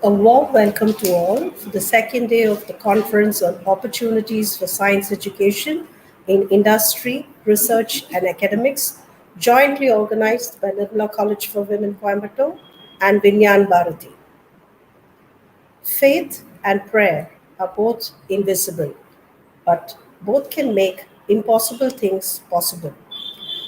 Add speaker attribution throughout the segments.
Speaker 1: A warm welcome to all for the second day of the Conference on Opportunities for Science Education in Industry, Research and Academics, jointly organized by NIRMALA College for Women Coimbatore and VIJNANA Bharati. Faith and prayer are both invisible, but both can make impossible things possible.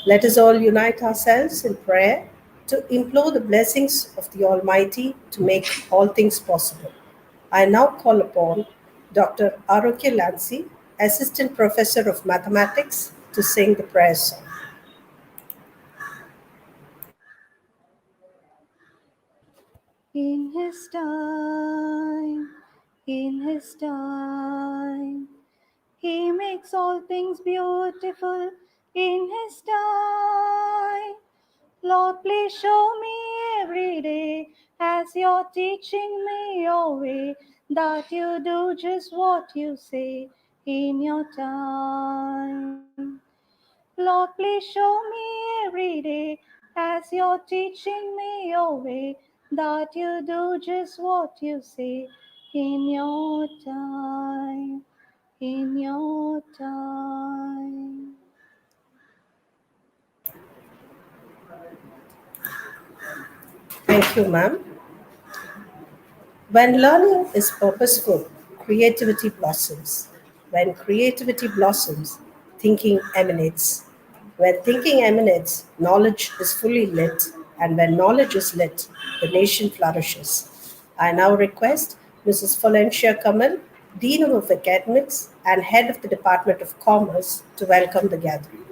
Speaker 1: Let us all unite ourselves in prayer to implore the blessings of the Almighty to make all things possible. I now call upon Dr. Aroke Lancy, Assistant Professor of Mathematics, to sing the prayer song.
Speaker 2: In His time, He makes all things beautiful. In His time, Lord, please show me every day as You're teaching me Your way, that You do just what You say in Your time. Lord, please show me every day as You're teaching me Your way, that You do just what You say in Your time, in Your time.
Speaker 1: Thank you, ma'am. When learning is purposeful, creativity blossoms. When creativity blossoms, thinking emanates. When thinking emanates, knowledge is fully lit, and when knowledge is lit, the nation flourishes. I now request Mrs. Valencia Kamal, Dean of Academics and Head of the Department of Commerce, to welcome the gathering.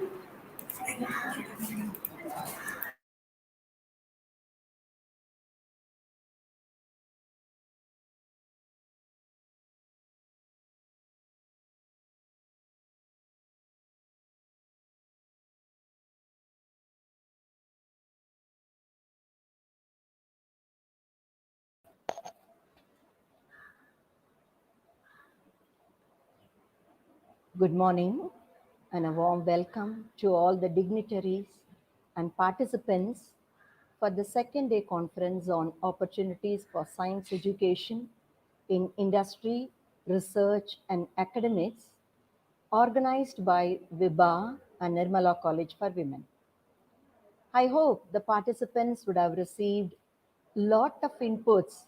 Speaker 3: Good morning and a warm welcome to all the dignitaries and participants for the second day conference on opportunities for science education in industry, research and academics organized by VIBHA and NIRMALA College for Women. I hope the participants would have received lot of inputs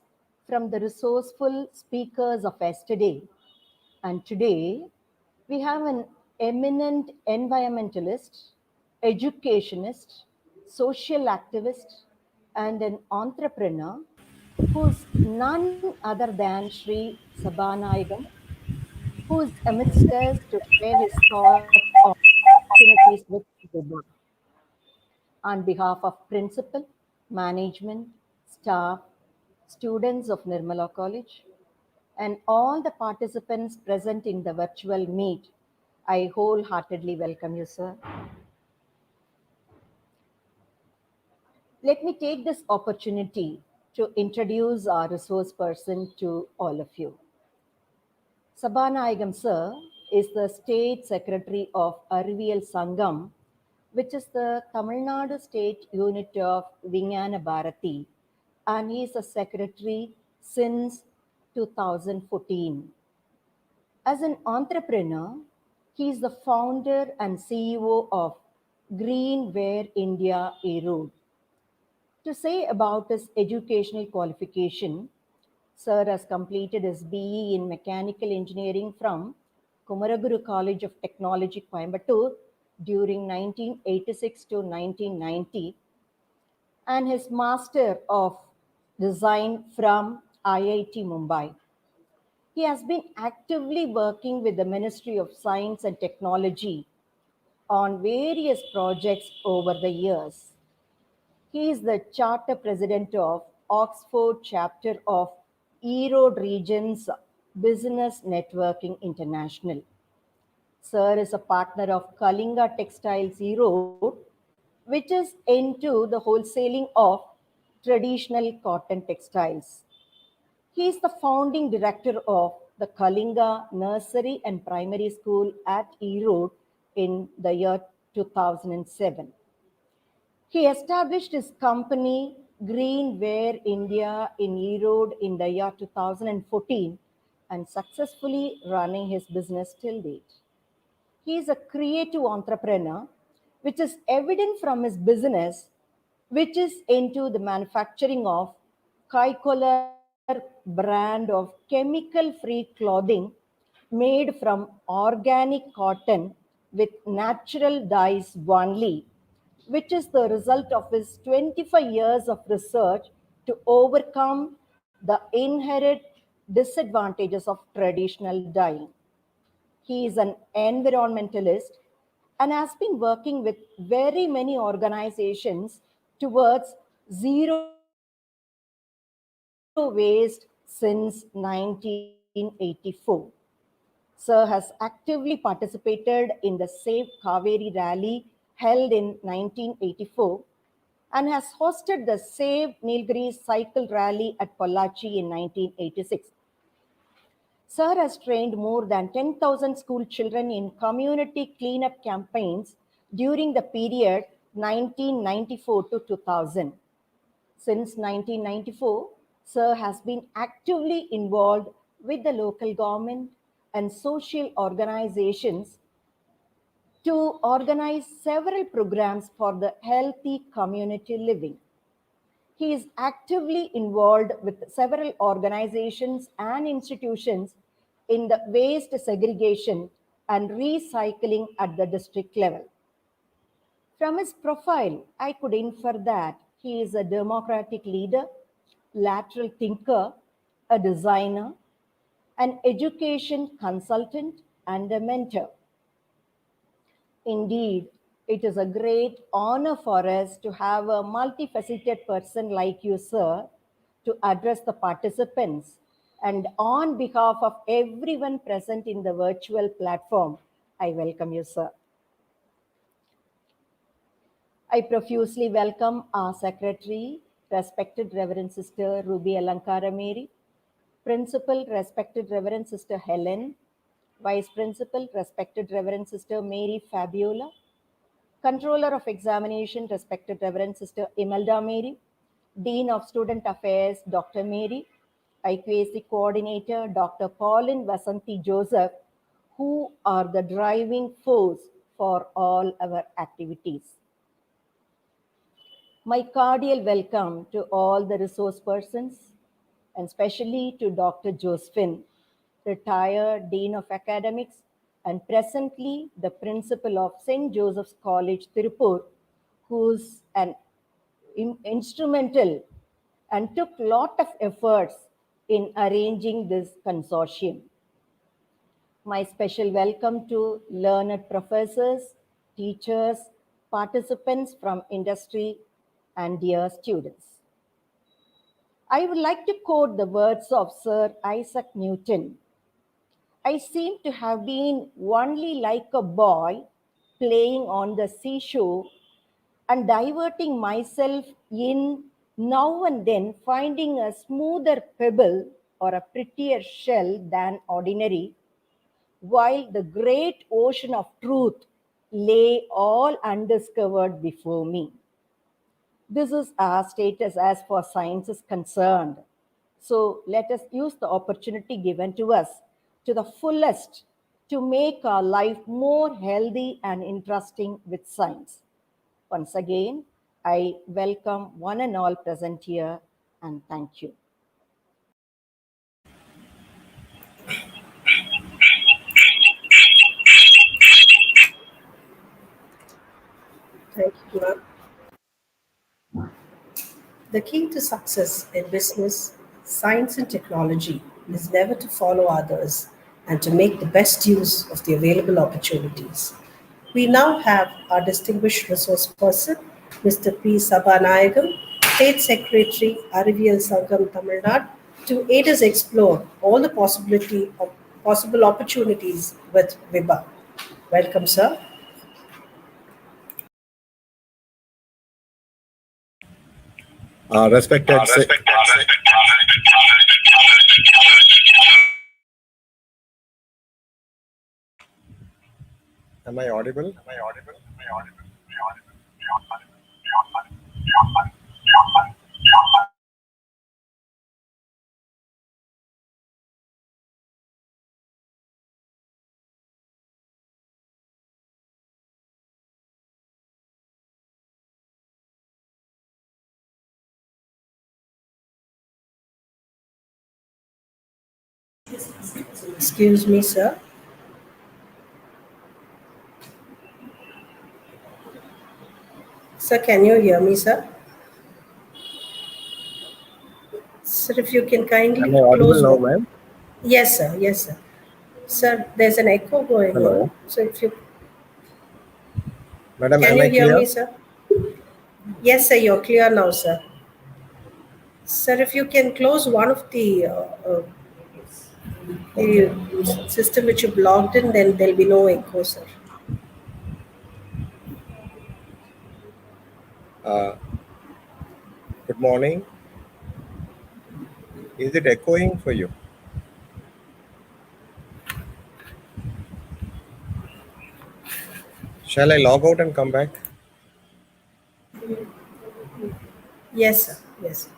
Speaker 3: from the resourceful speakers of yesterday. And today, we have an eminent environmentalist, educationist, social activist, and an entrepreneur who's none other than Sri Sabanayagam, who's amidst us to share his thoughts on opportunities with Vibha. On behalf of principal, management, staff, students of Nirmala College, and all the participants present in the virtual meet, I wholeheartedly welcome you, sir. Let me take this opportunity to introduce our resource person to all of you. Sabanayagam, sir, is the State Secretary of Arivial Sangam, which is the Tamilnadu State Unit of VIJNANA Bharati, and he is a secretary since 2014. As an entrepreneur, he is the founder and CEO of Greenware India Erode. To say about his educational qualification, Sir has completed his BE in Mechanical Engineering from Kumaraguru College of Technology, Coimbatore during 1986 to 1990 and his Master of Design from IIT Mumbai. He has been actively working with the Ministry of Science and Technology on various projects over the years. He is the Charter President of Oxford Chapter of Erode Regions Business Networking International. Sir is a partner of Kalinga Textiles Erode, which is into the wholesaling of traditional cotton textiles. He is the founding director of the Kalinga Nursery and Primary School at Erode in the year 2007. He established his company Green Wear India in Erode in the year 2014 and successfully running his business till date. He is a creative entrepreneur, which is evident from his business, which is into the manufacturing of Kaikolor brand of chemical-free clothing made from organic cotton with natural dyes only, which is the result of his 25 years of research to overcome the inherent disadvantages of traditional dyeing. He is an environmentalist and has been working with very many organizations towards zero waste since 1984. Sir has actively participated in the Save Kaveri rally held in 1984 and has hosted the Save Nilgiris cycle rally at Pollachi in 1986. Sir has trained more than 10,000 school children in community cleanup campaigns during the period 1994 to 2000. Since 1994, Sir has been actively involved with the local government and social organizations to organize several programs for the healthy community living. He is actively involved with several organizations and institutions in the waste segregation and recycling at the district level. From his profile, I could infer that he is a democratic leader, lateral thinker, a designer, an education consultant, and a mentor. Indeed, it is a great honor for us to have a multifaceted person like you, sir, to address the participants. And on behalf of everyone present in the virtual platform, I welcome you, sir. I profusely welcome our Secretary, respected Reverend Sister Ruby Alankara Mary, Principal, respected Reverend Sister Helen, Vice Principal, respected Reverend Sister Mary Fabiola, Controller of Examination, respected Reverend Sister Imelda Mary, Dean of Student Affairs, Dr. Mary, IQAC Coordinator, Dr. Pauline Vasanthi Joseph, who are the driving force for all our activities. My cordial welcome to all the resource persons, and especially to Dr. Josephine, retired Dean of Academics and presently the Principal of St. Joseph's College, Tirupur, who's an instrumental and took lot of efforts in arranging this consortium. My special welcome to learned professors, teachers, participants from industry, and dear students. I would like to quote the words of Sir Isaac Newton. I seem to have been only like a boy playing on the seashore and diverting myself in now and then finding a smoother pebble or a prettier shell than ordinary, while the great ocean of truth lay all undiscovered before me. This is our status as far as science is concerned. So let us use the opportunity given to us to the fullest to make our life more healthy and interesting with science. Once again, I welcome one and all present here and thank you.
Speaker 1: Thank you, ma'am. The key to success in business, science, and technology is never to follow others and to make the best use of the available opportunities. We now have our distinguished resource person, Mr. P. Sabanayagam, State Secretary, Arivial Sangam, Tamilnadu, to aid us explore all the possible opportunities with VIBHA. Welcome, sir.
Speaker 4: Respected. Am I audible?
Speaker 1: Excuse me, sir. Sir, can you hear me, sir? Sir, if you can
Speaker 4: Am
Speaker 1: kindly
Speaker 4: I audible
Speaker 1: close
Speaker 4: now,
Speaker 1: one.
Speaker 4: ma'am?
Speaker 1: Yes, sir. Yes, sir. Sir, there's an echo going on.
Speaker 4: Hello.
Speaker 1: So if you
Speaker 4: Madam,
Speaker 1: can
Speaker 4: am
Speaker 1: you
Speaker 4: I
Speaker 1: hear
Speaker 4: clear?
Speaker 1: me, sir? Yes, sir. You're clear now, sir. Sir, if you can close one of the system which you blocked in, then there'll be no echo, sir.
Speaker 4: Good morning. Is it echoing for you? Shall I log out and come back?
Speaker 1: Yes, sir. Yes.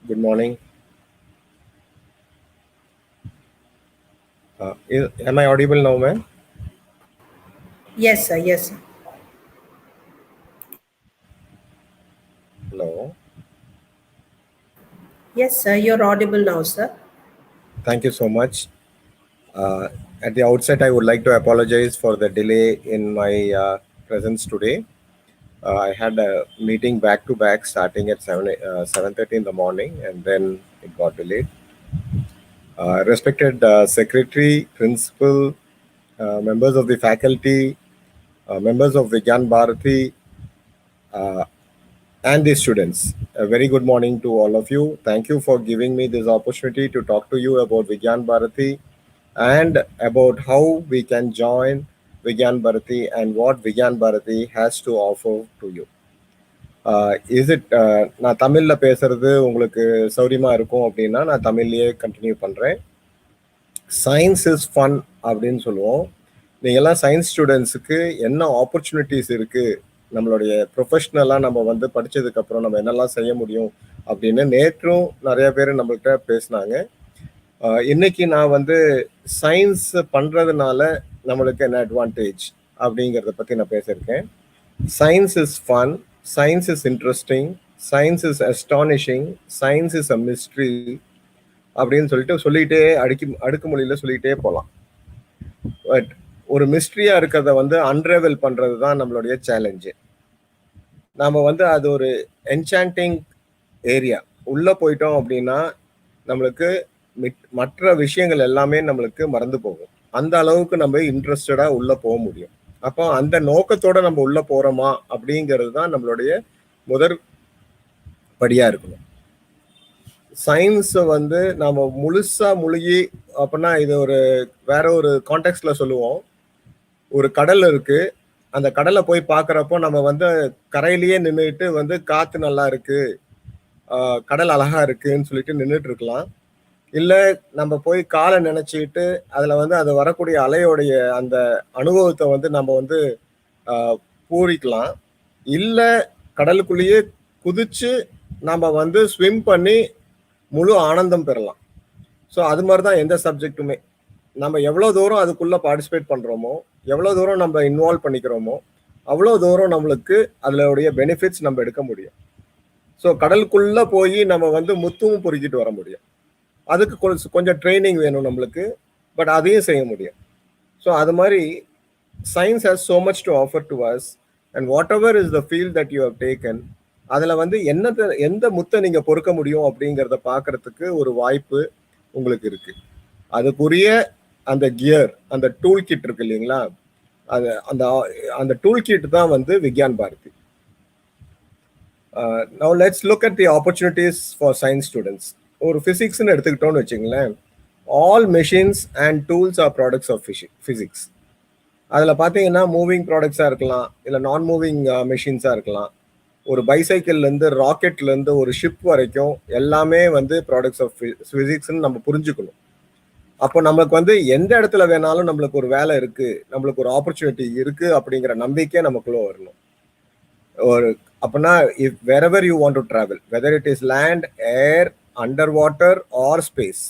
Speaker 4: Good morning. Am I audible now, ma'am?
Speaker 1: Yes, sir. Yes, sir.
Speaker 4: Hello.
Speaker 1: Yes, sir. You're audible now, sir.
Speaker 4: Thank you so much. At the outset, I would like to apologize for the delay in my presence today. I had a meeting back to back starting at 7:30 in the morning, and then it got delayed. Respected Secretary, Principal, members of the faculty, members of Vigyan Bharati, and the students. A very good morning to all of you. Thank you for giving me this opportunity to talk to you about Vigyan Bharati and about how we can join Vigyan Bharati and what Vigyan Bharati has to offer to you. Is it நான் தமிழ்ல பேசுறது உங்களுக்கு சௌரியமா இருக்கும் அப்படின்னா நான் தமிழ்லயே continue பண்றேன். சயின்ஸ் இஸ் ஃபன் அப்படின்னு சொல்லுவோம். நீங்கள்லாம் சயின்ஸ் ஸ்டூடெண்ட்ஸுக்கு என்ன ஆப்பர்ச்சுனிட்டிஸ் இருக்குது, நம்மளுடைய ப்ரொஃபஷ்னலாக நம்ம வந்து படித்ததுக்கப்புறம் நம்ம என்னெல்லாம் செய்ய முடியும் அப்படின்னு நேற்றும் நிறைய பேர் நம்மள்கிட்ட பேசினாங்க. இன்னைக்கு நான் வந்து சயின்ஸ் பண்ணுறதுனால நம்மளுக்கு என்ன அட்வான்டேஜ் அப்படிங்கிறத பற்றி நான் பேசியிருக்கேன். Science is fun, science is interesting, science is astonishing, science is a mystery அப்படின்னு சொல்லிட்டே அடுக்குமொழியில் சொல்லிகிட்டே போகலாம். பட் ஒரு மிஸ்ட்ரியாக இருக்கிறத வந்து அன்ரெவல் பண்ணுறது தான் நம்மளுடைய சேலஞ்சு. நாம் வந்து அது ஒரு என்சாண்டிங் ஏரியா உள்ளே போயிட்டோம் அப்படின்னா நம்மளுக்கு மற்ற விஷயங்கள் எல்லாமே நம்மளுக்கு மறந்து போகும். அந்த அளவுக்கு நம்ம இன்ட்ரெஸ்டடாக உள்ளே போக முடியும். அப்போ அந்த நோக்கத்தோட நம்ம உள்ளே போகிறோமா அப்படிங்கிறது தான் நம்மளுடைய முதற் படியாக இருக்கணும். சயின்ஸை வந்து நம்ம முழுசாக முழுகி அப்படின்னா இது ஒரு வேற ஒரு கான்டெக்ட்ல சொல்லுவோம். ஒரு கடல் இருக்கு, அந்த கடலை போய் பார்க்குறப்போ நம்ம வந்து கரையிலேயே நின்றுட்டு வந்து காற்று நல்லா இருக்கு, கடல் அழகா இருக்குன்னு சொல்லிட்டு நின்றுட்டு இருக்கலாம். இல்லை நம்ம போய் காலை நினைச்சிட்டு அதில் வந்து அது வரக்கூடிய அலையோடைய அந்த அனுபவத்தை வந்து நம்ம வந்து பூரிக்கலாம். இல்லை கடலுக்குள்ளேயே குதிச்சு நம்ம வந்து ஸ்விம் பண்ணி முழு ஆனந்தம் பெறலாம். ஸோ அது மாதிரி தான் எந்த சப்ஜெக்ட்டுமே. நம்ம எவ்வளோ தூரம் அதுக்குள்ளே பார்ட்டிசிபேட் பண்ணுறோமோ, எவ்வளோ தூரம் நம்ம இன்வால்வ் பண்ணிக்கிறோமோ, அவ்வளோ தூரம் நம்மளுக்கு அதோடைய பெனிஃபிட்ஸ் நம்ம எடுக்க முடியும். ஸோ கடலுக்குள்ளே போய் நம்ம வந்து முத்தும் பொறுக்கிட்டு வர முடியும். அதுக்கு கொஞ்சம் ட்ரைனிங் வேணும் நம்மளுக்கு, பட் அதையும் செய்ய முடியும். ஸோ அது மாதிரி science has so much to offer to us, and whatever is the field that you have taken, அதில் வந்து எந்த முத்தை நீங்கள் பொறுக்க முடியும் அப்படிங்கிறத பார்க்கறதுக்கு ஒரு வாய்ப்பு உங்களுக்கு இருக்கு. அதுக்குரிய அந்த கியர், அந்த டூல் கிட் இருக்கு இல்லைங்களா, அந்த டூல் கிட் தான் வந்து விக்யான் Bharathi. Now let's look at the opportunities for science students. ஒரு ஃபிசிக்ஸ்னு எடுத்துக்கிட்டோம்னு வச்சுங்களேன், all machines and tools are products of physics. அதில் பார்த்தீங்கன்னா மூவிங் ப்ராடக்ட்ஸாக இருக்கலாம், இல்லை நான் மூவிங் மெஷின்ஸாக இருக்கலாம். ஒரு பைசைக்கிள்லேருந்து ராக்கெட்லேருந்து ஒரு ஷிப் வரைக்கும் எல்லாமே வந்து ப்ராடக்ட்ஸ் ஆஃப் ஃபிசிக்ஸ்ன்னு நம்ம புரிஞ்சுக்கணும். அப்போ நம்மளுக்கு வந்து எந்த இடத்துல வேணாலும் நம்மளுக்கு ஒரு வேலை இருக்குது, நம்மளுக்கு ஒரு ஆப்பர்ச்சுனிட்டி இருக்குது அப்படிங்கிற நம்பிக்கை நமக்குள்ளே வரணும். ஒரு அப்படின்னா if wherever you want to travel, whether it is land, air, under water or space.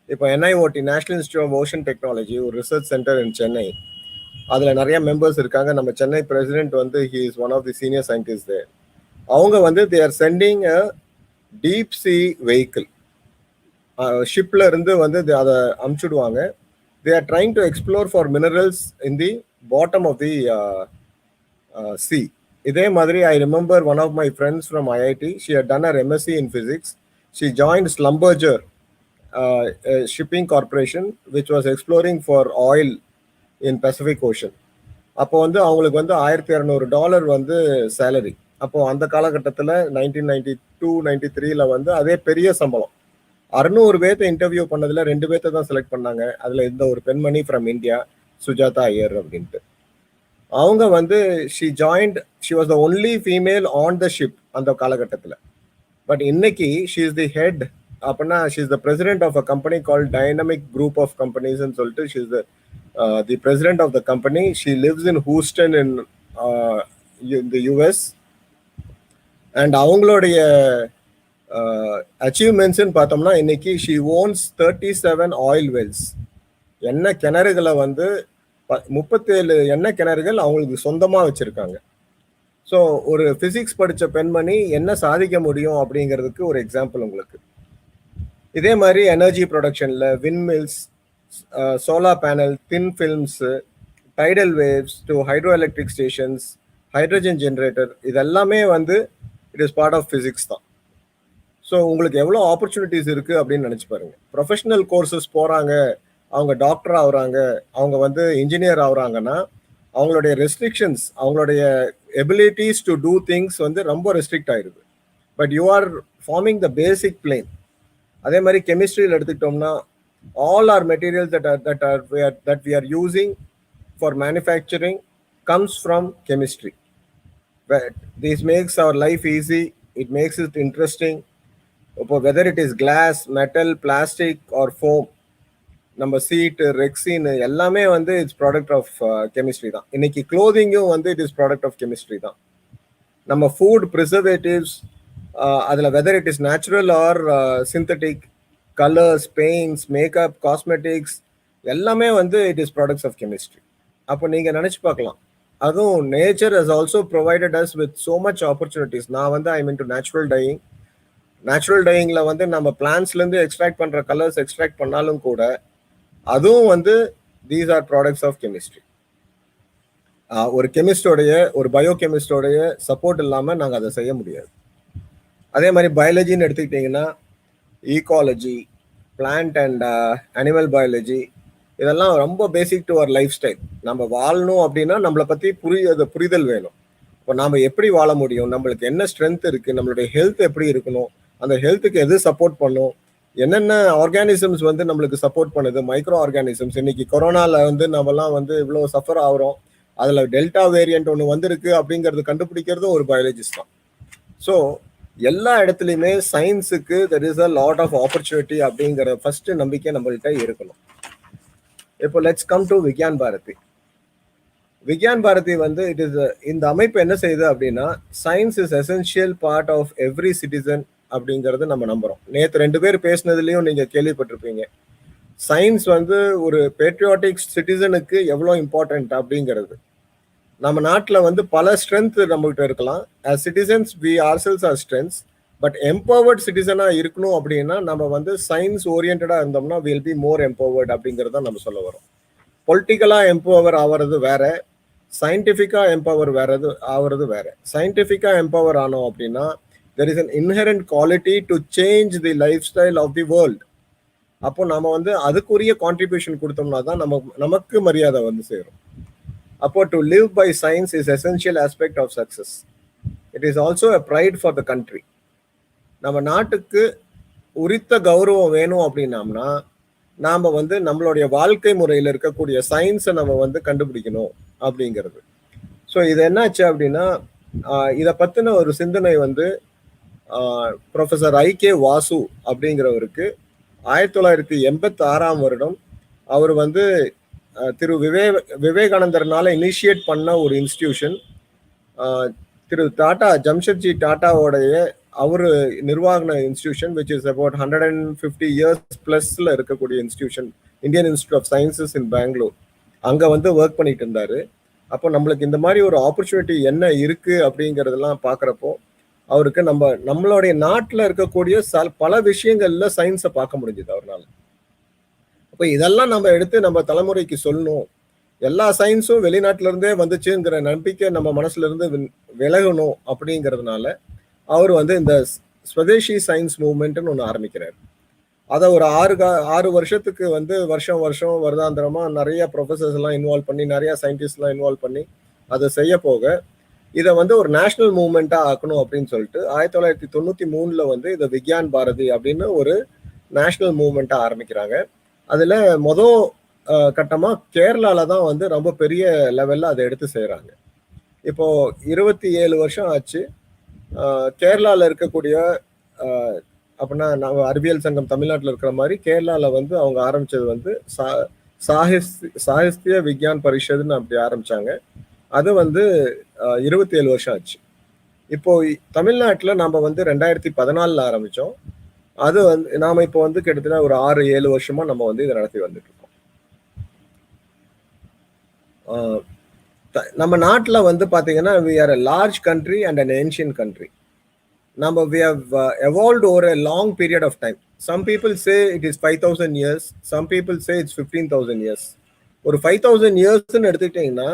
Speaker 4: இப்போ NIOT, national institute of ocean technology, ஒரு ரிசர்ச் சென்டர் இன் சென்னை. அதில் நிறைய மெம்பர்ஸ் இருக்காங்க. நம்ம சென்னை பிரசிடென்ட் வந்து he is one of the senior scientist there. அவங்க வந்து they are sending a deep sea vehicle. ஷிப்பில் இருந்து வந்து அதை அனுப்பிச்சுடுவாங்க. They are trying to explore for minerals in the bottom of the sea. இதே மாதிரி I remember one of my friends from IIT. She had done her MSc in physics. She joined Schlumberger shipping corporation which was exploring for oil in Pacific Ocean. அப்போ வந்து அவங்களுக்கு வந்து $1200 வந்து salary. அப்போ அந்த காலகட்டத்தில் 1992-93 வந்து அதே பெரிய சம்பளம். 600 பேர்த்த இன்டர்வியூ பண்ணதில் 2 பேர்த்த தான் செலக்ட் பண்ணாங்க. அதில் இந்த ஒரு பெண்மணி ஃப்ரம் இந்தியா, சுஜாதா ஐயர் அப்படின்ட்டு. அவங்க வந்து she was the only female on the ship அந்த காலகட்டத்தில். பட் இன்னைக்கு ஷி இஸ் தி ஹெட் அப்படின்னா she is the president of a company call dynamic group of கம்பெனிஸ்ன்னு சொல்லிட்டு she is the president of the company. She lives in Houston in the US. And அவங்களுடைய அச்சீவ்மெண்ட்ஸ்ன்னு பார்த்தோம்னா இன்னைக்கு she ones 37 oil Wells. எண்ணெய் கிணறுகளை வந்து 37 எண்ணெய் கிணறுகள் அவங்களுக்கு சொந்தமாக வச்சுருக்காங்க. ஸோ ஒரு ஃபிசிக்ஸ் படித்த பெண்மணி என்ன சாதிக்க முடியும் அப்படிங்கிறதுக்கு ஒரு எக்ஸாம்பிள் உங்களுக்கு. இதே மாதிரி எனர்ஜி ப்ரொடக்ஷனில் windmills, solar panel, thin films, tidal waves to hydro electric stations, hydrogen generator, இதெல்லாமே வந்து it is part of physics தான். ஸோ உங்களுக்கு எவ்வளோ ஆப்பர்ச்சுனிட்டிஸ் இருக்குது அப்படின்னு நினச்சி பாருங்கள். ப்ரொஃபஷனல் கோர்சஸ் போகிறாங்க, அவங்க டாக்டர் ஆகுறாங்க, அவங்க வந்து இன்ஜினியர் ஆகுறாங்கன்னா அவங்களுடைய ரெஸ்ட்ரிக்ஷன்ஸ், அவங்களுடைய எபிலிட்டிஸ் டு டூ திங்ஸ் வந்து ரொம்ப ரெஸ்ட்ரிக்ட் ஆயிடுது. But you are forming the basic plane. அதே மாதிரி கெமிஸ்ட்ரியில் எடுத்துக்கிட்டோம்னா all are materials that we are using for manufacturing comes from chemistry. But this makes our life easy, it makes it interesting. Whether it is glass, metal, plastic or foam, நம்ம சீட்டு, rexine எல்லாமே வந்து it's product of chemistry தான். இன்னைக்கு க்ளோதிங்கும் வந்து it is product of chemistry தான். நம்ம food preservatives, அதில் whether it is natural or synthetic, colours, paints, makeup, cosmetics எல்லாமே வந்து it is products of chemistry. அப்போ நீங்கள் நினச்சி பார்க்கலாம், அதுவும் nature has also provided us with so much opportunities. நான் வந்து I mean to natural dyeing. Natural டையிங்கில் வந்து நம்ம பிளான்ஸ்லேருந்து எக்ஸ்ட்ராக்ட் பண்ணுற கலர்ஸ் எக்ஸ்ட்ராக்ட் பண்ணாலும் கூட அதுவும் வந்து these are products of chemistry. ஒரு கெமிஸ்டோடைய, ஒரு பயோ கெமிஸ்டோடைய சப்போர்ட் இல்லாமல் நாங்கள் அதை செய்ய முடியாது. அதே மாதிரி பயாலஜின்னு எடுத்துக்கிட்டிங்கன்னா ecology, plant and animal biology, இதெல்லாம் ரொம்ப basic to our life style. நம்ம வாழணும் அப்படின்னா நம்மளை பற்றி புரிதல் வேணும். இப்போ நாம் எப்படி வாழ முடியும், நம்மளுக்கு என்ன ஸ்ட்ரென்த் இருக்குது, நம்மளுடைய ஹெல்த் எப்படி இருக்கணும், அந்த ஹெல்த்துக்கு எது சப்போர்ட் பண்ணும், என்னென்ன ஆர்கானிசம்ஸ் வந்து நம்மளுக்கு சப்போர்ட் பண்ணுது, மைக்ரோ ஆர்கானிசம்ஸ். இன்னைக்கு கொரோனாவில் வந்து நம்மலாம் வந்து இவ்வளோ சஃபர் ஆகிறோம், அதில் டெல்டா வேரியன்ட் ஒன்று வந்திருக்கு அப்படிங்கிறது கண்டுபிடிக்கிறதும் ஒரு பயாலஜிஸ்ட் தான். ஸோ எல்லா இடத்துலையுமே சயின்ஸுக்கு there is a lot of opportunity அப்படிங்கிற ஃபர்ஸ்ட் நம்பிக்கை நம்மள்கிட்ட இருக்கணும். இப்போ let's come to Vigyan Bharati. Vigyan Bharati வந்து இட் இஸ் இந்த அமைப்பு என்ன செய்யுது அப்படின்னா science is essential part of every citizen அப்படிங்கிறது நம்ம நம்புறோம். நேற்று 2 பேர் பேசினதுலையும் நீங்கள் கேள்விப்பட்டிருப்பீங்க, சயின்ஸ் வந்து ஒரு பேட்ரியாட்டிக் சிட்டிசனுக்கு எவ்வளோ இம்பார்ட்டன்ட் அப்படிங்கிறது. நம்ம நாட்டில் வந்து பல ஸ்ட்ரென்த் நம்மகிட்ட இருக்கலாம். As citizens we ourselves are strengths. But empowered சிட்டிசனாக இருக்கணும் அப்படின்னா நம்ம வந்து சயின்ஸ் ஓரியன்டாக இருந்தோம்னா வில் பி மோர் எம்பவர்ட் அப்படிங்கிறது தான் நம்ம சொல்ல வரோம். பொலிட்டிக்கலாக எம்பவர் ஆகிறது வேற, சயின்டிஃபிக்காக எம்பவர் ஆகிறது வேற. சயின்டிஃபிக்காக எம்பவர் ஆனோம் அப்படின்னா there is an inherent quality to change the lifestyle of the world. அப்போ நம்ம வந்து அதுக்குரிய கான்ட்ரிபியூஷன் கொடுத்தோம்னா தான் நமக்கு மரியாதை வந்து சேரும். அப்போ to live by science is essential aspect of success. It is also a pride for the country. நம்ம நாட்டுக்கு உரித்த கௌரவம் வேணும் அப்படின்னம்னா நாம் வந்து நம்மளுடைய வாழ்க்கை முறையில் இருக்கக்கூடிய சயின்ஸை நம்ம வந்து கண்டுபிடிக்கணும் அப்படிங்கிறது. ஸோ இது என்னாச்சு அப்படின்னா இதை பற்றின ஒரு சிந்தனை வந்து ப்ரொஃபஸர் I.K. வாசு அப்படிங்கிறவருக்கு 1986 வருடம் அவர் வந்து திரு விவேகானந்தர்னால இனிஷியேட் பண்ண ஒரு இன்ஸ்டிடியூஷன், திரு டாடா ஜம்ஷெட்ஜி டாட்டாவோடைய அவர் நிர்வாக institution, which is about 150 years பிளஸ்ல இருக்கக்கூடிய institution, Indian institute of sciences in Bangalore. அங்கே வந்து ஒர்க் பண்ணிட்டு இருந்தாரு. அப்போ நம்மளுக்கு இந்த மாதிரி ஒரு ஆப்பர்ச்சுனிட்டி என்ன இருக்கு அப்படிங்கிறதெல்லாம் பார்க்குறப்போ அவருக்கு நம்மளுடைய நாட்டில் இருக்கக்கூடிய பல விஷயங்கள்ல சயின்ஸை பார்க்க முடிஞ்சுது அவரால். அப்போ இதெல்லாம் நம்ம எடுத்து நம்ம தலைமுறைக்கு சொல்லணும், எல்லா சயின்ஸும் வெளிநாட்டில இருந்தே வந்துச்சுங்கிற நம்பிக்கை நம்ம மனசுல இருந்து விலகணும் அப்படிங்கிறதுனால அவர் வந்து இந்த ஸ்வதேசி சயின்ஸ் மூவ்மெண்ட்னு ஒன்று ஆரம்பிக்கிறார். அதை ஒரு 6 வருஷத்துக்கு வந்து வருஷம் வருடாந்திரமா நிறைய ப்ரொஃபஸர்ஸ் எல்லாம் இன்வால்வ் பண்ணி, நிறைய சயின்டிஸ்ட் எல்லாம் இன்வால்வ் பண்ணி அதை செய்ய போக இதை வந்து ஒரு நேஷனல் மூவ்மெண்ட்டா ஆக்கணும் அப்படின்னு சொல்லிட்டு 1993 வந்து இதை விக்யான் பாரதி அப்படின்னு ஒரு நேஷனல் மூவ்மெண்ட்டா ஆரம்பிக்கிறாங்க. அதுல கட்டமா கேரளால தான் வந்து ரொம்ப பெரிய லெவல்ல அதை எடுத்து செய்யறாங்க. இப்போ 27 வருஷம் ஆச்சு. கேரளால இருக்கக்கூடிய அப்படின்னா நாங்கள் அறிவியல் சங்கம் தமிழ்நாட்டில் இருக்கிற மாதிரி கேரளால வந்து அவங்க ஆரம்பிச்சது வந்து சாகித்ய விக்யான் பரிஷத்னு அப்படி ஆரம்பிச்சாங்க. அது வந்து 27 வருஷம் ஆச்சு. இப்போ தமிழ்நாட்டில் நம்ம வந்து 2014 ஆரம்பிச்சோம். அது வந்து நாம இப்போ வந்து கிட்டத்தட்ட ஒரு 6-7 வருஷமா நம்ம வந்து இதை நடத்தி வந்துட்டு இருக்கோம். நம்ம நாட்டில் வந்து பார்த்தீங்கன்னா we are a large country and an ancient country. we have evolved over a long period of time. Some people say it is 5,000 years, some people say it's 15,000 years. ஒரு 5,000 இயர்ஸ்ன்னு எடுத்துக்கிட்டீங்கன்னா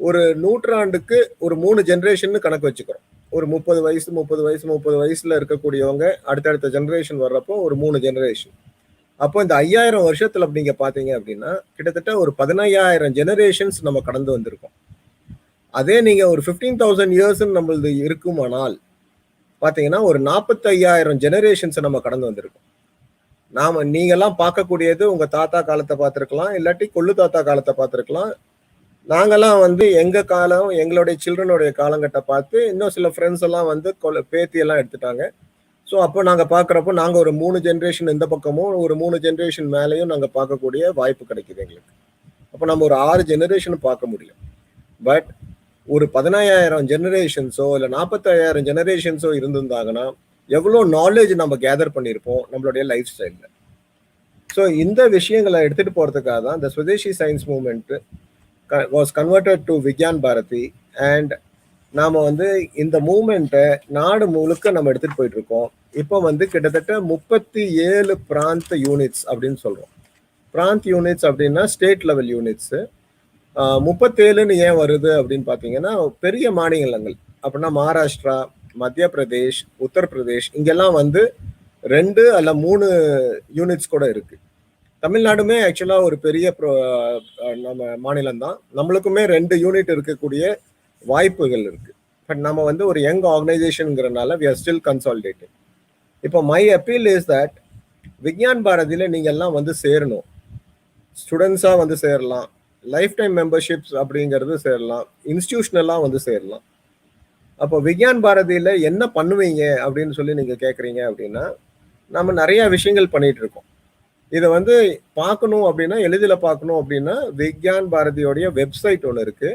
Speaker 4: ஒரு நூற்றாண்டுக்கு ஒரு 3 ஜென்ரேஷன் கணக்கு வச்சுக்கிறோம். ஒரு 30 வயசுல இருக்கக்கூடியவங்க அடுத்தடுத்த ஜெனரேஷன் வர்றப்போ ஒரு 3 ஜெனரேஷன். அப்போ இந்த 5000 வருஷத்துல நீங்க பாத்தீங்க அப்படின்னா கிட்டத்தட்ட ஒரு 15,000 ஜெனரேஷன்ஸ் நம்ம கடந்து வந்திருக்கோம். அதே நீங்க ஒரு 15,000 இயர்ஸ் நம்மளது இருக்குமானால் பாத்தீங்கன்னா ஒரு 45,000 ஜெனரேஷன்ஸ் நம்ம கடந்து வந்திருக்கோம். நீங்கெல்லாம் பார்க்கக்கூடியது உங்க தாத்தா காலத்தை பார்த்துருக்கலாம், இல்லாட்டி கொள்ளு தாத்தா காலத்தை பார்த்துருக்கலாம். நாங்கெல்லாம் வந்து எங்க காலம், எங்களுடைய சில்ட்ரனுடைய காலங்கட்ட பார்த்து இன்னும் சில ஃப்ரெண்ட்ஸ் எல்லாம் வந்து பேத்தி எல்லாம் எடுத்துட்டாங்க. ஸோ அப்போ நாங்கள் பார்க்குறப்போ நாங்கள் ஒரு 3 ஜென்ரேஷன் இந்த பக்கமும் ஒரு 3 ஜென்ரேஷன் மேலேயும் நாங்கள் பார்க்கக்கூடிய வாய்ப்பு கிடைக்குது எங்களுக்கு. அப்போ நம்ம ஒரு 6 ஜெனரேஷன் பார்க்க முடியும். பட் ஒரு 15,000 ஜெனரேஷன்ஸோ இல்லை 45,000 ஜெனரேஷன்ஸோ இருந்திருந்தாங்கன்னா எவ்வளோ நாலேஜ் நம்ம கேதர் பண்ணியிருப்போம் நம்மளுடைய லைஃப் ஸ்டைலில். ஸோ இந்த விஷயங்களை எடுத்துகிட்டு போகிறதுக்காக தான் இந்த Swadeshi science movement was converted to Vigyan Bharati. And நாம் வந்து இந்த மூவ்மெண்ட்டை நாடு முழுக்க நம்ம எடுத்துகிட்டு போயிட்டு இருக்கோம். இப்போ வந்து கிட்டத்தட்ட 37 பிராந்த் யூனிட்ஸ் அப்படின்னு சொல்கிறோம். பிராந்த் யூனிட்ஸ் அப்படின்னா ஸ்டேட் லெவல் யூனிட்ஸு. 37ன்னு ஏன் வருது அப்படின்னு பார்த்தீங்கன்னா பெரிய மாநிலங்கள் அப்படின்னா மகாராஷ்டிரா, மத்திய பிரதேஷ், உத்தரப்பிரதேஷ் இங்கெல்லாம் வந்து 2 அல்ல 3 யூனிட்ஸ் கூட இருக்கு. தமிழ்நாடுமே ஆக்சுவலாக ஒரு பெரிய நம்ம மாநிலம் தான். நம்மளுக்குமே 2 யூனிட் இருக்கக்கூடிய வாய்ப்புகள் இருக்கு. பட் நம்ம வந்து ஒரு யங் ஆர்கனைசேஷனுங்கிறனால we are still consolidating. இப்போ my appeal is that Vigyan பாரதியில நீங்க எல்லாம் வந்து சேரணும். ஸ்டூடெண்ட்ஸா வந்து சேரலாம், லைஃப் டைம் மெம்பர்ஷிப்ஸ் அப்படிங்கிறது சேரலாம், இன்ஸ்டிடியூஷனலாக வந்து சேரலாம். அப்போ விக்யான் பாரதியில என்ன பண்ணுவீங்க அப்படின்னு சொல்லி நீங்க கேட்குறீங்க அப்படின்னா நம்ம நிறைய விஷயங்கள் பண்ணிட்டு இருக்கோம். இதை வந்து பார்க்கணும் அப்படின்னா எளிதில் பார்க்கணும் அப்படின்னா விக்யான் பாரதியோடைய வெப்சைட் ஒன்று இருக்கு,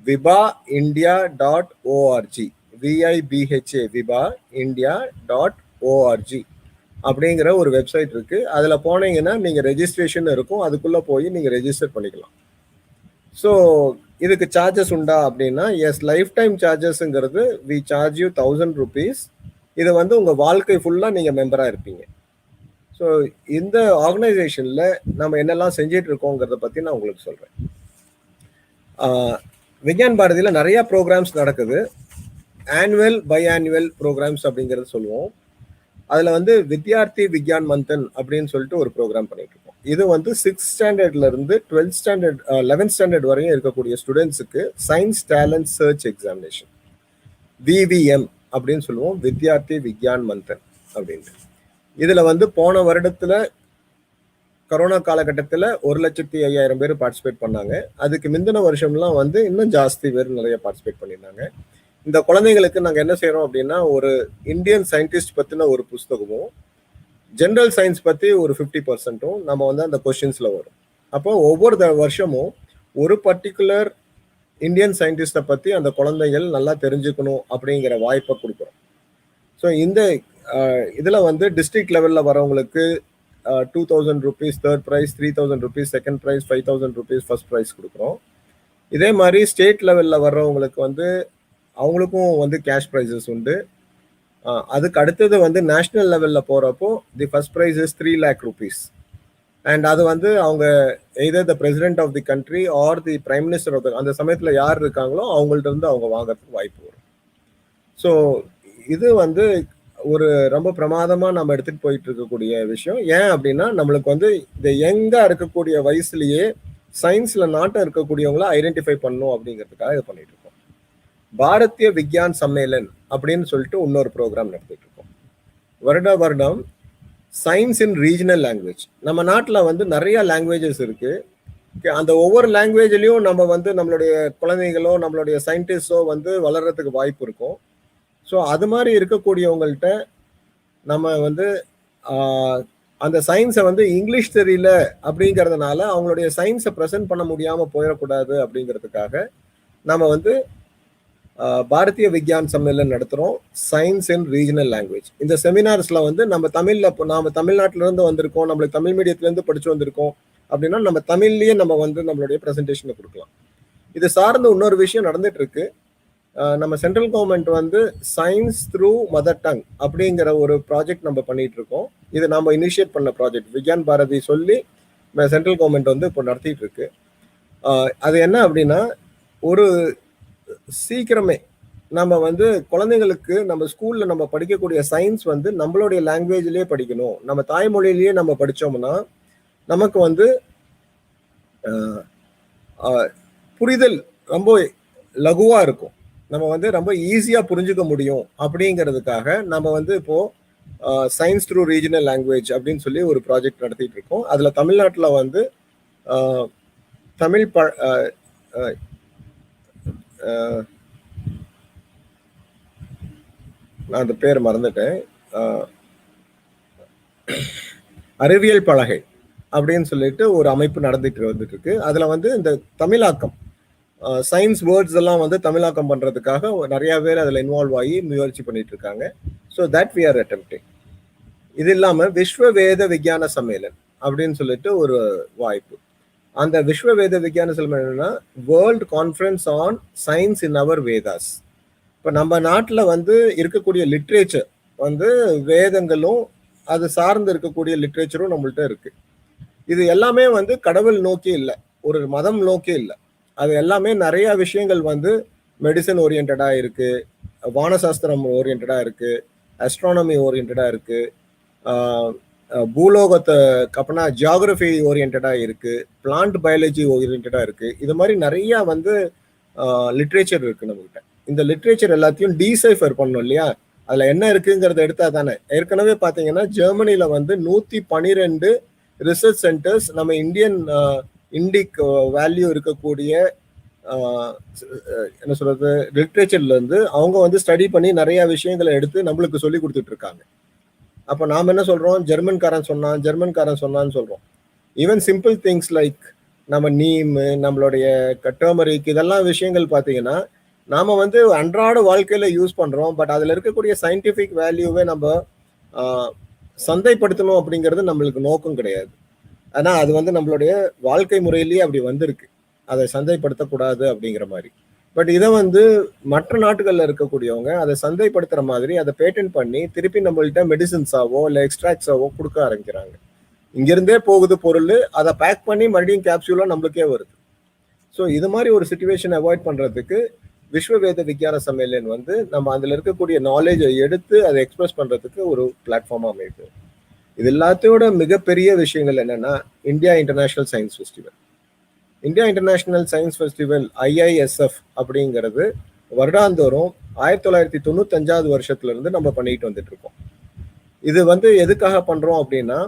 Speaker 4: vibhaindia.org, VIBHA vibhaindia.org அப்படிங்கிற ஒரு வெப்சைட் இருக்கு. அதில் போனீங்கன்னா நீங்கள் ரெஜிஸ்ட்ரேஷன் இருக்கும், அதுக்குள்ளே போய் நீங்கள் ரெஜிஸ்டர் பண்ணிக்கலாம். ஸோ இதுக்கு சார்ஜஸ் உண்டா அப்படின்னா எஸ், லைஃப் டைம் சார்ஜஸ்ங்கிறது வி சார்ஜ் யூ 1,000 rupees. இது வந்து உங்கள் வாழ்க்கை ஃபுல்லாக நீங்கள் மெம்பராக இருப்பீங்க. ஸோ இந்த ஆர்கனைசேஷனில் நம்ம என்னெல்லாம் செஞ்சிட்டு இருக்கோங்கிறத பற்றி நான் உங்களுக்கு சொல்கிறேன். விக்யான் பாரதியில் நிறையா ப்ரோக்ராம்ஸ் நடக்குது. ஆனுவல் பை ஆனுவல் ப்ரோக்ராம்ஸ் அப்படிங்கிறது சொல்லுவோம். அதில் வந்து வித்யார்த்தி விக்யான் மந்தன் அப்படின்னு சொல்லிட்டு ஒரு ப்ரோக்ராம் பண்ணிட்டு இருக்கோம். இது வந்து 6th ஸ்டாண்டர்ட்லேருந்து 12th standard 11th standard வரையும் இருக்கக்கூடிய ஸ்டூடெண்ட்ஸுக்கு science talent search examination. VVM அப்படின்னு சொல்லுவோம், வித்யார்த்தி விக்யான் மந்தன் அப்படின்ட்டு. இதுல வந்து போன வருடத்துல கொரோனா காலகட்டத்தில் 1,05,000 பேர் பார்ட்டிசிபேட் பண்ணாங்க. அதுக்கு முந்தின வருஷம்லாம் வந்து இன்னும் ஜாஸ்தி பேர் நிறைய பார்ட்டிசிபேட் பண்ணியிருந்தாங்க. இந்த குழந்தைங்களுக்கு நாங்கள் என்ன செய்கிறோம் அப்படின்னா, ஒரு இந்தியன் சயின்டிஸ்ட் பற்றின ஒரு புஸ்தகமும் ஜென்ரல் சயின்ஸ் பற்றி ஒரு 50% நம்ம வந்து அந்த கொஸ்டின்ஸில் வரும். அப்போ ஒவ்வொரு வருஷமும் ஒரு பர்டிகுலர் இந்தியன் சயின்டிஸ்டை பற்றி அந்த குழந்தைகள் நல்லா தெரிஞ்சுக்கணும் அப்படிங்கிற வாய்ப்பை கொடுக்குறோம். ஸோ இந்த இதில் வந்து டிஸ்ட்ரிக்ட் லெவலில் வரவங்களுக்கு 2,000 rupees third prize, 3,000 rupees second prize, 5,000 rupees first prize கொடுக்குறோம். இதே மாதிரி ஸ்டேட் லெவலில் வர்றவங்களுக்கு வந்து அவங்களுக்கும் வந்து கேஷ் ப்ரைஸஸ் உண்டு. அதுக்கு அடுத்தது வந்து நேஷ்னல் லெவலில் போகிறப்போ the first prize is 3 lakh rupees. And அது வந்து அவங்க either the president of the country or the prime minister of the, அந்த சமயத்தில் யார் இருக்காங்களோ அவங்கள்ட்ட இருந்து அவங்க வாங்கிறதுக்கு வாய்ப்பு வரும். ஸோ இது வந்து ஒரு ரொம்ப பிரமாதமாக நம்ம எடுத்துகிட்டு போயிட்டு இருக்கக்கூடிய விஷயம். ஏன் அப்படின்னா நம்மளுக்கு வந்து இந்த யங்காக இருக்கக்கூடிய வயசுலேயே சயின்ஸில் நாட்டம் இருக்கக்கூடியவங்கள ஐடென்டிஃபை பண்ணணும் அப்படிங்கிறதுக்காக இது பண்ணிட்டு இருக்கோம். பாரதிய விக்யான் சம்மேளன் அப்படின்னு சொல்லிட்டு இன்னொரு ப்ரோக்ராம் நடத்திட்டு இருக்கோம். வருடம் சயின்ஸ் இன் ரீஜனல் லாங்குவேஜ். நம்ம நாட்டில் வந்து நிறைய லாங்குவேஜஸ் இருக்கு. அந்த ஒவ்வொரு லாங்குவேஜ்லையும் நம்ம வந்து நம்மளுடைய குழந்தைகளோ நம்மளுடைய சயின்டிஸ்டோ வந்து வளர்றதுக்கு வாய்ப்பு இருக்கும். ஸோ அது மாதிரி இருக்கக்கூடியவங்கள்ட்ட நம்ம வந்து அந்த சயின்ஸை வந்து இங்கிலீஷ் தெரியல அப்படிங்கிறதுனால அவங்களுடைய சயின்ஸை ப்ரெசென்ட் பண்ண முடியாமல் போயிடக்கூடாது அப்படிங்கிறதுக்காக நம்ம வந்து பாரதிய விக்யான் சம்மேளன் நடத்துகிறோம், சயின்ஸ் இன் ரீஜனல் லாங்குவேஜ். இந்த செமினார்ஸில் வந்து நம்ம தமிழ்நாட்டிலேருந்து வந்திருக்கோம், நம்மளுக்கு தமிழ் மீடியத்துலேருந்து படித்து வந்திருக்கோம் அப்படின்னா நம்ம தமிழ்லேயே நம்ம வந்து நம்மளுடைய ப்ரெசன்டேஷனை கொடுக்கலாம். இது சார்ந்த இன்னொரு விஷயம் நடந்துட்டு இருக்கு. நம்ம சென்ட்ரல் கவர்மெண்ட் வந்து சயின்ஸ் த்ரூ மதர் டங் அப்படிங்கிற ஒரு ப்ராஜெக்ட் நம்ம பண்ணிட்டு இருக்கோம். இது நம்ம இனிஷியேட் பண்ண ப்ராஜெக்ட், விக்யான் பாரதி சொல்லி சென்ட்ரல் கவர்மெண்ட் வந்து இப்போ நடத்திட்டு இருக்கு. அது என்ன அப்படின்னா, ஒரு சீக்கிரமே நம்ம வந்து குழந்தைங்களுக்கு நம்ம ஸ்கூல்ல நம்ம படிக்கக்கூடிய சயின்ஸ் வந்து நம்மளுடைய லாங்குவேஜ்லயே படிக்கணும், நம்ம தாய்மொழியிலேயே நம்ம படித்தோம்னா நமக்கு வந்து புரிதல் ரொம்ப லகுவா இருக்கும், நம்ம வந்து ரொம்ப ஈஸியா புரிஞ்சுக்க முடியும். அப்படிங்கிறதுக்காக நம்ம வந்து இப்போ சயின்ஸ் த்ரூ ரீஜனல் லாங்குவேஜ் அப்படின்னு சொல்லி ஒரு ப்ராஜெக்ட் நடத்திட்டு இருக்கோம். அதுல தமிழ்நாட்டில் வந்து தமிழ் நான் அந்த பேர் மறந்துட்டேன், அறிவியல் பலகை அப்படின்னு சொல்லிட்டு ஒரு அமைப்பு நடந்துட்டு வந்துட்டு இருக்கு. அதுல வந்து இந்த தமிழாக்கம், சயின்ஸ் வேர்ட்ஸ் எல்லாம் வந்து தமிழாக்கம் பண்றதுக்காக நிறைய பேர் அதுல இன்வால்வ் ஆகி முயற்சி பண்ணிட்டு இருக்காங்க. So that we are attempting. இது இல்லாம விஸ்வ வேத விஞ்ஞான சம்மேளன் அப்படின்னு சொல்லிட்டு ஒரு வாய்ப்பு. அந்த Vishwa Veda Vigyan Sammelana world conference on science in our Vedas. இப்போ நம்ம நாட்டில் வந்து இருக்கக்கூடிய லிட்ரேச்சர் வந்து வேதங்களும் அது சார்ந்து இருக்கக்கூடிய லிட்ரேச்சரும் நம்மள்ட்ட இருக்கு. இது எல்லாமே வந்து கடவுள் நோக்கி இல்லை, ஒரு மதம் நோக்கி இல்லை. அது எல்லாமே நிறைய விஷயங்கள் வந்து மெடிசன் ஓரியன்டா இருக்கு, வானசாஸ்திரம் ஓரியன்டா இருக்கு, அஸ்ட்ரானமி ஓரியன்டா இருக்கு, பூலோகத்தை அப்பனா ஜியாகிரபி ஓரியன்டா இருக்கு, பிளான்ட் பயாலஜி ஓரியன்டா இருக்கு. இது மாதிரி நிறைய வந்து லிட்ரேச்சர் இருக்கு நம்மகிட்ட. இந்த லிட்ரேச்சர் எல்லாத்தையும் டீசைஃபர் பண்ணணும் இல்லையா, அதுல என்ன இருக்குங்கிறத எடுத்தா தானே. ஏற்கனவே பாத்தீங்கன்னா ஜெர்மனில வந்து 112 ரிசர்ச் சென்டர்ஸ் நம்ம இண்டிக் வேல்யூ இருக்கக்கூடிய என்ன சொல்றது லிட்ரேச்சர்ல இருந்து அவங்க வந்து ஸ்டடி பண்ணி நிறைய விஷயங்களை எடுத்து நம்மளுக்கு சொல்லி கொடுத்துட்டு இருக்காங்க. அப்போ நாம என்ன சொல்றோம், ஜெர்மன்காரன் சொன்னான்னு சொல்றோம். ஈவன் சிம்பிள் திங்ஸ் லைக் நம்ம நீம், நம்மளுடைய டர்மரிக், இதெல்லாம் விஷயங்கள் பார்த்தீங்கன்னா நாம வந்து அன்றாட வாழ்க்கையில யூஸ் பண்றோம். பட் அதுல இருக்கக்கூடிய சயின்டிபிக் வேல்யூவே நம்ம சந்தைப்படுத்தணும் அப்படிங்கிறது நம்மளுக்கு நோக்கம் கிடையாது. ஆனா அது வந்து நம்மளுடைய வாழ்க்கை முறையிலேயே அப்படி வந்திருக்கு, அதை சந்தைப்படுத்தக்கூடாது அப்படிங்கிற மாதிரி. பட் இதை வந்து மற்ற நாட்டுகளில் இருக்கக்கூடியவங்க அதை சந்தைப்படுத்துற மாதிரி அதை பேட்டன்ட் பண்ணி திருப்பி நம்மள்கிட்ட மெடிசின்ஸாவோ இல்லை எக்ஸ்ட்ராக்ட்ஸாவோ கொடுக்க ஆரம்பிக்கிறாங்க. இங்கிருந்தே போகுது பொருள், அதை பேக் பண்ணி மறுபடியும் கேப்சூலாக நம்மளுக்கே வருது. ஸோ இது மாதிரி ஒரு சுச்சுவேஷன் அவாய்ட் பண்ணுறதுக்கு விஸ்வ வேத விஞ்ஞான சம்மேளன் வந்து நம்ம அதில் இருக்கக்கூடிய நாலேஜை எடுத்து அதை எக்ஸ்பிரஸ் பண்ணுறதுக்கு ஒரு பிளாட்ஃபார்மாக அமைப்பு. இது எல்லாத்தையோட மிகப்பெரிய விஷயங்கள் என்னன்னா, India international science festival. India international science festival IISF அப்படிங்கிறது வருடாந்தோறும் 1995 வருஷத்துல இருந்து நம்ம பண்ணிட்டு வந்துட்டு இருக்கோம். இது வந்து எதுக்காக பண்றோம் அப்படின்னா,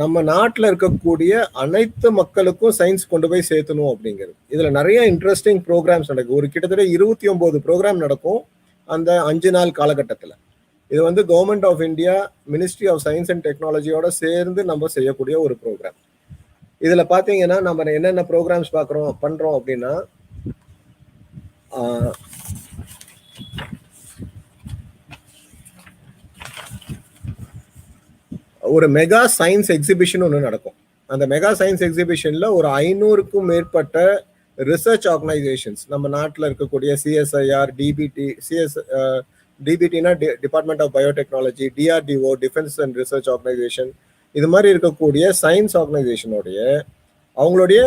Speaker 4: நம்ம நாட்டில் இருக்கக்கூடிய அனைத்து மக்களுக்கும் சயின்ஸ் கொண்டு போய் சேர்த்தணும் அப்படிங்கிறது. இதுல நிறைய இன்ட்ரெஸ்டிங் ப்ரோக்ராம்ஸ் நடக்கும். ஒரு கிட்டத்தட்ட 29 ப்ரோக்ராம் நடக்கும் அந்த 5 நாள் காலகட்டத்தில். இது வந்து government of India, ministry of science and டெக்னாலஜியோட சேர்ந்து நம்ம செய்யக்கூடிய ஒரு ப்ரோக்ராம். இதுல பாத்தீங்கன்னா நம்ம என்னென்ன ப்ரோக்ராம்ஸ் பண்றோம் அப்படின்னா, ஒரு மெகா சயின்ஸ் எக்ஸிபிஷன் ஒன்று நடக்கும். அந்த மெகா சயின்ஸ் எக்ஸிபிஷன்ல ஒரு 500க்கும் மேற்பட்ட ரிசர்ச் ஆர்கனைசேஷன்ஸ், நம்ம நாட்டில் இருக்கக்கூடிய சிஎஸ்ஐஆர், டிபிடினா department of biotechnology, DRDO, defence and research organisation, இது மாதிரி இருக்கக்கூடிய சயின்ஸ் ஆர்கனைசேஷனுடைய அவங்களுடைய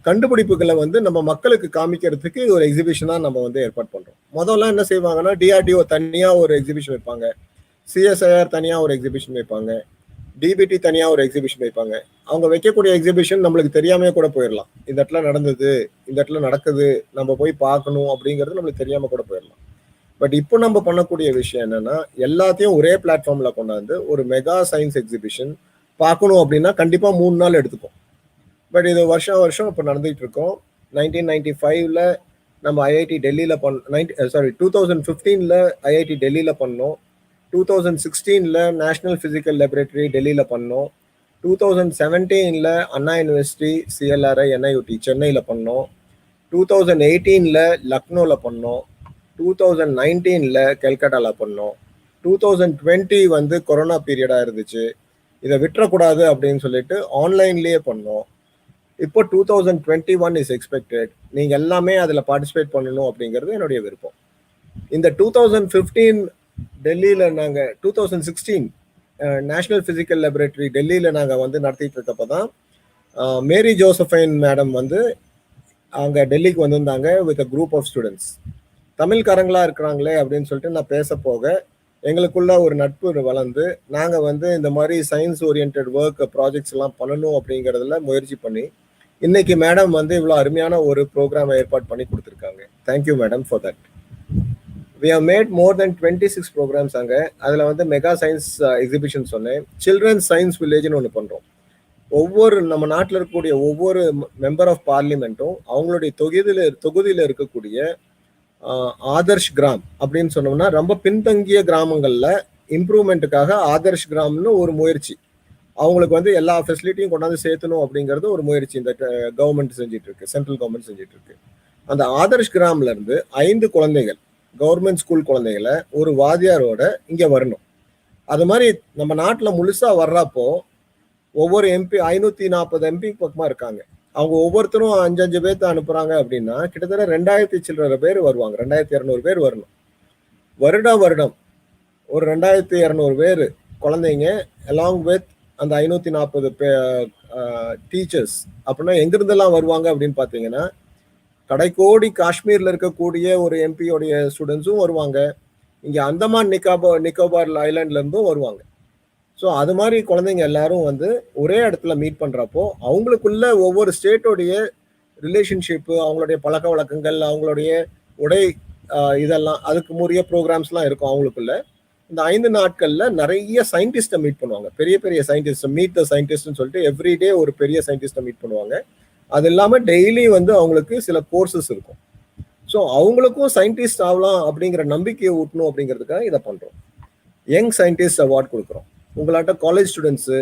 Speaker 4: கண்டுபிடிப்புகளை வந்து நம்ம மக்களுக்கு காமிக்கிறதுக்கு ஒரு எக்ஸிபிஷனா நம்ம வந்து ஏற்பாடு பண்றோம். முதல்ல என்ன செய்வாங்கன்னா, டிஆர்டிஓ தனியா ஒரு எக்ஸிபிஷன் வைப்பாங்க, சிஎஸ்ஐஆர் தனியா ஒரு எக்ஸிபிஷன் வைப்பாங்க, டிபிடி தனியா ஒரு எக்ஸிபிஷன் வைப்பாங்க. அவங்க வைக்கக்கூடிய எக்ஸிபிஷன் நம்மளுக்கு தெரியாம கூட போயிடலாம். இந்த இடத்துல நடந்தது, இந்த இடத்துல நடக்குது, நம்ம போய் பார்க்கணும் அப்படிங்கிறது நம்மளுக்கு தெரியாம கூட போயிடலாம். பட் இப்போ நம்ம பண்ணக்கூடிய விஷயம் என்னன்னா, எல்லாத்தையும் ஒரே பிளாட்ஃபார்ம்ல கொண்டாந்து ஒரு மெகா சயின்ஸ் எக்ஸிபிஷன் பார்க்கணும் அப்படின்னா கண்டிப்பா 3 நாள் எடுத்துக்கும். பட் இது வருஷம் இப்போ நடந்துட்டு இருக்கோம். 1995ல நம்ம ஐஐடி டெல்லியில 2015ல ஐஐடி டெல்லியில பண்ணோம். 2016ல நேஷனல் பிசிக்கல் லேபரேட்டரி டெல்லியில பண்ணோம். 2017ல அண்ணா யூனிவர்சிட்டி, சிஎல்ஆர்ஐ, என்ஐயூடி சென்னையில பண்ணோம். 2018ல லக்னோல பண்ணோம். 2019ல கல்கட்டால பண்ணோம். 2020 வந்து கொரோனா பீரியடா இருந்துச்சு, இதை விட்டுறக்கூடாது அப்படின்னு சொல்லிட்டு ஆன்லைன்லயே பண்ணோம். இப்போ 2021 இஸ் எக்ஸ்பெக்டட். நீங்க எல்லாமே அதுல பார்ட்டிசிபேட் பண்ணணும் அப்படிங்கிறது என்னுடைய விருப்பம். இந்த 2015 டெல்லியில நாங்க 2016 நேஷனல் பிசிக்கல் லேபரேட்டரி டெல்லியில நாங்க வந்து நடத்திட்டு இருக்கப்பதான் மேரி ஜோசஃபைன் மேடம் வந்து அங்க டெல்லிக்கு வந்திருந்தாங்க with a group of students. தமிழ்காரங்களா இருக்கிறாங்களே அப்படின்னு சொல்லிட்டு நான் பேச போக எங்களுக்குள்ள ஒரு நட்பு வளர்ந்து நாங்க வந்து இந்த மாதிரி சயின்ஸ் ஓரியன்ட் ஒர்க் ப்ராஜெக்ட்ஸ் எல்லாம் பண்ணணும் அப்படிங்கிறதுல முயற்சி பண்ணி இன்னைக்கு மேடம் வந்து இவ்வளவு அருமையான ஒரு ப்ரோக்ராம் ஏற்பாடு பண்ணி கொடுத்துருக்காங்க. Thank you madam for that. We have made more than 26 programs அங்க. அதுல வந்து மெகா சயின்ஸ் எக்ஸிபிஷன் சொன்னேன். சில்ட்ரன்ஸ் சயின்ஸ் வில்லேஜ்னு ஒன்று பண்றோம். ஒவ்வொரு நம்ம நாட்டில் இருக்கக்கூடிய ஒவ்வொரு மெம்பர் ஆஃப் பார்லிமெண்ட்டும் அவங்களுடைய தொகுதியில இருக்கக்கூடிய ஆதர்ஷ் கிராம் அப்படின்னு சொன்னோம்னா ரொம்ப பின்தங்கிய கிராமங்கள்ல இம்ப்ரூவ்மெண்ட்டுக்காக ஆதர்ஷ் கிராம்னு ஒரு முயற்சி, அவங்களுக்கு வந்து எல்லா ஃபெசிலிட்டியும் கொண்டாந்து சேர்த்தணும் அப்படிங்கிறது ஒரு முயற்சி இந்த கவர்மெண்ட் செஞ்சுட்டு இருக்கு, சென்ட்ரல் கவர்மெண்ட் செஞ்சுட்டு இருக்கு. அந்த ஆதர்ஷ் கிராம்ல இருந்து 5 குழந்தைகள், கவர்மெண்ட் ஸ்கூல் குழந்தைகளை ஒரு வாத்தியாரோட இங்க வரணும். அது மாதிரி நம்ம நாட்டில் முழுசா வர்றப்போ ஒவ்வொரு எம்பி 540 எம்பி பக்கமா இருக்காங்க. அவங்க ஒவ்வொருத்தரும் 5 பேர்த்த அனுப்புறாங்க அப்படின்னா கிட்டத்தட்ட 2000 சில்லற பேர் வருவாங்க. 2200 பேர் வரணும். வருடம் ஒரு 2200 பேர் குழந்தைங்க அலாங் வித் அந்த 540 டீச்சர்ஸ். அப்படின்னா எங்கிருந்தெல்லாம் வருவாங்க அப்படின்னு பார்த்தீங்கன்னா, கடைக்கோடி காஷ்மீர்ல இருக்கக்கூடிய ஒரு எம்பியோடைய ஸ்டூடெண்ட்ஸும் வருவாங்க, இங்க அந்தமான் நிக்கோபார் ஐலாண்ட்ல இருந்தும் வருவாங்க. ஸோ அது மாதிரி குழந்தைங்க எல்லாரும் வந்து ஒரே இடத்துல மீட் பண்றப்போ அவங்களுக்குள்ள ஒவ்வொரு ஸ்டேட்டோடைய ரிலேஷன்ஷிப்பு, அவங்களுடைய பழக்க வழக்கங்கள், அவங்களுடைய உடை, இதெல்லாம் அதுக்கு முறைய ப்ரோக்ராம்ஸ்லாம் இருக்கும் அவங்களுக்குள்ள. இந்த 5 நாட்கள்ல நிறைய சயின்டிஸ்ட்டை மீட் பண்ணுவாங்க. பெரிய பெரிய சயின்டிஸ்ட், மீட் த சயின்டிஸ்ட்னு சொல்லிட்டு எவ்ரிடே ஒரு பெரிய சயின்டிஸ்ட்டை மீட் பண்ணுவாங்க. அது இல்லாமல் டெய்லி வந்து அவங்களுக்கு சில கோர்சஸ் இருக்கும். ஸோ அவங்களுக்கும் சயின்டிஸ்ட் ஆகலாம் அப்படிங்கிற நம்பிக்கையை ஊட்டணும் அப்படிங்கிறதுக்காக இதை பண்றோம். யங் சயின்டிஸ்ட் அவார்ட் கொடுக்குறோம். உங்களாட்ட காலேஜ் ஸ்டூடெண்ட்ஸு,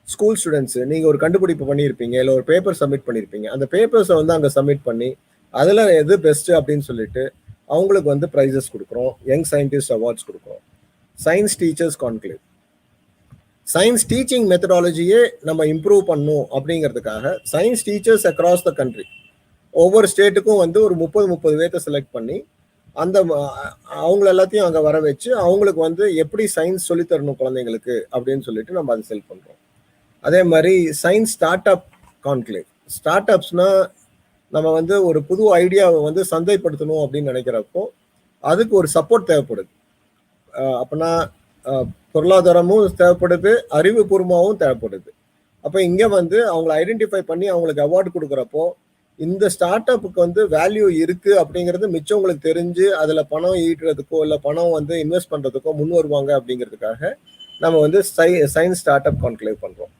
Speaker 4: ஸ்கூல் ஸ்டூடெண்ட்ஸு, நீங்கள் ஒரு கண்டுபிடிப்பு பண்ணியிருப்பீங்க, இல்லை ஒரு பேப்பர் சப்மிட் பண்ணியிருப்பீங்க. அந்த பேப்பர்ஸை வந்து அங்கே சப்மிட் பண்ணி அதில் எது பெஸ்ட்டு அப்படின்னு சொல்லிட்டு அவங்களுக்கு வந்து ப்ரைஸஸ் கொடுக்குறோம். யங் சயின்டிஸ்ட் அவார்ட்ஸ் கொடுக்குறோம். Science teachers conclave, science teaching மெத்தடாலஜியே நம்ம இம்ப்ரூவ் பண்ணணும் அப்படிங்கிறதுக்காக science teachers across the country ஒவ்வொரு ஸ்டேட்டுக்கும் வந்து ஒரு 30 பேர்த்த செலக்ட் பண்ணி அந்த அவங்கள எல்லாத்தையும் அங்கே வர வச்சு அவங்களுக்கு வந்து எப்படி சயின்ஸ் சொல்லித்தரணும் குழந்தைங்களுக்கு அப்படின்னு சொல்லிட்டு நம்ம அதை செல் பண்ணுறோம். அதே மாதிரி science start up conclave. Start அப்ஸ்னா நம்ம வந்து ஒரு புது ஐடியாவை வந்து சந்தைப்படுத்தணும் அப்படின்னு நினைக்கிறப்போ அதுக்கு ஒரு சப்போர்ட் தேவைப்படுது. அப்படின்னா பொருளாதாரமும் தேவைப்படுது, அறிவுபூர்வமாகவும் தேவைப்படுது. அப்போ இங்கே வந்து அவங்களை ஐடென்டிஃபை பண்ணி அவங்களுக்கு அவார்டு கொடுக்குறப்போ இந்த ஸ்டார்ட் அப்புக்கு வந்து வேல்யூ இருக்கு அப்படிங்கிறது மிச்சம் உங்களுக்கு தெரிஞ்சு அதுல பணம் ஈட்டுறதுக்கோ இல்லை பணம் வந்து இன்வெஸ்ட் பண்றதுக்கோ முன் வருவாங்க அப்படிங்கிறதுக்காக நம்ம வந்து சயின்ஸ் ஸ்டார்ட் அப் கான்க்ளேவ் பண்றோம்,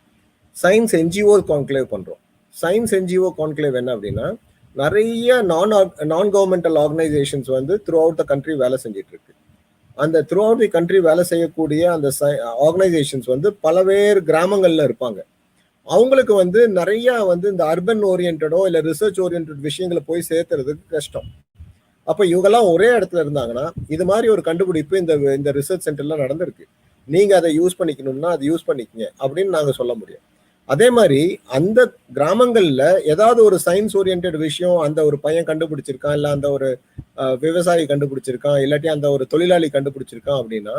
Speaker 4: சயின்ஸ் என்ஜிஓ கான்க்ளேவ் பண்றோம். சயின்ஸ் என்ஜிஓ கான்க்ளேவ் என்ன அப்படின்னா, நிறைய நான் கவர்மெண்டல் ஆர்கனைசேஷன்ஸ் வந்து த்ரூ அவுட் த கண்ட்ரி வேலை செஞ்சுட்டு இருக்கு. அந்த த்ரூ அவுட் தி கண்ட்ரி வேலை செய்யக்கூடிய அந்த ஆர்கனைசேஷன்ஸ் வந்து பலவேறு கிராமங்கள்ல இருப்பாங்க. அவங்களுக்கு வந்து நிறைய வந்து இந்த அர்பன் ஓரியன்டோ இல்லை ரிசர்ச் ஓரியன்ட் விஷயங்களை போய் சேர்த்துறதுக்கு கஷ்டம். அப்போ இவங்கெல்லாம் ஒரே இடத்துல இருந்தாங்கன்னா இது மாதிரி ஒரு கண்டுபிடிப்பு இந்த ரிசர்ச் சென்டர்ல நடந்திருக்கு, நீங்க அதை யூஸ் பண்ணிக்கணும்னா அதை யூஸ் பண்ணிக்கங்க அப்படின்னு நாங்க சொல்ல முடியும். அதே மாதிரி அந்த கிராமங்கள்ல ஏதாவது ஒரு சயின்ஸ் ஓரியன்ட் விஷயம் அந்த ஒரு பையன் கண்டுபிடிச்சிருக்கான், இல்லை அந்த ஒரு விவசாயி கண்டுபிடிச்சிருக்கான், இல்லாட்டி அந்த ஒரு தொழிலாளி கண்டுபிடிச்சிருக்கான் அப்படின்னா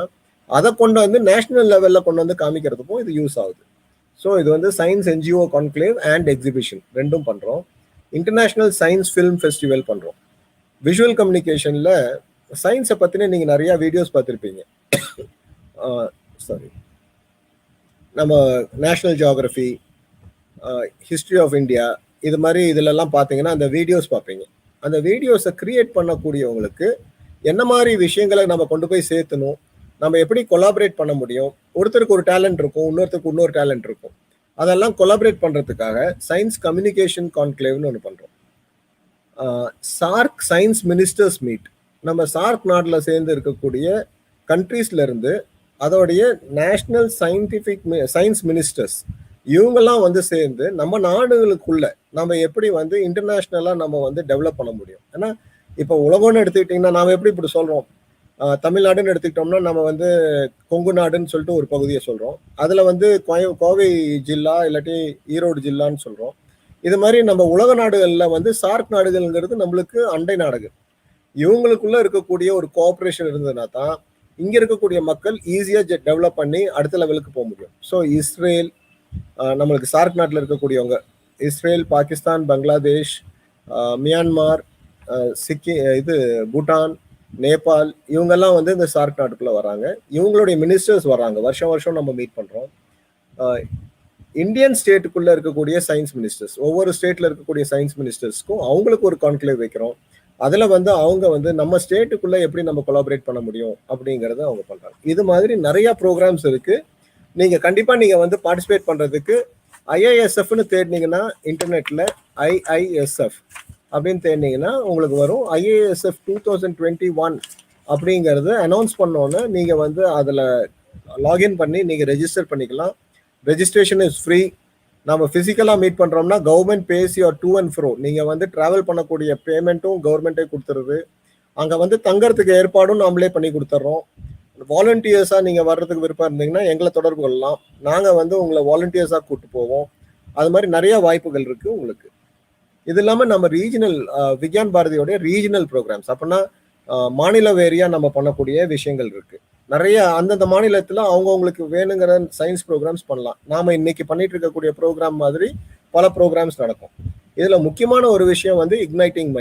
Speaker 4: அதை கொண்டு வந்து நேஷனல் லெவல்ல கொண்டு வந்து காமிக்கிறதுக்கும் இது யூஸ் ஆகுது. ஸோ இது வந்து science NGO conclave and exhibition ரெண்டும் பண்றோம். இன்டர்நேஷனல் சயின்ஸ் ஃபிலிம் ஃபெஸ்டிவல் பண்றோம். விஷுவல் கம்யூனிகேஷன்ல சயின்ஸை பத்தின நீங்க நிறைய வீடியோஸ் பார்த்துருப்பீங்க. சாரி, நம்ம national geography, history of India, இது மாதிரி இதுலெல்லாம் பார்த்தீங்கன்னா அந்த வீடியோஸ் பார்ப்பீங்க. அந்த வீடியோஸை கிரியேட் பண்ணக்கூடியவங்களுக்கு என்ன மாதிரி விஷயங்களை நம்ம கொண்டு போய் சேர்த்தணும், நம்ம எப்படி கொலாபரேட் பண்ண முடியும், ஒருத்தருக்கு ஒரு டேலண்ட் இருக்கும், இன்னொருத்தருக்கு இன்னொரு டேலண்ட் இருக்கும், அதெல்லாம் கொலாபரேட் பண்ணுறதுக்காக சயின்ஸ் கம்யூனிகேஷன் கான்க்ளேவ்னு ஒன்று பண்ணுறோம். சார்க் சயின்ஸ் மினிஸ்டர்ஸ் மீட், நம்ம சார்க் நாட்டில் சேர்ந்து இருக்கக்கூடிய கண்ட்ரீஸ்ல இருந்து அதோடைய நேஷனல் சயின்ஸ் மினிஸ்டர்ஸ் இவங்கெல்லாம் வந்து சேர்ந்து நம்ம நாடுகளுக்குள்ள நம்ம எப்படி வந்து இன்டர்நேஷ்னலாக நம்ம வந்து டெவலப் பண்ண முடியும். ஏன்னா இப்போ உலகம்னு எடுத்துக்கிட்டிங்கன்னா நாம் எப்படி இப்படி சொல்கிறோம், தமிழ்நாடுன்னு எடுத்துக்கிட்டோம்னா நம்ம வந்து கொங்கு நாடுன்னு சொல்லிட்டு ஒரு பகுதியை சொல்கிறோம், அதில் வந்து கோவை ஜில்லா இல்லாட்டி ஈரோடு ஜில்லான்னு சொல்கிறோம். இது மாதிரி நம்ம உலக நாடுகளில் வந்து சார்க் நாடுகள்ங்கிறது நம்மளுக்கு அண்டை நாடுகள். இவங்களுக்குள்ள இருக்கக்கூடிய ஒரு கோஆப்ரேஷன் இருந்ததுன்னா தான் இங்கே இருக்கக்கூடிய மக்கள் ஈஸியாக டெவலப் பண்ணி அடுத்த லெவலுக்கு போக முடியும். ஸோ இஸ்ரேல், நம்மளுக்கு சார்க் நாட்டில் இருக்கக்கூடியவங்க இஸ்ரேல், பாகிஸ்தான், பங்களாதேஷ், மியான்மார், பூட்டான், நேபாள், இவங்கெல்லாம் வந்து இந்த சார்க் நாட்டுக்குள்ள வராங்க. இவங்களுடைய மினிஸ்டர்ஸ் வராங்க, வருஷம் வருஷம் நம்ம மீட் பண்றோம். இந்தியன் ஸ்டேட்டுக்குள்ள இருக்கக்கூடிய சயின்ஸ் மினிஸ்டர்ஸ், ஒவ்வொரு ஸ்டேட்ல இருக்கக்கூடிய சயின்ஸ் மினிஸ்டர்ஸ்க்கும் அவங்களுக்கு ஒரு கான்க்ளேவ் வைக்கிறோம். அதுல வந்து அவங்க வந்து நம்ம ஸ்டேட்டுக்குள்ள எப்படி நம்ம கொலாபரேட் பண்ண முடியும் அப்படிங்கறத அவங்க பண்றாங்க. இது மாதிரி நிறைய ப்ரோக்ராம்ஸ் இருக்கு. நீங்க கண்டிப்பா நீங்க வந்து பார்ட்டிசிபேட் பண்றதுக்கு IISFன்னு தேடினீங்கன்னா இன்டர்நெட்ல IISF அப்படின்னு தேடினீங்கன்னா உங்களுக்கு வரும். IISF 2021 அப்படிங்கறது அனௌன்ஸ் பண்ணோன்னு நீங்க வந்து அதுல லாகின் பண்ணி நீங்க ரெஜிஸ்டர் பண்ணிக்கலாம். Registration is free. நம்ம பிசிக்கலாக மீட் பண்ணுறோம்னா government pays your to and fro, நீங்கள் வந்து ட்ராவல் பண்ணக்கூடிய பேமெண்ட்டும் கவர்மெண்ட்டே கொடுத்துருது. அங்கே வந்து தங்கறதுக்கு ஏற்பாடும் நாமளே பண்ணி கொடுத்துட்றோம். வாலண்டியர்ஸாக நீங்கள் வர்றதுக்கு விருப்பம் இருந்தீங்கன்னா எங்களை தொடர்பு கொள்ளலாம், நாங்கள் வந்து உங்களை வாலண்டியர்ஸாக கூப்பிட்டு போவோம். அது மாதிரி நிறைய வாய்ப்புகள் இருக்குது உங்களுக்கு. இது இல்லாமல் நம்ம ரீஜனல் விக்யான் பாரதியோடைய ரீஜனல் ப்ரோக்ராம்ஸ், அப்படின்னா மாநில வேரியாக நம்ம பண்ணக்கூடிய விஷயங்கள் இருக்குது நிறைய. அந்தந்த மாநிலத்தில் அவங்கவுங்களுக்கு வேணுங்கிற சயின்ஸ் ப்ரோக்ராம்ஸ் பண்ணலாம். நாம இன்னைக்கு பண்ணிட்டு இருக்கக்கூடிய ப்ரோக்ராம் மாதிரி பல ப்ரோக்ராம்ஸ் நடக்கும். இதுல முக்கியமான ஒரு விஷயம் வந்து இக்னைட்டிங்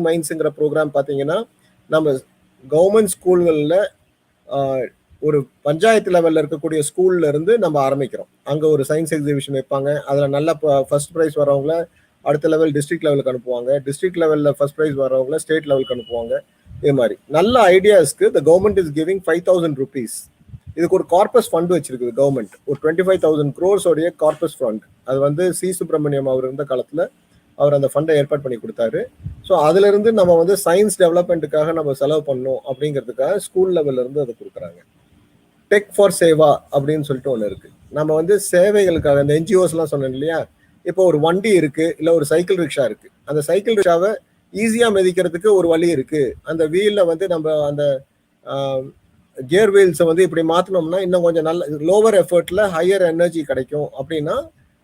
Speaker 4: மைண்ட்ஸ்ங்கிற ப்ரோக்ராம் பார்த்தீங்கன்னா நம்ம கவர்மெண்ட் ஸ்கூல்களில் ஒரு பஞ்சாயத்து லெவலில் இருக்கக்கூடிய ஸ்கூல்ல இருந்து நம்ம ஆரம்பிக்கிறோம். அங்கே ஒரு சயின்ஸ் எக்ஸிபிஷன் வைப்பாங்க. அதில் நல்ல ஃபர்ஸ்ட் ப்ரைஸ் வரவங்கள அடுத்த லெவல் டிஸ்ட்ரிக்ட் லெவலுக்கு அனுப்புவாங்க. டிஸ்ட்ரிக்ட் லெவலில் ஃபர்ஸ்ட் ப்ரைஸ் வரவங்கள ஸ்டேட் லெவலுக்கு அனுப்புவாங்க. இது மாதிரி நல்ல ஐடியாஸ்க்கு the government is giving 5,000 rupees. இதுக்கு ஒரு கார்பஸ் ஃபண்ட் வச்சிருக்குது கவர்மெண்ட், ஒரு 25,000 crores உடைய கார்பஸ் ஃபண்ட். அது வந்து சி சுப்பிரமணியம் அவர் இருந்த காலத்துல அவர் அந்த ஃபண்டை ஏற்பாடு பண்ணி கொடுத்தாரு. ஸோ அதுல இருந்து நம்ம வந்து சயின்ஸ் டெவலப்மெண்ட்டுக்காக நம்ம செலவு பண்ணணும் அப்படிங்கிறதுக்காக ஸ்கூல் லெவல்ல இருந்து அதை கொடுக்குறாங்க. டெக் ஃபார் சேவா அப்படின்னு சொல்லிட்டு ஒன்று இருக்கு. நம்ம வந்து சேவைகளுக்காக இந்த NGOs எல்லாம் சொன்னேன் இல்லையா, இப்போ ஒரு வண்டி இருக்கு, இல்லை ஒரு சைக்கிள் ரிக்ஷா இருக்கு. அந்த சைக்கிள் ரிக்ஷாவை ஈஸியா மிதிக்கிறதுக்கு ஒரு வழி இருக்கு. அந்த வீல்ல வந்து நம்ம அந்த கியர் வீல்ஸை வந்து இப்படி மாத்தினோம்னா இன்னும் கொஞ்சம் நல்ல லோவர் எஃபர்ட்ல ஹையர் எனர்ஜி கிடைக்கும் அப்படின்னா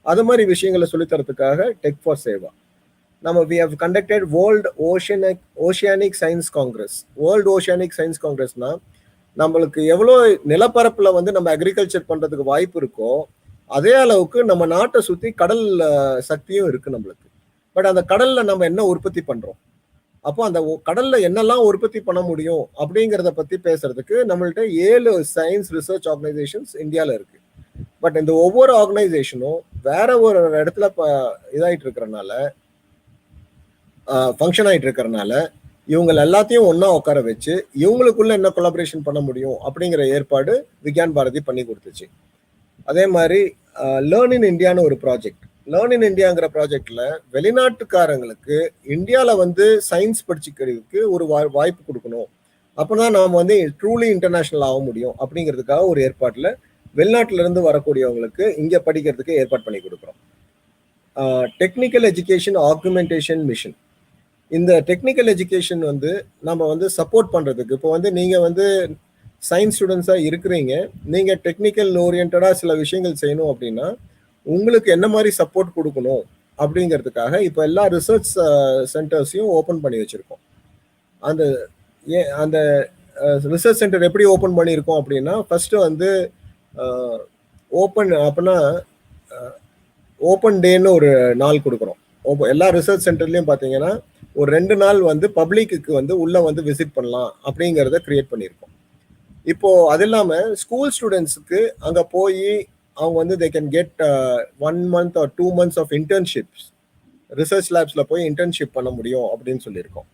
Speaker 4: அது மாதிரி விஷயங்களை சொல்லித்தரதுக்காக டெக் ஃபார் சேவா நம்ம we have conducted World Oceanic Science Congress. World oceanic science காங்கிரஸ்னா நம்மளுக்கு எவ்வளோ நிலப்பரப்புல வந்து நம்ம அக்ரிகல்ச்சர் பண்றதுக்கு வாய்ப்பு இருக்கோ அதே அளவுக்கு நம்ம நாட்டை சுத்தி கடல் சக்தியும் இருக்கு நம்மளுக்கு. பட் அந்த கடல்ல நம்ம என்ன உற்பத்தி பண்றோம், அப்போ அந்த கடல்ல என்னெல்லாம் உற்பத்தி பண்ண முடியும் அப்படிங்கிறத பத்தி பேசுறதுக்கு நம்மள்ட்ட 7 சயின்ஸ் ரிசர்ச் ஆர்கனைசேஷன்ஸ் இந்தியாவில் இருக்கு. பட் இந்த ஒவ்வொரு ஆர்கனைசேஷனும் வேற ஒரு இடத்துல இதாயிட்டு இருக்கிறனால ஃபங்க்ஷன் ஆகிட்டு இருக்கிறனால இவங்க எல்லாத்தையும் ஒன்றா உட்கார வச்சு இவங்களுக்குள்ள என்ன கொலாபரேஷன் பண்ண முடியும் அப்படிங்கிற ஏற்பாடு விக்யான் பாரதி பண்ணி கொடுத்துச்சு. அதே மாதிரி லேர்ன் இன் இந்தியான்னு ஒரு ப்ராஜெக்ட். லேர்ன் இன் இந்தியாங்கிற ப்ராஜெக்டில் வெளிநாட்டுக்காரங்களுக்கு இந்தியாவில் வந்து சயின்ஸ் படிச்சுக்கிறதுக்கு ஒரு வாய்ப்பு கொடுக்கணும். அப்போ தான் நாம் வந்து ட்ரூலி இன்டர்நேஷ்னல் ஆக முடியும் அப்படிங்கிறதுக்காக ஒரு ஏற்பாட்டில் வெளிநாட்டிலேருந்து வரக்கூடியவங்களுக்கு இங்கே படிக்கிறதுக்கு ஏற்பாடு பண்ணி கொடுக்குறோம். Technical education augmentation mission. இந்த டெக்னிக்கல் எஜுகேஷன் வந்து நம்ம வந்து சப்போர்ட் பண்ணுறதுக்கு, இப்போ வந்து நீங்கள் வந்து சயின்ஸ் ஸ்டூடெண்ட்ஸாக இருக்கிறீங்க, நீங்கள் டெக்னிக்கல் ஓரியன்டாக சில விஷயங்கள் செய்யணும் அப்படின்னா உங்களுக்கு என்ன மாதிரி சப்போர்ட் கொடுக்கணும் அப்படிங்கிறதுக்காக இப்போ எல்லா ரிசர்ச் சென்டர்ஸையும் ஓப்பன் பண்ணி வச்சுருக்கோம். அந்த ரிசர்ச் சென்டர் எப்படி ஓப்பன் பண்ணியிருக்கோம் அப்படின்னா, ஃபஸ்ட்டு வந்து ஓப்பன் அப்படின்னா ஓப்பன் டேன்னு ஒரு நாள் கொடுக்குறோம். எல்லா ரிசர்ச் சென்டர்லையும் பார்த்தீங்கன்னா ஒரு 2 நாள் வந்து பப்ளிக்கு வந்து உள்ளே வந்து விசிட் பண்ணலாம் அப்படிங்கிறத கிரியேட் பண்ணியிருக்கோம். இப்போது அது இல்லாமல் ஸ்கூல் ஸ்டூடெண்ட்ஸுக்கு அங்கே போய் அவங்க வந்து they can get 1 month or 2 months of internships, research லேப்ஸில் போய் இன்டர்ன்ஷிப் பண்ண முடியும் அப்படின்னு சொல்லியிருக்கோம்.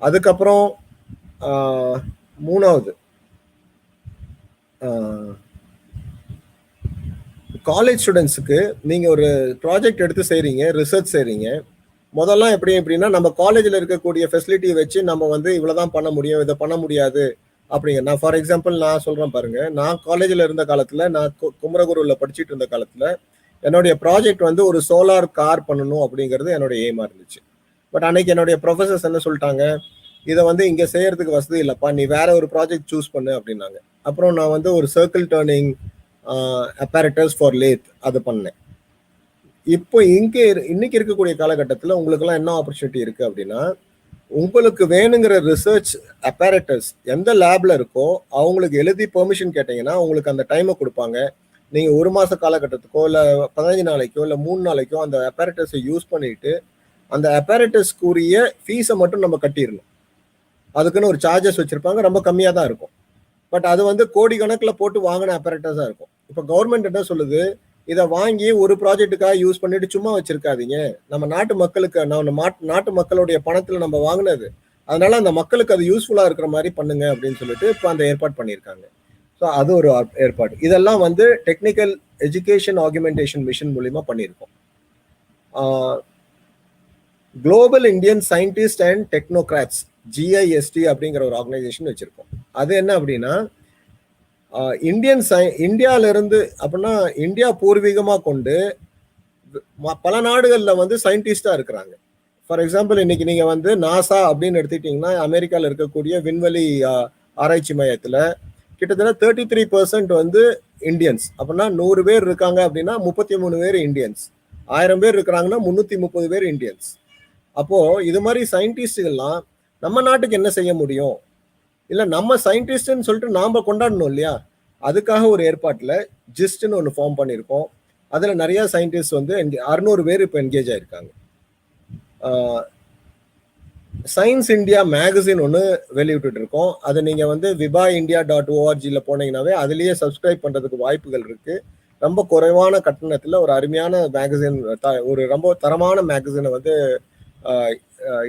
Speaker 4: அதுக்கப்புறம் 3வது காலேஜ் ஸ்டூடெண்ட்ஸுக்கு நீங்கள் ஒரு ப்ராஜெக்ட் எடுத்து செய்கிறீங்க, ரிசர்ச் செய்கிறீங்க. முதல்லாம் எப்படின்னா நம்ம காலேஜில் இருக்கக்கூடிய ஃபெசிலிட்டியை வச்சு நம்ம வந்து இவ்வளோ தான் பண்ண முடியும், இதை பண்ண முடியாது அப்படிங்க. நான் ஃபார் எக்ஸாம்பிள் நான் சொல்கிறேன் பாருங்கள், நான் காலேஜில் இருந்த காலத்தில், நான் குமரகுருவில் படிச்சுட்டு இருந்த காலத்தில் என்னுடைய ப்ராஜெக்ட் வந்து ஒரு சோலார் கார் பண்ணணும் அப்படிங்கிறது என்னுடைய எய்மாக இருந்துச்சு. பட் அன்னைக்கு என்னுடைய ப்ரொஃபஸர்ஸ் என்ன சொல்லிட்டாங்க, இதை வந்து இங்கே செய்யறதுக்கு வசதி இல்லைப்பா, நீ வேற ஒரு ப்ராஜெக்ட் சூஸ் பண்ணு அப்படின்னாங்க. அப்புறம் நான் வந்து ஒரு சர்க்கிள் டர்னிங் அப்பேரட்டஸ் ஃபார் லேத் அது பண்ணேன். இப்போ இன்னைக்கு இருக்கக்கூடிய காலகட்டத்தில் உங்களுக்கெல்லாம் என்ன ஆப்பர்ச்சுனிட்டி இருக்குது அப்படின்னா, உங்களுக்கு வேணுங்கிற ரிசர்ச் அப்பேரட்டஸ் எந்த லேப்ல இருக்கோ அவங்களுக்கு எழுதி பெர்மிஷன் கேட்டீங்கன்னா உங்களுக்கு அந்த டைமை கொடுப்பாங்க. நீங்கள் 1 மாத காலகட்டத்துக்கோ இல்லை 15 நாளைக்கோ இல்லை 3 நாளைக்கோ அந்த அப்பேரட்டஸை யூஸ் பண்ணிட்டு அந்த அப்பேரட்டஸ்க்குரிய ஃபீஸை மட்டும் நம்ம கட்டிடணும். அதுக்குன்னு ஒரு சார்ஜஸ் வச்சுருப்பாங்க, ரொம்ப கம்மியாக தான் இருக்கும். பட் அது வந்து கோடி கணக்கில் போட்டு வாங்கின அப்பேரட்டஸாக இருக்கும். இப்போ கவர்மெண்ட் என்ன சொல்லுது, இதை வாங்கி ஒரு ப்ராஜெக்ட்டுக்காக யூஸ் பண்ணிட்டு சும்மா வச்சிருக்காதீங்க, நம்ம நாட்டு மக்களுக்கு, நாட்டு மக்களுடைய பணத்தில் நம்ம வாங்கினது, அதனால அந்த மக்களுக்கு அது யூஸ்ஃபுல்லாக இருக்கிற மாதிரி பண்ணுங்க அப்படின்னு சொல்லிட்டு இப்போ அந்த ஏற்பாடு பண்ணியிருக்காங்க. ஸோ அது ஒரு ஏற்பாடு. இதெல்லாம் வந்து டெக்னிக்கல் எஜுகேஷன் ஆகுமெண்டேஷன் மிஷன் மூலிமா பண்ணியிருக்கோம். Global Indian scientist and technocrats GIST அப்படிங்கிற ஒரு ஆர்கனைசேஷன் வச்சிருக்கோம். அது என்ன அப்படின்னா, இந்தியாவிலிருந்து அப்படின்னா இந்தியா பூர்வீகமாக கொண்டு பல நாடுகளில் வந்து சயின்டிஸ்டாக இருக்கிறாங்க. ஃபார் எக்ஸாம்பிள் இன்னைக்கு நீங்கள் வந்து நாசா அப்படின்னு எடுத்துக்கிட்டிங்கன்னா, அமெரிக்காவில் இருக்கக்கூடிய விண்வெளி ஆராய்ச்சி மையத்தில் கிட்டத்தட்ட 33% வந்து இந்தியன்ஸ். அப்படின்னா 100 பேர் இருக்காங்க அப்படின்னா 33 பேர் இந்தியன்ஸ், 1000 பேர் இருக்கிறாங்கன்னா 330 பேர் இந்தியன்ஸ். அப்போது இது மாதிரி சயின்டிஸ்டுகள்லாம் நம்ம நாட்டுக்கு என்ன செய்ய முடியும், இல்லை நம்ம சயின்டிஸ்ட்னு சொல்லிட்டு நாம் கொண்டாடணும் இல்லையா, அதுக்காக ஒரு ஏற்பாட்டில் ஜிஸ்ட்னு ஒன்று ஃபார்ம் பண்ணியிருக்கோம். அதில் நிறையா சயின்டிஸ்ட் வந்து 600 பேர் இப்போ என்கேஜ் ஆகிருக்காங்க. சயின்ஸ் இந்தியா மேகசின் ஒன்று வெளியிட்டு இருக்கோம். அதை நீங்கள் வந்து vibhaindia.org போனீங்கன்னாவே அதுலேயே சப்ஸ்கிரைப் பண்ணுறதுக்கு வாய்ப்புகள் இருக்குது. ரொம்ப குறைவான கட்டணத்தில் ஒரு அருமையான மேகசின், ஒரு ரொம்ப தரமான மேகசினை வந்து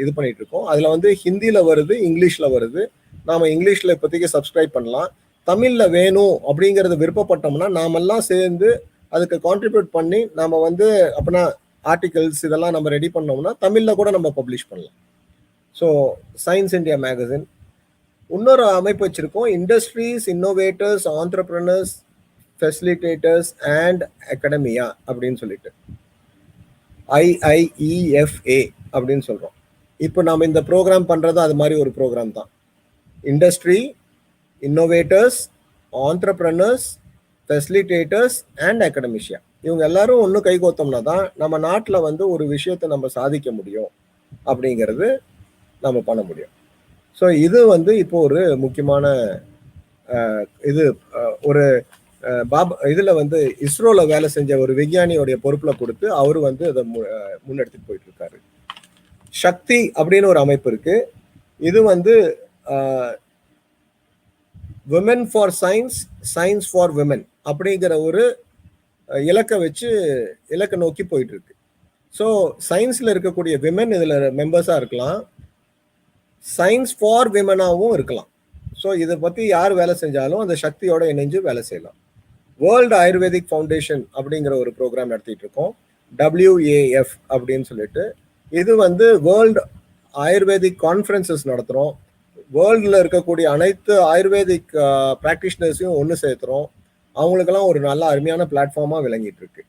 Speaker 4: இது பண்ணிட்டு இருக்கோம். அதில் வந்து ஹிந்தியில் வருது, இங்கிலீஷில் வருது. நாம் இங்கிலீஷில் இப்போதைக்கு சப்ஸ்கிரைப் பண்ணலாம். தமிழில் வேணும் அப்படிங்கிறது விருப்பப்பட்டோம்னா நாமெல்லாம் சேர்ந்து அதுக்கு கான்ட்ரிபியூட் பண்ணி நாம் வந்து அப்படின்னா ஆர்டிகல்ஸ் இதெல்லாம் நம்ம ரெடி பண்ணோம்னா தமிழில் கூட நம்ம பப்ளிஷ் பண்ணலாம். So science India magazine. இன்னொரு அமைப்பு வச்சுருக்கோம், industries, innovators, entrepreneurs, facilitators and academia அப்படின்னு சொல்லிட்டு IIEFA அப்படின்னு சொல்கிறோம். இப்போ நாம் இந்த ப்ரோக்ராம் பண்ணுறது அது மாதிரி ஒரு ப்ரோக்ராம் தான். Industry, innovators, entrepreneurs, facilitators and academia, இவங்க எல்லாரும் ஒன்றும் கைகோத்தோம்னா தான் நம்ம நாட்டில் வந்து ஒரு விஷயத்தை நம்ம சாதிக்க முடியும் அப்படிங்கிறது நம்ம பண்ண முடியும். ஸோ இது வந்து இப்போ ஒரு முக்கியமான இது ஒரு இதில் வந்து இஸ்ரோவில் வேலை செஞ்ச ஒரு விஞ்ஞானியோடைய பொறுப்பில் கொடுத்து அவர் வந்து அதை முன்னெடுத்துட்டு போயிட்டு இருக்காரு. சக்தி அப்படின்னு ஒரு அமைப்பு இருக்கு. இது வந்து women for science, science for women அப்படிங்கிற ஒரு இலக்கை நோக்கி போயிட்டு இருக்கு. ஸோ சயின்ஸில் இருக்கக்கூடிய விமன் இதில் மெம்பர்ஸாக இருக்கலாம், சயின்ஸ் ஃபார் விமனாகவும் இருக்கலாம். ஸோ இதை பற்றி யார் வேலை செஞ்சாலும் அந்த சக்தியோட இணைஞ்சு வேலை செய்யலாம். வேர்ல்டு ஆயுர்வேதிக் ஃபவுண்டேஷன் அப்படிங்கிற ஒரு ப்ரோக்ராம் நடத்திட்டு இருக்கோம், WAF அப்படின்னு சொல்லிட்டு. இது வந்து வேர்ல்டு ஆயுர்வேதிக் கான்ஃபரன்சஸ் நடத்துகிறோம். வேர்ல்டில் இருக்கக்கூடிய அனைத்து ஆயுர்வேதிக் ப்ராக்டிஷனர்ஸையும் ஒன்று சேர்த்துறோம். அவங்களுக்கெல்லாம் ஒரு நல்ல அருமையான பிளாட்ஃபார்மாக விளங்கிட்டு இருக்கு.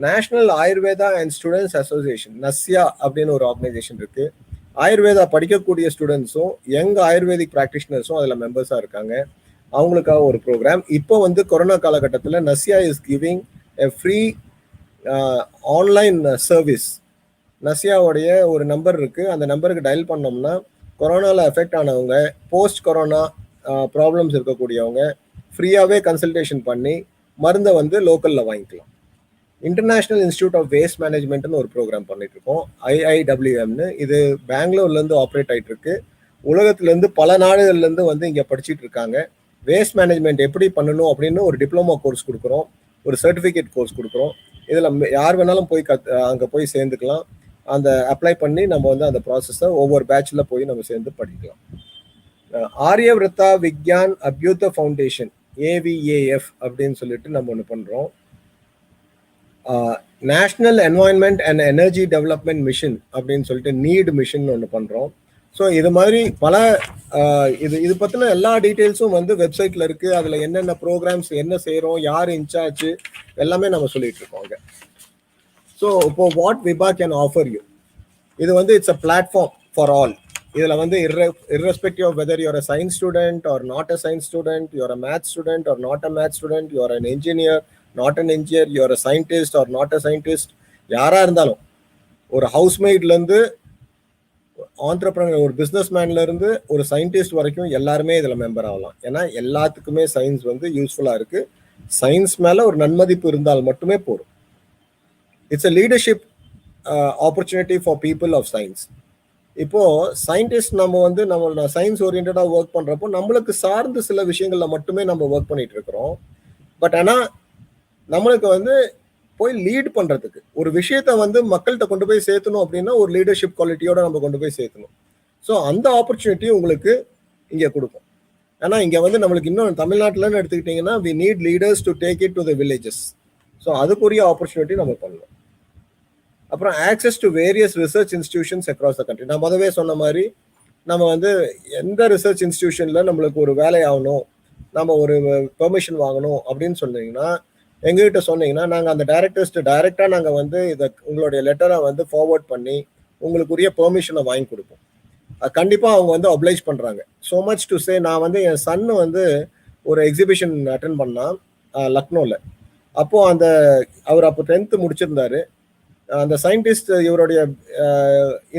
Speaker 4: National Ayurveda and students association, Nasya அப்படின்னு ஒரு ஆர்கனைசேஷன் இருக்கு. ஆயுர்வேதா படிக்கக்கூடிய ஸ்டூடெண்ட்ஸும் யங் ஆயுர்வேதிக் ப்ராக்டிஷனர்ஸும் அதில் மெம்பர்ஸாக இருக்காங்க. அவங்களுக்காக ஒரு ப்ரோக்ராம். இப்போ வந்து கொரோனா காலகட்டத்தில் Nasya is giving a free online service. நஸ்யாவுடைய ஒரு நம்பர் இருக்குது, அந்த நம்பருக்கு டயல் பண்ணோம்னா கொரோனாவில் எஃபெக்ட் ஆனவங்க, போஸ்ட் கொரோனா ப்ராப்ளம்ஸ் இருக்கக்கூடியவங்க ஃப்ரீயாகவே கன்சல்டேஷன் பண்ணி மருந்தை வந்து லோக்கலில் வாங்கிக்கலாம். இன்டர்நேஷ்னல் இன்ஸ்டியூட் ஆஃப் வேஸ்ட் மேனேஜ்மெண்ட்னு ஒரு ப்ரோக்ராம் பண்ணிட்டு இருக்கோம், IIWMனு. இது பெங்களூர்லேருந்து ஆப்ரேட் ஆகிட்டு இருக்கு. உலகத்துலேருந்து பல நாடுகள்லேருந்து வந்து இங்கே படிச்சுட்டு இருக்காங்க. வேஸ்ட் மேனேஜ்மெண்ட் எப்படி பண்ணணும் அப்படின்னு ஒரு டிப்ளமோ கோர்ஸ் கொடுக்குறோம், ஒரு சர்டிஃபிகேட் கோர்ஸ் கொடுக்குறோம். இதில் யார் வேணாலும் போய் அங்கே போய் சேர்ந்துக்கலாம். அந்த அப்ளை பண்ணி நம்ம வந்து அந்த ப்ராசஸை ஒவ்வொரு பேட்சில் போய் நம்ம சேர்ந்து படிக்கலாம். ஆரியவிரதா விக்யான் அபியூத ஃபவுண்டேஷன், AVAF அப்படின்னு சொல்லிட்டு நம்ம ஒன்று பண்ணுறோம். National environment and energy development mission அப்படின்னு சொல்லிட்டு நீட் மிஷன் ஒன்று பண்ணுறோம். ஸோ இது மாதிரி பல இது பற்றின எல்லா டீட்டெயில்ஸும் வந்து வெப்சைட்டில் இருக்குது. அதில் என்னென்ன ப்ரோக்ராம்ஸ் என்ன செய்கிறோம், யார் இன்சார்ஜ், எல்லாமே நம்ம சொல்லிட்டு இருக்கோங்க. ஸோ இப்போ what Vibha can offer you, இது வந்து it's a platform for all. இதில் வந்து irrespective of whether you're a science student or not a science student, you're a math student or not a math student, you're an engineer, not an engineer, you're a scientist or not a scientist, யாராக இருந்தாலும், ஒரு ஹவுஸ்மெய்ட்லேருந்து entrepreneur, ஒரு business மேன்லேருந்து ஒரு scientist வரைக்கும் எல்லாருமே இதில் member ஆகலாம். ஏன்னா எல்லாத்துக்குமே சயின்ஸ் வந்து யூஸ்ஃபுல்லாக இருக்குது. சயின்ஸ் மேலே ஒரு நன்மதிப்பு இருந்தால் மட்டுமே போதும். It's a leadership opportunity for people of science. இப்போது சயின்டிஸ்ட் நம்ம வந்து நம்ம சயின்ஸ் ஓரியன்டாக ஒர்க் பண்ணுறப்போ நம்மளுக்கு சார்ந்து சில விஷயங்களில் மட்டுமே நம்ம ஒர்க் பண்ணிட்டு இருக்கிறோம். பட் ஆனால் நம்மளுக்கு வந்து போய் லீட் பண்ணுறதுக்கு ஒரு விஷயத்த வந்து மக்கள்கிட்ட கொண்டு போய் சேர்த்தணும் அப்படின்னா ஒரு லீடர்ஷிப் குவாலிட்டியோட நம்ம கொண்டு போய் சேர்த்தணும். ஸோ அந்த ஆப்பர்ச்சுனிட்டி உங்களுக்கு இங்கே கொடுக்கும். ஏன்னா இங்கே வந்து நம்மளுக்கு இன்னும் தமிழ்நாட்டில்னு எடுத்துக்கிட்டிங்கன்னா we need leaders to take it to the villages. So அதுக்குரிய ஆப்பர்ச்சுனிட்டி நம்ம பண்ணணும். அப்புறம் access to various research institutions across the country. நான் முதவே சொன்ன மாதிரி நம்ம வந்து எந்த ரிசர்ச் இன்ஸ்டிடியூஷனில் நம்மளுக்கு ஒரு வேலை ஆகணும், நம்ம ஒரு பெர்மிஷன் வாங்கணும் அப்படின்னு சொன்னீங்கன்னா எங்ககிட்ட சொன்னீங்கன்னா நாங்கள் அந்த டைரக்டர்ஸ்ட்டு டைரெக்டாக நாங்கள் வந்து இதை உங்களுடைய லெட்டரை வந்து ஃபார்வர்ட் பண்ணி உங்களுக்குரிய பெர்மிஷனை வாங்கி கொடுப்போம். கண்டிப்பாக அவங்க வந்து அப்ளைஸ் பண்ணுறாங்க. ஸோ மச் டு சே, நான் வந்து என் சன்னு வந்து ஒரு எக்ஸிபிஷன் அட்டென்ட் பண்ணான் லக்னோவில். அப்போது அவர் அப்போ 10th முடிச்சிருந்தாரு. அந்த சயின்டிஸ்ட் இவருடைய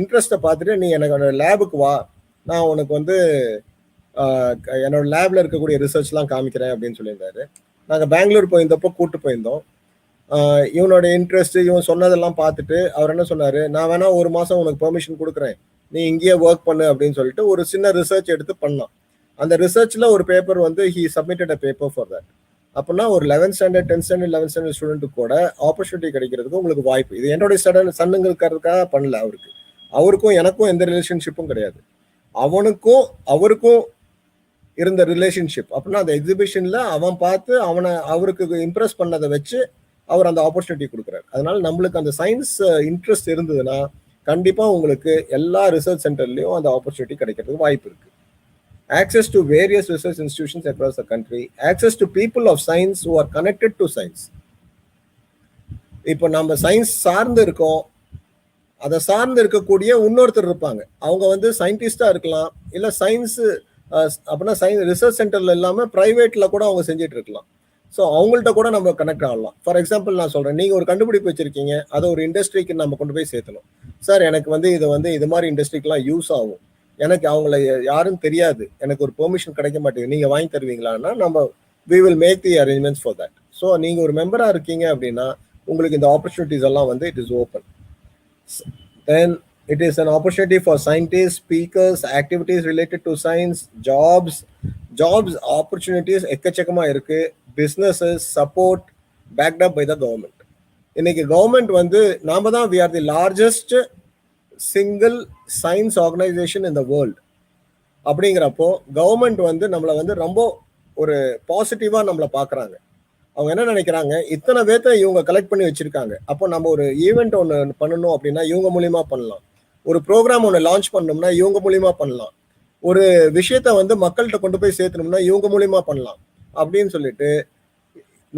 Speaker 4: இன்ட்ரெஸ்ட்டை பார்த்துட்டு நீ எனக்கு லேபுக்கு வா, நான் உனக்கு வந்து என்னோட லேபில் இருக்கக்கூடிய ரிசர்ச்லாம் காமிக்கிறேன் அப்படின்னு சொல்லியிருந்தாரு. நாங்கள் பெங்களூர் போயிருந்தப்போ கூப்பிட்டு போயிருந்தோம். இவனோட இன்ட்ரெஸ்ட், இவன் சொன்னதெல்லாம் பார்த்துட்டு அவர் என்ன சொன்னார், நான் வேணா ஒரு மாதம் உனக்கு பெர்மிஷன் கொடுக்குறேன், நீ இங்கேயே ஒர்க் பண்ணு அப்படின்னு சொல்லிட்டு ஒரு சின்ன ரிசர்ச் எடுத்து பண்ணான். அந்த ரிசர்ச்சில் ஒரு பேப்பர் வந்து he submitted a paper for that. அப்படின்னா ஒரு 11th standard 10th standard 11th standard ஸ்டூடெண்ட்டுக்கு கூட ஆப்பர்ச்சுனிட்டி கிடைக்கிறதுக்கு உங்களுக்கு வாய்ப்பு. இது என்னுடைய சன்னுங்கிறதுக்காக பண்ணல, அவருக்கும் எனக்கும் எந்த ரிலேஷன்ஷிப்பும் கிடையாது. அவருக்கும் இருந்த ரிலேஷன்ஷிப். அப்படின்னா அந்த எக்ஸிபிஷனில் அவன் பார்த்து அவருக்கு இம்ப்ரெஸ் பண்ணதை வச்சு அவர் அந்த ஆப்பர்ச்சுனிட்டி கொடுக்குறாரு. அதனால நம்மளுக்கு அந்த சயின்ஸ் இன்ட்ரெஸ்ட் இருந்ததுன்னா கண்டிப்பாக உங்களுக்கு எல்லா ரிசர்ச் சென்டர்லையும் அந்த ஆப்பர்ச்சுனிட்டி கிடைக்கிறதுக்கு வாய்ப்பு இருக்குது. Access to various research institutions across the country, access to people of science who are connected to science. இப்போ நம்ம சயின்ஸ் சார்ந்து இருக்கோம், அதை சார்ந்து இருக்கக்கூடிய இன்னொருத்தர் இருப்பாங்க, அவங்க வந்து சயின்டிஸ்டாக இருக்கலாம், இல்லை சயின்ஸு அப்படின்னா ரிசர்ச் சென்டரில் இல்லாமல் ப்ரைவேட்டில் கூட அவங்க செஞ்சுட்டு இருக்கலாம். ஸோ அவங்கள்ட்ட கூட நம்ம கனெக்ட் ஆகலாம். ஃபார் எக்ஸாம்பிள் நான் சொல்கிறேன், நீங்கள் ஒரு கண்டுபிடிப்பு வச்சுருக்கீங்க, அதை ஒரு இண்டஸ்ட்ரிக்கு நம்ம கொண்டு போய் சேர்த்தணும். சார் எனக்கு வந்து இது மாதிரி இண்டஸ்ட்ரிக்கெலாம் யூஸ் ஆகும், எனக்கு அவங்கள யாரும் தெரியாது, எனக்கு ஒரு பெர்மிஷன் கிடைக்க மாட்டேங்குது, நீங்கள் வாங்கி தருவீங்களான்னா நம்ம we will make the arrangements for that. So நீங்கள் ஒரு மெம்பராக இருக்கீங்க அப்படின்னா உங்களுக்கு இந்த ஆப்பர்ச்சுனிட்டிஸ் எல்லாம் வந்து it is open. Then it is an opportunity for scientists, speakers, activities related to science, jobs opportunities எக்கச்சக்கமாக இருக்குது. businesses, support backed up by the government. இன்னைக்கு கவர்மெண்ட் வந்து நாம தான் we are the largest single science organization in the world. அப்படிங்கிறப்போ government வந்து நம்மளை வந்து ரொம்ப ஒரு பாசிட்டிவா நம்மளை பார்க்குறாங்க. அவங்க என்ன நினைக்கிறாங்க, இத்தனை பேர்த்த இவங்க கலெக்ட் பண்ணி வச்சிருக்காங்க, அப்போ நம்ம ஒரு ஈவெண்ட் ஒன்று பண்ணணும் அப்படின்னா இவங்க மூலியமா பண்ணலாம், ஒரு ப்ரோக்ராம் ஒன்று லான்ச் பண்ணோம்னா இவங்க மூலியமா பண்ணலாம், ஒரு விஷயத்த வந்து மக்கள்கிட்ட கொண்டு போய் சேர்த்தணும்னா இவங்க மூலியமா பண்ணலாம் அப்படின்னு சொல்லிட்டு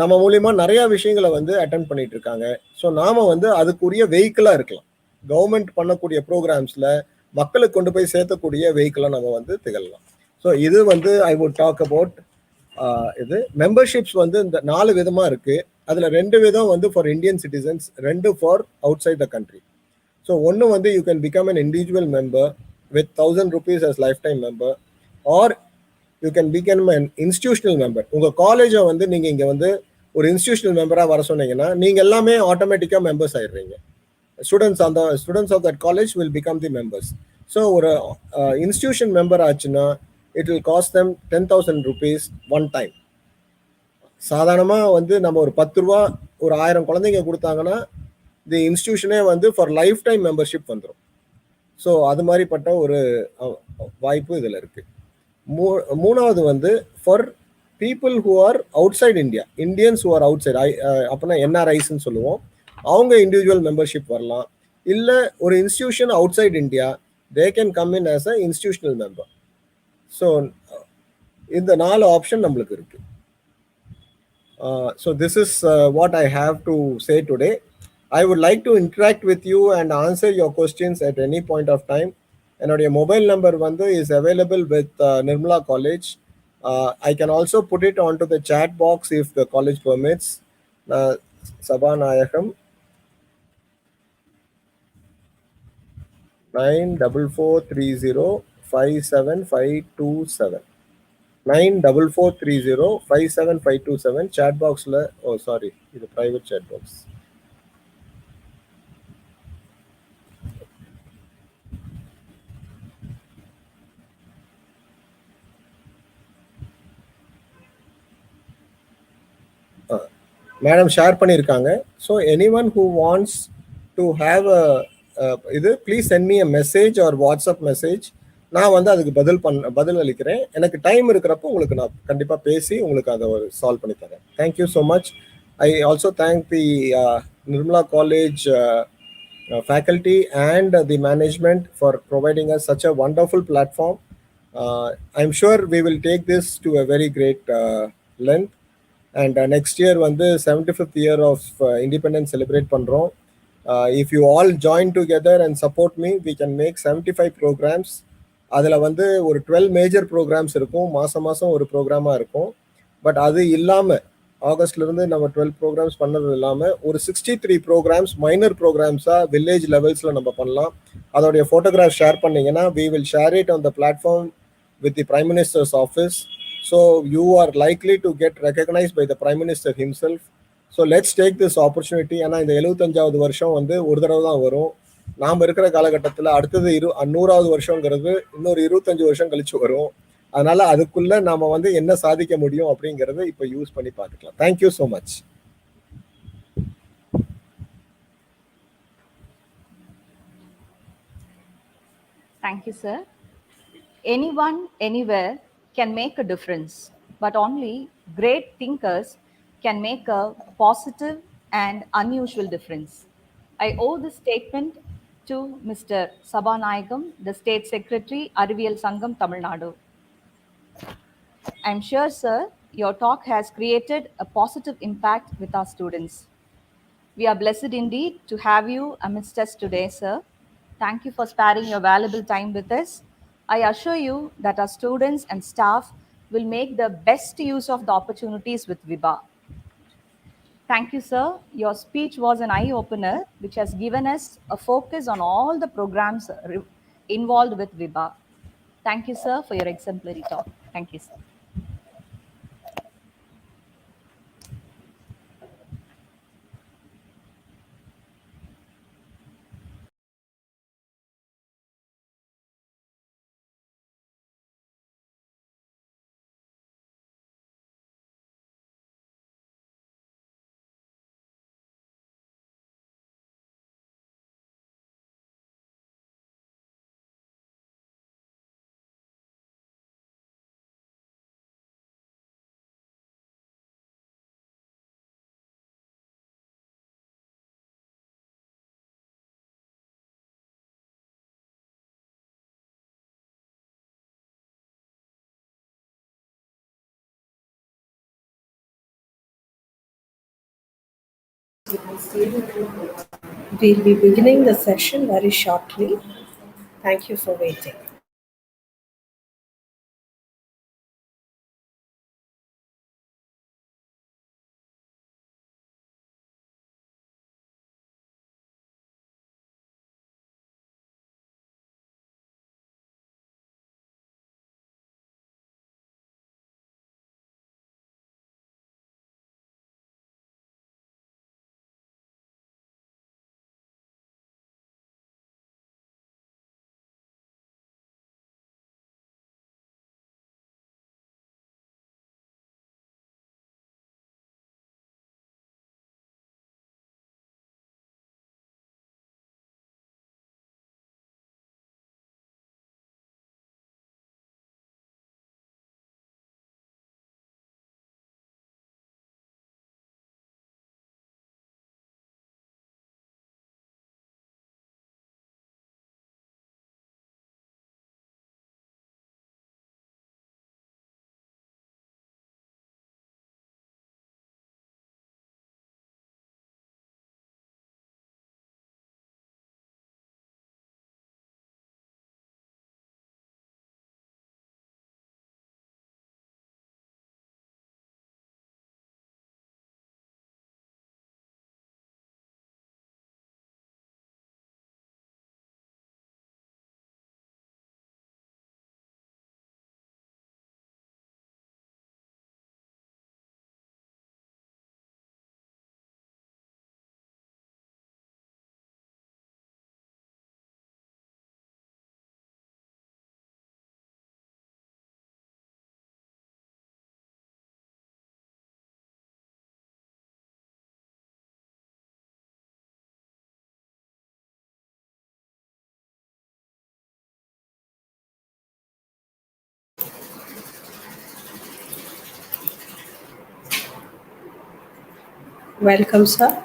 Speaker 4: நம்ம மூலியமா நிறைய விஷயங்களை வந்து அட்டென்ட் பண்ணிட்டு இருக்காங்க. ஸோ நாம வந்து அதுக்குரிய வெஹிக்கிளா இருக்கலாம். கவர்மெண்ட் பண்ணக்கூடிய ப்ரோக்ராம்ஸ்ல மக்களுக்கு கொண்டு போய் சேர்த்தக்கூடிய வெஹிக்கிளா நம்ம வந்து திகழலாம். ஸோ இது வந்து ஐ வுட் டாக் அபவுட் இது மெம்பர்ஷிப்ஸ் வந்து இந்த 4 விதமா இருக்கு. அதுல 2 விதம் வந்து for Indian citizens, 2 for outside the country. So ஒன்று வந்து you can become an individual member with 1000 rupees as life time member, or you can become an institutional member. உங்க காலேஜை வந்து நீங்க இங்க வந்து ஒரு இன்ஸ்டிடியூஷனல் மெம்பரா வர சொன்னீங்கன்னா நீங்க எல்லாமே ஆட்டோமேட்டிக்கா மெம்பர்ஸ் ஆயிடுறீங்க. Students of that college will become the members. So ஒரு இன்ஸ்டிடியூஷன் மெம்பர் ஆச்சுன்னா it will cost them 10,000 rupees one time. சாதாரணமாக வந்து நம்ம ஒரு 10 ரூபா ஒரு 1000 குழந்தைங்க கொடுத்தாங்கன்னா தி இன்ஸ்டிடியூஷனே வந்து ஃபார் லைஃப் டைம் மெம்பர்ஷிப் வந்துடும். ஸோ அது மாதிரிப்பட்ட ஒரு வாய்ப்பு இதில் இருக்கு. மூணாவது வந்து for people who are outside India, Indians who are outside, அப்படின்னா என்ஆர்ஐஸ்ன்னு சொல்லுவோம், அவங்க இண்டிவிஜுவல் மெம்பர்ஷிப் வரலாம். இல்லை ஒரு institution outside India, they can come in as a institutional member. So இந்த 4 ஆப்ஷன் நம்மளுக்கு இருக்கு. So this is what I have to say today. I would like to interact with you and answer your questions at any point of time. என்னுடைய mobile number வந்து is available with Nirmala College. I can also put it onto the chat box if the college permits. Sabanayakam 9443057527 9443057527 chat boxல. Oh sorry, இது private chat box. Madam share பண்ணியிருக்காங்க. So any one who wants to have இது please send me a message or WhatsApp message. நான் வந்து அதுக்கு பதில் அளிக்கிறேன். எனக்கு டைம் இருக்கிறப்போ உங்களுக்கு நான் கண்டிப்பாக பேசி உங்களுக்கு அதை ஒரு சால்வ் பண்ணி தரேன். Thank you so much. I also thank the Nirmala college faculty and the management for providing us such a wonderful platform. I'm sure we will take this to a very great length. And next year வந்து 75th year of independence celebrate பண்றோம். If you all join together and support me, we can make 75 programs. அதில் வந்து ஒரு 12 major programs இருக்கும், மாதம் மாதம் ஒரு ப்ரோக்ராமாக இருக்கும். பட் அது இல்லாமல் ஆகஸ்ட்லேருந்து நம்ம 12 ப்ரோக்ராம்ஸ் பண்ணது இல்லாமல் ஒரு 63 ப்ரோக்ராம்ஸ் மைனர் ப்ரோக்ராம்ஸாக வில்லேஜ் லெவல்ஸில் நம்ம பண்ணலாம். அதோடைய ஃபோட்டோகிராஃப் ஷேர் பண்ணிங்கன்னா we will share it on the platform with the Prime Minister's office. So you are likely to get recognized by the Prime Minister himself. So let's take this opportunity. ஏன்னா இந்த 75வது வருஷம் வந்து ஒரு தடவை தான் வரும். நாம் இருக்கிற காலகட்டத்தில் அடுத்தது 100வது வருஷங்கிறது இன்னொரு 25 வருஷம் கழிச்சு வரும். அதனால அதுக்குள்ள நாம வந்து என்ன சாதிக்க முடியும் அப்படிங்கறத இப்ப யூஸ் பண்ணி பார்த்துக்கலாம். Thank you so much.
Speaker 2: Thank you, sir. Anyone, anywhere can make a difference, but only great thinkers can make a positive and unusual difference. I owe this statement to Mr. Sabanayagam, the State Secretary, Arivial Sangam, Tamilnadu. I'm sure, sir, your talk has created a positive impact with our students. We are blessed indeed to have you amidst us today, sir. Thank you for sparing your valuable time with us. I assure you that our students and staff will make the best use of the opportunities with VIBHA. Thank you, sir. Your speech was an eye-opener, which has given us a focus on all the programs involved with VIBHA. Thank you, sir, for your exemplary talk. Thank you, sir.
Speaker 1: We'll be beginning the session very shortly. Thank you for waiting. Welcome, sir.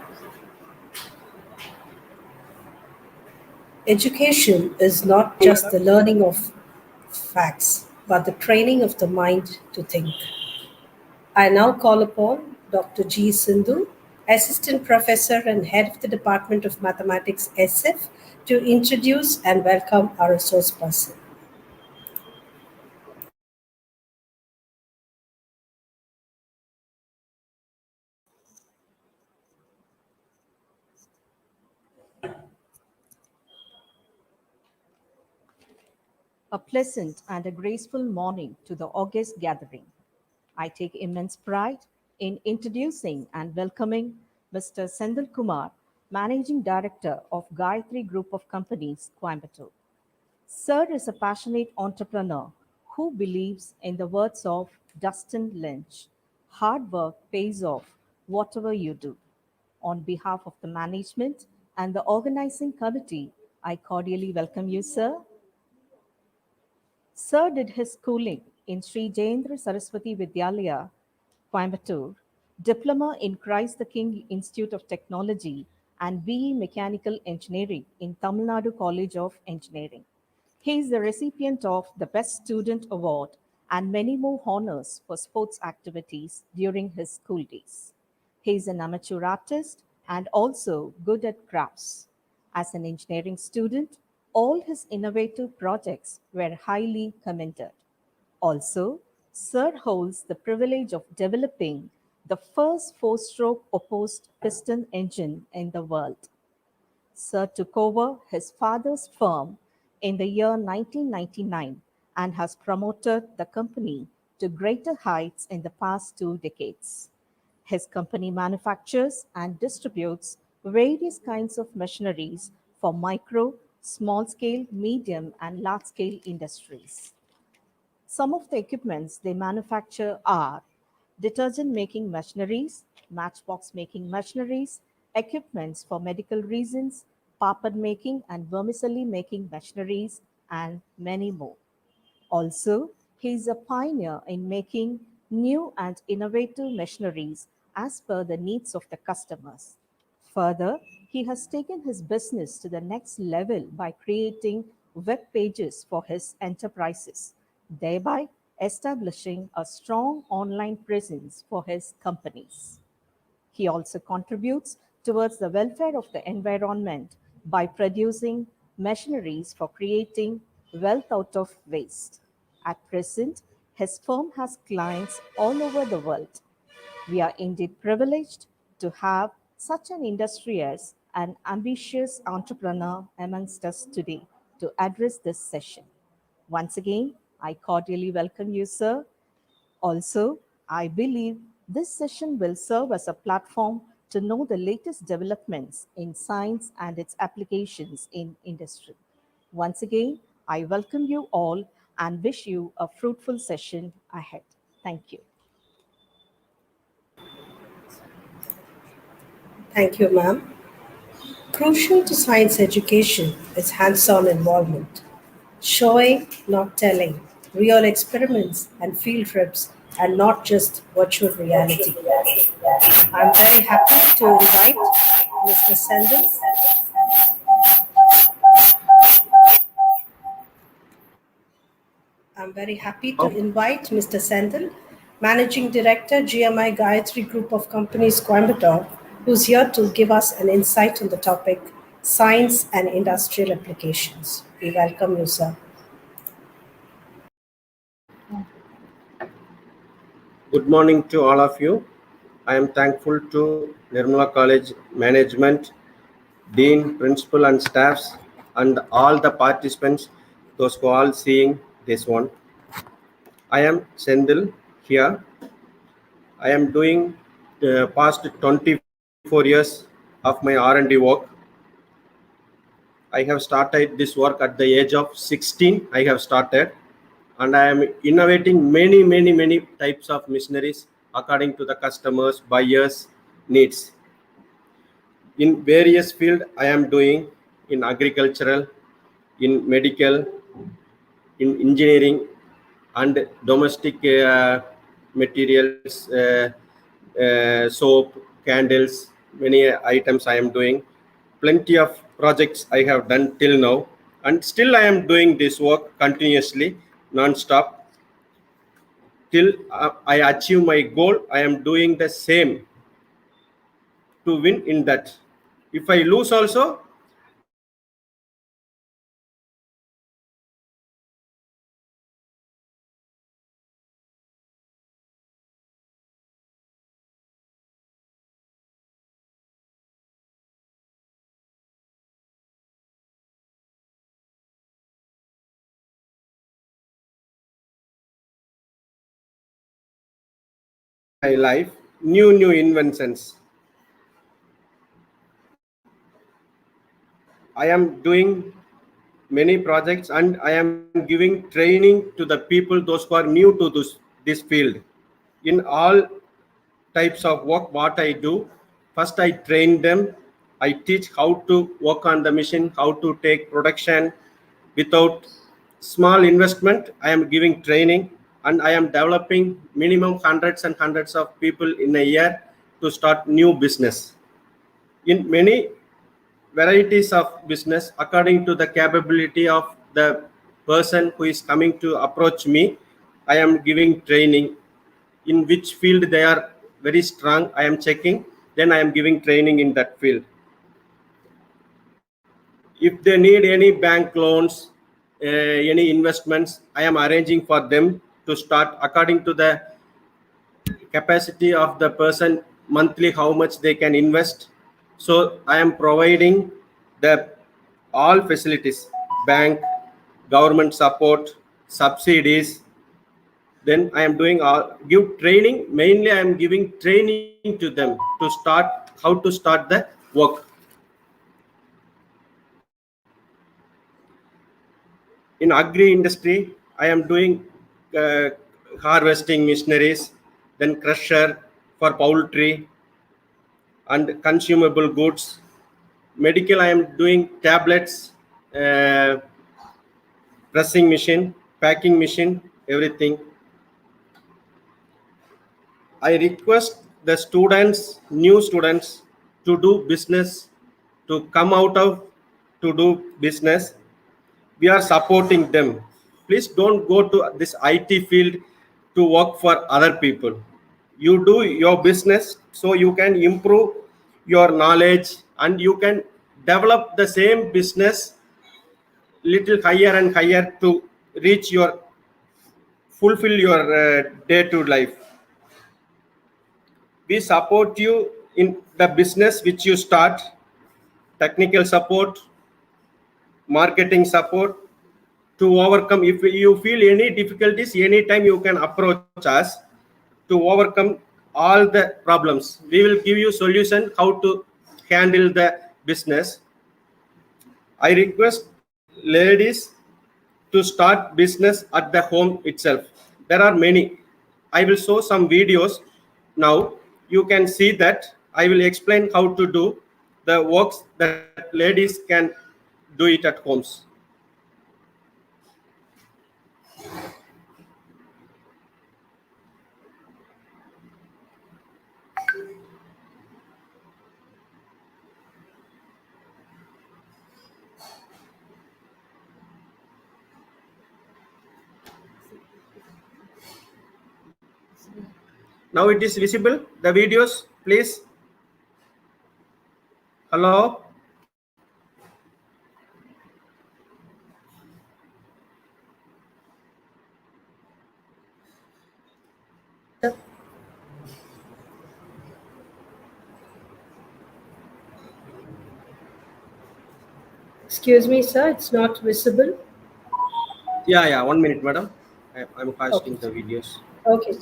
Speaker 1: Education is not just the learning of facts, but the training of the mind to think. I now call upon Dr. G. Sindhu, Assistant Professor and Head of the Department of Mathematics SF, to introduce and welcome our resource person.
Speaker 3: A pleasant and a graceful morning to the august gathering. I take immense pride in introducing and welcoming Mr. Senthil Kumar, Managing Director of Gayathri Group of Companies, Coimbatore. Sir is a passionate entrepreneur who believes in the words of Dustin Lynch: hard work pays off whatever you do. On behalf of the management and the organizing committee, I cordially welcome you, sir. Sir did his schooling in Sri Jayendra Saraswati Vidyalaya, Coimbatore, diploma in Christ the King Institute of Technology, and BE Mechanical Engineering in Tamilnadu College of Engineering. He is the recipient of the Best Student Award and many more honors for sports activities during his school days. He is an amateur artist and also good at crafts. As an engineering student, all his innovative projects were highly commended. Also, Sir holds the privilege of developing the first four stroke opposed piston engine in the world. Sir took over his father's firm in the year 1999 and has promoted the company to greater heights in the past 2 decades. His company manufactures and distributes various kinds of machineries for micro, small scale, medium, and large scale industries. Some of the equipments they manufacture are detergent making machineries, matchbox making machineries, equipments for medical reasons, papad making and vermicelli making machineries, and many more. Also, he is a pioneer in making new and innovative machineries as per the needs of the customers. Further, he has taken his business to the next level by creating web pages for his enterprises, thereby establishing a strong online presence for his companies. He also contributes towards the welfare of the environment by producing machineries for creating wealth out of waste. At present, his firm has clients all over the world. We are indeed privileged to have such an industrious and ambitious entrepreneur amongst us today to address this session. Once again, I cordially welcome you, sir. Also, I believe this session will serve as a platform to know the latest developments in science and its applications in industry. Once again, I welcome you all and wish you a fruitful session ahead. Thank you.
Speaker 1: Thank you, ma'am. Crucial to science education is hands-on involvement, showing, not telling, real experiments and field trips, and not just virtual reality. I'm very happy to invite Mr. Sendhil. I'm very happy to invite Mr. Sendhil, Managing Director, GMI Gayathri Group of Companies, Coimbatore, who's here to give us an insight on the topic Science and Industrial Applications. We welcome you, sir.
Speaker 5: Good morning to all of you. I am thankful to NIRMALA College management, dean, principal and staffs and all the participants, those who are all seeing this one. I am Sendhil here. I am doing the past 24 years of my R&D work. I have started this work at the age of 16. I have started, and I am innovating many types of machineries according to the customers, buyers' needs. In various fields, I am doing in agricultural, in medical, in engineering, and domestic materials, soap, candles, many items I am doing. Plenty of projects I have done till now, and still I am doing this work continuously, non-stop. Till I achieve my goal, I am doing the same to win in that. If I lose also, I am doing the same to win in that. I am doing in my life new inventions. I am doing many projects and I am giving training to the people, those who are new to this field. In all types of work, what I do, first I train them. I teach how to work on the machine, how to take production without small investment. I am giving training and I am developing minimum hundreds and hundreds of people in a year to start new business. In many varieties of business according to the capability of the person who is coming to approach me, I am giving training. In which field they are very strong, I am checking, then I am giving training in that field. If they need any bank loans, any investments, I am arranging for them to start according to the capacity of the person, monthly how much they can invest. So I am providing the all facilities, bank, government support, subsidies. Then I am doing give training. Mainly I am giving training to them to start how to start the work. In agri industry, I am doing harvesting machineries, then crusher for poultry and consumable goods. Medical, I am doing tablets, pressing machine, packing machine, everything. I request the students, new students, to do business, to come out of to do business. We are supporting them. Please don't go to this IT field to work for other people. You do your business so you can improve your knowledge, and you can develop the same business little higher and higher to reach your fulfill your day to life. We support you in the business which you start, technical support, marketing support, to overcome. If you feel any difficulties, anytime you can approach us to overcome all the problems. We will give you solution how to handle the business. I request ladies to start business at the home itself. There are many. I will show some videos now. You can see that I will explain how to do the works that ladies can do it at homes. Now it is visible, the videos, please. Hello.
Speaker 1: Excuse me, sir, it's not visible.
Speaker 5: Yeah, 1 minute, madam. I'm casting
Speaker 1: Okay.
Speaker 5: the videos.
Speaker 1: Okay.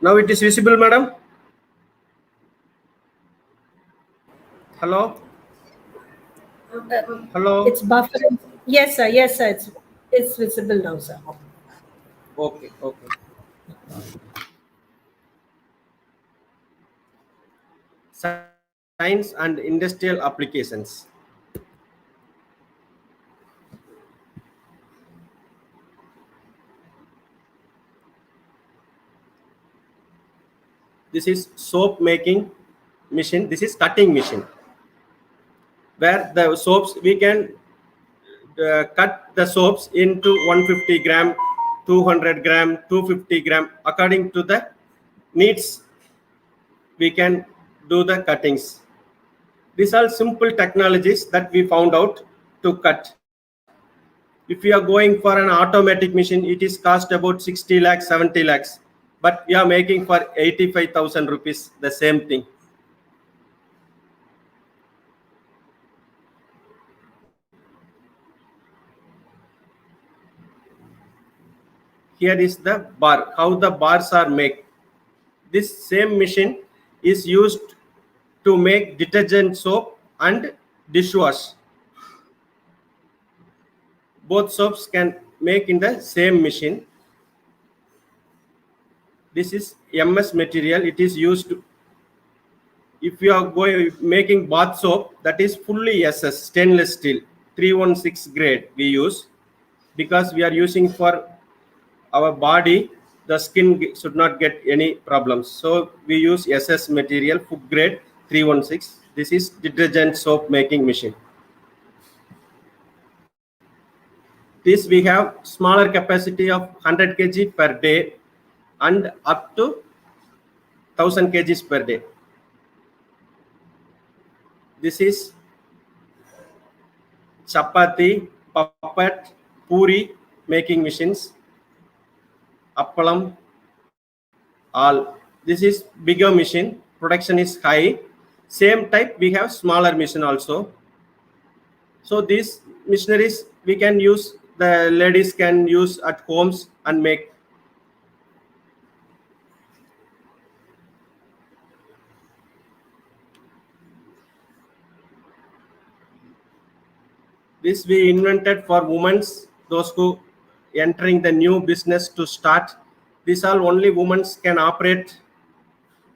Speaker 5: Now it is visible, madam. Hello. Hello.
Speaker 1: It's buffering. Yes, sir. Yes, sir. It's visible now, sir.
Speaker 5: Okay. Science and industrial applications. This is soap making machine. This is cutting machine, where the soaps we can cut the soaps into 150 gram, 200 gram, 250 gram, according to the needs. We can do the cuttings. These are simple technologies that we found out to cut. If you are going for an automatic machine, it is cost about 60 lakhs, 70 lakhs, but we are making for 85,000 rupees the same thing. Here is the bar, how the bars are made. This same machine is used to make detergent soap and dishwash. Both soaps can make in the same machine. This is MS material. It is used to, if you are going making bath soap, that is fully SS stainless steel 316 grade we use, because we are using for our body. The skin should not get any problems, so we use SS material, food grade 316. This is detergent soap making machine. This we have smaller capacity of 100 kg per day and up to 1000 kgs per day. This is chapati, puppet, puri making machines, appalam, all. This is bigger machine, production is high. Same type we have smaller machine also. So these machineries we can use, the ladies can use at homes and make. This we invented for women, those who entering the new business to start. This all only women can operate.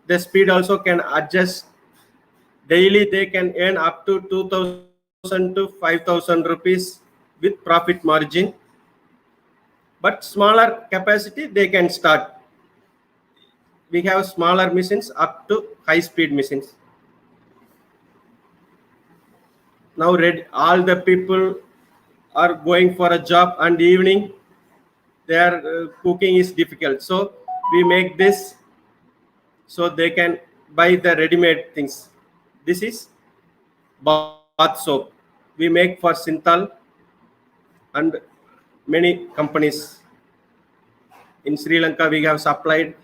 Speaker 5: The speed also can adjust. Daily they can earn up to 2,000 to 5,000 rupees with profit margin. But smaller capacity they can start. We have smaller machines up to high speed machines. Now all the people are going for a job and evening their cooking is difficult. So we make this so they can buy the ready-made things. This is bath soap. We make for Synthal and many companies. In Sri Lanka, we have supplied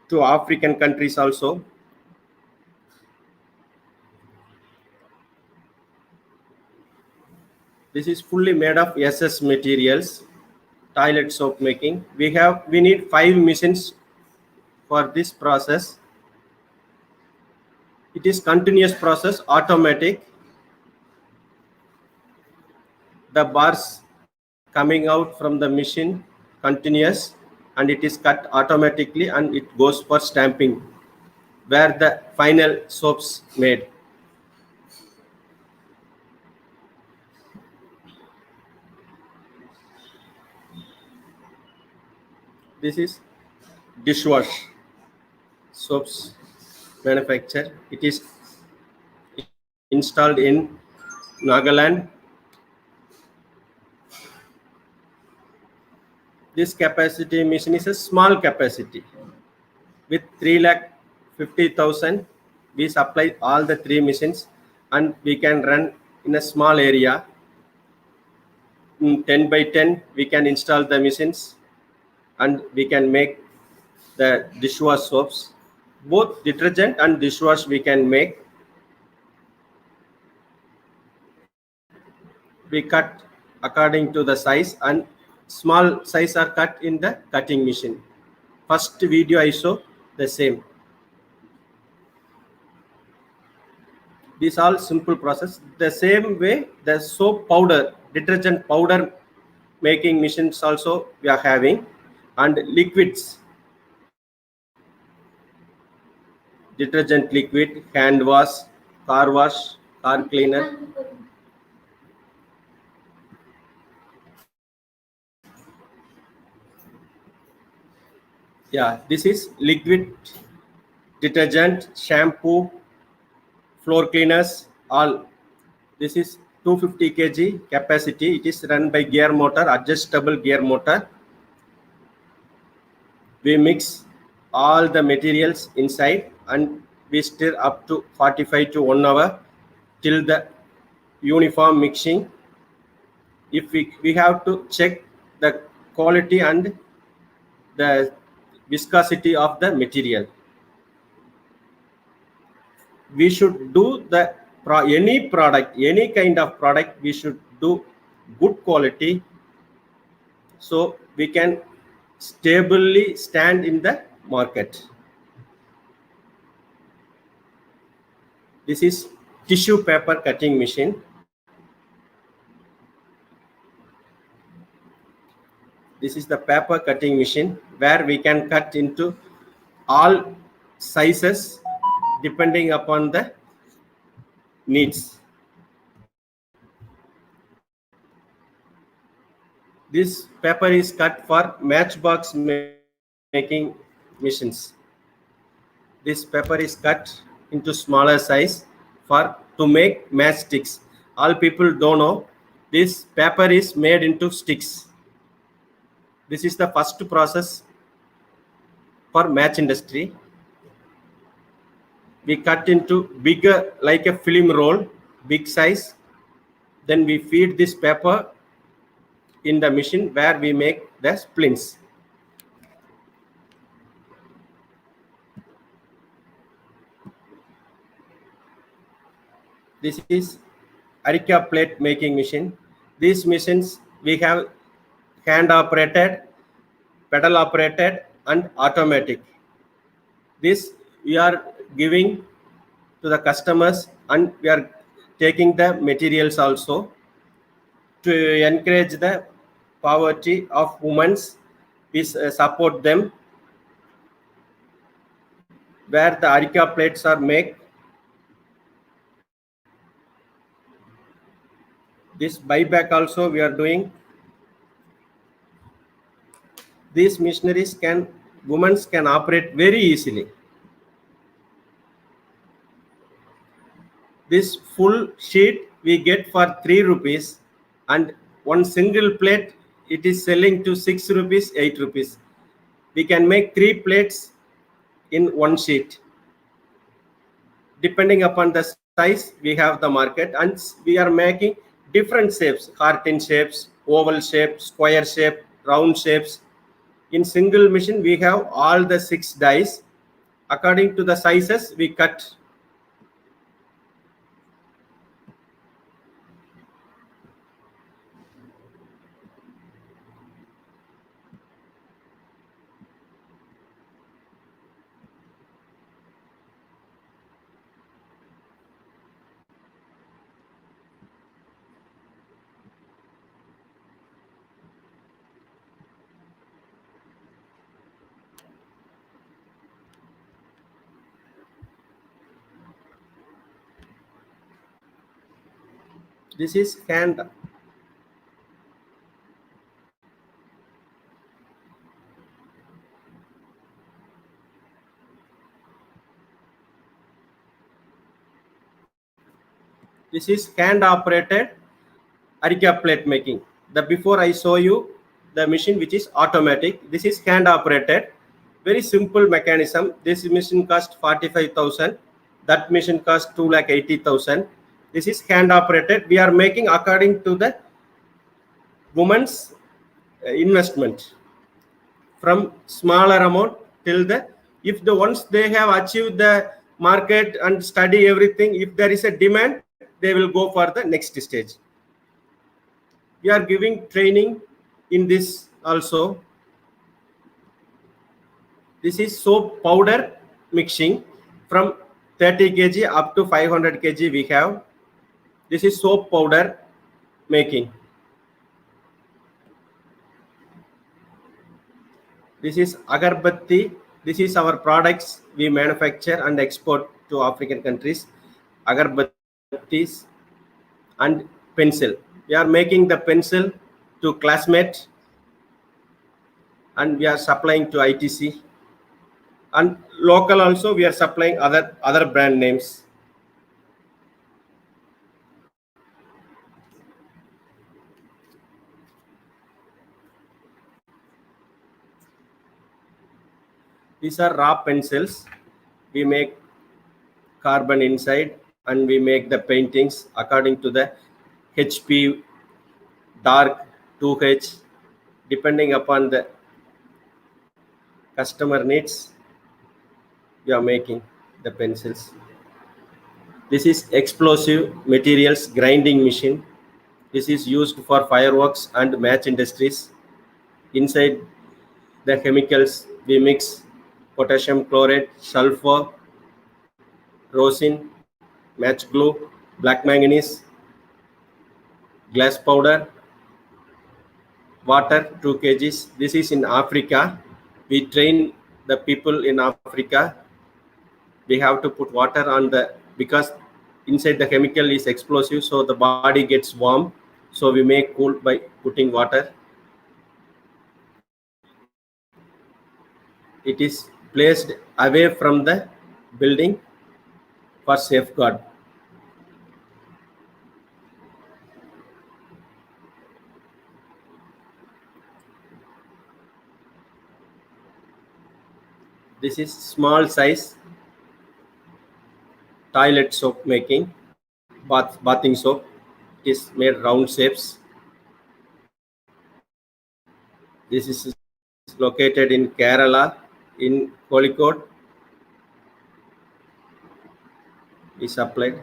Speaker 5: to African countries also. This is fully made of SS materials, toilet soap making. We need 5 machines for this process. It is continuous process, automatic. The bars coming out from the machine continuous, and it is cut automatically and it goes for stamping where the final soaps made. This is dishwash soaps manufacture. It is installed in Nagaland. This capacity machine is a small capacity. With 3,50,000, we supply all the 3 machines and we can run in a small area. In 10 by 10, we can install the machines and we can make the dishwash soaps. Both detergent and dishwash we can make. We cut according to the size, and small size are cut in the cutting machine. First video I show the same. These all simple process. The same way the soap powder, detergent powder making machines also we are having, and liquids, detergent liquid, hand wash, car cleaner. Yeah, this is liquid detergent, shampoo, floor cleaners, all. This is 250 kg capacity. It is run by gear motor, adjustable gear motor. We mix all the materials inside and we stir up to 45 to 1 hour till the uniform mixing. If we have to check the quality and the viscosity of the material. We should do the any product, any kind of product, we should do good quality so we can stably stand in the market. This is tissue paper cutting machine. This is the paper cutting machine where we can cut into all sizes depending upon the needs. This paper is cut for matchbox making machines. This paper is cut into smaller size to make matchsticks. All people don't know this paper is made into sticks. This is the first process for match industry. We cut into bigger, like a film roll, big size. Then we feed this paper in the machine where we make the splints. This is Arica plate making machine. These machines we have hand operated, pedal operated and automatic. This we are giving to the customers and we are taking the materials also to encourage the poverty of women. We support them where the Arica plates are made. This buyback also we are doing. These machineries women can operate very easily. This full sheet we get for 3 rupees and One single plate, it is selling to 6 rupees, 8 rupees. We can make 3 plates in one sheet. Depending upon the size, we have the market, and we are making different shapes, cartoon shapes, oval shape, square shape, round shapes. In single machine, we have all the 6 dies. According to the sizes, we cut. This is hand. This is hand operated Arica plate making. The before I show you the machine which is automatic. This is hand operated. Very simple mechanism. This machine cost 45,000. That machine cost 2,80,000. This is hand operated. We are making according to the woman's investment, from smaller amount till the, if the once they have achieved the market and study everything, if there is a demand, they will go for the next stage. We are giving training in this also. This is soap powder mixing. From 30 kg up to 500 kg we have. This is soap powder making. This is agarbatti. This is our products we manufacture and export to African countries. Agarbattis and pencil. We are making the pencil to classmate, and we are supplying to ITC. And local also we are supplying other brand names. These are raw pencils. We make carbon inside and we make the paintings according to the HP, dark, 2H, depending upon the customer needs. We are making the pencils. This is explosive materials grinding machine. This is used for fireworks and match industries. Inside the chemicals we mix potassium chloride, sulfur, rosin, match glue, black manganese, glass powder, water 2 kgs. This is in Africa. We train the people in Africa. We have to put water on the, because inside the chemical is explosive, so the body gets warm. So we make cool by putting water. It is placed away from the building for safeguard. This is small size toilet soap making, bathing soap. It is made round shapes. This is located in Kerala, in Kozhikode. We supplied.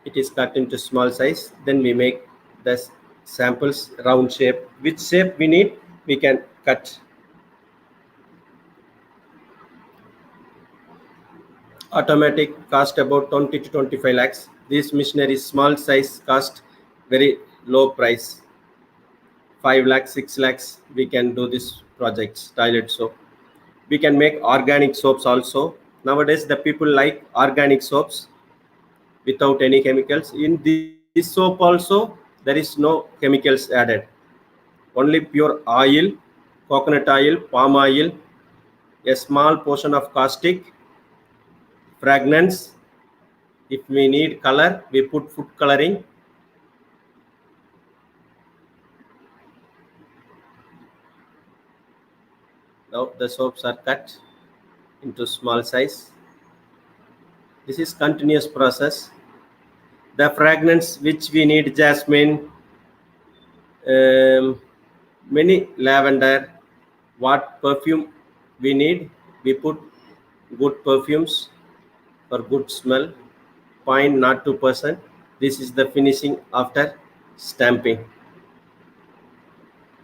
Speaker 5: It is cut into small size. Then we make the samples round shape. Which shape we need, we can cut. Automatic cost about 20 to 25 lakhs. This machinery small size cost very low price. 5 lakhs, 6 lakhs, we can do this projects, toilet soap. We can make organic soaps also. Nowadays, the people like organic soaps without any chemicals. In this soap also, there is no chemicals added. Only pure oil, coconut oil, palm oil, a small portion of caustic, fragrance. If we need color, we put food coloring. Now the soaps are cut into small size. This is continuous process. The fragrance which we need: jasmine, many lavender. What perfume we need, we put good perfumes for good smell. 0.02%. This is the finishing after stamping.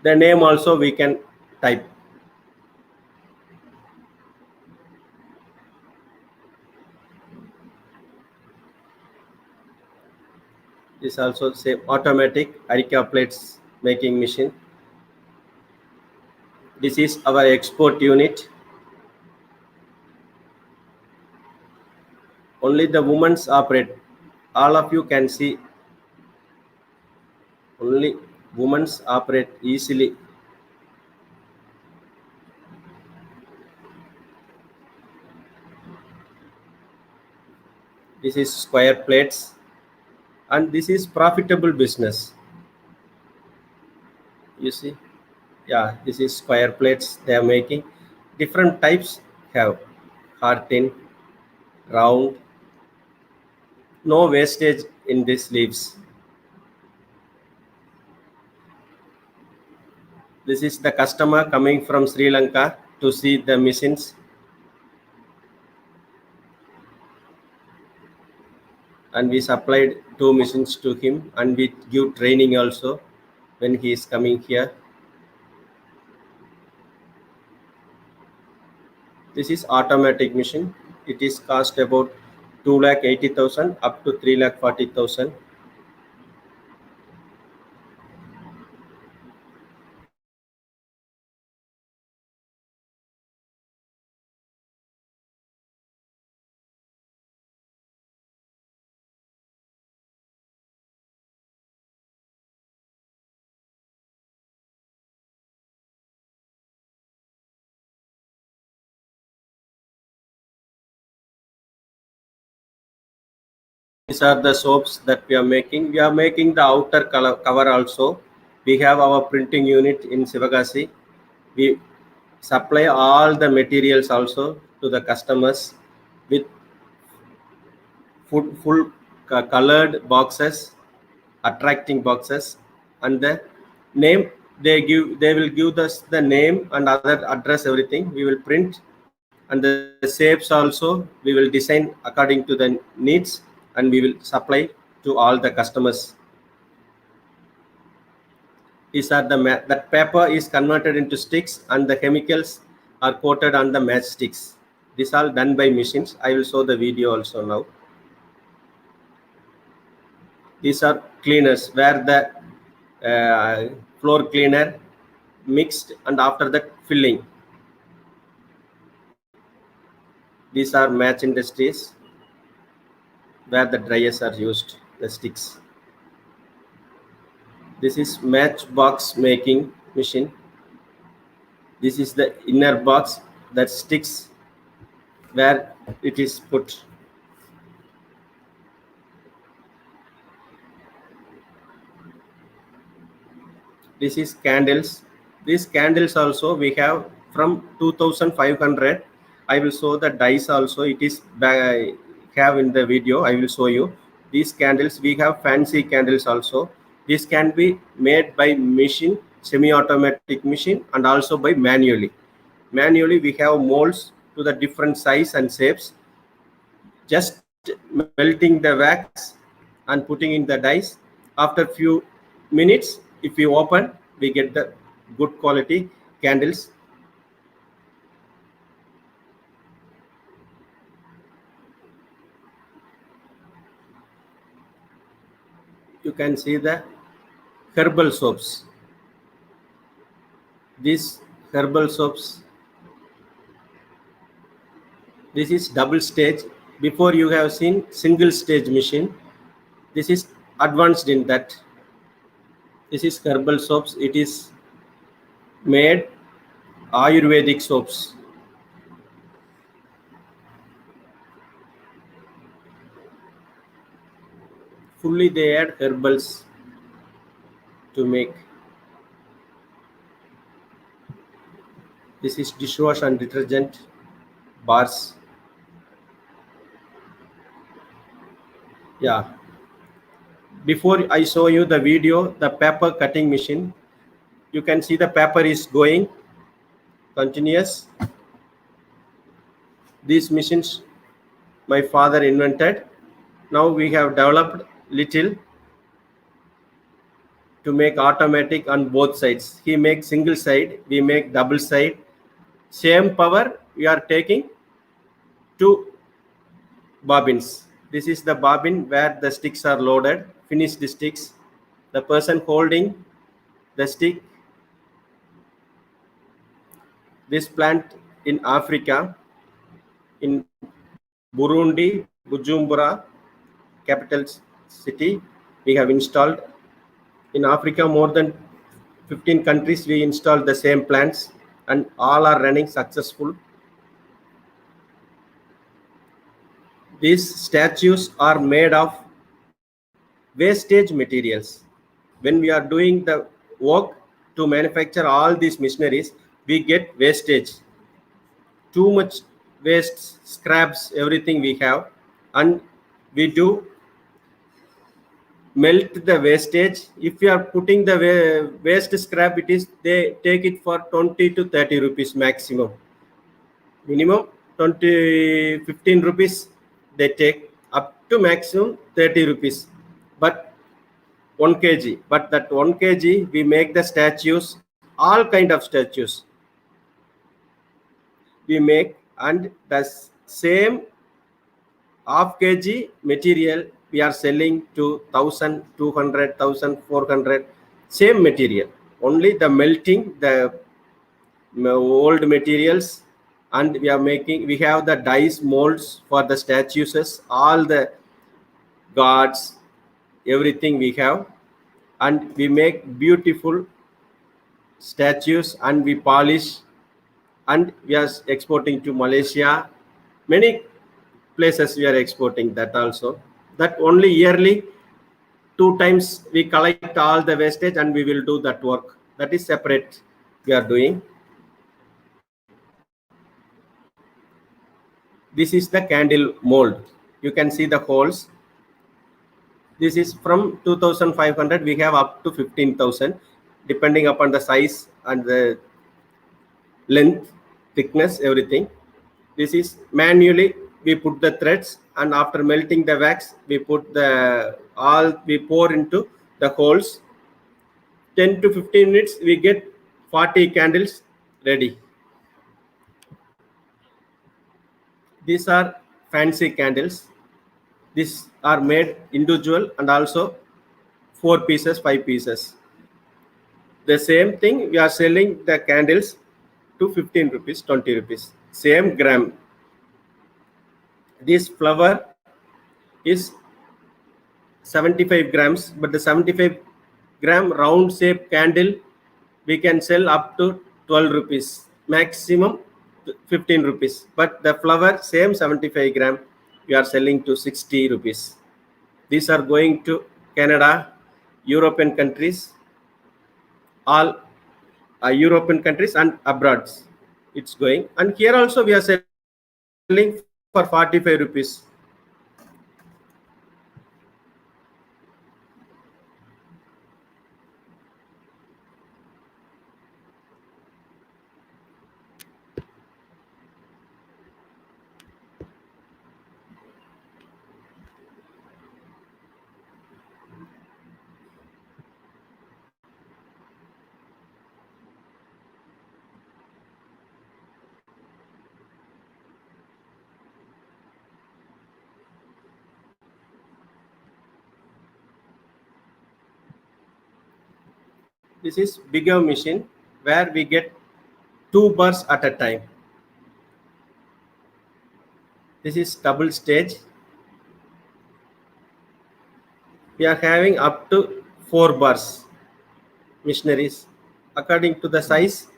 Speaker 5: The name also we can type. This also say automatic Arica plates making machine. This is our export unit. Only the women's operate. All of you can see. Only women's operate easily. This is square plates, and this is profitable business. You see, yeah, this is square plates they are making. Different types have heartin, round. No wastage in these leaves. This is the customer coming from Sri Lanka to see the machines. And we supplied 2 machines to him, and we give training also when he is coming here. This is automatic machine. It is cost about 2,80,000 up to 3,40,000. These are the soaps that we are making. We are making the outer cover also. We have our printing unit in Sivagasi. We supply all the materials also to the customers with full colored boxes, attracting boxes, and the name they will give us the name and other address, everything we will print, and the shapes also we will design according to the needs, and we will supply to all the customers. These are that paper is converted into sticks, and the chemicals are coated on the matchsticks. This all done by machines. I will show the video also now. These are cleaners where the floor cleaner mixed, and after that filling. These are match industries where the dryers are used, the sticks. This is matchbox making machine. This is the inner box that sticks where it is put. This is candles. These candles also we have from 2,500. I will show the dice also. It is have in the video. I will show you these candles. We have fancy candles also. This can be made by machine, semi-automatic machine, and also by manually. Manually we have molds to the different size and shapes. Just melting the wax and putting in the dice. After few minutes, if we open, we get the good quality candles. You can see the herbal soaps. These herbal soaps, this is double stage. Before you have seen single stage machine. This is advanced in that. This is herbal soaps. It is made Ayurvedic soaps. Fully they add herbals to make. This is dishwash and detergent bars. Yeah. Before I show you the video, the paper cutting machine, you can see the paper is going continuous. These machines my father invented. Now we have developed little to make automatic on both sides. He makes single side, we make double side. Same power we are taking two bobbins. This is the bobbin where the sticks are loaded, finished sticks. The person holding the stick. This plant in Africa, in Burundi, Bujumbura, capital city, we have installed. In Africa, more than 15 countries, we installed the same plants and all are running successful. These statues are made of wastage materials. When we are doing the work to manufacture all these machineries, we get wastage. Too much waste, scraps, everything we have, and we do melt the wastage. If you are putting the waste scrap, it is they take it for 20 to 30 rupees maximum. Minimum 20, 15 rupees they take, up to maximum 30 rupees. But 1 kg. But that 1 kg we make the statues, all kind of statues we make, and the same half kg material we are selling to 1,200, 1,400, same material. Only the melting the old materials, and we are making, we have the dice molds for the statues, all the gods, everything we have, and we make beautiful statues and we polish, and we are exporting to Malaysia, many places we are exporting that also. That only yearly 2 times we collect all the wastage and we will do that work. That is separate we are doing. This is the candle mold. You can see the holes. This is from 2,500. We have up to 15,000, depending upon the size and the length, thickness, everything. This is manually we put the threads, and after melting the wax, we put the all, we pour into the holes. 10 to 15 minutes, we get 40 candles ready. These are fancy candles. These are made individual and also 4 pieces, 5 pieces. The same thing we are selling the candles to 15 rupees, 20 rupees, same gram. This flower is 75 grams, but the 75 gram round shape candle we can sell up to 12 rupees, maximum 15 rupees. But the flower, same 75 gram, we are selling to 60 rupees. These are going to Canada, European countries, all European countries and abroad. It's going, and here also we are selling for 45 rupees. This is bigger machine where we get 2 bars at a time. This is double stage. We are having up to 4 bars machineries according to the size.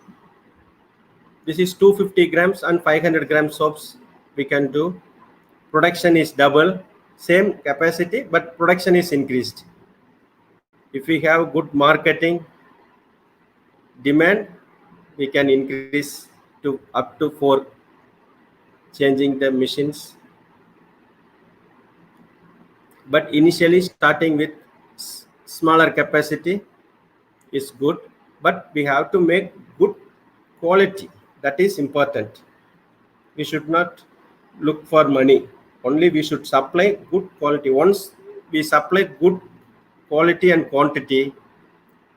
Speaker 5: This is 250 grams and 500 gram soaps we can do. Production is double, same capacity, but production is increased. If we have good marketing demand, we can increase to up to 4, changing the machines. But initially starting with smaller capacity is good, but we have to make good quality. That is important. We should not look for money. Only we should supply good quality. Once we supply good quality and quantity,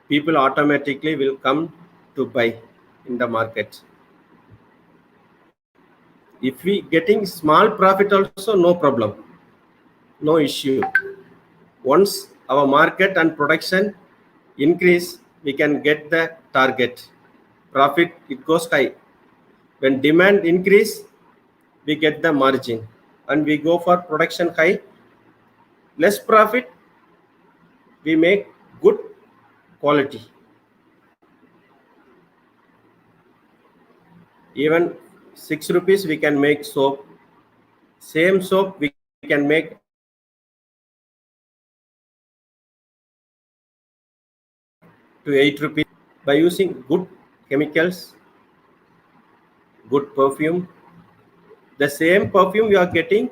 Speaker 5: people automatically will come to buy in the market. If we getting small profit also, no problem, no issue. Once our market and production increase, we can get the target. Profit, it goes high. When demand increase, we get the margin, and we go for production high. Less profit, we make good quality. Even 6 rupees we can make soap. Same soap we can make up to 8 rupees by using good chemicals, good perfume. The same perfume you are getting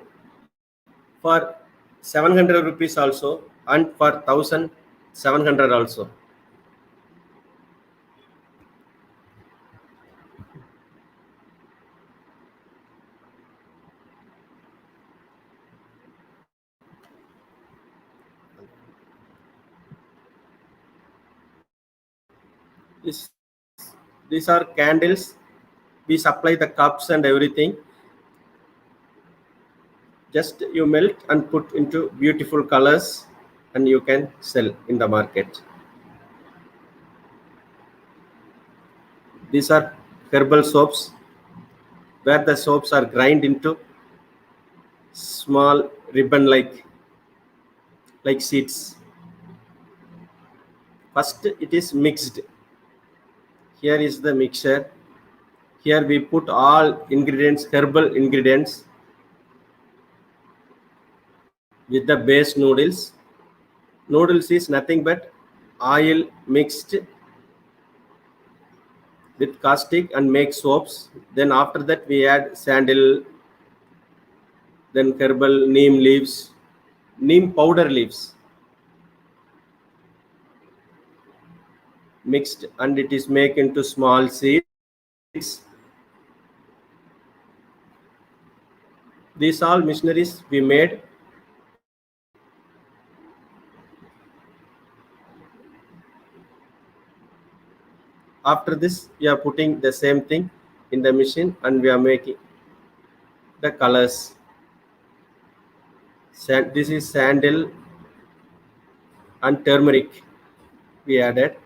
Speaker 5: for 700 rupees also, and for 1700 also. This, these are candles. We supply the cups and everything. Just you melt and put into beautiful colors, and you can sell in the market. These are herbal soaps, where the soaps are grind into small ribbon like seeds. First it is mixed. Here is the mixture. Here we put all ingredients, herbal ingredients, with the base noodles. Noodles is nothing but oil mixed with caustic and make soaps. Then after that we add sandal, then herbal neem leaves, neem powder leaves mixed, and it is made into small seeds. These all missionaries we made. After this we are putting the same thing in the machine, and we are making the colors. This is sandal and turmeric we added.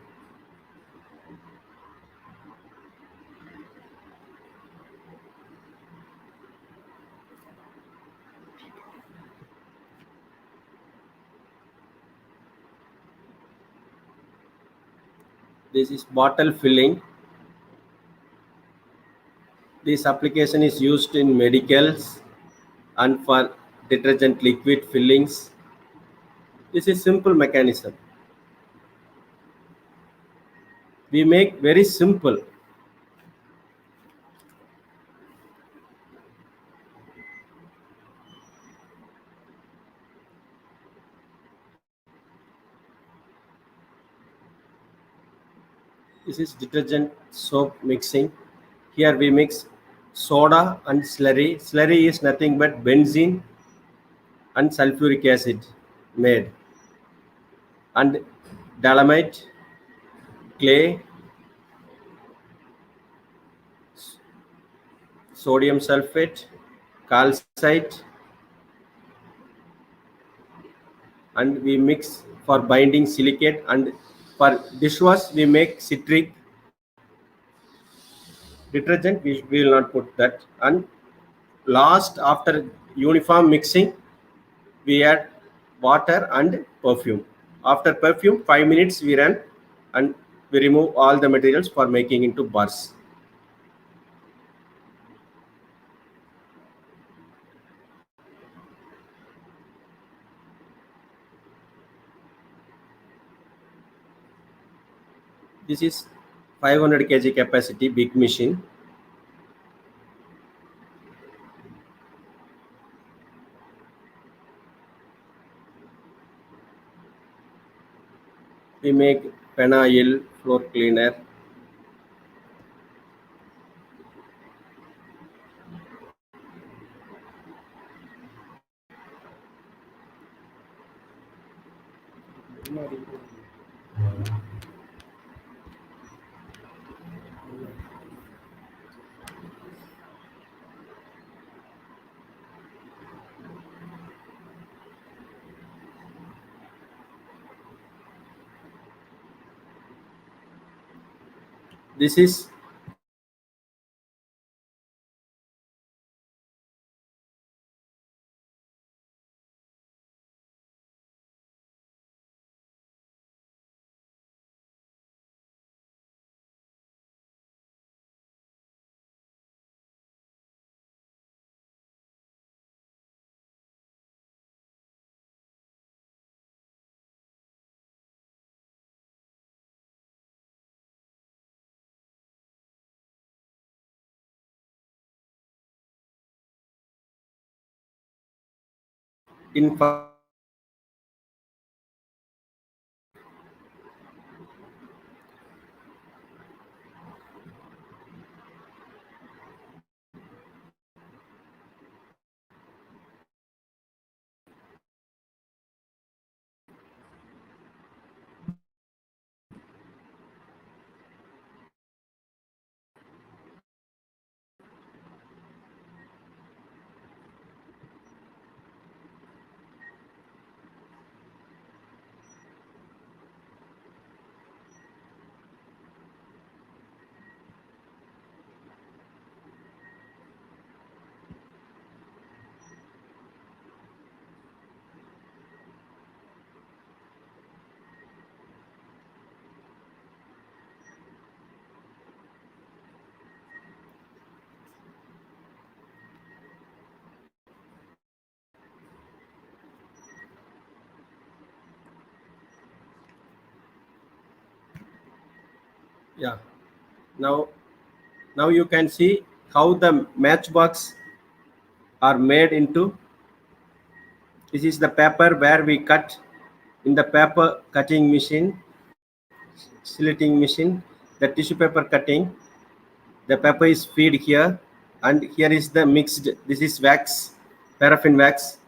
Speaker 5: This is bottle filling. This application is used in medicals and for detergent liquid fillings. This is simple mechanism. We make very simple. This is detergent soap mixing. Here we mix soda and slurry. Slurry is nothing but benzene and sulfuric acid made, and dolomite, clay, sodium sulfate, calcite, and we mix for binding silicate, and for dishwash we make citric. Detergent we will not put that. And last, after uniform mixing, we add water and perfume. After perfume, 5 minutes we run, and we remove all the materials for making into bars. This is 500 kg capacity big machine. We make phenyl floor cleaner. This is in yeah. Now now you can see how the matchbox are made into. This is the paper where we cut in the paper cutting machine, slitting machine, the tissue paper cutting. The paper is feed here, and here is the mixed. This is wax, paraffin wax,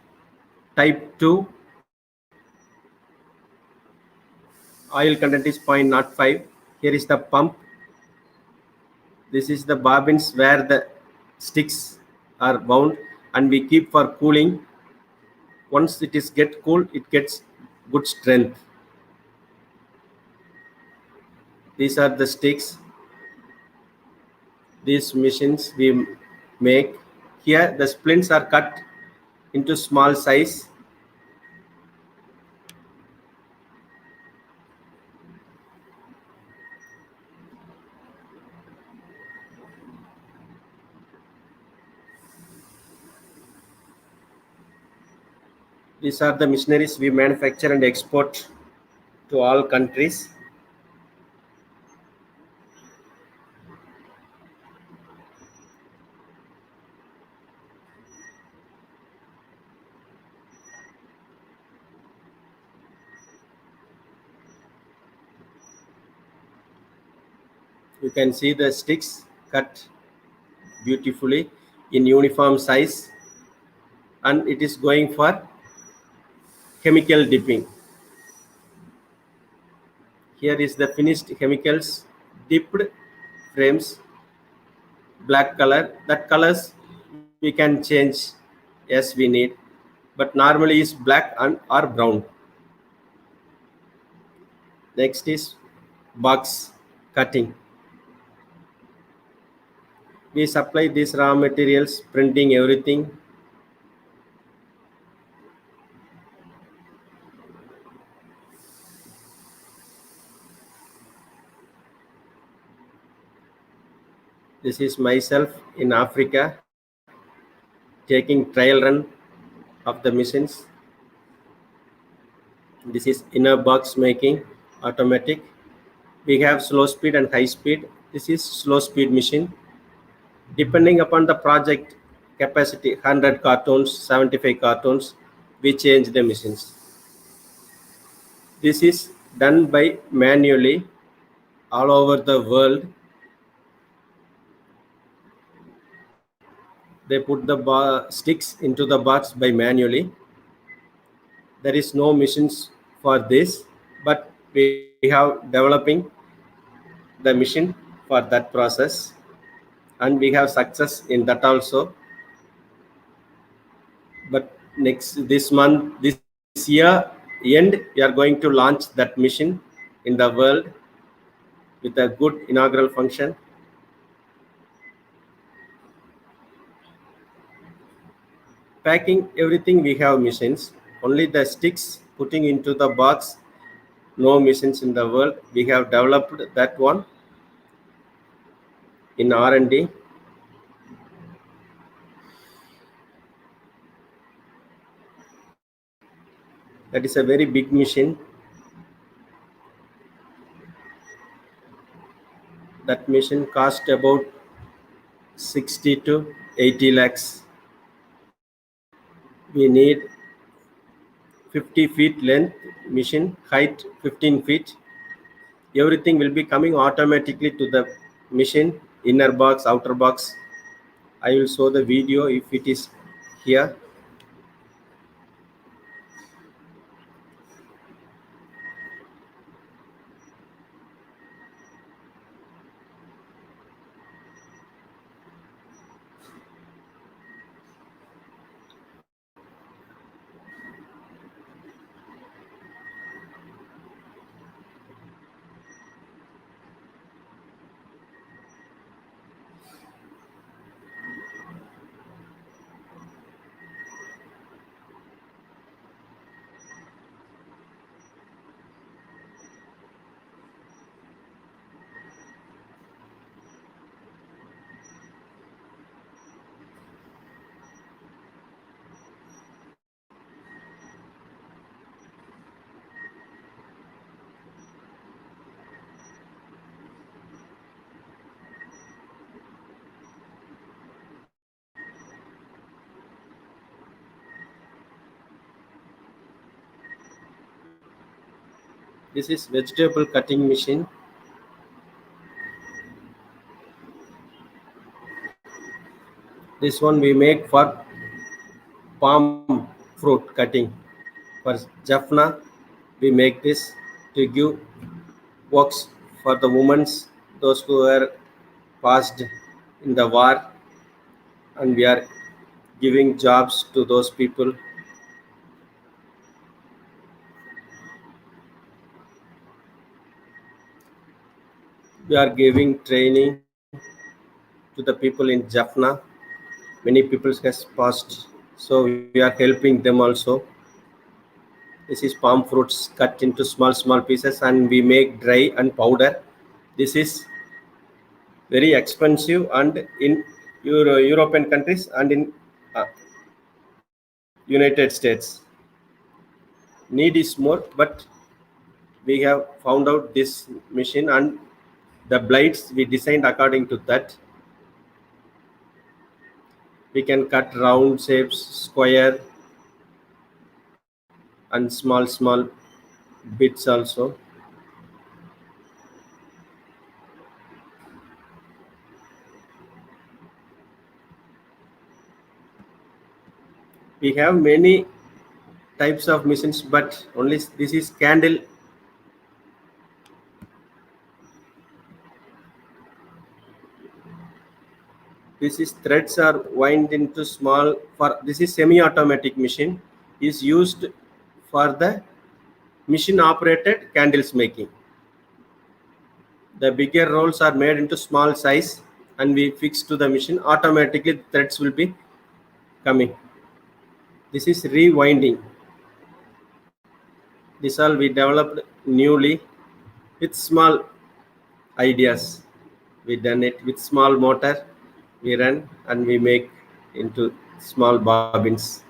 Speaker 5: type 2. Oil content is 0.05. Here is the pump. This is the bobbins where the sticks are bound, and we keep for cooling. Once it is get cool, it gets good strength. These are the sticks. These machines we make. Here the splints are cut into small size. These are the machineries we manufacture and export to all countries. You can see the sticks cut beautifully in uniform size, and it is going for chemical dipping. Here is the finished chemicals dipped frames, black color. That colors we can change as we need, but normally is black and or brown. Next is box cutting. We supply these raw materials, printing everything. This is myself in Africa taking trial run of the machines. This is inner box making, automatic. We have slow speed and high speed. This is slow speed machine. Depending upon the project capacity, 100 cartons, 75 cartons, we change the machines. This is done by manually all over the world. They put the sticks into the box by manually. There is no machines for this, but we have developing the machine for that process, and we have success in that also. But this month, this year end, we are going to launch that machine in the world with a good inaugural function. Packing everything, we have machines. Only the sticks putting into the box, no machines in the world. We have developed that one in R&D. That is a very big machine. That machine cost about 60 to 80 lakhs. We need 50 feet length machine, height 15 feet. Everything will be coming automatically to the machine, inner box, outer box. I will show the video if it is here. This is vegetable cutting machine. This one we make for palm fruit cutting. For Jaffna, we make this to give works for the women, those who were passed in the war, and we are giving jobs to those people. We are giving training to the people in Jaffna. Many people has passed, so we are helping them also. This is palm fruits cut into small pieces, and we make dry and powder. This is very expensive, and in European countries and in United States, need is more, but we have found out this machine, and the blades we designed according to that. We can cut round shapes, square, and small bits also. We have many types of machines, but only this is candle. This is threads are wound into small. For this is semi-automatic machine, is used for the machine operated candles making. The bigger rolls are made into small size, and we fix to the machine. Automatically the threads will be coming. This is rewinding. This all we developed newly with small ideas. We done it with small motor. We run and we make into small bobbins.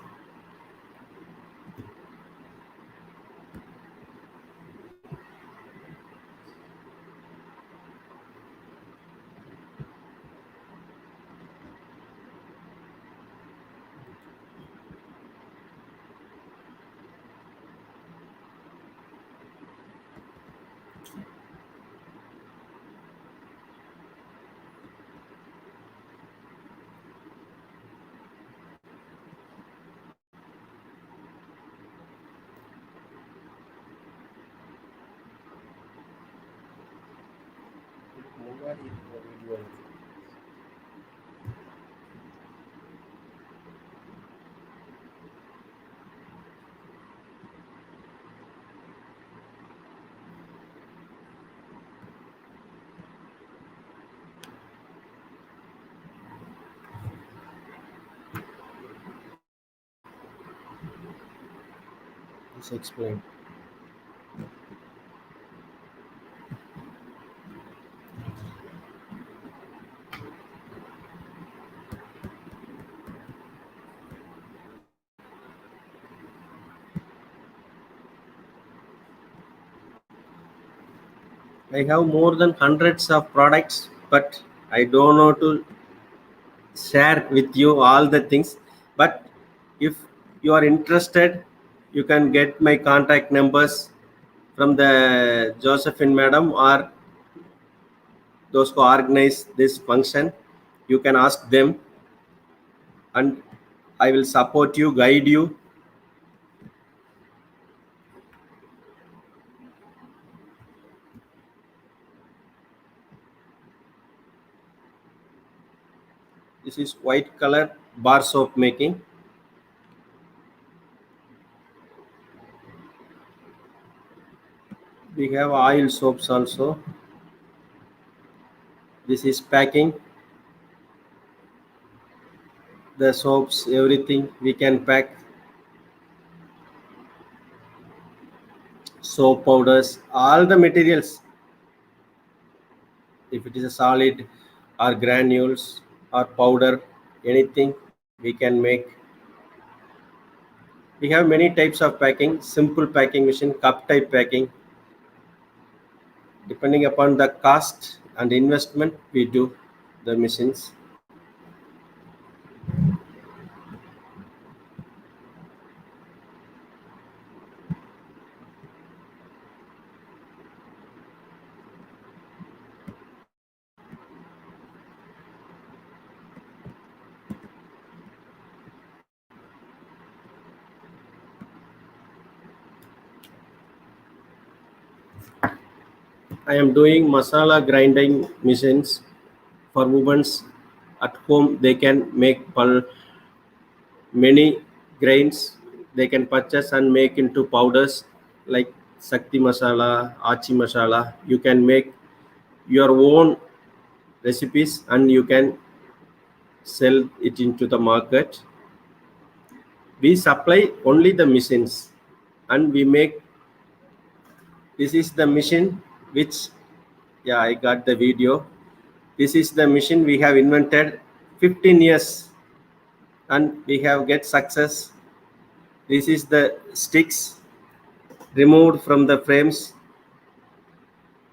Speaker 5: Let's explain. I have more than hundreds of products, but I don't know to share with you all the things. But if you are interested, you can get my contact numbers from the Josephine madam or those who organize this function. You can ask them, and I will support you, guide you. This is white color bar soap making. We have oil soaps also. This is packing. The soaps, everything we can pack. Soap powders, all the materials. If it is a solid or granules or powder, anything we can make. We have many types of packing, simple packing machine, cup type packing. Depending upon the cost and investment, we do the machines. I am doing masala grinding machines for women at home. They can make many grains. They can purchase and make into powders like Sakti masala, Achi masala. You can make your own recipes and you can sell it into the market. We supply only the machines and we make. This is the machine which, yeah, I got the video. This is the machine we have invented 15 years and we have get success. This is the sticks removed from the frames.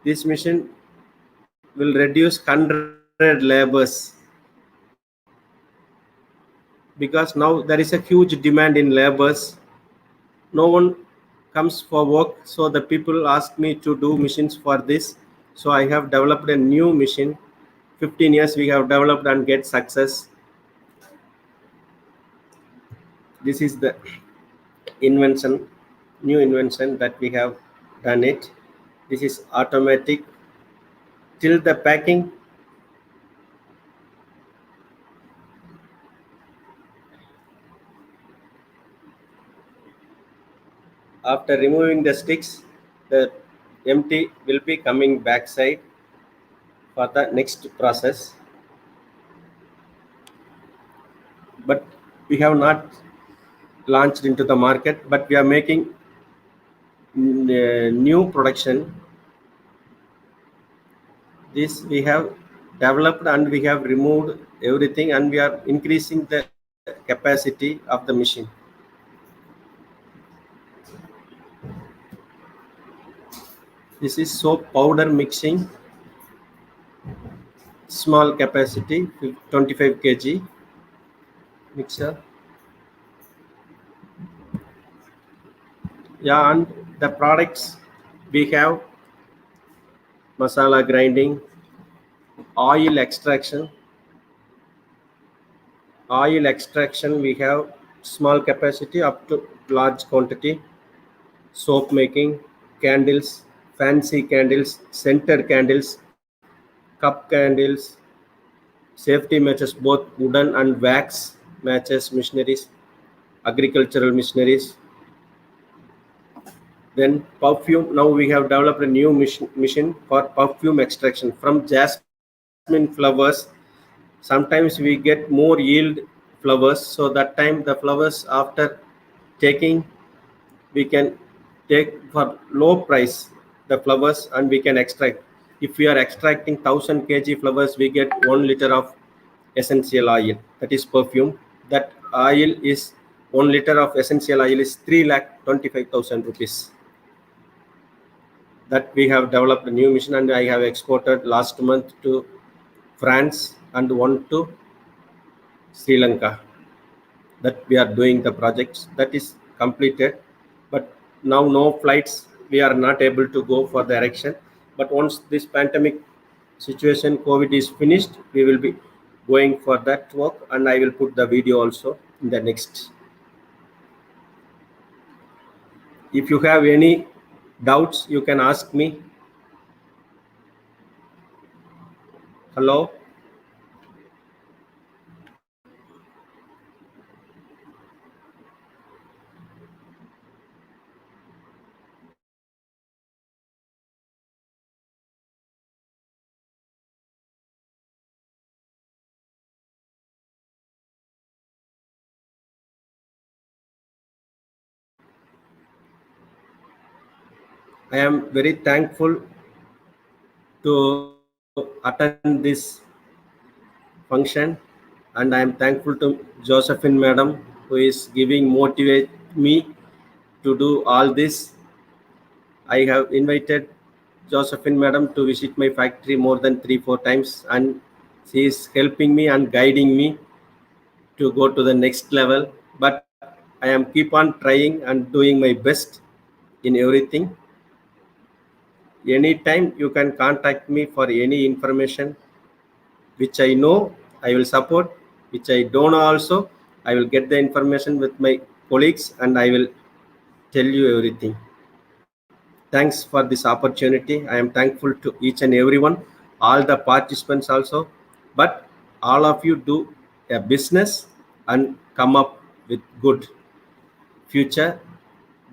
Speaker 5: This machine will reduce 100 labors because now there is a huge demand in labors. No one comes for work, so the people ask me to do machines for this. So I have developed a new machine. 15 years we have developed and get success. This is the invention, new invention that we have done it. This is automatic. Till the packing, after removing the sticks, the empty will be coming backside for the next process. But we have not launched into the market, but we are making new production. This we have developed and we have removed everything and we are increasing the capacity of the machine. This is soap powder mixing, small capacity, 25 kg mixer. Yeah, and the products we have masala grinding, oil extraction. Oil extraction we have small capacity up to large quantity. Soap making, candles, fancy candles, scented candles. cup candles, safety matches, both wooden and wax matches, machineries, agricultural machineries. Then perfume. Now we have developed a new machine for perfume extraction from jasmine flowers. Sometimes we get more yield flowers, so that time the flowers after taking we can take for low price the flowers and we can extract. If we are extracting 1000 kg flowers, we get 1 liter of essential oil, that is perfume. That oil is 1 liter of essential oil is 3,25,000 rupees. That we have developed a new machine and I have exported last month to France and one to Sri Lanka. That we are doing the projects that is completed, but now no flights, we are not able to go for the erection. But once this pandemic situation, COVID is finished, we will be going for that work, and I will put the video also in the next. If you have any doubts, you can ask me. Hello. I am very thankful to attend this function, and I am thankful to Josephine Madam, who is giving motivate me to do all this. I have invited Josephine Madam to visit my factory more than 3-4 times, and she is helping me and guiding me to go to the next level. But I am keep on trying and doing my best in everything. Anytime you can contact me for any information which I know, I will support. Which I don't know also, I will get the information with my colleagues and I will tell you everything. Thanks for this opportunity. I am thankful to each and everyone, all the participants also. But all of you do a business and come up with good future.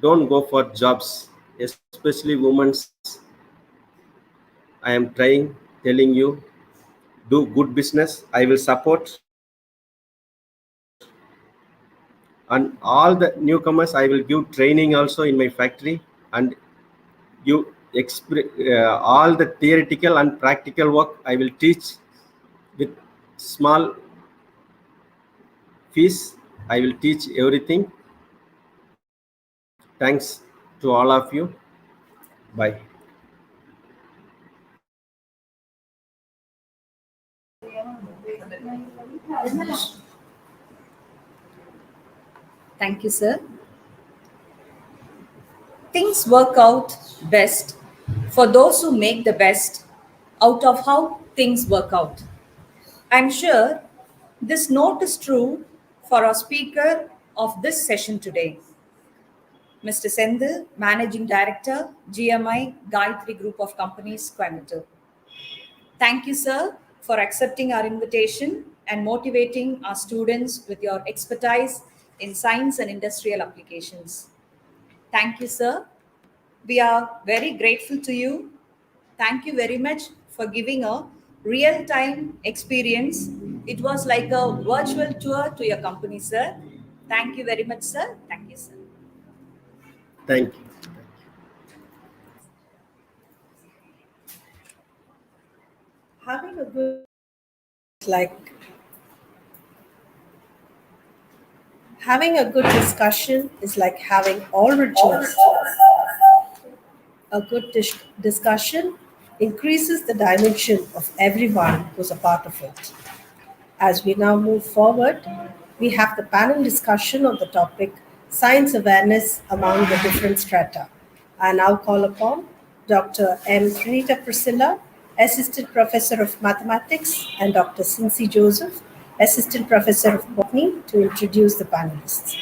Speaker 5: Don't go for jobs, especially women's. I am trying, telling you, do good business. I will support. And all the newcomers, I will give training also in my factory, and you all the theoretical and practical work I will teach with small fees. I will teach everything. Thanks to all of you. Bye.
Speaker 2: Thank you, sir. Things work out best for those who make the best out of how things work out. I'm sure this note is true for our speaker of this session today, Mr. Senthil, Managing Director, GMI Gayathri Group of Companies, Coimbatore. Thank you, sir, for accepting our invitation and motivating our students with your expertise in science and industrial applications. Thank you, sir. We are very grateful to you. Thank you very much for giving a real-time experience. It was like a virtual tour to your company, sir. Thank you very much, sir. Thank you, sir.
Speaker 5: Thank you.
Speaker 1: Having a good like having a good discussion is like having all rituals. A good discussion increases the dimension of everyone who's a part of it. As we now move forward, we have the panel discussion on the topic Science Awareness Among the Different Strata. I now call upon Dr. M. Trinita Priscilla, Assistant Professor of Mathematics, and Dr. Cincy Joseph, Assistant Professor of Botany, to introduce the panelists.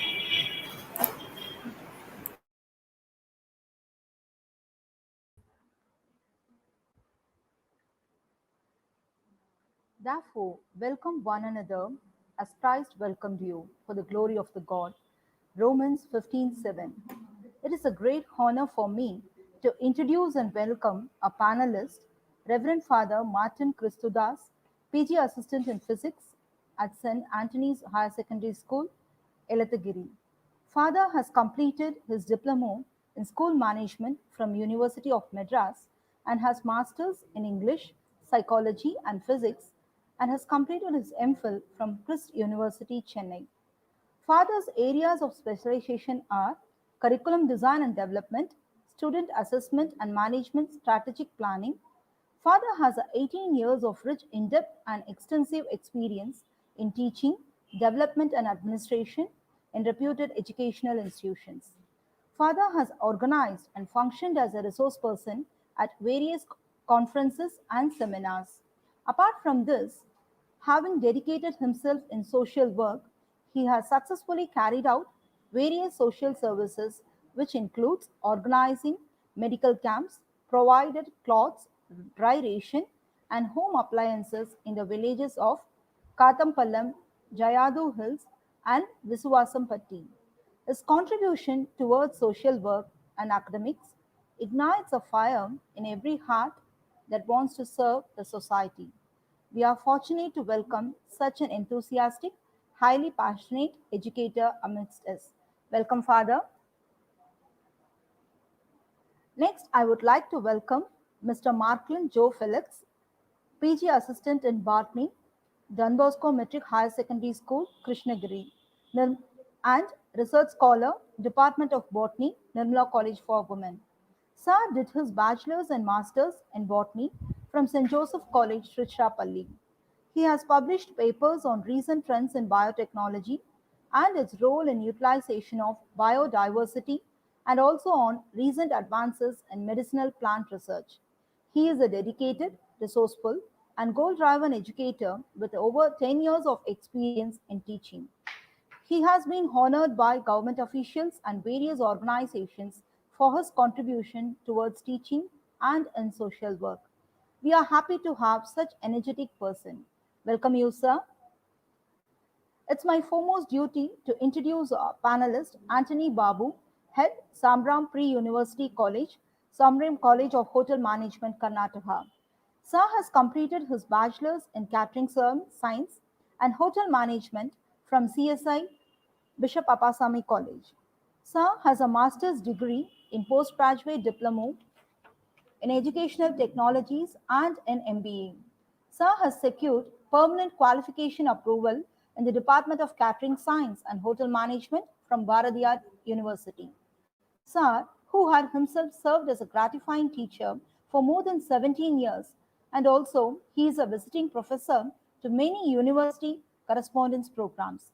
Speaker 2: Therefore, welcome one another as Christ welcomed you for the glory of the God. Romans 15:7. It is a great honor for me to introduce and welcome our panelist, Reverend Father Martin Christudas, PG Assistant in Physics at St. Anthony's Higher Secondary School, Elathagiri. Father has completed his diploma in school management from University of Madras and has masters in English, psychology and physics and has completed his MPhil from Christ University, Chennai. Father's areas of specialization are curriculum design and development, student assessment and management strategic planning. Father has 18 years of rich, in-depth and extensive experience in teaching, development and administration in reputed educational institutions. Father has organized and functioned as a resource person at various conferences and seminars. Apart from this, having dedicated himself in social work, he has successfully carried out various social services, which includes organizing medical camps, provided clothes, dry ration, and home appliances in the villages of Katampallam, Jayadu Hills, and Visuvasampatti. His contribution towards social work and academics ignites a fire in every heart that wants to serve the society. We are fortunate to welcome such an enthusiastic, highly passionate educator amidst us. Welcome, Father. Next, I would like to welcome Mr. Marklin Joe Felix, PG Assistant in Botany, Bosco Matric.Hr.Sec.School, Krishnagiri, and Research Scholar, Department of Botany, NIRMALA College for Women. Sir did his bachelor's and master's in botany from St. Joseph College, Trichrapalli. He has published papers on recent trends in biotechnology and its role in utilization of biodiversity and also on recent advances in medicinal plant research. He is a dedicated, resourceful, and goal-driven educator with over 10 years of experience in teaching. He has been honored by government officials and various organizations for his contribution towards teaching and in social work. We are happy to have such energetic person. Welcome you, sir. It's my foremost duty to introduce our panelist Anthony Babu, Head Sambram Pre-University College, Sambram College of Hotel Management, Karnataka. Sir has completed his bachelor's in catering science and hotel management from CSI Bishop Appasamy College. Sir has a master's degree in postgraduate diploma in educational technologies and an MBA. Sir has secured permanent qualification approval in the Department of Catering Science and Hotel Management from Bharatiya University. Sir, who had himself served as a gratifying teacher for more than 17 years, and also he is a visiting professor to many university correspondence programs.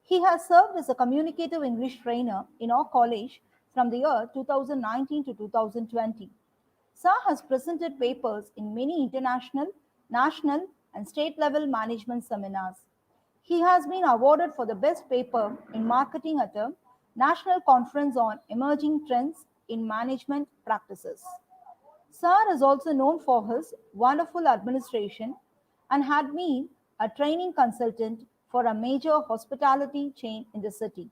Speaker 2: He has served as a communicative English trainer in our college from the year 2019 to 2020. Shah has presented papers in many international, national, and state level management seminars. He has been awarded for the best paper in marketing at a national conference on emerging trends in management practices. Sir is also known for his wonderful administration and had been a training consultant for a major hospitality chain in the city.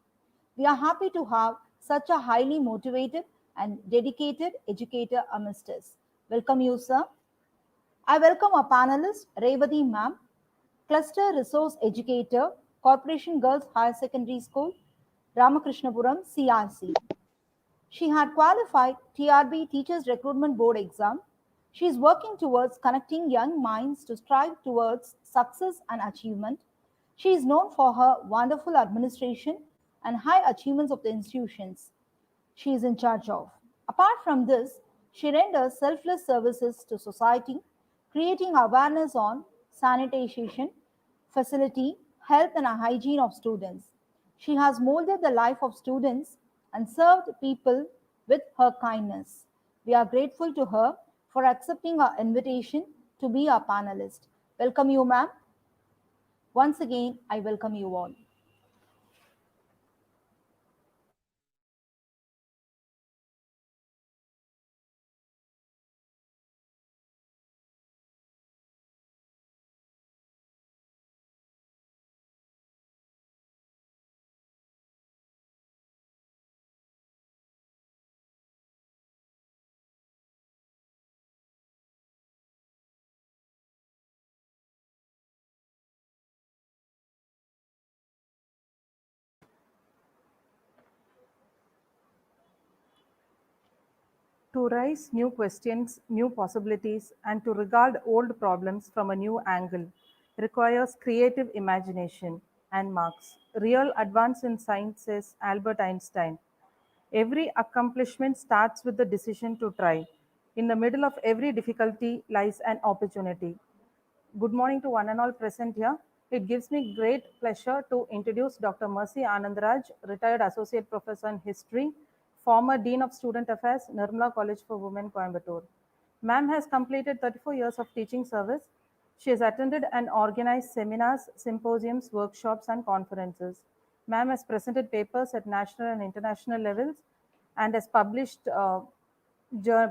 Speaker 2: We are happy to have such a highly motivated and dedicated educator amongst us. Welcome you, sir. I welcome our panelist, Revati ma'am, Cluster Resource Educator, Corporation Girls Higher Secondary School, Ramakrishnapura, CRC. She had qualified TRB Teachers Recruitment Board exam. She is working towards connecting young minds to strive towards success and achievement. She is known for her wonderful administration and high achievements of the institutions she is in charge of. Apart from this, she renders selfless services to society, creating awareness on sanitation, facility, health, and hygiene of students. She has molded the life of students and served people with her kindness. We are grateful to her for accepting our invitation to be our panelist. Welcome you, ma'am. Once again, I welcome you all. to raise new questions, new possibilities, and to regard old problems from a new angle requires creative imagination and marks. Real advance in science, says Albert Einstein. Every accomplishment starts with the decision to try. In the middle of every difficulty lies an opportunity. Good morning to one and all present here. It gives me great pleasure to introduce Dr. Mercy Anandraj, retired Associate Professor in History, former Dean of Student Affairs, NIRMALA College for Women, Coimbatore. Ma'am has completed 34 years of teaching service. She has attended and organized seminars, symposiums, workshops, and conferences. Ma'am has presented papers at national and international levels and has published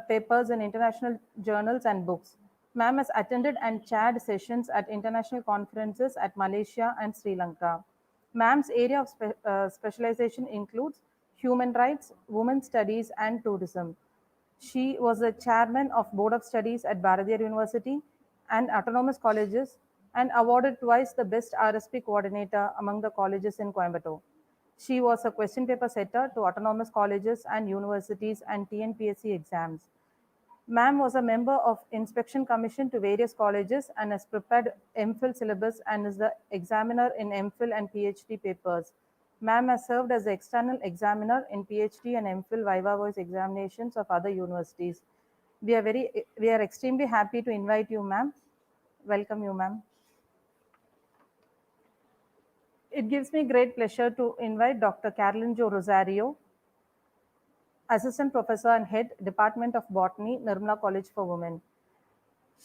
Speaker 2: papers in international journals and books. Ma'am has attended and chaired sessions at international conferences at Malaysia and Sri Lanka. Ma'am's area of specialization includes human rights, women's studies, and tourism. She was the chairman of Board of Studies at Bharatiya University and autonomous colleges and awarded twice the best RSP coordinator among the colleges in Coimbatore. She was a question paper setter to autonomous colleges and universities and TNPSC exams. Ma'am was a member of inspection commission to various colleges and has prepared MPhil syllabus and is the examiner in MPhil and PhD papers. Ma'am has served as the external examiner in PhD and MPhil Viva Voice examinations of other universities. We are extremely happy to invite you, ma'am. Welcome you, ma'am. It gives me great pleasure to invite Dr. Carolyn Jo Rosario, Assistant Professor and Head, Department of Botany, NIRMALA College for Women.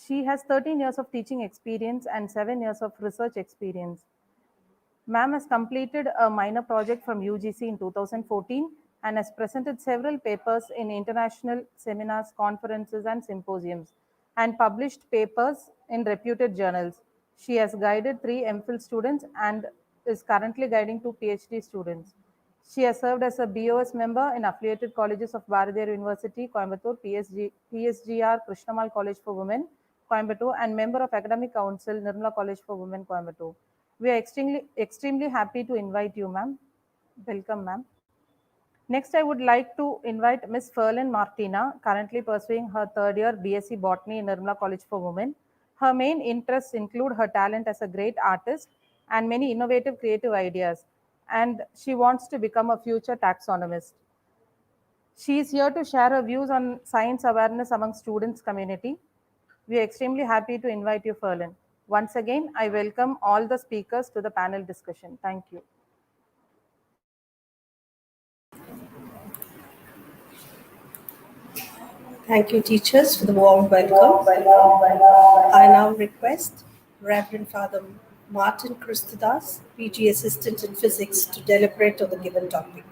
Speaker 2: She has 13 years of teaching experience and 7 years of research experience. Ma'am has completed a minor project from UGC in 2014 and has presented several papers in international seminars, conferences, and symposiums, and published papers in reputed journals. She has guided 3 MPhil students and is currently guiding 2 PhD students. She has served as a BOS member in affiliated colleges of Bharatiya University, Coimbatore, PSGR, Krishnamal College for Women, Coimbatore, and member of Academic Council, Nirmala College for Women, Coimbatore. We are extremely happy to invite you, ma'am. Welcome, ma'am. Next, I would like to invite Ms. Martina, currently pursuing her third year BSc Botany in Nirmala College for Women. Her main interests include her talent as a great artist and many innovative creative ideas, and she wants to become a future taxonomist. She is here to share her views on science awareness among students community. We are extremely happy to invite you, Ferlin. Once again, I welcome all the speakers to the panel discussion. Thank you.
Speaker 1: Thank you, teachers, for the warm welcome. I now request Reverend Father Martin Christodas, PG Assistant in Physics, to deliberate on the given topic.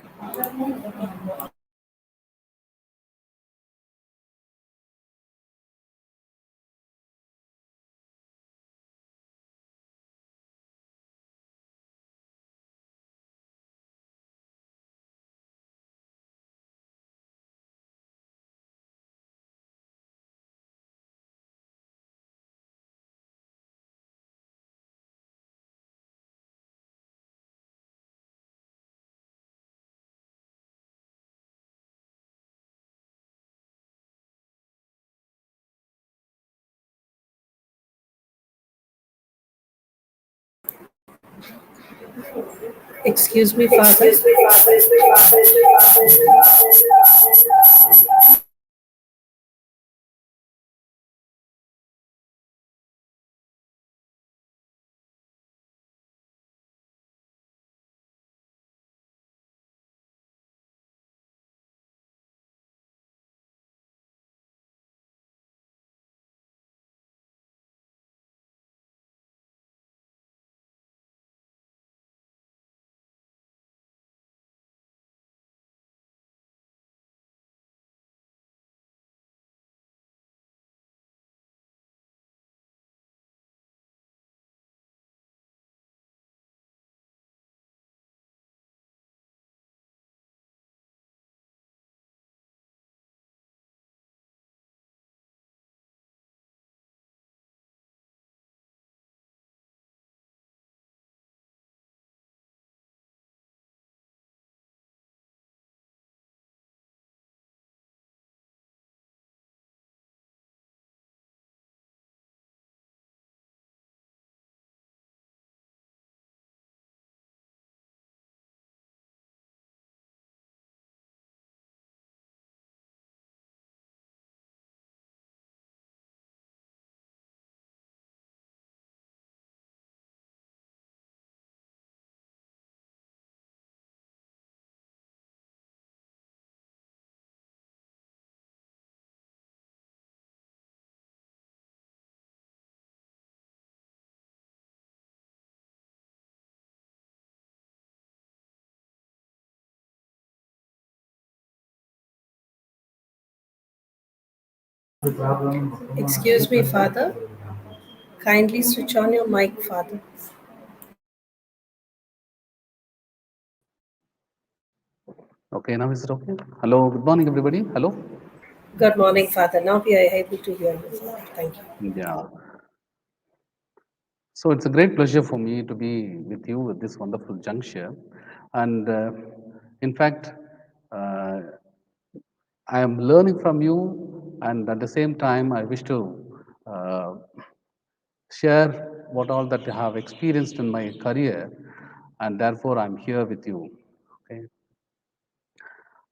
Speaker 1: Excuse me, Father. Excuse me, Father. Kindly switch on your mic, Father.
Speaker 6: Okay, now is it okay? Hello, good morning, everybody. Hello.
Speaker 1: Good morning, Father. Now we are able to hear you, Father. Thank you.
Speaker 6: Yeah. So it's a great pleasure for me to be with you at this wonderful juncture. And in fact, uh, I am learning from you, and at the same time, I wish to share what all that I have experienced in my career, and therefore I'm here with you. Okay.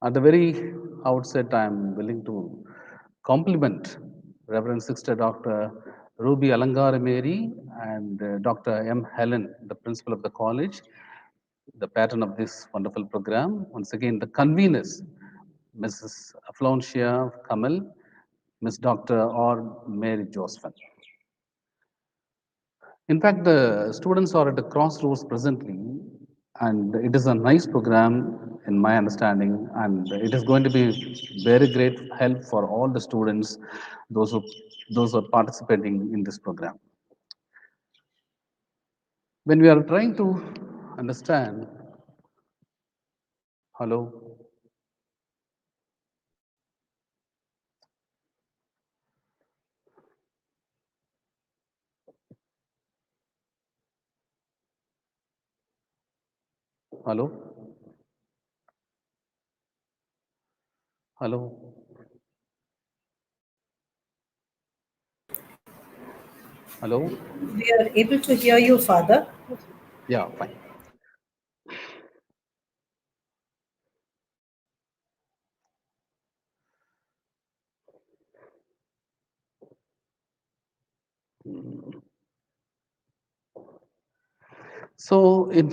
Speaker 6: At the very outset, I'm willing to compliment Reverend Sister Dr. Ruby Alangara Mary and Dr. M. Helen, the principal of the college, the patron of this wonderful program. Once again, the conveners, Mrs. Aflonsia Kamal, Ms. Dr. or Mary Josephine. In fact, the students are at a crossroads presently, and it is a nice program in my understanding, and it is going to be very great help for all the students, those who those who are participating in this program. When we are trying to understand, hello, hello, hello, hello.
Speaker 1: We are able to hear you, Father.
Speaker 6: Yeah, fine. So, in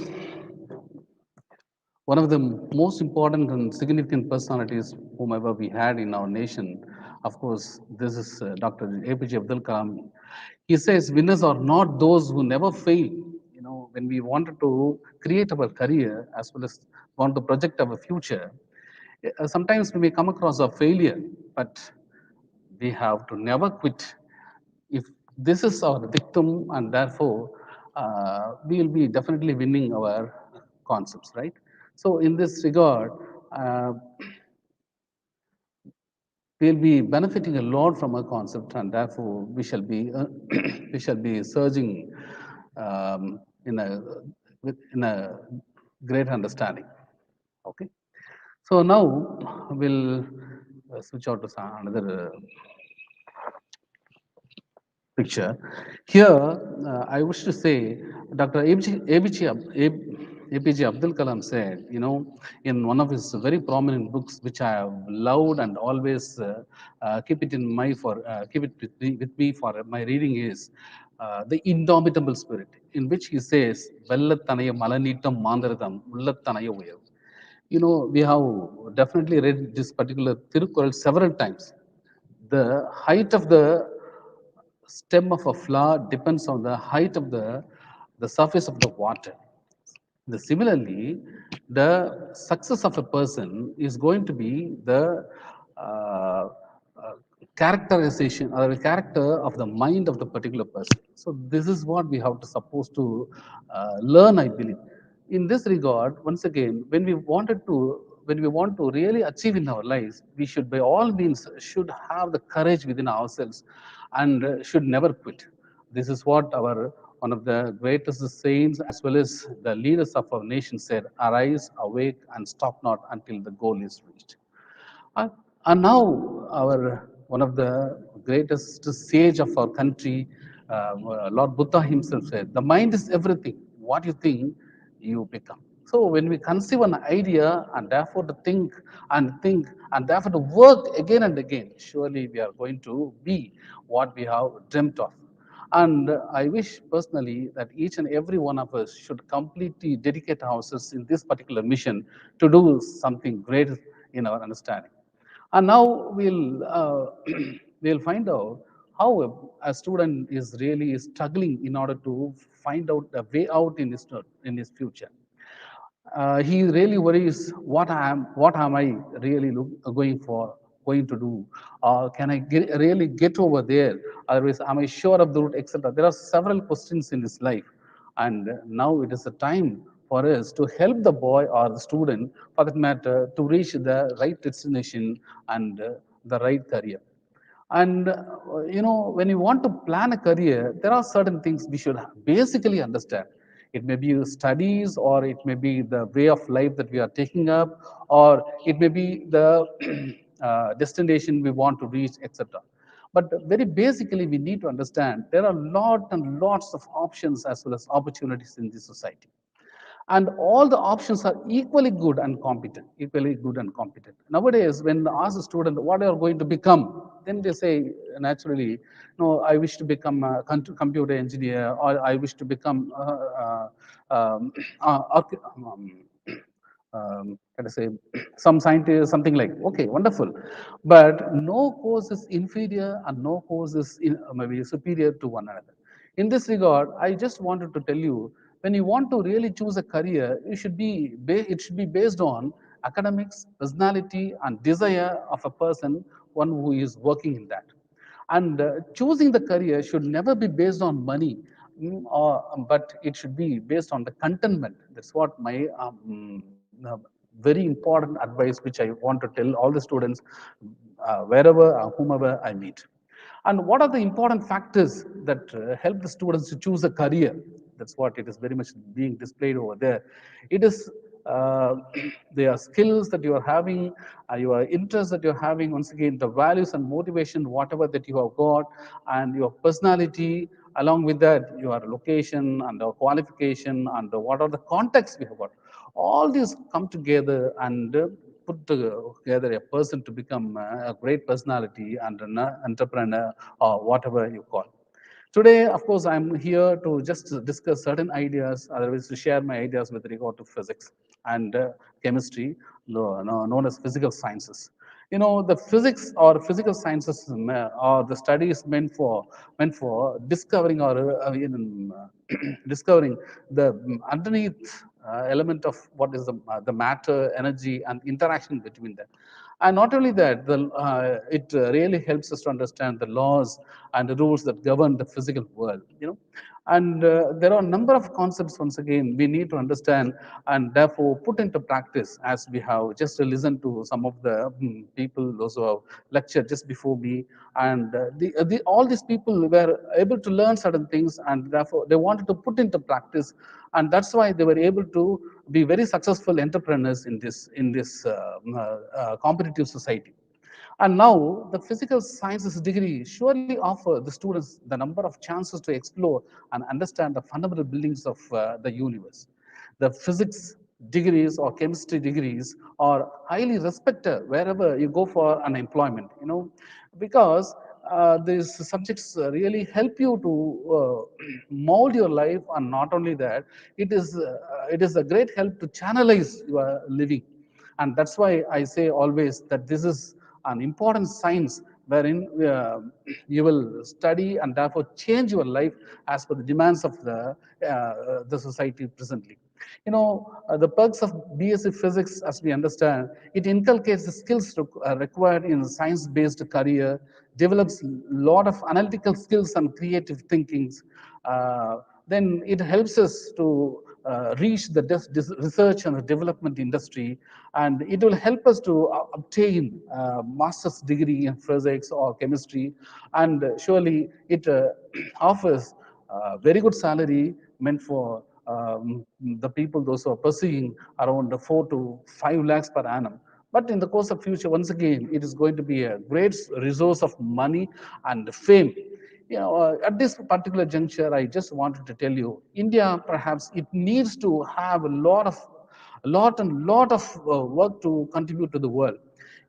Speaker 6: one of the most important and significant personalities whomever we had in our nation, of course, this is Dr. APJ Abdul Kalam. He says winners are not those who never fail. You know, when we wanted to create our career as well as want to project our future, sometimes we may come across a failure, but we have to never quit. If this is our dictum, and therefore we will be definitely winning our concepts, right? So in this regard, uh, we'll be benefiting a lot from our concept, and therefore we shall be we shall be surging in a in a great understanding. Okay. So now we'll switch out to another picture. Here, I wish to say, Dr. APJ Abdul Kalam said, you know, in one of his very prominent books, which I have loved and always keep it in my for keep it with me for my reading, is the indomitable spirit, in which he says, "Vellattanaya malanitam mandradam ullattanaya uyav." You know, we have definitely read this particular Tirukkural several times. The height of the stem of a flower depends on the height of the surface of the water. Similarly, the success of a person is going to be the uh, uh, characterization or the character of the mind of the particular person. So this is what we have to supposed to learn, I believe. In this regard, once again, when we want to really achieve in our lives, we should by all means should have the courage within ourselves, and should never quit. This is what our one of the greatest saints as well as the leaders of our nation said: "Arise, awake, and stop not until the goal is reached." Uh, and now our one of the greatest sage of our country, Lord Buddha himself said, "The mind is everything. What you think, you become." So when we conceive an idea and therefore to think and therefore to work again and again, surely we are going to be what we have dreamt of. And I wish personally that each and every one of us should completely dedicate ourselves in this particular mission to do something great in our understanding. And now we'll find out how a student is really struggling in order to find out a way out in his future. He really worries, what am I really going for? going to do? Can I really get over there? Otherwise, am I sure of the route, etc.? There are several questions in this life. And now it is a time for us to help the boy or the student, for that matter, to reach the right destination and the right career. And when you want to plan a career, there are certain things we should basically understand. It may be the studies, or it may be the way of life that we are taking up, or it may be the destination we want to reach, etc. But very basically, we need to understand there are lot and lots of options as well as opportunities in this society, and all the options are equally good and competent. Nowadays, when ask a student what are you going to become, then they say naturally, no, I wish to become a computer engineer, or I wish to become let us say some scientist, something like, okay, wonderful, but no course is inferior and no course is maybe superior to one another. In this regard, I just wanted to tell you, when you want to really choose a career, it should be based on academics, personality, and desire of a person, one who is working in that. And choosing the career should never be based on money, but it should be based on the contentment. That's what my very important advice, which I want to tell all the students, wherever or whomever I meet. And what are the important factors that help the students to choose a career? That's what it is very much being displayed over there. It is uh, their skills that you are having, your interests that you're having, once again, the values and motivation, whatever that you have got, and your personality, along with that, your location and the qualification, and what are the contexts we have got. All these come together and put together a person to become a great personality and an entrepreneur, or whatever you call. Today, of course, I'm here to just discuss certain ideas, otherwise to share my ideas with regard to physics and chemistry, known as physical sciences. The physics or physical sciences are the studies meant for discovering, or discovering the underneath element of what is the matter, energy, and interaction between them. And not only that, it really helps us to understand the laws and the rules that govern the physical world. And there are a number of concepts, once again, we need to understand and therefore put into practice, as we have just listened to some of the people, those who have lectured just before me. And all these people were able to learn certain things, and therefore they wanted to put into practice, and that's why they were able to be very successful entrepreneurs in this competitive society. And now the physical sciences degree surely offer the students the number of chances to explore and understand the fundamental buildings of the universe. The physics degrees or chemistry degrees are highly respected wherever you go for an employment, because these subjects really help you to mold your life. And not only that, it is a great help to channelize your living. And that's why I say always that this is an important science, wherein you will study and therefore change your life as per the demands of the society presently. The perks of BSc Physics, as we understand, it inculcates the skills required in a science-based career, develops a lot of analytical skills and creative thinkings. Then it helps us to reach the research and the development industry, and it will help us to obtain a master's degree in physics or chemistry. And surely it offers very good salary meant for the people, those who are pursuing around 4 to 5 lakhs per annum. But in the course of future, once again, it is going to be a great resource of money and fame. At this particular juncture, I just wanted to tell you, India, perhaps it needs to have a lot of work to contribute to the world.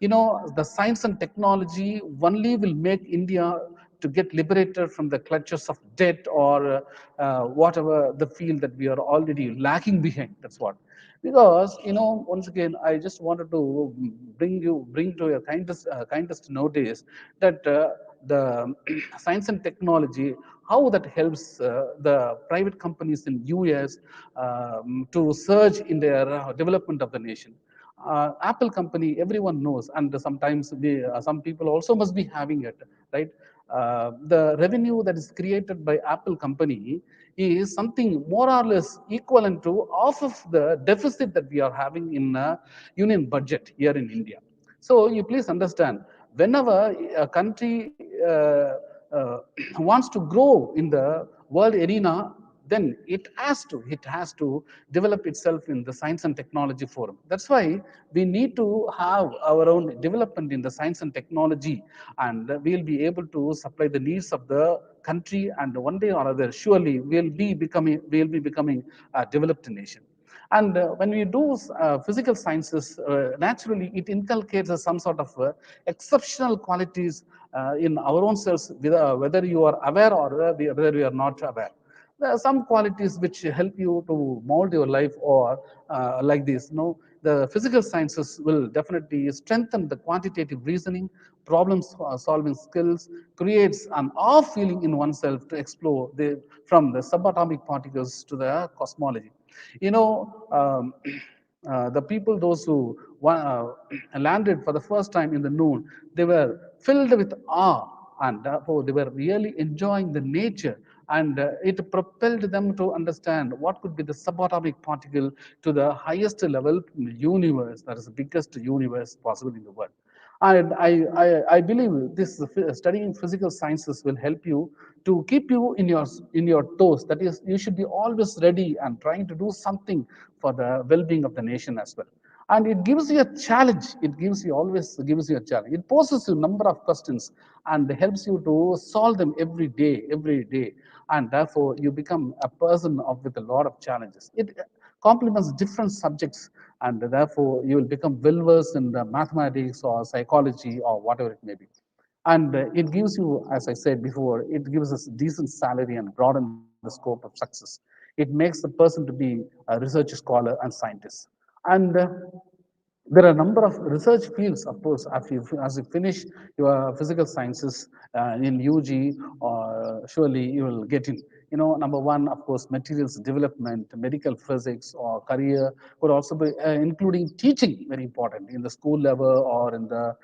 Speaker 6: The science and technology only will make India to get liberated from the clutches of debt, or whatever the field that we are already lacking behind. That's what. Because once again, I just wanted to bring to your kindest notice that the science and technology, how that helps the private companies in US to surge in their development of the nation. Apple company, everyone knows, and sometimes some people also must be having it, right? The revenue that is created by Apple company is something more or less equivalent to half of the deficit that we are having in union budget here in India. So you please understand, whenever a country uh, wants to grow in the world arena, then it has to develop itself in the science and technology forum. That's why we need to have our own development in the science and technology, and we'll be able to supply the needs of the country, and one day or other surely we'll be becoming a developed nation. And when we do physical sciences, naturally it inculcates some sort of exceptional qualities in our own selves, whether you are aware or whether you are not aware. There are some qualities which help you to mold your life, or like this. No, the physical sciences will definitely strengthen the quantitative reasoning, problem solving skills, creates an awe feeling in oneself to explore from the subatomic particles to the cosmology. You know, the people, those who landed for the first time in the noon, they were filled with awe, and therefore they were really enjoying the nature, and it propelled them to understand what could be the subatomic particle to the highest level universe, that is the biggest universe possible in the world. And I believe this studying physical sciences will help you to keep you in your toes. That is, you should be always ready and trying to do something for the well-being of the nation as well. And it gives you a challenge. It gives you a challenge. It poses you a number of questions and helps you to solve them every day. And therefore, you become a person with a lot of challenges. It complements different subjects, and therefore you will become well versed in the mathematics or psychology or whatever it may be. And it gives you, as I said before, it gives us decent salary and broaden the scope of success. It makes the person to be a research scholar and scientist. And there are a number of research fields, of course, as you finish your physical sciences in UG, surely you will get in. You know, number one, of course, materials development, medical physics, or career could also be including teaching, very important in the school level or in the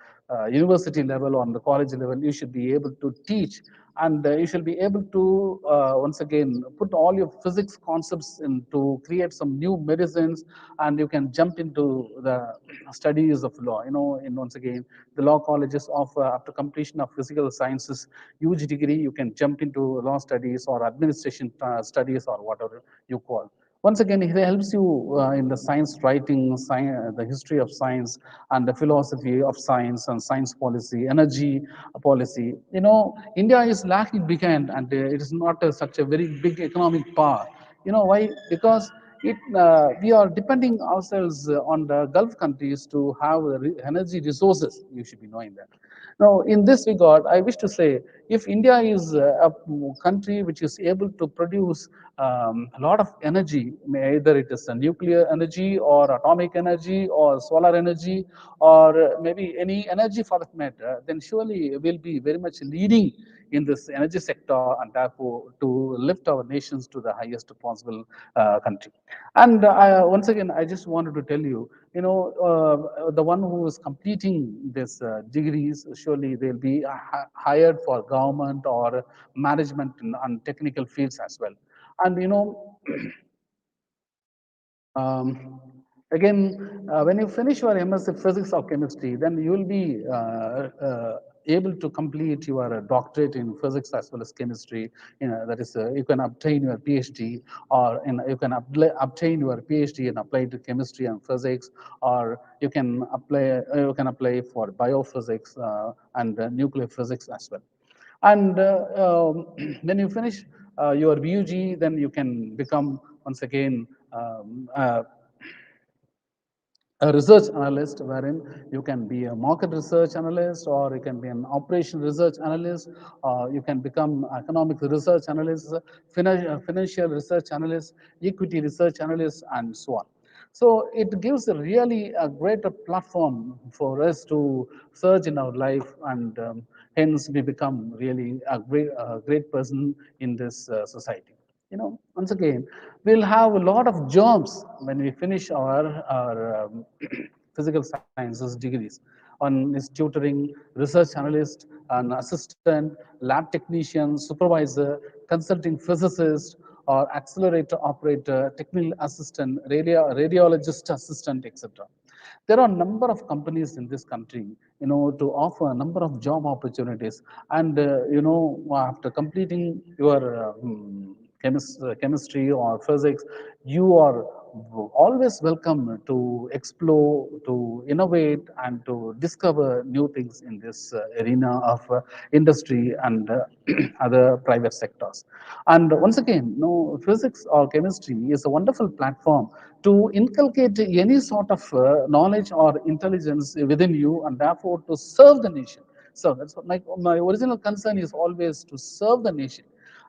Speaker 6: university level or on the college level. You should be able to teach, and you should be able to once again put all your physics concepts in to create some new medicines, and you can jump into the studies of law. You know, in once again, the law colleges offer, after completion of physical sciences UG degree, you can jump into law studies or administration studies or whatever you call. Once again, it helps you in the science writing, the history of science, and the philosophy of science and science policy, energy policy. You know, India is lacking behind, and it is not such a very big economic power. You know why? Because we are depending ourselves on the Gulf countries to have energy resources. You should be knowing that. Now, in this regard, I wish to say, if India is a country which is able to produce a lot of energy, either it is a nuclear energy or atomic energy or solar energy or maybe any energy for that matter, then surely we'll be very much leading in this energy sector, and therefore to lift our nations to the highest possible country. And once again, I just wanted to tell you, you know, the one who is completing this degrees, surely they'll be hired for government or management and technical fields as well. And you know, um, again, when you finish your MSc Physics or Chemistry, then you will be able to complete your doctorate in physics as well as chemistry. You know, that is, you can obtain your PhD, or you can obtain your PhD in applied chemistry and physics, or you can apply for biophysics and nuclear physics as well. And when you finish your BUG, then you can become once again a research analyst, wherein you can be a market research analyst, or you can be an operation research analyst, or you can become economic research analyst, financial research analyst, equity research analyst, and so on. So it gives really a greater platform for us to search in our life, and hence we become really a great person in this society. You know, once again, we'll have a lot of jobs when we finish our physical sciences degrees on is tutoring, research analyst, an assistant, lab technician, supervisor, consulting physicist, or accelerator operator, technical assistant, radiologist assistant, etc. There are a number of companies in this country, to offer a number of job opportunities. And after completing your chemistry or physics, you are always welcome to explore, to innovate, and to discover new things in this arena of industry and other private sectors. And once again, physics or chemistry is a wonderful platform to inculcate any sort of knowledge or intelligence within you, and therefore to serve the nation. So that's what my original concern is always to serve the nation.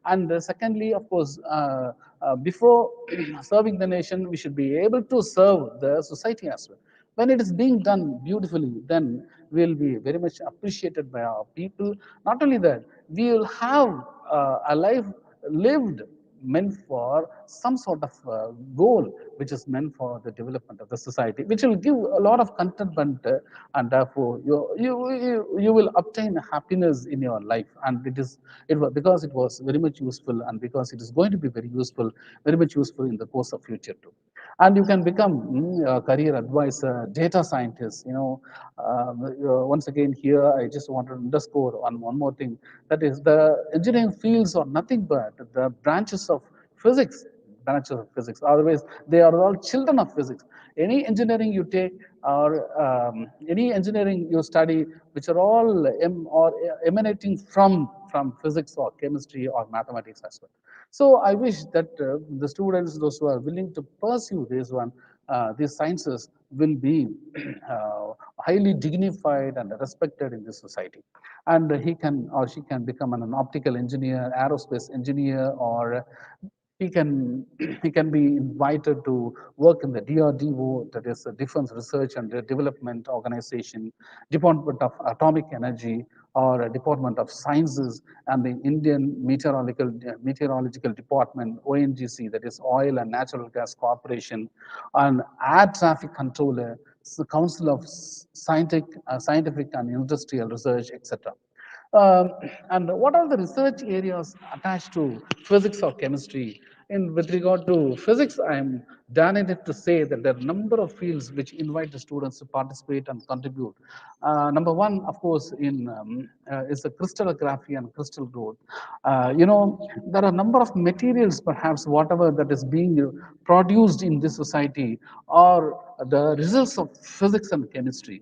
Speaker 6: And secondly, of course, before serving the nation, we should be able to serve the society as well. When it is being done beautifully, then we'll be very much appreciated by our people. Not only that, we will have a life lived meant for some sort of goal which is meant for the development of the society, which will give a lot of contentment, and therefore you will obtain happiness in your life. And it was because it was very much useful, and because it is going to be very much useful in the course of future too. And you can become a career advisor, data scientist. Once again, here I just want to underscore on one more thing, that is, the engineering fields are nothing but the branches of physics, otherwise they are all children of physics. Any engineering you take, or any engineering you study, which are all or emanating from physics or chemistry or mathematics as well. So I wish that the students, those who are willing to pursue this one, these sciences, will be highly dignified and respected in this society. And he can or she can become an optical engineer, aerospace engineer, or he can he can be invited to work in the DRDO, that is the Defense Research and Development Organization, Department of Atomic Energy, or a Department of Sciences, and the Indian Meteorological Department, ONGC, that is Oil and Natural Gas Corporation, and Air Traffic Controller, the Council of Scientific and Industrial Research, etc. Um, and what are the research areas attached to physics or chemistry? With regard to physics, I am delighted to say that there are a number of fields which invite the students to participate and contribute. Number one, of course, is the crystallography and crystal growth. There are a number of materials, perhaps whatever that is being produced in this society, are the results of physics and chemistry.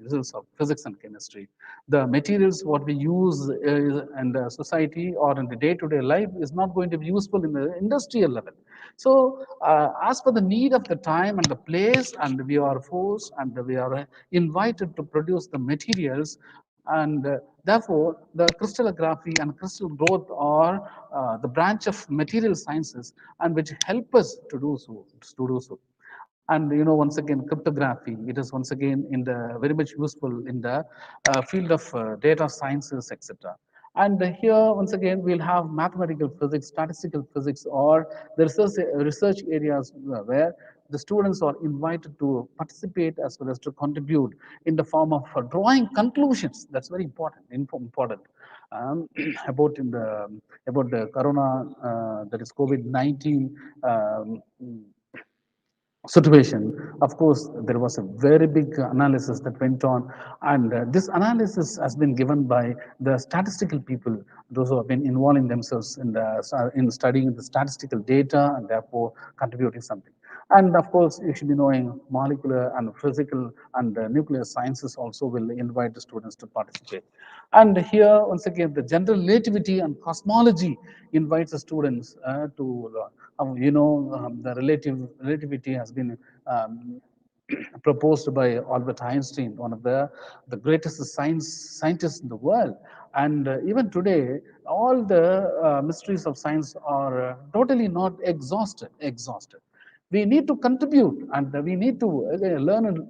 Speaker 6: The materials what we use in the society or in the day-to-day life is not going to be useful in the industrial level. So as per the need of the time and the place, and we are forced and we are invited to produce the materials. And therefore the crystallography and crystal growth are the branch of material sciences, and which help us to do so. And once again, cryptography, it is once again in the very much useful in the field of data sciences, etc. And here once again we'll have mathematical physics, statistical physics, or the research areas where the students are invited to participate as well as to contribute in the form of drawing conclusions. That's very important um, about the corona, that is COVID-19 situation. Of course, there was a very big analysis that went on, and this analysis has been given by the statistical people, those who have been involving themselves in studying the statistical data and therefore contributing something. And of course, you should be knowing molecular and physical and nuclear sciences also will invite the students to participate. And here, once again, the general relativity and cosmology invites the students to the relativity has been proposed by Albert Einstein, one of the greatest scientists in the world. And even today, all the mysteries of science are totally not exhausted. We need to contribute, and we need to learn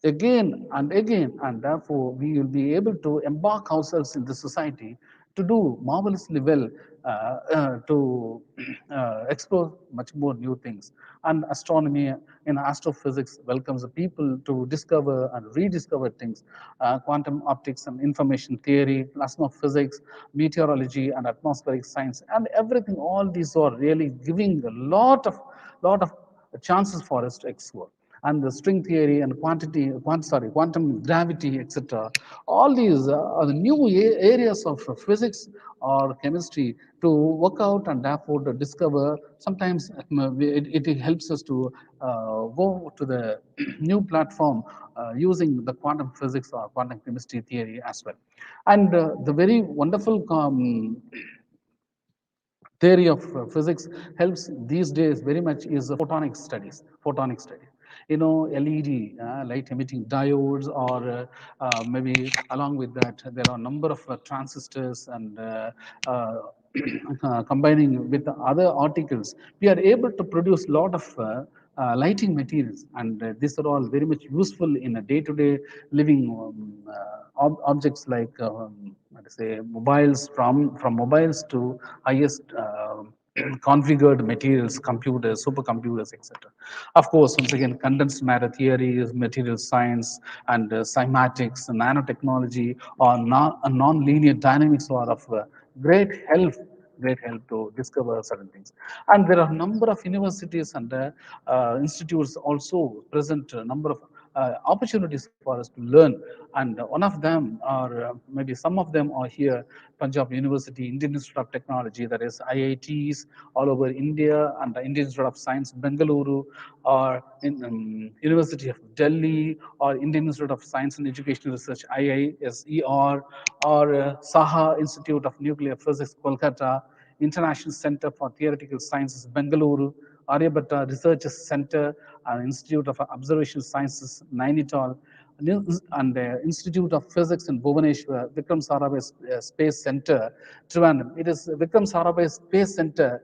Speaker 6: again and again, and therefore we will be able to embark ourselves in the society to do marvelously well, to explore much more new things. And astronomy in astrophysics welcomes the people to discover and rediscover things. Quantum optics and information theory, plasma physics, meteorology and atmospheric science, and everything. All these are really giving a lot of chances for us to explore. And the string theory and quantum gravity, etc. All these are the new areas of physics or chemistry to work out and therefore to discover. Sometimes it helps us to go to the new platform using the quantum physics or quantum chemistry theory as well. And the very wonderful theory of physics helps these days very much is the photonic studies. LED, light emitting diodes, or maybe along with that there are a number of transistors, and uh, combining with the other articles, we are able to produce a lot of lighting materials, and these are all very much useful in a day-to-day living objects like let us say mobiles, from mobiles to highest configured materials, computers, supercomputers, etc. Of course, once again, condensed matter theory is material science, and cymatics, nanotechnology, or non-linear dynamics are of great help great help to discover certain things. And there are a number of universities and institutes also present a number of opportunities for us to learn. And one of them, or maybe some of them, are here: Punjab University, Indian Institute of Technology, that is IITs all over India, and the Indian Institute of Science, Bengaluru, or in University of Delhi, or Indian Institute of Science and Educational Research, IISER, or Saha Institute of Nuclear Physics, Kolkata, International Center for Theoretical Sciences, Bengaluru, Aryabhatta Research Center and Institute of Observational Sciences, Nainital, and the Institute of Physics in Bhubaneswar, Vikram Sarabhai Space Center, Trivandrum. It is Vikram Sarabhai Space Center.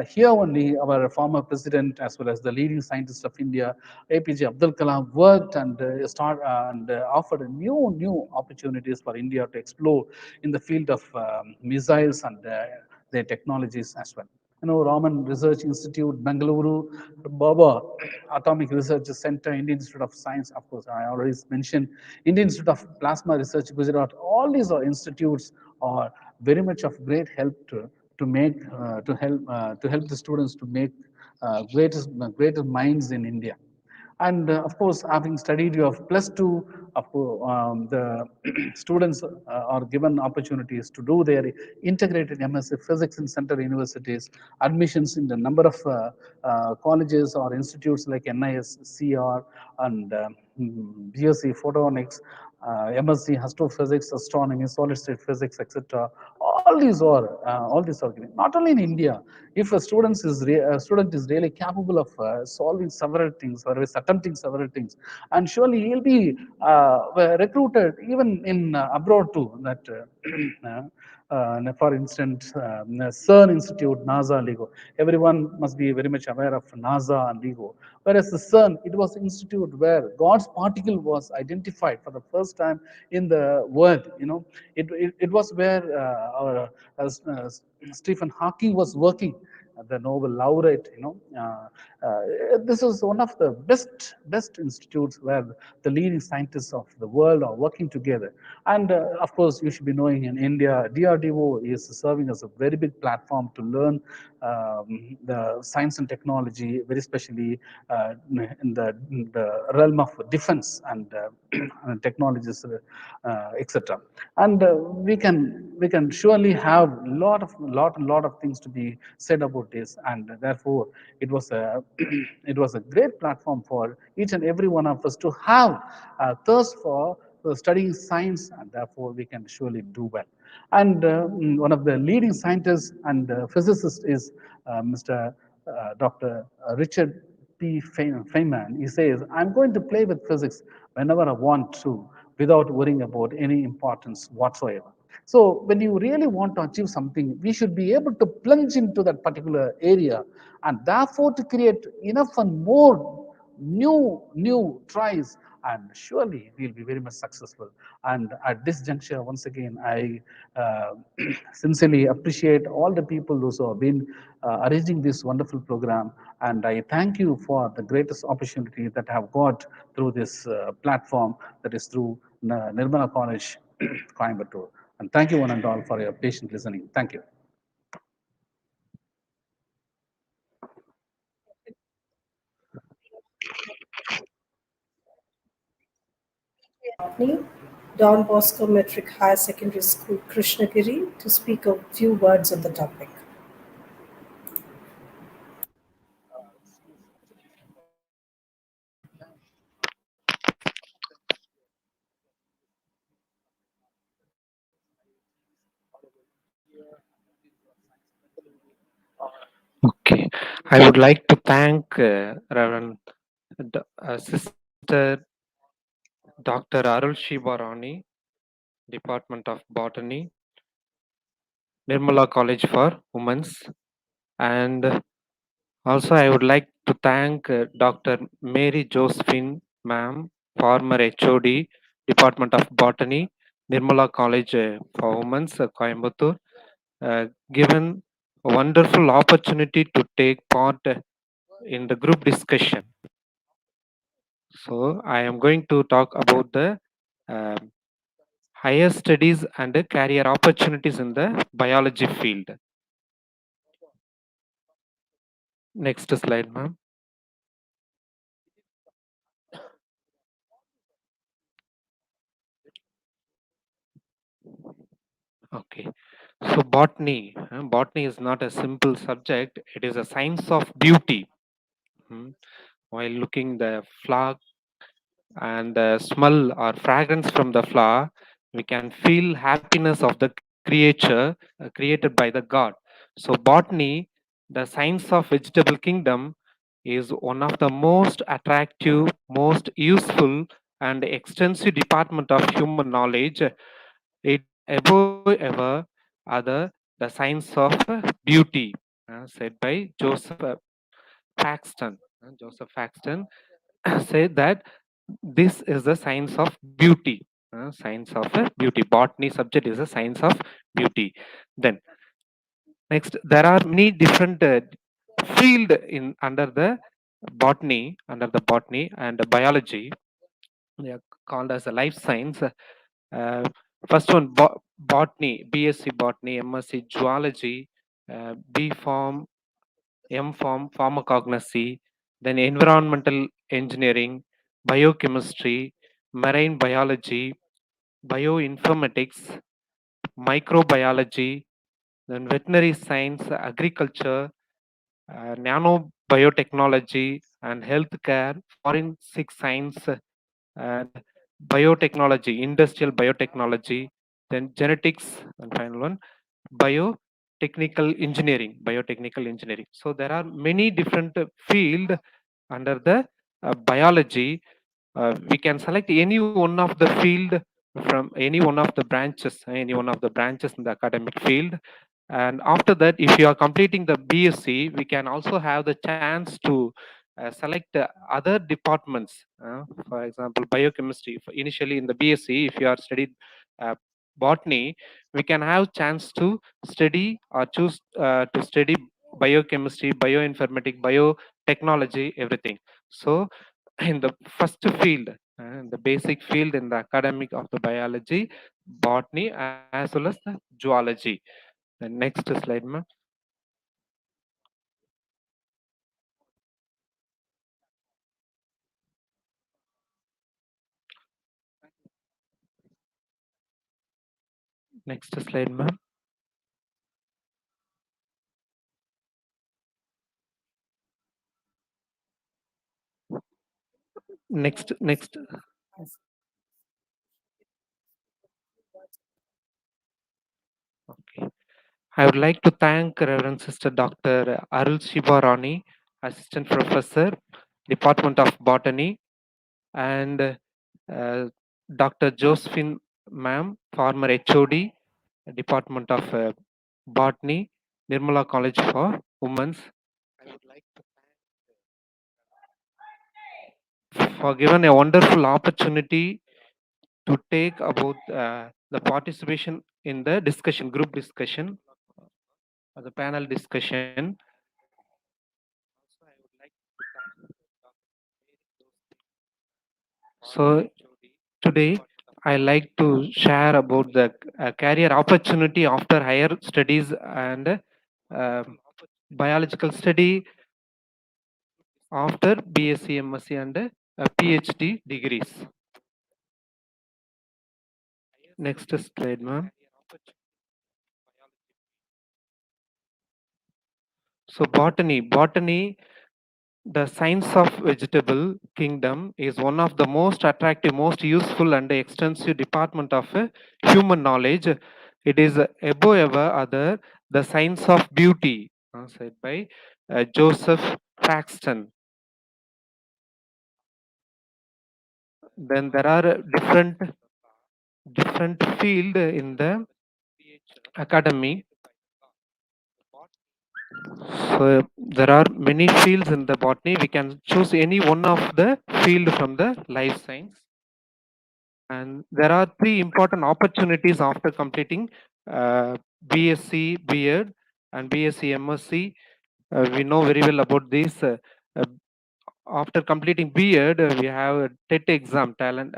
Speaker 6: Here only our former president, as well as the leading scientist of India, APJ Abdul Kalam, worked and offered new opportunities for India to explore in the field of missiles and their technologies as well. Raman Research Institute, Bengaluru, Baba Atomic Research Center, Indian Institute of Science, of course, I already mentioned, Indian Institute of Plasma Research, Gujarat. All these are institutes are very much of great help to make to help the students to make greater minds in India. And of course, having studied your +2, the students are given opportunities to do their integrated MSc Physics in Center universities, admissions in the number of colleges or institutes like NISCR and BSc Photonics, MSc Astrophysics, Astronomy, Solid State Physics, etc. All these are given. Not only in India, if a student is really capable of solving several things or is attempting several things, and surely he'll be recruited even in abroad too. That for instance, CERN Institute, NASA, LIGO. Everyone must be very much aware of NASA and LIGO. Whereas the CERN, it was an institute where God's particle was identified for the first time in the world. It was where Stephen Hawking was working, the Nobel laureate. This is one of the best institutes where the leading scientists of the world are working together. And of course, you should be knowing in India, DRDO is serving as a very big platform to learn the science and technology, very especially in the realm of defense and technologies, etc. And we can surely have lot of things to be said about this, and therefore it was a it was a great platform for each and every one of us to have a thirst for studying science, and therefore we can surely do well. And one of the leading scientists and physicists is Mr. Dr. Richard P. Feynman. He says, "I'm going to play with physics whenever I want to, without worrying about any importance whatsoever." So when you really want to achieve something, we should be able to plunge into that particular area, and therefore to create enough and more new tries and surely we'll be very much successful. And at this juncture, once again, I uh, sincerely appreciate all the people those who have been arranging this wonderful program, and I thank you for the greatest opportunity that I have got through this platform, that is through Nirmala College, Coimbatore. And thank you one and all for your patient listening. Thank you.
Speaker 1: Botany, Don Bosco Matric.H.Sec.School, Krishnagiri, to speak a few words on the topic.
Speaker 7: Okay, I would like to thank Reverend Sister Dr. Arul Shibarani, Department of Botany, Nirmala College for Women's, and also I would like to thank Dr. Mary Josephine, ma'am, former HOD, Department of Botany, Nirmala College for Women's, Coimbatore, given a wonderful opportunity to take part in the group discussion. So I am going to talk about the um, higher studies and the career opportunities in the biology field. Next slide, ma'am. Okay. So botany, botany is not a simple subject. It is a science of beauty. Hmm. While looking the flower and the smell or fragrance from the flower, we can feel happiness of the creature created by the God. So botany, the science of vegetable kingdom, is one of the most attractive, most useful and extensive department of human knowledge. It is above ever other the science of beauty, said by Joseph Paxton. Joseph Paxton said that this is the science of beauty. Science of beauty. Botany subject is a science of beauty. Then next, there are many different field in under the botany and biology. They are called as a life science. First one, botany, BSc botany, MSc zoology, B Farm, M Farm pharmacognosy, then environmental engineering, biochemistry, marine biology, bioinformatics, microbiology, then veterinary science, agriculture, nanobiotechnology and healthcare, forensic science, and biotechnology, industrial biotechnology, then genetics, and final one, biotechnical engineering. So there are many different field under the biology. We can select any one of the field from any one of the branches in the academic field. And after that, if you are completing the BSc, we can also have the chance to select other departments. For example, biochemistry. Initially in the BSc, if you are studied uh, botany, we can have chance to study or choose to study biochemistry, bioinformatics, biotechnology, everything. So in the first field, the basic field in the academic of the biology, botany, as well as the zoology. The next slide, ma'am. Next slide, ma'am. Next. Okay. I would like to thank Reverend Sister Dr. Arul Shibarani, Assistant Professor, Department of Botany, and Dr. Josephine, ma'am, former HOD, Department of Botany, Nirmala College for Women's. I would like to for given a wonderful opportunity to take about the participation in the discussion, group discussion, or the panel discussion. So today I like to share about the career opportunity after higher studies and biological study after BSc, MSc and PhD degrees. Next slide, ma'am. So botany, the science of vegetable kingdom is one of the most attractive, most useful and extensive department of human knowledge. It is above ever other the science of beauty, said by Joseph Paxton. Then there are different field in the academy. So there are many fields in the botany. We can choose any one of the field from the life science. And there are three important opportunities after completing BSc, B.Ed and BSc, MSc. We know very well about this. Uh, after completing B.Ed, we have a TET exam, talent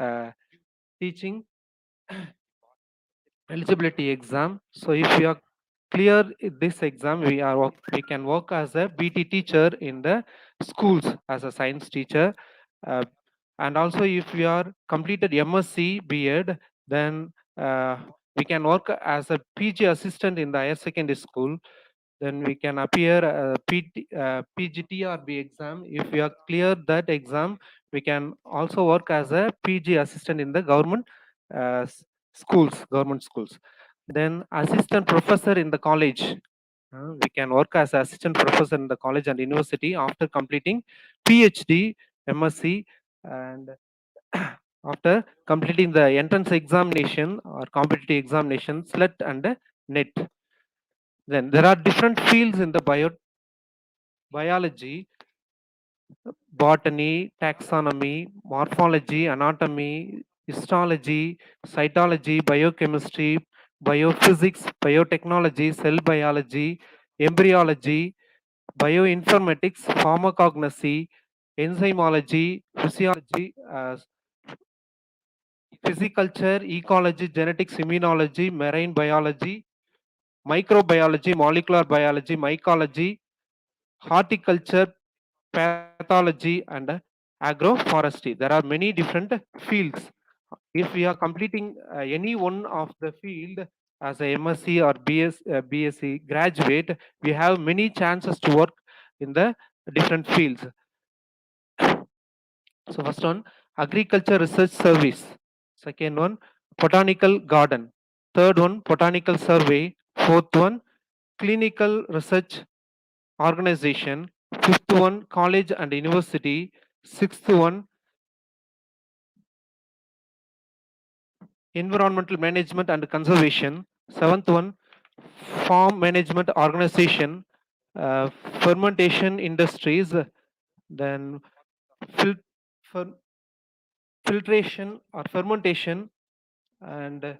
Speaker 7: teaching eligibility exam. So if you are clear this exam, we can work as a BT teacher in the schools as a science teacher. Uh, and also if you are completed MSc B.Ed, then we can work as a PG assistant in the higher secondary school. Then we can appear PGTRB exam. If we are clear that exam, we can also work as a PG assistant in the government government schools. Then assistant professor in the college. We can work as assistant professor in the college and university after completing PhD, MSc, and after completing the entrance examination or competitive examination, SLET and NET. Then there are different fields in the biology, botany, taxonomy, morphology, anatomy, histology, cytology, biochemistry, biophysics, biotechnology, cell biology, embryology, bioinformatics, pharmacognosy, enzymology, physiology, physiculture, ecology, genetics, immunology, marine biology, microbiology, molecular biology, mycology, horticulture, pathology, and agroforestry. There are many different fields. If we are completing any one of the field as a MSc or BSc graduate, we have many chances to work in the different fields. So first one, agriculture research service. Second one, botanical garden. Third one, botanical survey. Fourth one, clinical research organization. Fifth one, college and university. Sixth one, environmental management and conservation. Seventh one, farm management organization. Fermentation industries. Then fil- filtration or fermentation and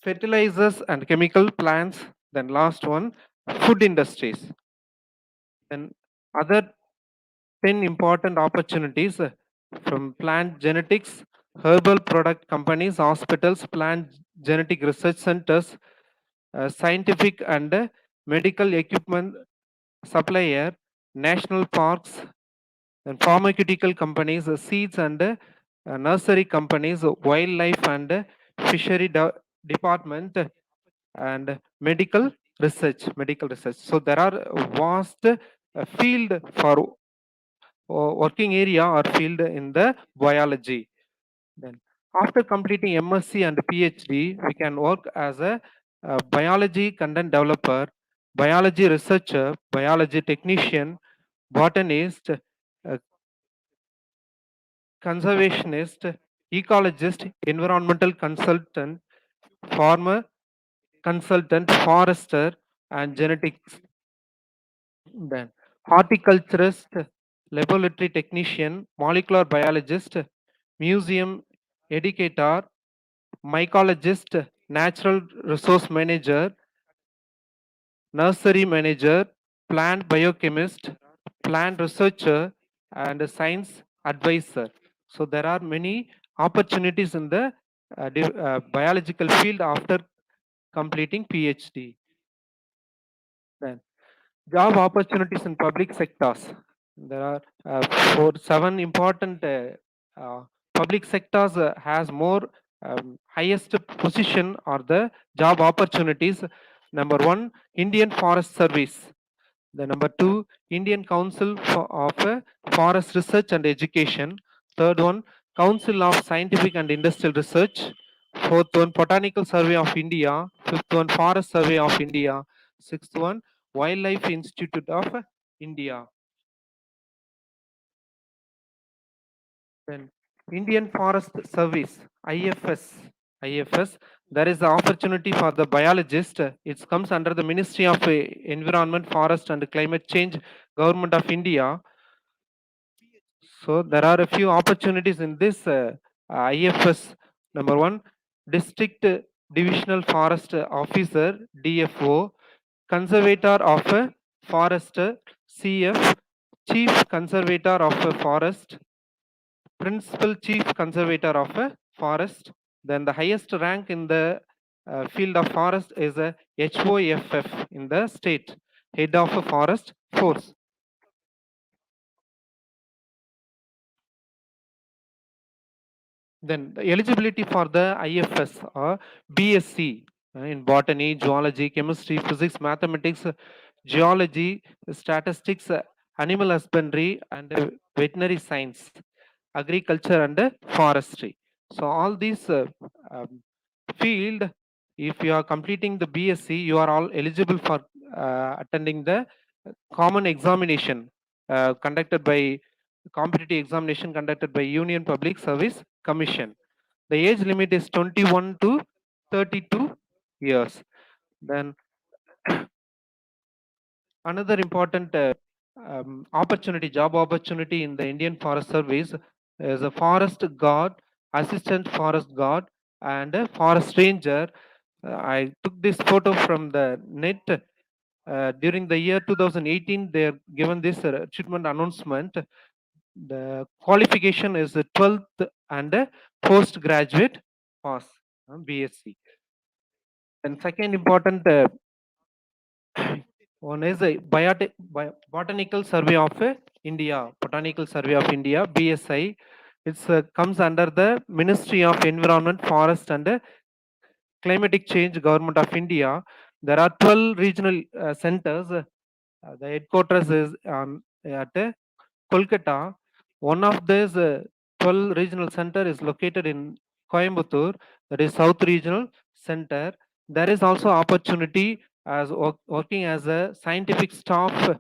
Speaker 7: fertilizers and chemical plants. Then last one, food industries. Then other 10 important opportunities from plant genetics, herbal product companies, hospitals, plant genetic research centers, scientific and medical equipment supplier, national parks, and pharmaceutical companies, seeds and nursery companies, wildlife and fishery department, and medical research. So there are vast field for working area or field in the biology. Then after completing MSc and PhD, we can work as a biology content developer, biology researcher, biology technician, botanist, conservationist, ecologist, environmental consultant, farmer consultant, forester, and genetics. Then horticulturist, laboratory technician, molecular biologist, museum educator, mycologist, natural resource manager, nursery manager, plant biochemist, plant researcher, and a science advisor. So there are many opportunities in the biological field after completing PhD. Then job opportunities in public sectors. There are seven important public sectors has more highest position or the job opportunities. Number one, Indian Forest Service. The number two, Indian Council of Forest Research and Education. Third one, Council of Scientific and Industrial Research. Fourth one, Botanical Survey of India. Fifth one, Forest Survey of India. Sixth one, Wildlife Institute of India. Then Indian Forest Service, IFS. IFS, there is an opportunity for the biologist. It comes under the Ministry of Environment, Forest and Climate Change, Government of India. So there are a few opportunities in this IFS. Number one, District Divisional Forest Officer, DFO, Conservator of a Forest, CF, Chief Conservator of a Forest, Principal Chief Conservator of a Forest. Then the highest rank in the field of forest is a HOFF in the state, Head of a Forest Force. Then the eligibility for the IFS or BSc in botany, zoology, chemistry, physics, mathematics, geology, statistics, animal husbandry, and veterinary science, agriculture, and forestry. So all these field, if you are completing the BSc, you are all eligible for attending the common examination conducted by competitive examination conducted by Union Public Service Commission. The age limit is 21 to 32 years. Then another important job opportunity in the Indian Forest Service is a forest guard, assistant forest guard, and a forest ranger. I took this photo from the net. During the year 2018, they are given this recruitment announcement. The qualification is the 12th and a postgraduate pass, BSc. And second important one is a Botanical Survey of India, Botanical Survey of India, BSI. It comes under the Ministry of Environment, Forest and Climatic Change, Government of India. There are 12 regional centers. The headquarters is at Kolkata. One of these 12 regional center is located in Coimbatore, that is South Regional Center. There is also opportunity as working as a scientific staff,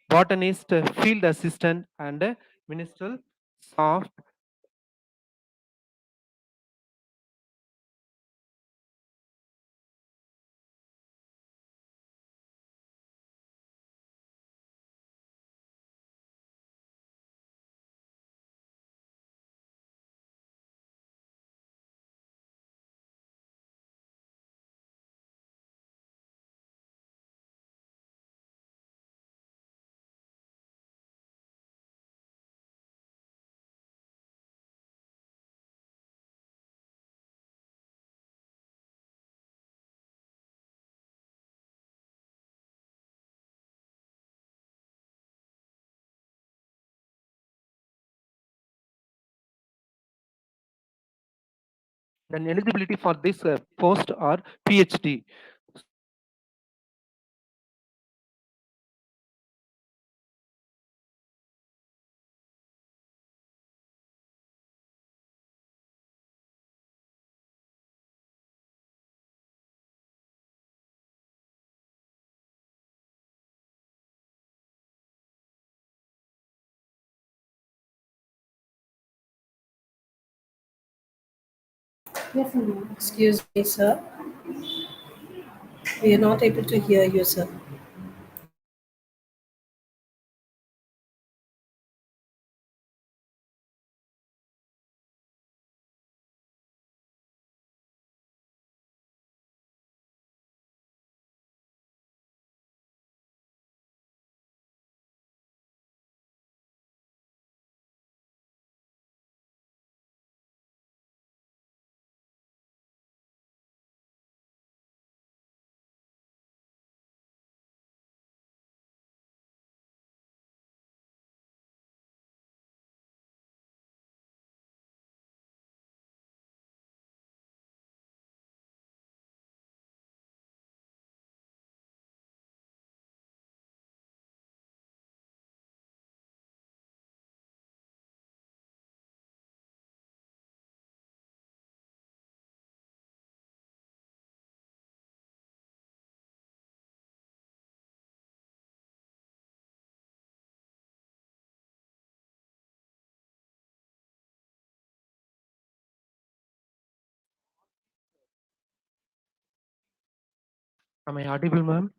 Speaker 7: botanist, field assistant, and ministerial staff. Then eligibility for this post or PhD.
Speaker 1: Excuse me, sir. We are not able to hear you, sir.
Speaker 7: Am I audible, ma'am?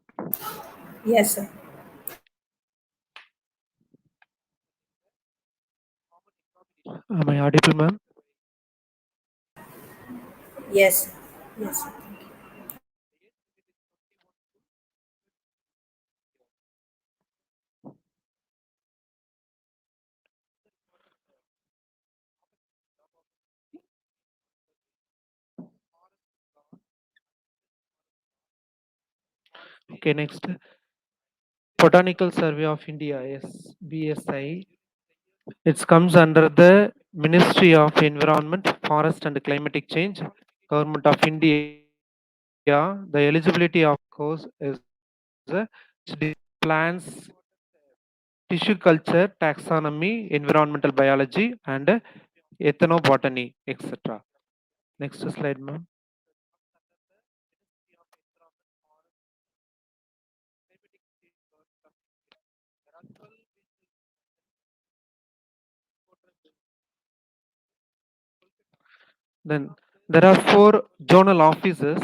Speaker 1: Yes, sir.
Speaker 7: Am I audible, ma'am?
Speaker 1: Yes, yes, sir.
Speaker 7: Okay, next. Botanical Survey of India, yes, BSI. It comes under the Ministry of Environment, Forest and Climatic Change, Government of India. The eligibility of course is plants, tissue culture, taxonomy, environmental biology, and ethnobotany, etc. Next slide, ma'am. Then there are 4 zonal offices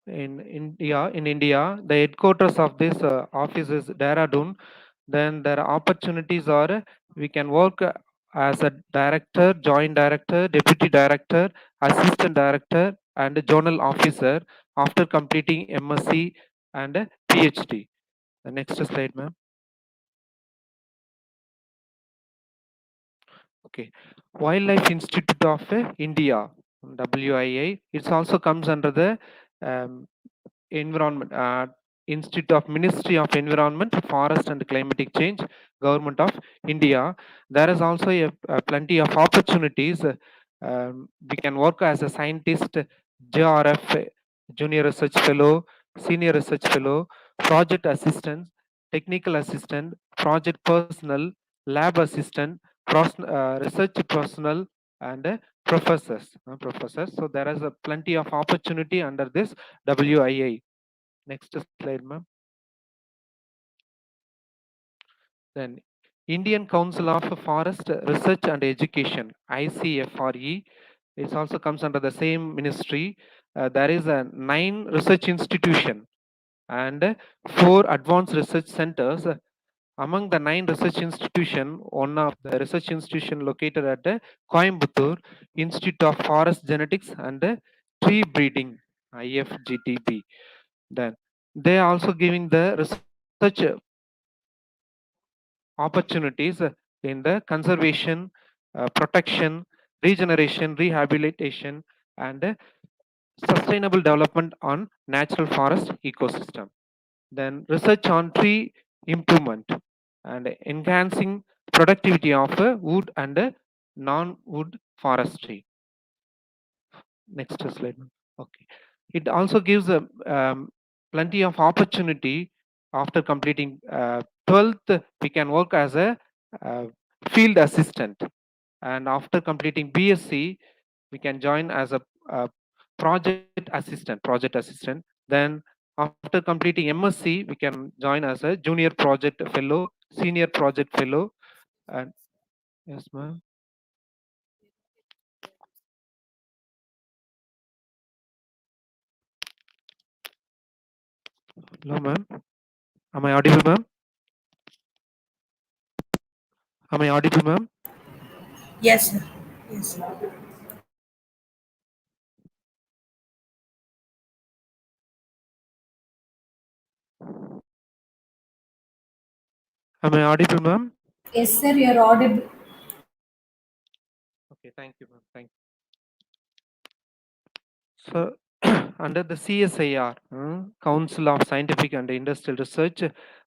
Speaker 7: in India. In India, the headquarters of this office is Dehradun. Then there are opportunities are we can work as a director, joint director, deputy director, assistant director, and a zonal officer after completing MSc and PhD. The next slide, ma'am. Okay, Wildlife Institute of India, WII. It also comes under the um, Environment Institute of Ministry of Environment, Forest and Climatic Change, Government of India. There is also a plenty of opportunities. We can work as a scientist, JRF, Junior Research Fellow, Senior Research Fellow, Project Assistant, Technical Assistant, Project Personnel, Lab Assistant, Research Personnel, and professors. Professors. So there is a plenty of opportunity under this WII. Next slide, ma'am. Then Indian Council of Forest Research and Education, ICFRE. It also comes under the same ministry. There is a 9 research institution and 4 advanced research centers. Among the 9 research institution, one of the research institution located at Coimbatore, Institute of Forest Genetics and Tree Breeding, IFGTB. Then they are also giving the research opportunities in the conservation, protection, regeneration, rehabilitation, and sustainable development on natural forest ecosystem. Then research on tree improvement and enhancing productivity of wood and non-wood forestry. Next slide. Okay. It also gives a plenty of opportunity after completing 12th. We can work as a uh, field assistant, and after completing BSc, we can join as a project assistant. Project assistant. Then after completing MSc, we can join as a junior project fellow, senior project fellow, and yes, ma'am. Hello, ma'am. Am I audible, ma'am? Am I audible, ma'am?
Speaker 1: Yes, sir. Yes, sir.
Speaker 7: Am I audible, ma'am?
Speaker 2: Yes, sir, you're audible.
Speaker 7: Okay, thank you, ma'am. Thank you. So, under the CSIR, Council of Scientific and Industrial Research,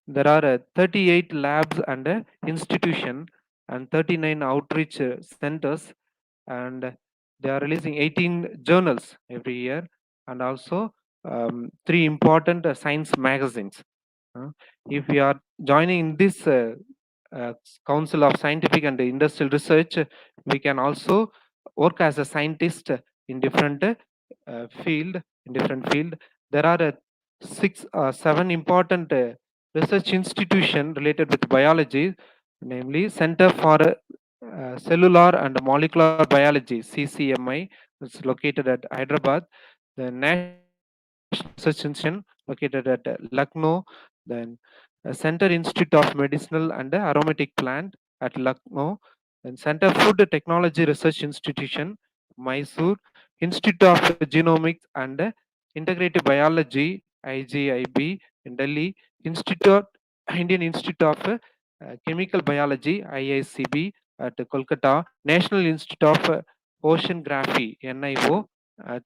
Speaker 7: there are 38 labs and institution and 39 outreach centers, and they are releasing 18 journals every year, and also 3 important science magazines. Uh, if we are joining in this uh, Council of Scientific and Industrial Research, we can also work as a scientist in different field. In different field, there are 7 important research institution related with biology, namely Center for Cellular and Molecular Biology (CCMI). It's located at Hyderabad. The National Research Institution located at Lucknow. Then Center Institute of Medicinal and Aromatic Plant at Lucknow. Then Center Food Technology Research Institution, Mysore. Institute of Genomics and Integrative Biology, IGIB, in Delhi. Indian Institute of Chemical Biology, IICB, at Kolkata. National Institute of Oceanography, NIO, at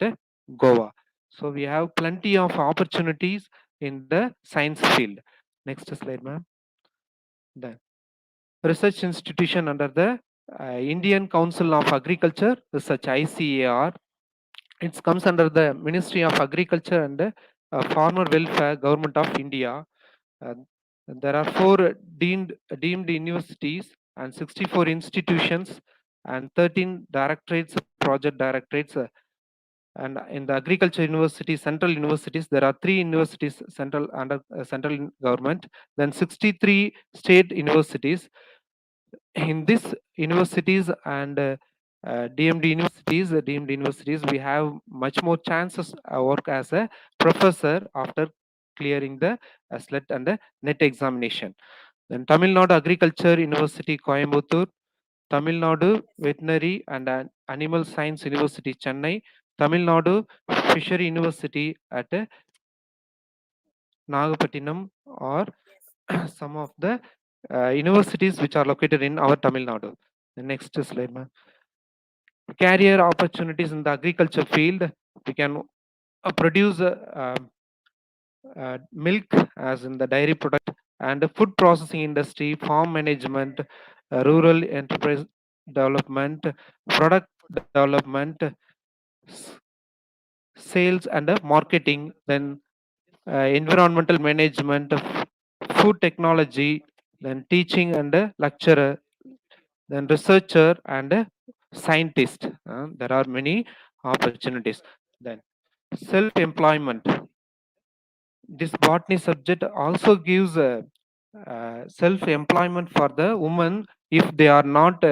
Speaker 7: Goa. So we have plenty of opportunities in the science field. Next slide, ma'am. The research institution under the Indian Council of Agriculture Research, ICAR. It comes under the Ministry of Agriculture and Farmer Welfare, Government of India. Uh, there are four deemed universities and 64 institutions and 13 directorates, project directorates. And in the agriculture universities, central universities, there are three universities central under central government, then 63 state universities. In these universities and deemed universities, we have much more chances work as a professor after clearing the SLET and the NET examination. Then Tamil Nadu Agriculture University, Coimbatore. Tamil Nadu Veterinary and Animal Science University, Chennai. Tamil Nadu Fishery University at Nagapattinam, or some of the universities which are located in our Tamil Nadu. The next slide, ma'am. Career opportunities in the agriculture field. We can produce milk as in the dairy product, and the food processing industry, farm management, rural enterprise development, product development, s- sales and marketing, then environmental management, food technology, then teaching and lecturer, then researcher and scientist. There are many opportunities. Then self-employment. This botany subject also gives self-employment for the women if they are not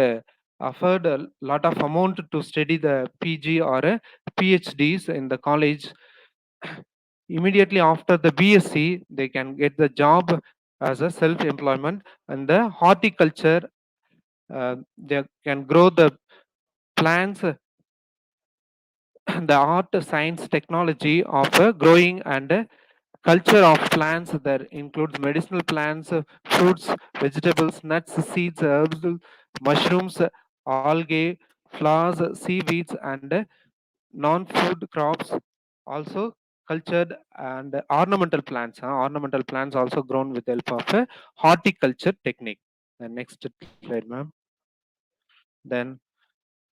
Speaker 7: offered a lot of amount to study the PG or PhDs in the college. Immediately after the BSc, they can get the job as a self-employment, and the horticulture, they can grow the plants, the art, science, technology of growing and culture of plants that includes medicinal plants, fruits, vegetables, nuts, seeds, herbs, mushrooms, algae, flowers, seaweeds, and non-food crops. Also cultured and ornamental plants. Ornamental plants also grown with the help of a horticulture technique. The next slide, ma'am. Then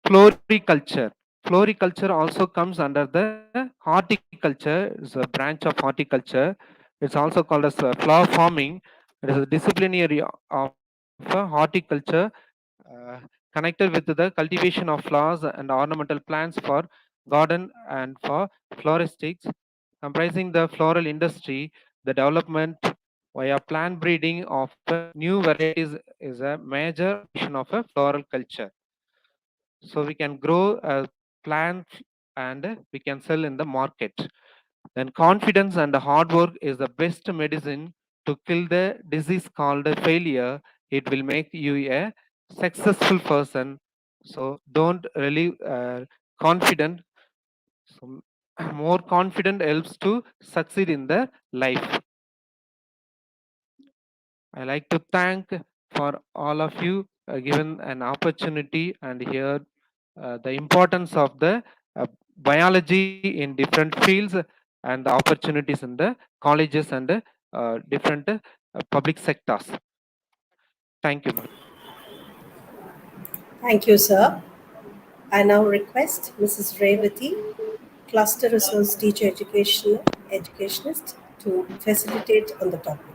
Speaker 7: floriculture. Floriculture also comes under the horticulture. It's a branch of horticulture. It's also called as flower farming. It is a disciplinary of horticulture, uh, connected with the cultivation of flowers and ornamental plants for garden and for floristics, comprising the floral industry. The development via plant breeding of new varieties is a major operation of a floral culture. So we can grow plants and we can sell in the market. Then confidence and hard work is the best medicine to kill the disease called failure. It will make you a successful person. So don't really confident. So more confident helps to succeed in the life. I like to thank for all of you given an opportunity and hear the importance of the biology in different fields and the opportunities in the colleges and different public sectors. Thank you, ma'am.
Speaker 1: Thank you, sir. I now request Mrs. Revati, Cluster Resource Teacher Educationist, to facilitate on the topic.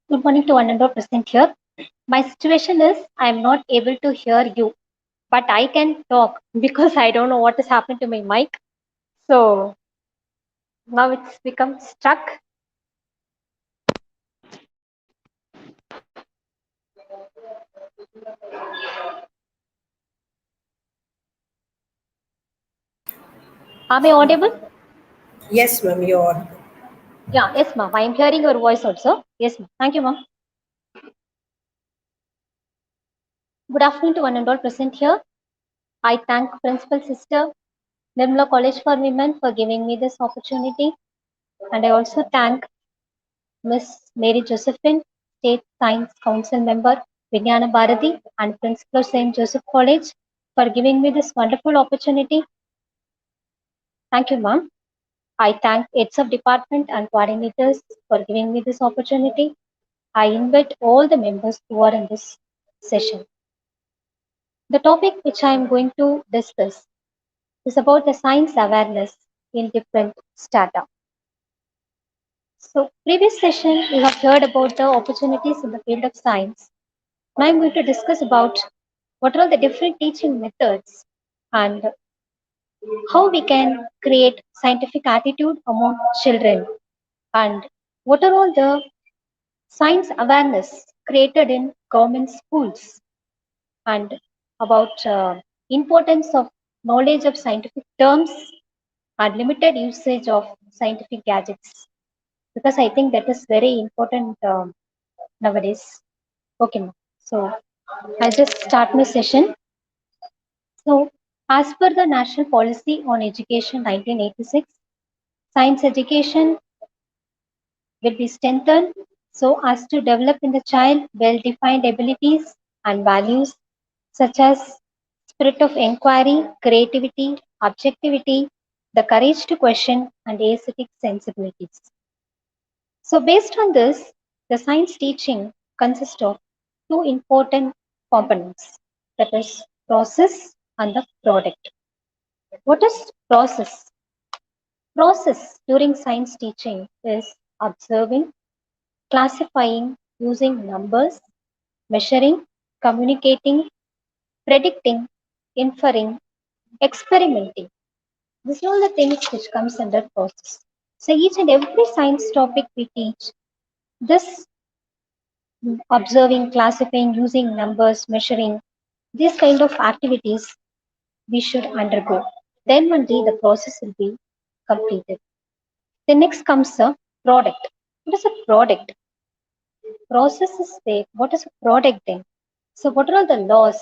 Speaker 8: Good morning to one and all present here. My situation is I am not able to hear you, but I can talk because I don't know what has happened to my mic. So now it's become stuck. Am I audible?
Speaker 1: Yes, ma'am, you're audible.
Speaker 8: Yeah, yes, ma'am. I am hearing your voice also. Yes, ma'am. Thank you, ma'am. Good afternoon to one and all present here. I thank Principal Sister NIRMALA College for Women for giving me this opportunity. And I also thank Miss Mary Josephine, State Science Council member, Vijnana Bharati, and Principal of St. Joseph College for giving me this wonderful opportunity. Thank you, ma'am. I thank heads of department and coordinators for giving me this opportunity. I invite all the members who are in this session. The topic which I am going to discuss is about the science awareness in different strata. So, previous session we have heard about the opportunities in the field of science. Now I'm going to discuss about what are the different teaching methods and how we can create scientific attitude among children and what are all the science awareness created in government schools and about importance of knowledge of scientific terms and limited usage of scientific gadgets because I think that is very important nowadays. Okay, ma'am. So I'll just start my session. So, as per the National Policy on Education 1986, science education will be strengthened so as to develop in the child well-defined abilities and values such as spirit of inquiry, creativity, objectivity, the courage to question, and aesthetic sensibilities. So, based on this, the science teaching consists of two important components, that is, process and the product. What is process? Process during science teaching is observing, classifying using numbers, measuring, communicating, predicting, inferring, experimenting. These are all the things which comes under process. So each and every science topic we teach, this observing, classifying, using numbers, measuring, these kind of activities we should undergo. Then only the process will be completed. The next comes a product. What is a product? Process is there. What is a product then? So what are all the laws,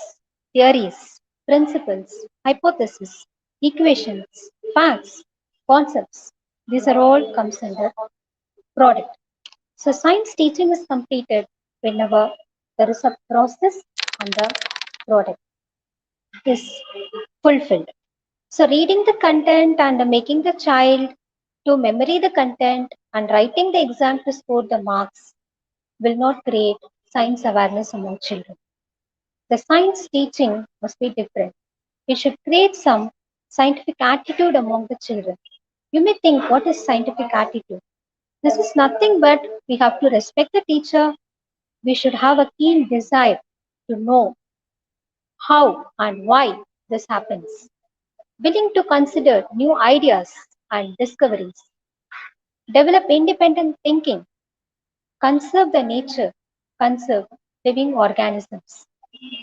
Speaker 8: theories, principles, hypotheses, equations, facts, concepts? These are all comes under product. So science teaching is completed whenever there is a process and the product is fulfilled. So reading the content and making the child to memory the content and writing the exam to score the marks will not create science awareness among children. The science teaching must be different. We should create some scientific attitude among the children. You may think, what is scientific attitude? This is nothing but we have to respect the teacher. We should have a keen desire to know how and why this happens. Willing to consider new ideas and discoveries. Develop independent thinking. Conserve the nature. Conserve living organisms.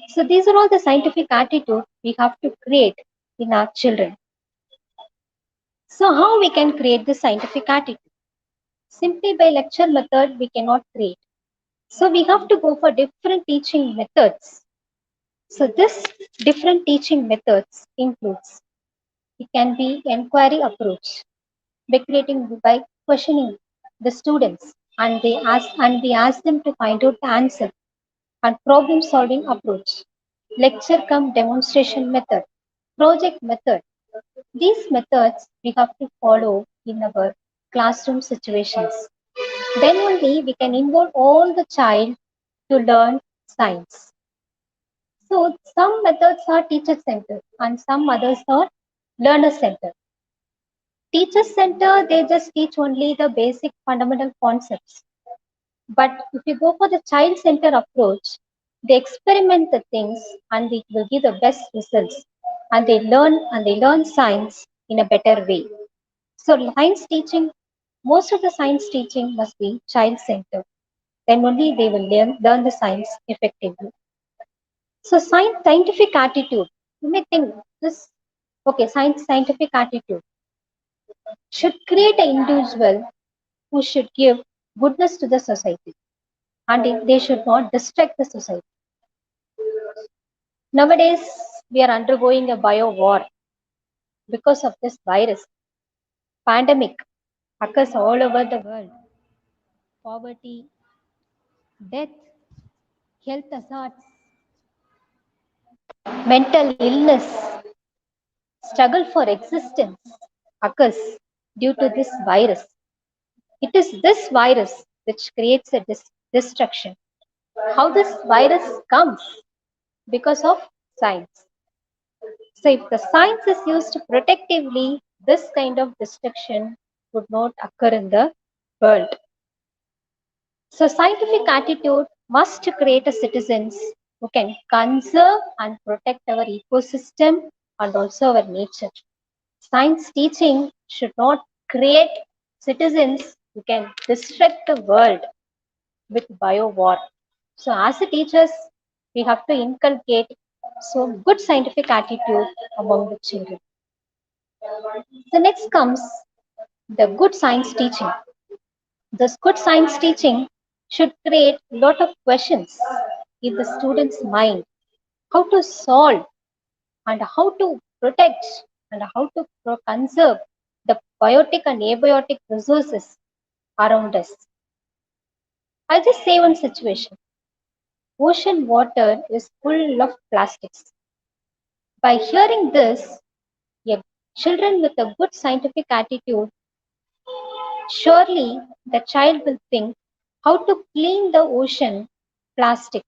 Speaker 8: So these are all the scientific attitude we have to create in our children. So how we can create the scientific attitude? Simply by lecture method we cannot create. So we have to go for different teaching methods. So this different teaching methods includes, it can be inquiry approach by questioning the students and we ask them to find out the answer, and problem solving approach, lecture come demonstration method, project method. These methods we have to follow in our classroom situations. Then only we can involve all the child to learn science. So some methods are teacher centered and some others are learner centered. Teacher center, they just teach only the basic fundamental concepts. But if you go for the child center approach, they experiment the things and they will give the best results. And they learn science in a better way. So science teaching, most of the science teaching must be child centered. Then only they will learn the science effectively. So scientific attitude. You may think this, okay, scientific attitude should create an individual who should give goodness to the society, and they should not distract the society. Nowadays, we are undergoing a bio war because of this virus. Pandemic occurs all over the world. Poverty, death, health hazards, mental illness, struggle for existence occurs due to this virus. It is this virus which creates a destruction. How this virus comes? Because of science. So if the science is used protectively, this kind of destruction would not occur in the world. So scientific attitude must create a citizens who can conserve and protect our ecosystem and also our nature. Science teaching should not create citizens who can destruct the world with bio war. So as a teachers, we have to inculcate so good scientific attitude among the children. So next comes the good science teaching. This good science teaching should create a lot of questions in the student's mind. How to solve and how to protect and how to conserve the biotic and abiotic resources around us. I'll just say one situation. Ocean water is full of plastics. By hearing this, a children with a good scientific attitude, surely the child will think how to clean the ocean plastic,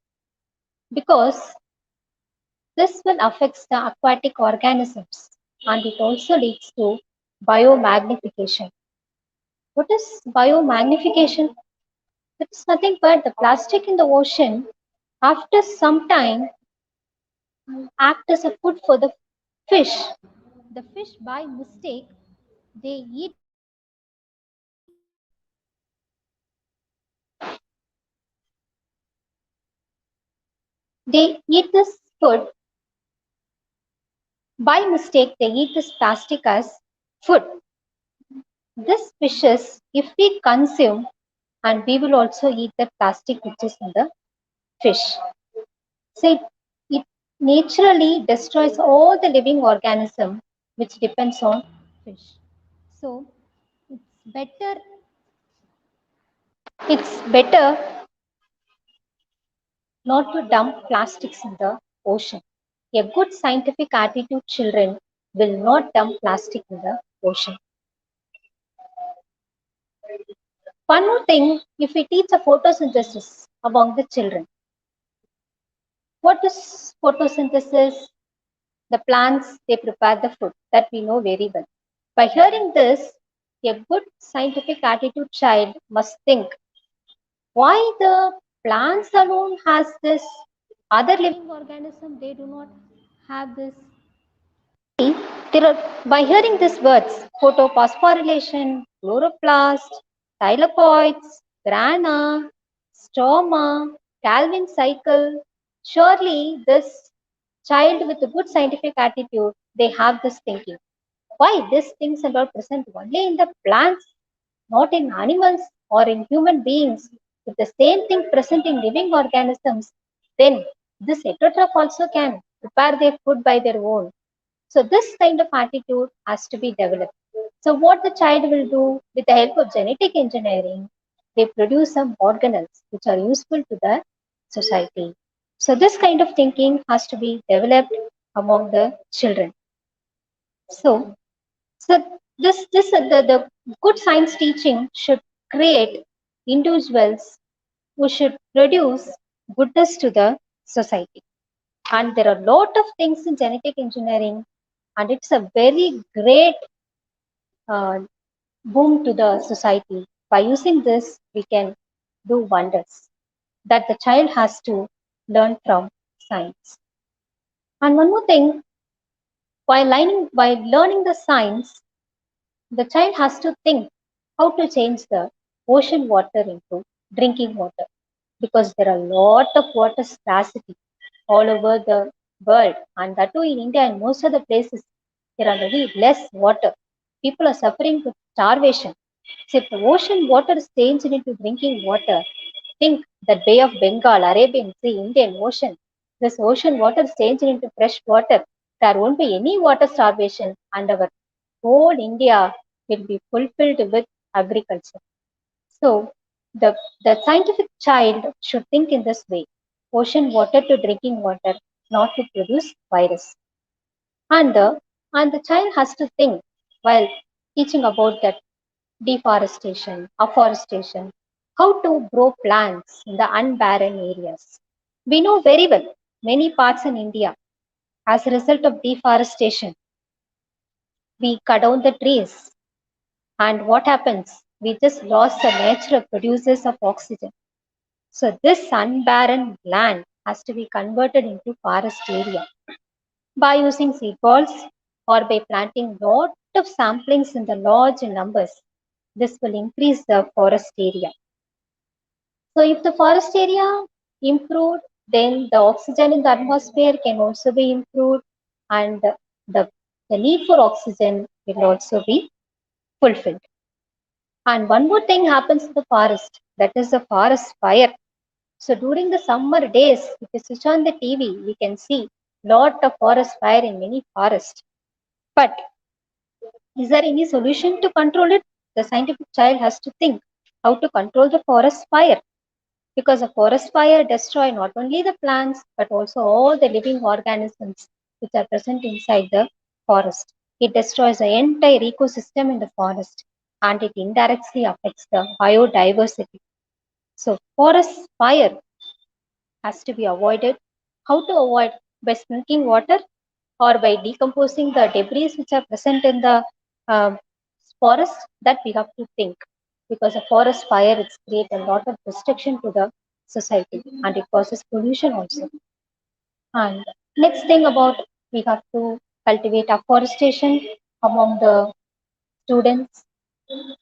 Speaker 8: because this will affect the aquatic organisms and it also leads to biomagnification. What is biomagnification? It's nothing but the plastic in the ocean after some time act as a food for the fish. The fish by mistake they eat this food by mistake they eat this plastic as food. This fishes, if we consume, and we will also eat the plastic which is in the fish. So it naturally destroys all the living organism which depends on fish. So better it's better not to dump plastics in the ocean. A good scientific attitude children will not dump plastic in the ocean. One more thing, if we teach a photosynthesis among the children. What is photosynthesis? The plants, they prepare the food that we know very well. By hearing this, a good scientific attitude child must think, why the plants alone has this, other living organism they do not have this. There are, by hearing these words, photophosphorylation, chloroplast, thylakoids, grana, stroma, Calvin cycle, surely this child with a good scientific attitude, they have this thinking. Why these things are present only in the plants, not in animals or in human beings? If the same thing present in living organisms, then this heterotroph also can prepare their food by their own. So this kind of attitude has to be developed. So what the child will do with the help of genetic engineering, they produce some organelles which are useful to the society. So this kind of thinking has to be developed among the children. So the good science teaching should create individuals who should produce goodness to the society. And there are a lot of things in genetic engineering, and it's a very great uh, boom to the society. By using this, we can do wonders that the child has to learn from science. And one more thing, while learning the science, the child has to think how to change the ocean water into drinking water, because there are a lot of water scarcity all over the world, and that too in India and most of the places there are very less water. People are suffering with starvation. So if the ocean water is changed into drinking water, think that Bay of Bengal, Arabian Sea, Indian Ocean, this ocean water is changed into fresh water. There won't be any water starvation, and our whole India will be fulfilled with agriculture. So the, the scientific child should think in this way: ocean water to drinking water, not to produce virus. And the child has to think while teaching about that deforestation, afforestation, how to grow plants in the unbarren areas. We know very well many parts in India, as a result of deforestation, we cut down the trees. And what happens? We just lost the natural producers of oxygen. So this unbarren land has to be converted into forest area by using seed balls or by planting lot of samplings in the large numbers. This will increase the forest area. So if the forest area improved, then the oxygen in the atmosphere can also be improved, and the, the need for oxygen will also be fulfilled. And one more thing happens in the forest, that is the forest fire. So during the summer days, if you switch on the TV, we can see lot of forest fire in many forests. But is there any solution to control it? The scientific child has to think how to control the forest fire, because a forest fire destroys not only the plants but also all the living organisms which are present inside the forest. It destroys the entire ecosystem in the forest, and it indirectly affects the biodiversity. So forest fire has to be avoided. How to avoid? By sprinkling water or by decomposing the debris which are present in the um, forest, that we have to think, because a forest fire it's create a lot of destruction to the society, and it causes pollution also. And next thing about, we have to cultivate afforestation among the students,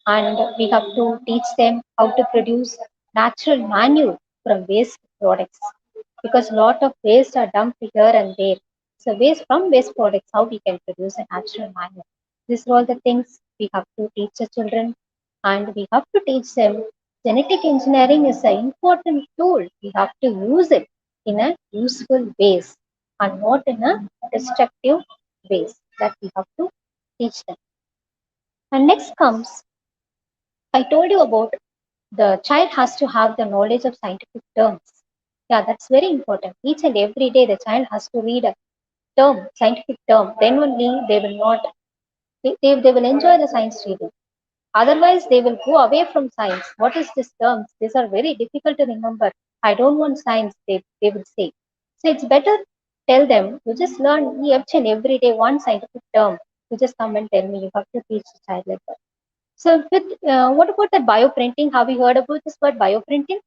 Speaker 8: and we have to teach them how to produce natural manure from waste products, because a lot of waste are dumped here and there. So waste from waste products, how we can produce a natural manure. These are all the things we have to teach the children, and we have to teach them genetic engineering is an important tool. We have to use it in a useful ways and not in a destructive ways, that we have to teach them. And next comes, I told you about the child has to have the knowledge of scientific terms. Yeah, that's very important. Each and every day, the child has to read a term, scientific term. Then only they will not, they will enjoy the science reading. Otherwise, they will go away from science. What is this terms? These are very difficult to remember. I don't want science, they will say. So it's better tell them, you just learn each and every day one scientific term. You just come and tell me, you have to teach the child like that. So with what about that bioprinting? Have you heard about this word bioprinting?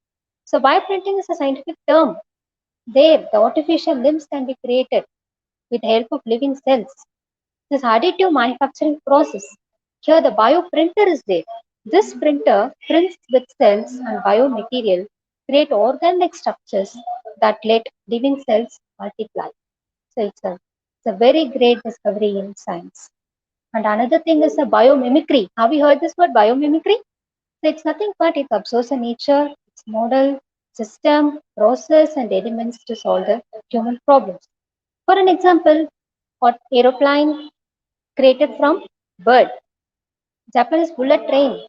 Speaker 8: So bioprinting is a scientific term. There, the artificial limbs can be created with the help of living cells. This additive manufacturing process. Here the bioprinter is there. This printer prints with cells and biomaterial, create organic structures that let living cells multiply. So it's a very great discovery in science. And another thing is the biomimicry. Have you heard this word biomimicry? So it's nothing but it observes a nature, its model, system, process, and elements to solve the human problems. For an example, what aeroplane created from bird, Japanese bullet train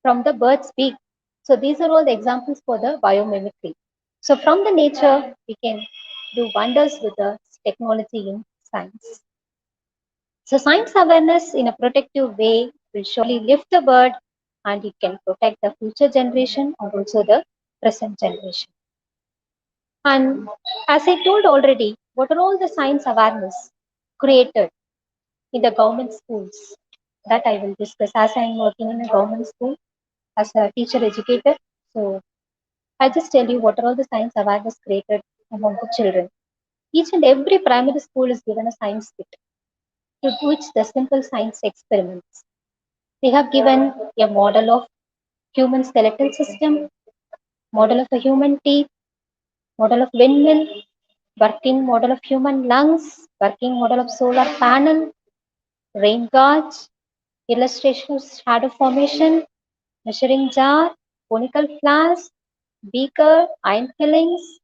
Speaker 8: from the bird's beak. So these are all the examples for the biomimicry. So from the nature, we can do wonders with the technology in science. So science awareness in a protective way will surely lift the bird, and it can protect the future generation and also the present generation. And as I told already, what are all the science awareness created in the government schools? that I will discuss as I am working in a government school as a teacher educator. So I just tell you what are all the science awareness created among the children. Each and every primary school is given a science kit to which the simple science experiments. They have given a model of human skeletal system, model of a human teeth, model of windmill, working model of human lungs, working model of solar panel, rain gauge, illustration of shadow formation, measuring jar, conical flask, beaker, iron fillings,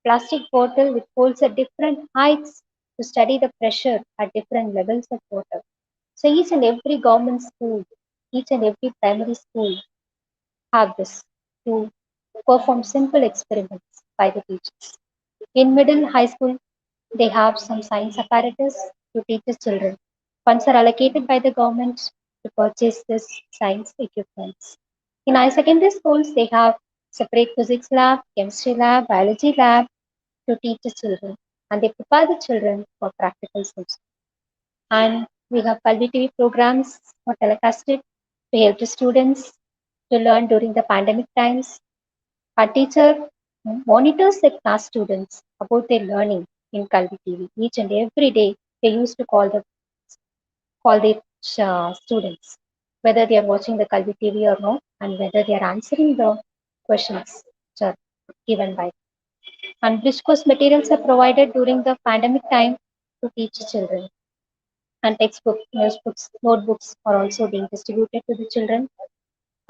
Speaker 8: plastic bottle with holes at different heights to study the pressure at different levels of water. So each and every government school, each and every primary school have this to perform simple experiments by the teachers. In middle high school, they have some science apparatus to teach the children. Funds are allocated by the government to purchase this science equipments. In high secondary schools, they have separate physics lab, chemistry lab, biology lab to teach the children, and they prepare the children for practical subjects. And we have Kalvi TV programs for telecasted to help the students to learn during the pandemic times. Our teacher monitors the class students about their learning in Kalvi TV. Each and every day, they used to call the students whether they are watching the Kalvi TV or not, and whether they are answering the questions which are given by. And bridge course materials are provided during the pandemic time to teach children. And textbooks, notebooks are also being distributed to the children.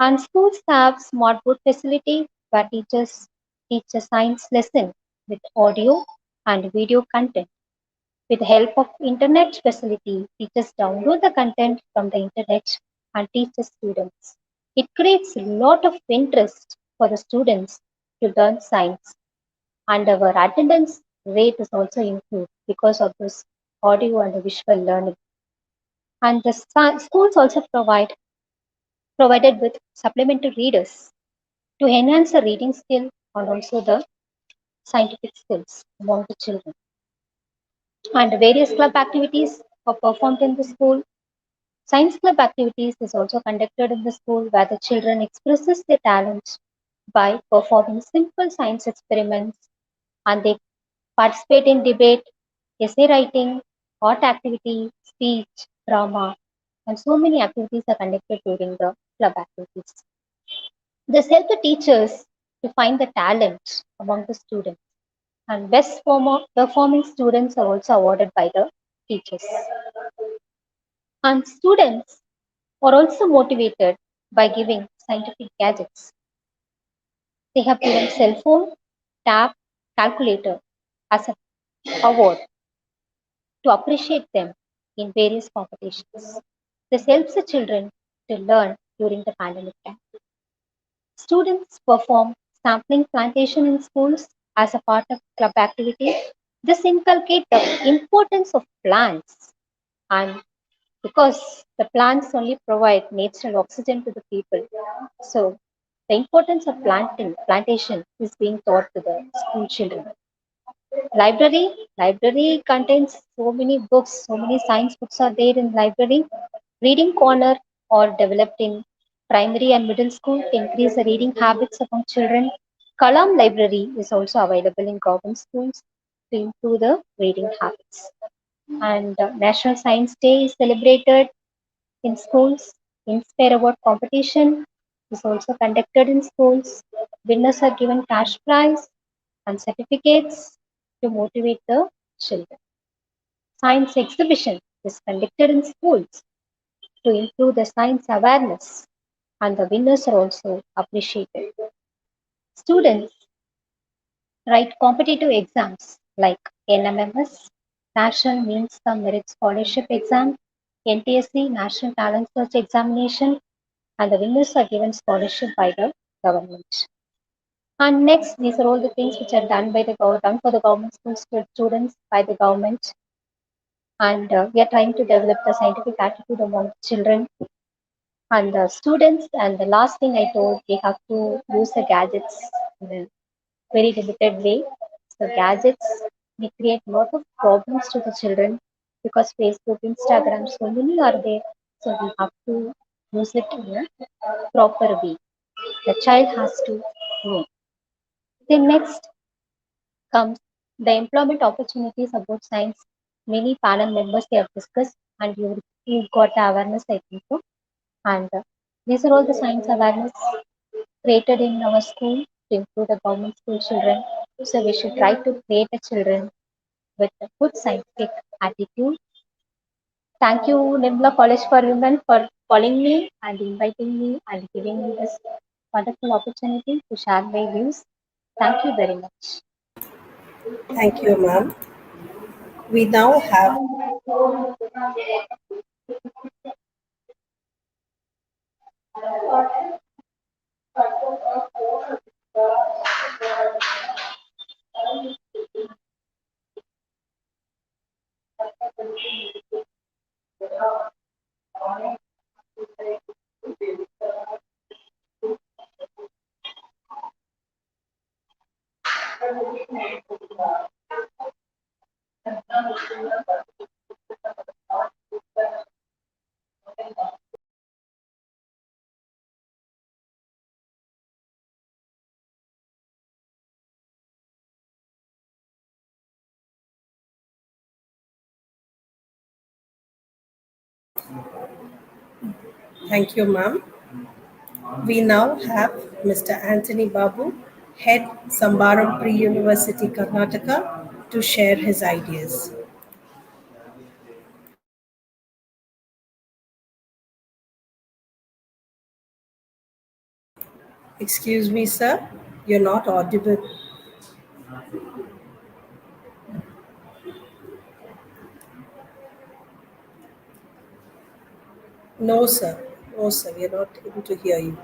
Speaker 8: And schools have smart board facility where teachers teach a science lesson with audio and video content. With the help of internet facility, teachers download the content from the internet and teach the students. It creates a lot of interest for the students to learn science, and our attendance rate is also improved because of this audio and visual learning. And the schools also provided with supplementary readers to enhance the reading skill and also the scientific skills among the children. And various club activities are performed in the school. Science club activities is also conducted in the school where the children expresses their talents by performing simple science experiments, and they participate in debate, essay writing, art activity, speech, drama, and so many activities are conducted during the club activities. This helps the teachers to find the talent among the students, and best performing students are also awarded by the teachers. And students are also motivated by giving scientific gadgets. They have given cell phone, tab, calculator as an award to appreciate them in various competitions. This helps the children to learn during the pandemic time. Students perform sampling plantation in schools as a part of club activity. This inculcates the importance of plants, and because the plants only provide natural oxygen to the people, so the importance of plantation is being taught to the school children. Library contains so many books, so many science books are there in library. Reading corner are developed in primary and middle school to increase the reading habits among children. Kalam library is also available in government schools to improve the reading habits. And National Science Day is celebrated in schools. Inspire Award competition is also conducted in schools. Winners are given cash prize and certificates to motivate the children. Science exhibition is conducted in schools to improve the science awareness, and the winners are also appreciated. Students write competitive exams like NMMS, National Means Cum Merit Scholarship Exam, NTSC, National Talent Search Examination, and the winners are given scholarship by the government. And next, these are all the things which are done for the government school students by the government, and we are trying to develop the scientific attitude among children and the students. And the last thing I told, they have to use the gadgets in a very limited way. So gadgets may create a lot of problems to the children because Facebook, Instagram, so many are there. So we have to use it in a proper way. The child has to know. Then next comes the employment opportunities about science. Many panel members they have discussed, and you got the awareness, I think so. And these are all the science awareness created in our school to improve the government school children. So we should try to create a children with a good scientific attitude. Thank you, Nimla College for Women, for calling me and inviting me and giving me this wonderful opportunity to share my views. Thank you very much.
Speaker 1: Thank you, ma'am. We now have thank you, ma'am. We now have Mr. Anthony Babu, Head Sambaram Pre-University, Karnataka, to share his ideas. Excuse me, sir, you're not audible. No, sir. No, sir, we are not able to hear you.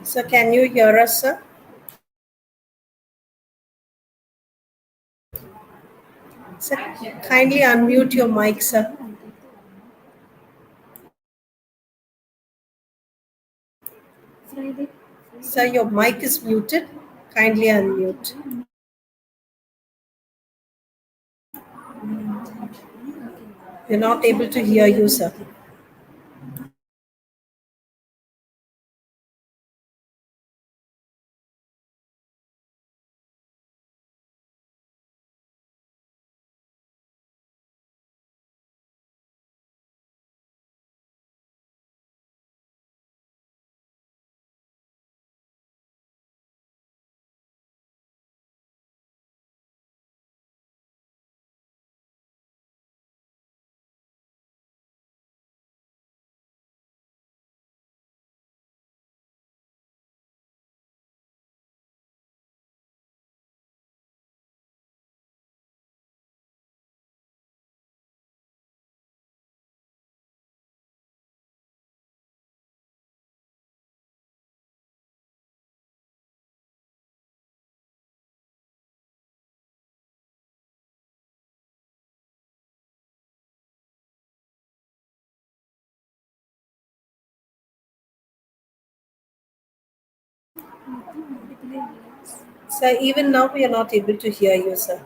Speaker 1: Sir, can you hear us, sir? Sir, kindly unmute your mic, sir. Sir, your mic is muted. Kindly unmute. We're not able to hear you, sir. Sir, even now we are not able to hear you, sir.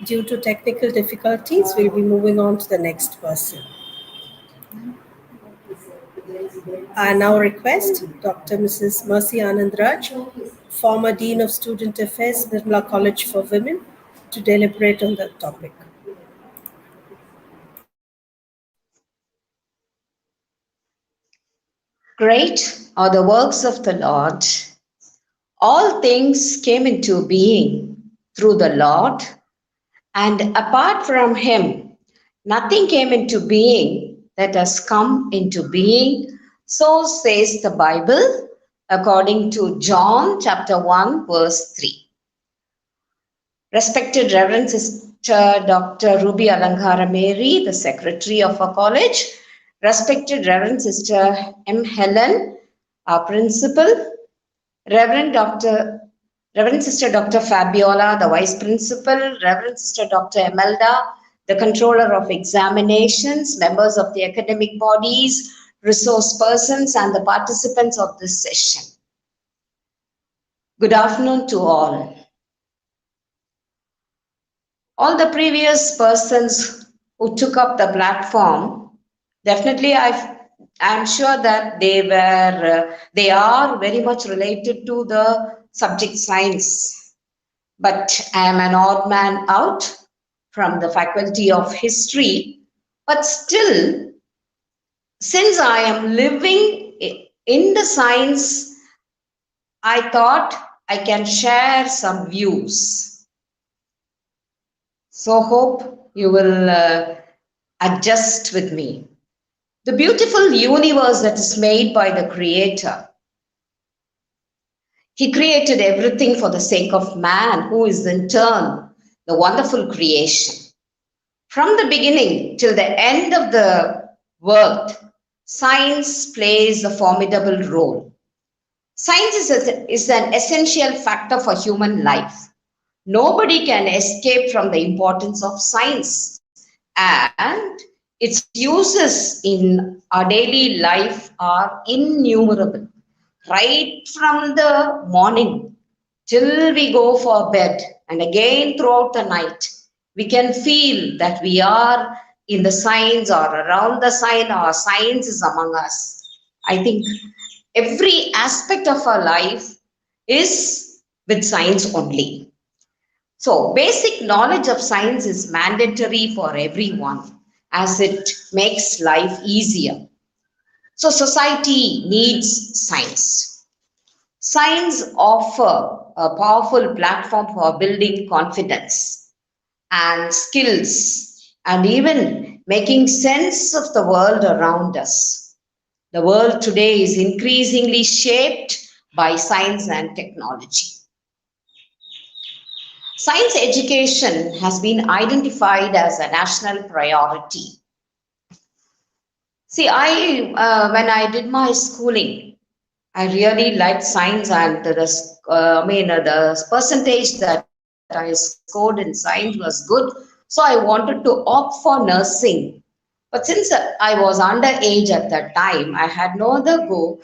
Speaker 1: Due to technical difficulties, we'll be moving on to the next person. I now request Dr. Mrs. Mercy Anandraj, former Dean of Student Affairs, NIRMALA College for Women, to deliberate on the topic.
Speaker 9: Great are the works of the Lord. All things came into being through the Lord, and apart from him, nothing came into being that has come into being. So says the Bible, according to John chapter 1, verse 3. Respected Reverend Sister Dr. Ruby Alankara Mary, the Secretary of our college, respected Reverend Sister M. Helen, our Principal, Reverend Sister Dr. Fabiola, the Vice Principal, Reverend Sister Dr. Emelda, the Controller of Examinations, members of the academic bodies, resource persons, and the participants of this session. Good afternoon to all. All the previous persons who took up the platform, definitely I'm sure that they are very much related to the subject science. But I am an odd man out from the faculty of history. But still, since I am living in the science, I thought I can share some views. So hope you will adjust with me. The beautiful universe that is made by the Creator. He created everything for the sake of man, who is in turn the wonderful creation. From the beginning till the end of the world, science plays a formidable role. Science is an essential factor for human life. Nobody can escape from the importance of science, and its uses in our daily life are innumerable. Right from the morning till we go for bed and again throughout the night, we can feel that we are in the science or around the sign, or science is among us. I think every aspect of our life is with science only. So basic knowledge of science is mandatory for everyone as it makes life easier. So society needs science. Science offers a powerful platform for building confidence and skills and even making sense of the world around us. The world today is increasingly shaped by science and technology. Science education has been identified as a national priority. See, when I did my schooling, I really liked science, and the percentage that I scored in science was good. So I wanted to opt for nursing. But since I was underage at that time, I had no other go.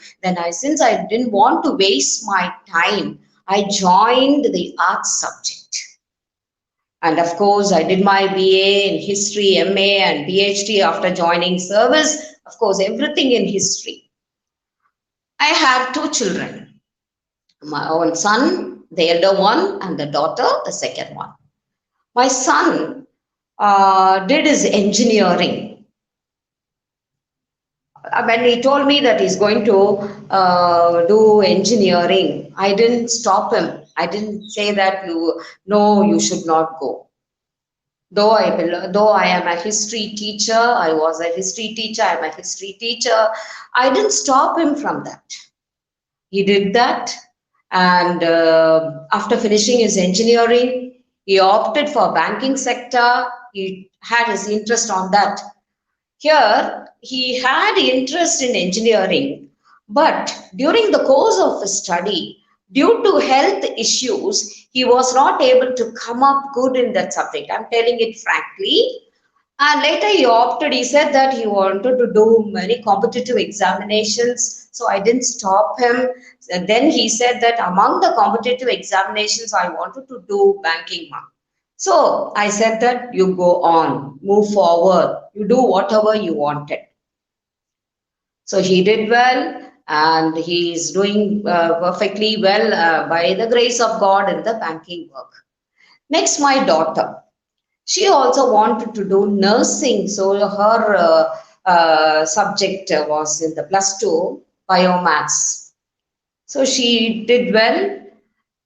Speaker 9: Since I didn't want to waste my time, I joined the arts subject. And of course, I did my BA in history, MA, and PhD after joining service. Of course, everything in history. I have two children, my own son, the elder one, and the daughter, the second one. My son did his engineering. When he told me that he's going to do engineering, I didn't stop him. I didn't say that no, you should not go. Though I am a history teacher, I was a history teacher, I'm a history teacher, I didn't stop him from that. He did that, and after finishing his engineering, he opted for banking sector. He had his interest on that. Here, he had interest in engineering, but during the course of his study, due to health issues, he was not able to come up good in that subject. I'm telling it frankly. And later he opted, he said that he wanted to do many competitive examinations. So I didn't stop him. And then he said that among the competitive examinations, I wanted to do banking. So I said that you go on, move forward, you do whatever you wanted. So he did well, and he is doing perfectly well by the grace of God in the banking work. Next, my daughter. She also wanted to do nursing, so her subject was in the +2 biomaths. So she did well,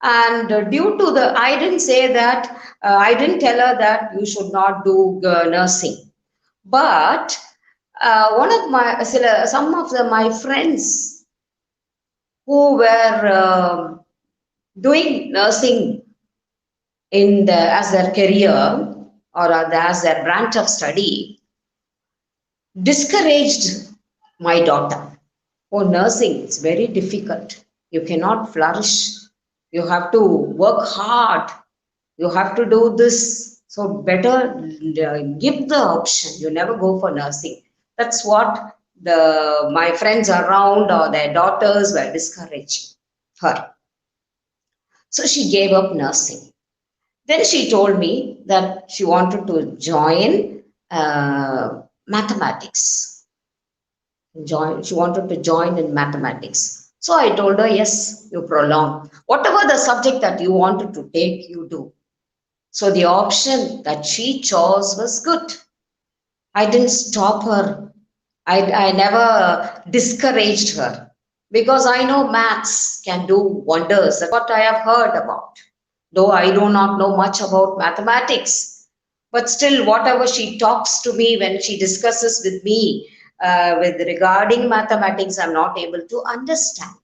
Speaker 9: and due to I didn't say that, I didn't tell her that you should not do nursing, but some of my friends who were doing nursing as their career or as their branch of study discouraged my daughter. Oh, nursing, it's very difficult. You cannot flourish. You have to work hard. You have to do this. So better give the option. You never go for nursing. That's what my friends around or their daughters were discouraging her. So she gave up nursing. Then she told me that she wanted to join mathematics. She wanted to join in mathematics. So I told her, yes, you prolong. Whatever the subject that you wanted to take, you do. So the option that she chose was good. I didn't stop her. I never discouraged her, because I know maths can do wonders. That's what I have heard about. Though I do not know much about mathematics, but still whatever she talks to me, when she discusses with me with regarding mathematics, I'm not able to understand.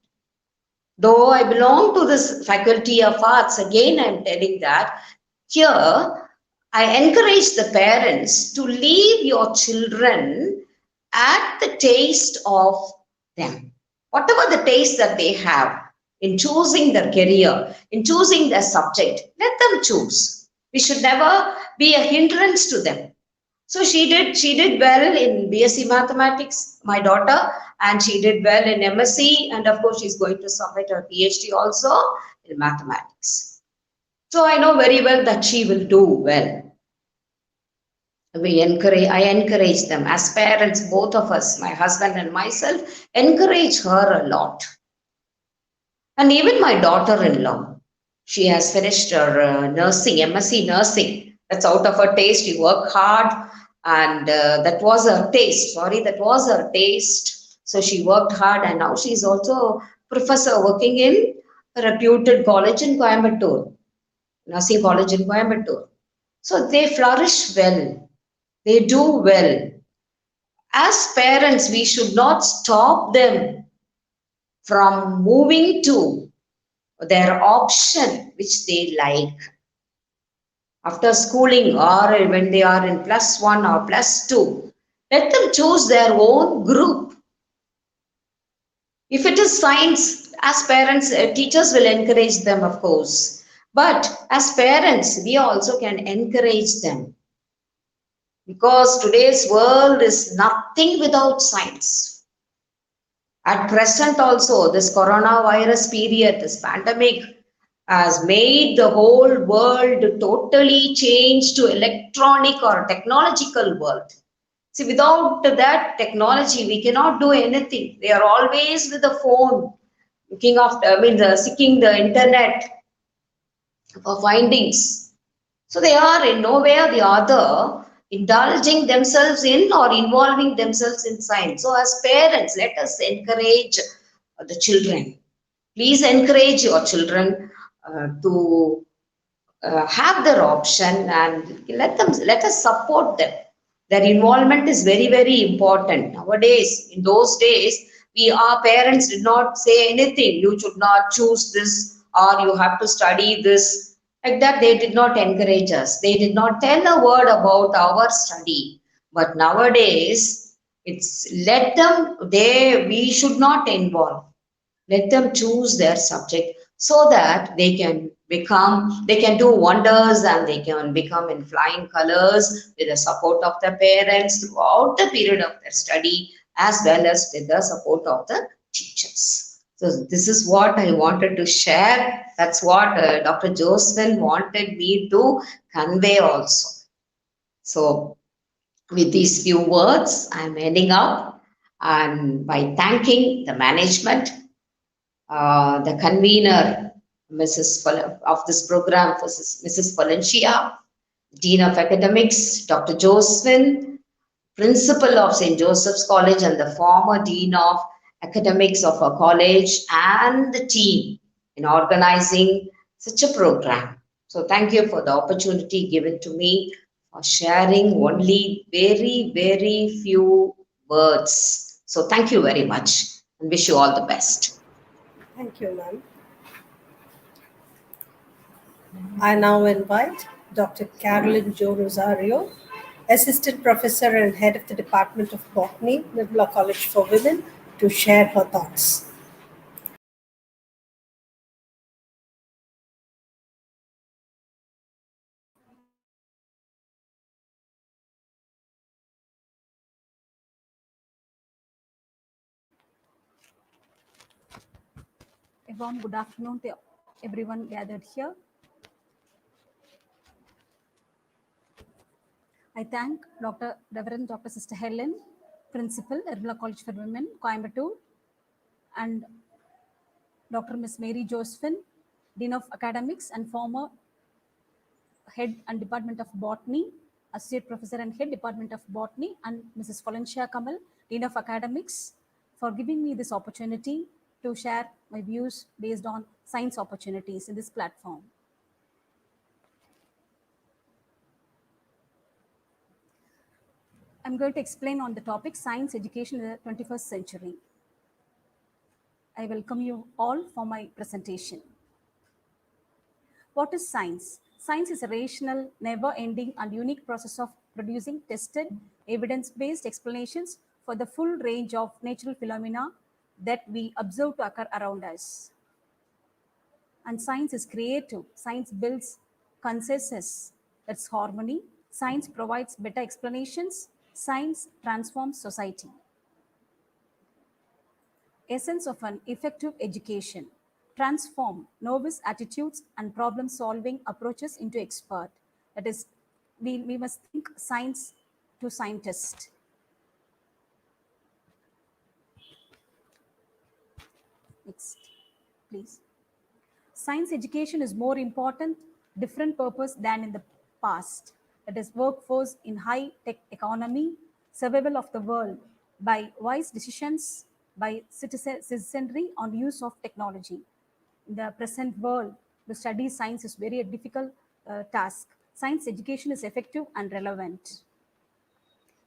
Speaker 9: Though I belong to this faculty of arts, again I'm telling that here I encourage the parents to leave your children at the taste of them. Whatever the taste that they have in choosing their career, in choosing their subject, let them choose. We should never be a hindrance to them. So she did well in BSc Mathematics, my daughter, and she did well in MSc, and of course she's going to submit her PhD also in mathematics. So I know very well that she will do well. I encourage them as parents, both of us, my husband and myself, encourage her a lot. And even my daughter-in-law, she has finished her nursing, MSc nursing. That's out of her taste. She worked hard, and that was her taste. That was her taste. So she worked hard, and now she's also professor working in a reputed college in Coimbatore, nursing college in Coimbatore. So they flourish well. They do well. As parents, we should not stop them from moving to their option which they like. After schooling, or when they are in +1 or +2, let them choose their own group. If it is science, as parents, teachers will encourage them, of course. But as parents, we also can encourage them. Because today's world is nothing without science. At present also, this coronavirus period, this pandemic, has made the whole world totally change to electronic or technological world. See, without that technology, we cannot do anything. They are always with the phone, seeking the internet for findings. So they are in no way or the other, indulging themselves in or involving themselves in science. So as parents, let us encourage the children. Please encourage your children to have their option, and let us support them. Their involvement is very, very important nowadays. In those days, our parents did not say anything. You should not choose this, or you have to study this. Like that, they did not encourage us. They did not tell a word about our study. But nowadays, it's let them. We should not involve. Let them choose their subject so that they can do wonders, and they can become in flying colors with the support of the parents throughout the period of their study, as well as with the support of the teachers. So this is what I wanted to share. That's what Dr. Josephine wanted me to convey also. So with these few words, I'm ending up, and by thanking the management, the convener, of this program, Mrs. Valencia, Dean of Academics, Dr. Josephine, Principal of St. Joseph's College and the former Dean of Academics of our college, and the team in organizing such a program. So thank you for the opportunity given to me for sharing only very, very few words. So thank you very much, and wish you all the best.
Speaker 1: Thank you, ma'am. I now invite Dr. Carolyn Jo Rosario, Assistant Professor and Head of the Department of Botany, NIRMALA College for Women, to share her thoughts.
Speaker 2: A warm good afternoon to everyone gathered here. I thank Reverend Dr. Sister Helen, Principal, NIRMALA College for Women, Coimbatore, and Dr. Miss Mary Josephine, Dean of Academics and former Head and Department of Botany, Associate Professor and Head Department of Botany, and Mrs. Valencia Kamal, Dean of Academics, for giving me this opportunity to share my views based on science opportunities in this platform. I'm going to explain on the topic science education in the 21st century. I welcome you all for my presentation. What is science? Science is a rational, never-ending and unique process of producing tested, evidence-based explanations for the full range of natural phenomena that we observe to occur around us. And science is creative. Science builds consensus, that's harmony. Science provides better explanations. Science transforms society. Essence of an effective education: transform novice attitudes and problem-solving approaches into expert. That is, we must think science to scientist. Next, please. Science education is more important, different purpose than in the past. That is, workforce in high-tech economy, survival of the world by wise decisions by citizenry on use of technology. In the present world, to study science is very difficult task. Science education is effective and relevant.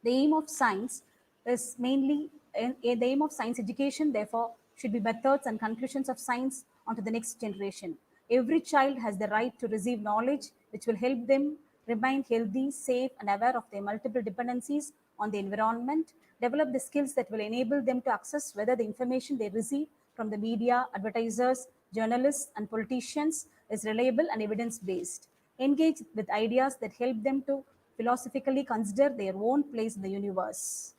Speaker 2: The aim of science is mainly, the aim of science education, therefore, should be methods and conclusions of science onto the next generation. Every child has the right to receive knowledge which will help them remain healthy, safe, and aware of their multiple dependencies on the environment, develop the skills that will enable them to access whether the information they receive from the media, advertisers, journalists, and politicians is reliable and evidence-based, engage with ideas that help them to philosophically consider their own place in the universe.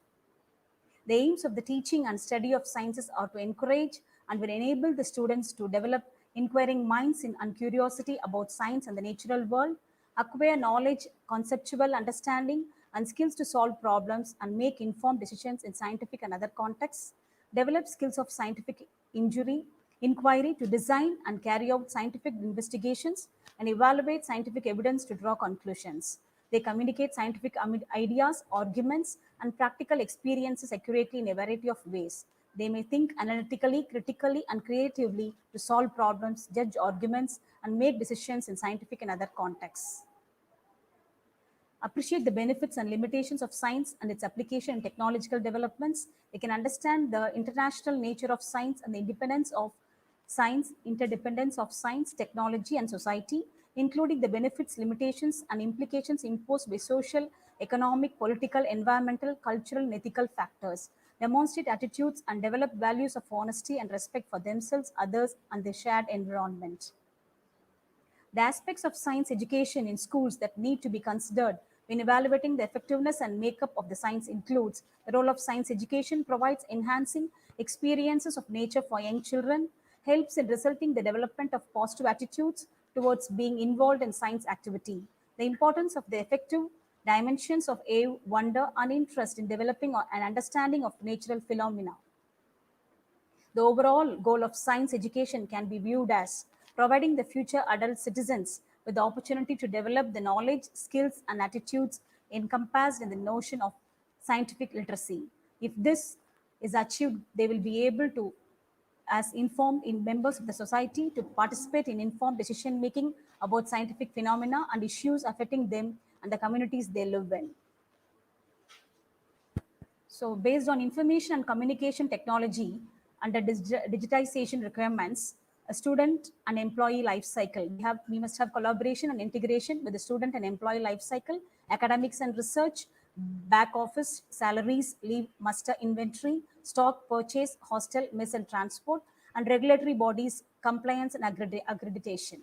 Speaker 2: The aims of the teaching and study of sciences are to encourage and will enable the students to develop inquiring minds and curiosity about science and the natural world, acquire knowledge, conceptual understanding, and skills to solve problems and make informed decisions in scientific and other contexts, develop skills of scientific inquiry to design and carry out scientific investigations, and evaluate scientific evidence to draw conclusions. They communicate scientific ideas, arguments, and practical experiences accurately in a variety of ways. They may think analytically, critically, and creatively to solve problems, judge arguments, and make decisions in scientific and other contexts. Appreciate the benefits and limitations of science and its application in technological developments. They can understand the international nature of science and the independence of science, interdependence of science, technology, and society, including the benefits, limitations, and implications imposed by social, economic, political, environmental, cultural, and ethical factors. Demonstrate attitudes and develop values of honesty and respect for themselves, others, and the shared environment. The aspects of science education in schools that need to be considered when evaluating the effectiveness and makeup of the science includes the role of science education provides enhancing experiences of nature for young children, helps in resulting the development of positive attitudes towards being involved in science activity. The importance of the effective dimensions of awe, wonder, and interest in developing an understanding of natural phenomena. The overall goal of science education can be viewed as providing the future adult citizens with the opportunity to develop the knowledge, skills, and attitudes encompassed in the notion of scientific literacy. If this is achieved, they will be able to, as informed in members of the society, to participate in informed decision making about scientific phenomena and issues affecting them and the communities they live in. So, based on information and communication technology under digitization requirements, a student and employee life cycle. We must have collaboration and integration with the student and employee life cycle, academics and research, back office, salaries, leave, muster inventory, stock purchase, hostel, mess and transport, and regulatory bodies, compliance and accreditation.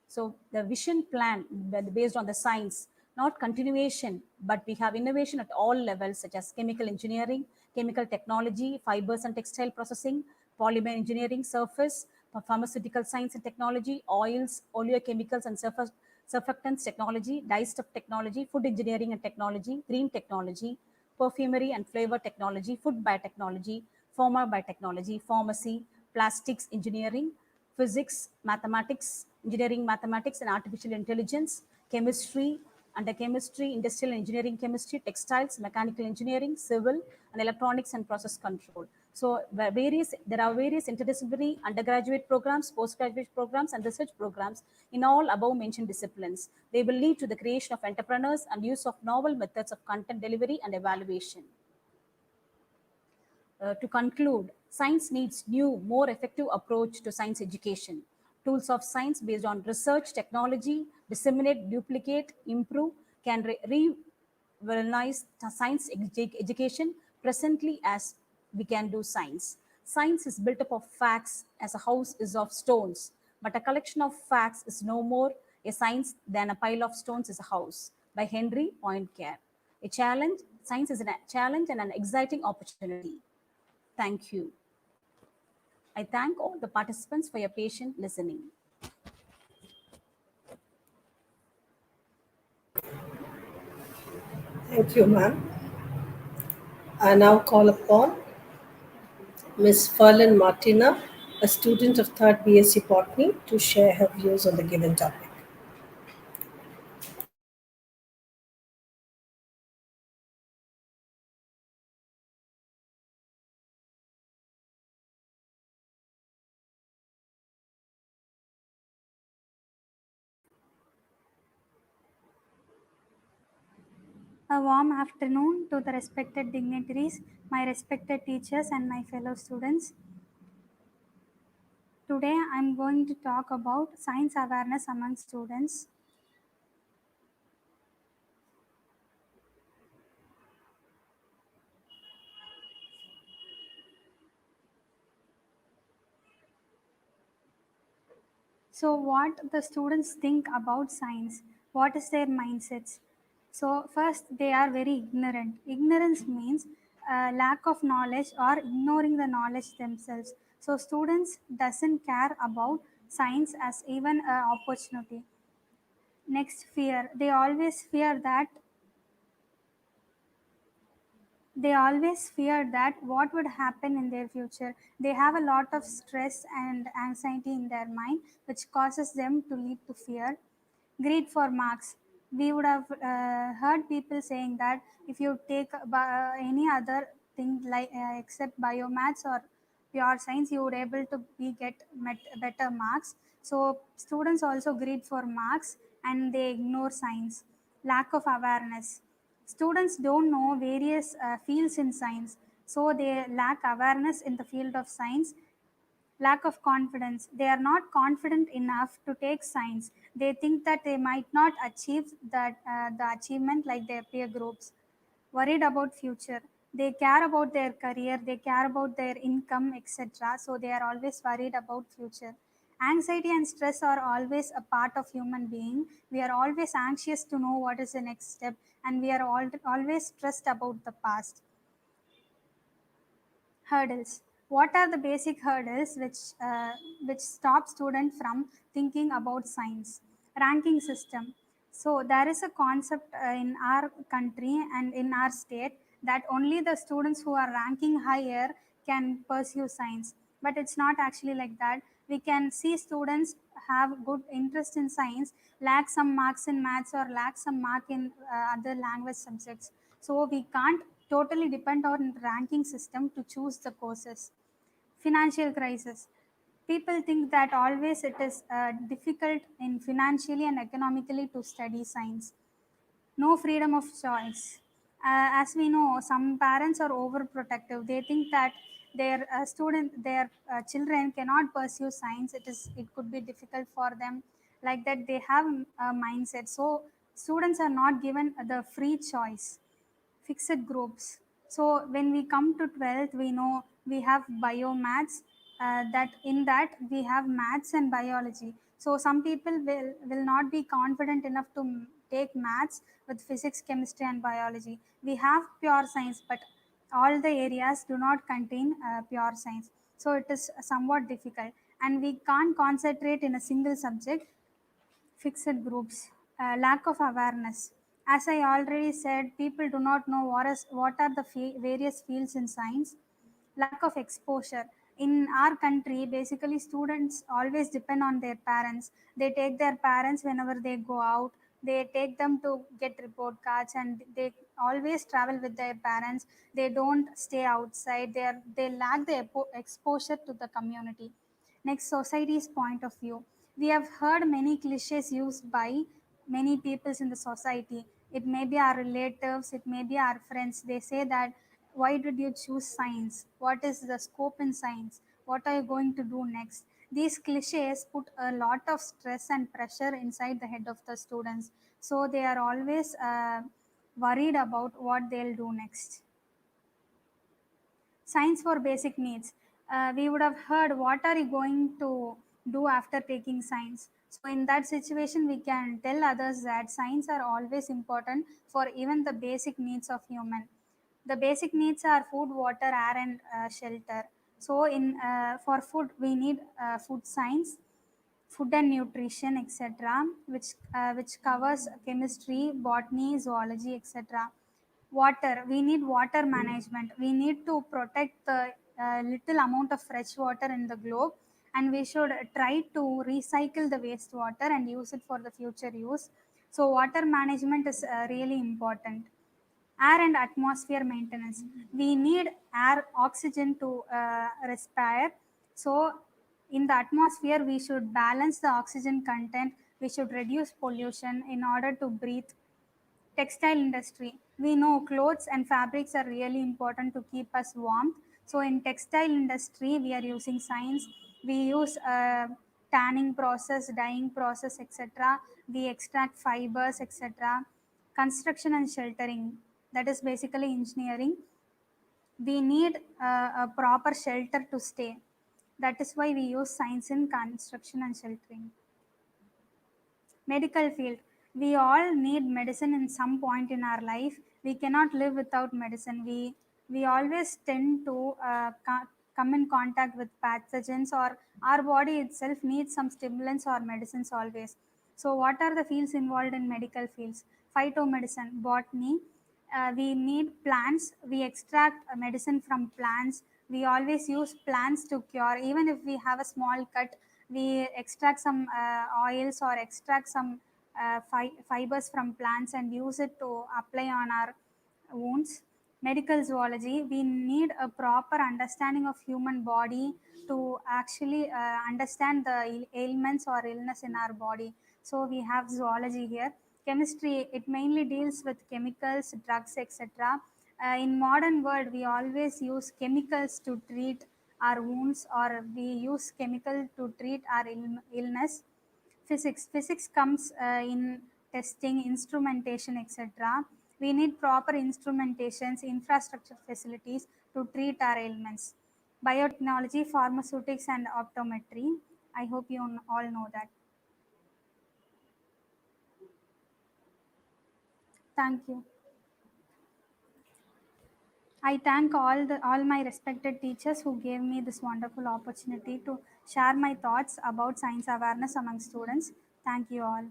Speaker 2: So the vision plan based on the science, not continuation, but we have innovation at all levels such as chemical engineering, chemical technology, fibers and textile processing, polymer engineering, surface, pharmaceutical science and technology, oils, oleochemicals and surfactants technology, dye stuff technology, food engineering and technology, green technology, perfumery and flavor technology, food biotechnology, pharma biotechnology, pharmacy, plastics engineering, physics, mathematics, engineering mathematics and artificial intelligence, chemistry, under chemistry, industrial engineering chemistry, textiles, mechanical engineering, civil, and electronics and process control. So there are various interdisciplinary undergraduate programs, postgraduate programs, and research programs in all above mentioned disciplines. They will lead to the creation of entrepreneurs and use of novel methods of content delivery and evaluation. To conclude, science needs new, more effective approach to science education. Tools of science based on research, technology, disseminate, duplicate, improve, can revolutionize science education presently as we can do science. Science is built up of facts as a house is of stones, but a collection of facts is no more a science than a pile of stones is a house. By Henry Poincare. A challenge, science is a challenge and an exciting opportunity. Thank you. I thank all the participants for your patient listening.
Speaker 1: Thank you, ma'am. I now call upon Ms. F.R.MARTIN, a student of 3rd BSc Botany, to share her views on the given topic.
Speaker 10: A warm afternoon to the respected dignitaries, my respected teachers, and my fellow students. Today I am going to talk about science awareness among students. So, what the students think about science? What is their mindsets? So, first, they are very ignorant. Ignorance means lack of knowledge or ignoring the knowledge themselves. So, students doesn't care about science as even an opportunity. Next, fear. They always fear that what would happen in their future. They have a lot of stress and anxiety in their mind, which causes them to lead to fear. Greed for marks. We would have heard people saying that if you take any other thing like except biomaths or pure science, you would able to be get better marks. So students also greed for marks and they ignore science. Lack of awareness. Students don't know various fields in science, so they lack awareness in the field of science. Lack of confidence. They are not confident enough to take science. They think that they might not achieve the achievement like their peer groups. Worried about future. They care about their career, they care about their income, etc. So they are always worried about future. Anxiety and stress are always a part of human being. We are always anxious to know what is the next step, and we are always stressed about the past. Hurdles. What are the basic hurdles which stop student from thinking about science? Ranking system. So there is a concept in our country and in our state that only the students who are ranking higher can pursue science, but it's not actually like that. We can see students have good interest in science, lack some marks in maths or lack some mark in other language subjects. So we can't totally depend on ranking system to choose the courses. Financial crisis. People think that always it is difficult in financially and economically to study science. No freedom of choice. As we know, some parents are overprotective. They think that their children cannot pursue science. It could be difficult for them. Like that, they have a mindset. So students are not given the free choice. Fixed groups. So when we come to 12th, we know we have biomaths, that in that we have maths and biology. So some people will not be confident enough to take maths with physics, chemistry and biology. We have pure science, but all the areas do not contain pure science. So it is somewhat difficult and we can't concentrate in a single subject. Fixed groups. Lack of awareness. As I already said, people do not know what are the various fields in science. Lack of exposure. In our country, basically students always depend on their parents. They take their parents whenever they go out. They take them to get report cards and they always travel with their parents. They don't stay outside. They lack the exposure to the community. Next, society's point of view. We have heard many cliches used by many peoples in the society. It may be our relatives, it may be our friends. They say that, why did you choose science? What is the scope in science? What are you going to do next? These cliches put a lot of stress and pressure inside the head of the students. So they are always worried about what they'll do next. Science for basic needs. We would have heard, what are you going to do after taking science? So in that situation, we can tell others that science are always important for even the basic needs of human. The basic needs are food, water, air, and shelter. So in for food, we need food science, food and nutrition, etc., which covers chemistry, botany, zoology, etc. Water, we need water management. We need to protect the little amount of fresh water in the globe, and we should try to recycle the wastewater and use it for the future use. So water management is really important. Air and atmosphere maintenance. We need air, oxygen to respire. So in the atmosphere, we should balance the oxygen content. We should reduce pollution in order to breathe. Textile industry. We know clothes and fabrics are really important to keep us warm. So in textile industry, we are using science. We use tanning process, dyeing process, etc. We extract fibers, etc. Construction and sheltering. That is basically engineering. We need a proper shelter to stay. That is why we use science in construction and sheltering. Medical field. We all need medicine in some point in our life. We cannot live without medicine. We always tend to come in contact with pathogens, or our body itself needs some stimulants or medicines always. So what are the fields involved in medical fields? Phytomedicine, botany. We need plants. We extract medicine from plants. We always use plants to cure. Even if we have a small cut, we extract some oils or extract some fibers from plants and use it to apply on our wounds. Medical zoology, we need a proper understanding of human body to actually understand the ailments or illness in our body. So we have zoology here. Chemistry, it mainly deals with chemicals, drugs, etc. In modern world, we always use chemicals to treat our wounds, or we use chemical to treat our illness. Physics comes in testing, instrumentation, etc. We need proper instrumentations, infrastructure facilities to treat our ailments. Biotechnology, pharmaceutics, and optometry. I hope you all know that. Thank you. I thank all my respected teachers who gave me this wonderful opportunity to share my thoughts about science awareness among students. Thank you all.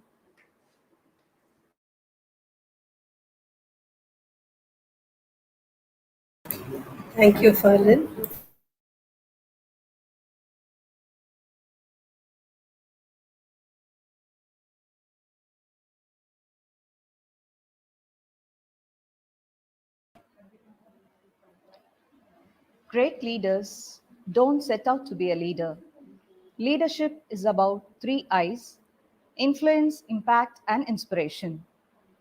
Speaker 1: Thank you, Ferlin.
Speaker 3: Great leaders don't set out to be a leader. Leadership is about three I's: influence, impact, and inspiration.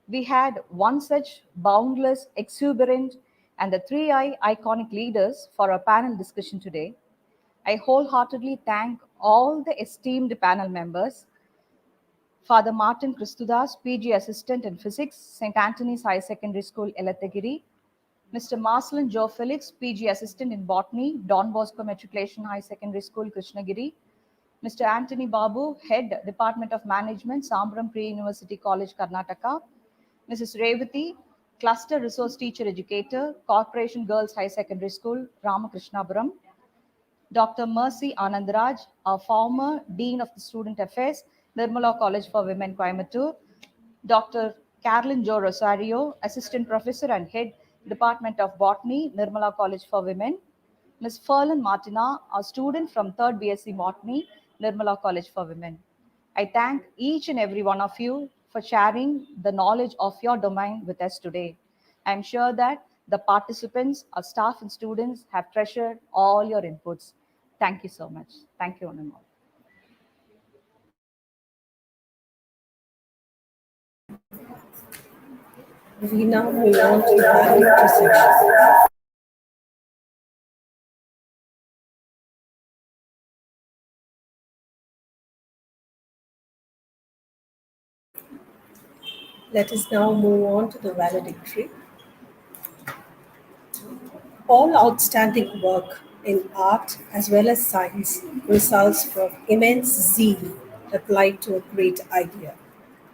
Speaker 3: We had one such boundless, exuberant, and the three I iconic leaders for our panel discussion today. I wholeheartedly thank all the esteemed panel members: Father Martin Christudas, PG Assistant in Physics, St. Anthony's High Secondary School, Elathagiri; Mr. Marcelin Joe Felix, PG Assistant in Botany, Don Bosco Matriculation High Secondary School, Krishnagiri; Mr. Anthony Babu, Head, Department of Management, Sambram Pre-University College, Karnataka; Mrs. Revati, Cluster Resource Teacher Educator, Corporation Girls High Secondary School, Ramakrishnabram; Dr. Mercy Anandraj, our former Dean of the Student Affairs, NIRMALA College for Women, Coimbatore; Dr. Carolyn Jo Rosario, Assistant Professor and Head, Department of Botany, NIRMALA College for Women; Ms. Martina, a student from 3rd BSc Botany, NIRMALA College for Women. I thank each and every one of you for sharing the knowledge of your domain with us today. I am sure that the participants, our staff and students have treasured all your inputs. Thank you so much. Thank you, one and all.
Speaker 1: We now move on to the valedictory section. Let us now move on to the valedictory. All outstanding work in art as well as science results from immense zeal applied to a great idea.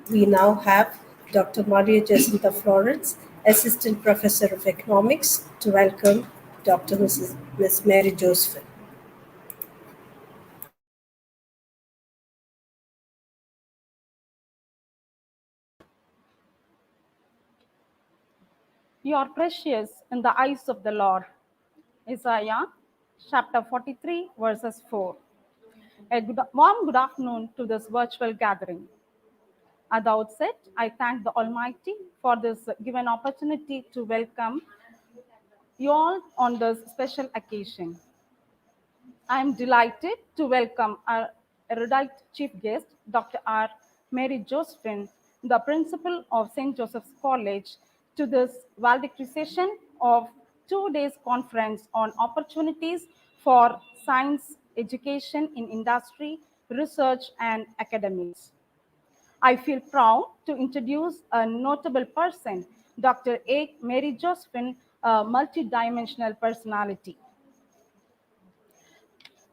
Speaker 1: We now have Dr. Maria Jacinta Florence, Assistant Professor of Economics, to welcome Dr. Ms. Mary Josephine.
Speaker 11: You are precious in the eyes of the Lord. Isaiah chapter 43, verses 4. A warm good afternoon to this virtual gathering. At the outset, I thank the Almighty for this given opportunity to welcome you all on this special occasion. I am delighted to welcome our erudite chief guest, Dr. R. Mary Josephine, the principal of St. Joseph's College, to this valedictory session of 2 days conference on opportunities for science education in industry, research, and academics. I feel proud to introduce a notable person, Dr. A. Mary Josephine, a multidimensional personality.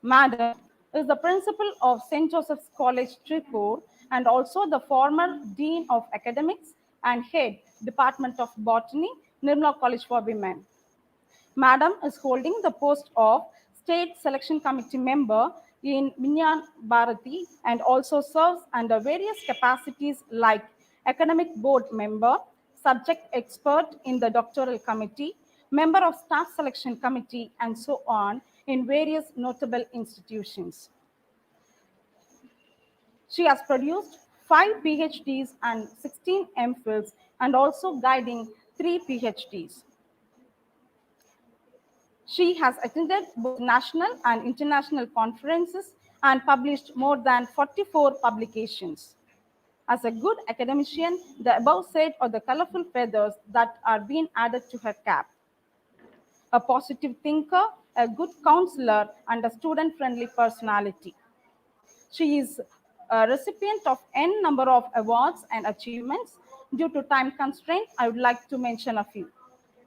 Speaker 11: Madam is the principal of St. Joseph's College, Tripur, and also the former Dean of Academics and Head, Department of Botany, Nirmala College for Women. Madam is holding the post of State Selection Committee member in Vinyana Bharati and also serves under various capacities like Academic Board member, subject expert in the Doctoral Committee, member of Staff Selection Committee, and so on in various notable institutions. She has produced 5 PhDs and 16 MPhils, and also guiding 3 PhDs. She has attended both national and international conferences and published more than 44 publications. As a good academician, the above said are the colorful feathers that are being added to her cap. A positive thinker, a good counselor, and a student-friendly personality. She is a recipient of n number of awards and achievements. Due to time constraint, I would like to mention a few.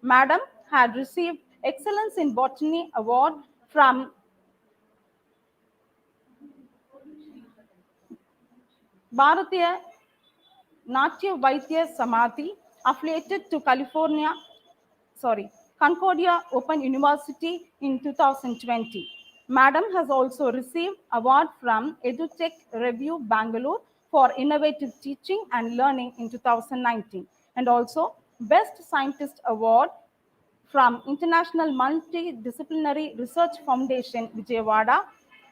Speaker 11: Madam had received Excellence in Botany Award from Bharatiya Natya Vaidya Samadhi, affiliated to Concordia Open University in 2020. Madam has also received award from EduTech Review Bangalore for innovative teaching and learning in 2019, and also Best Scientist Award from International Multidisciplinary Research Foundation, Vijayawada,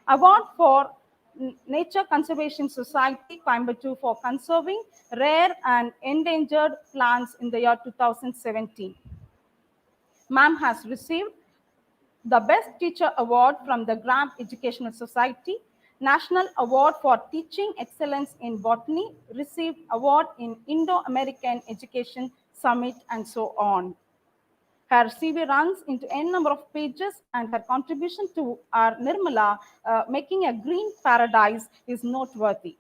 Speaker 11: award for Nature Conservation Society, Coimbatore, for conserving rare and endangered plants in the year 2017. Ma'am has received the Best Teacher Award from the Graham Educational Society, National Award for Teaching Excellence in Botany, received award in Indo-American Education Summit, and so on. Her CV runs into n number of pages, and her contribution to our NIRMALA, making a green paradise, is noteworthy.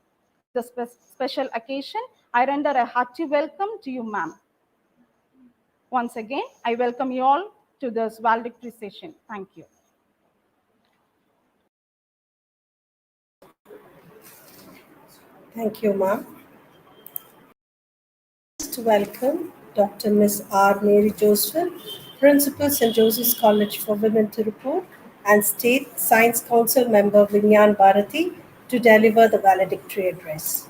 Speaker 11: On the special occasion, I render a hearty welcome to you, ma'am. Once again, I welcome you all to this valedictory session. Thank you.
Speaker 1: Thank you, ma'am. To welcome Dr. Ms. R. Mary Joseph, Principal St. Joseph's College for Women, to report, and State Science Council member Vijnana Bharati to deliver the valedictory address.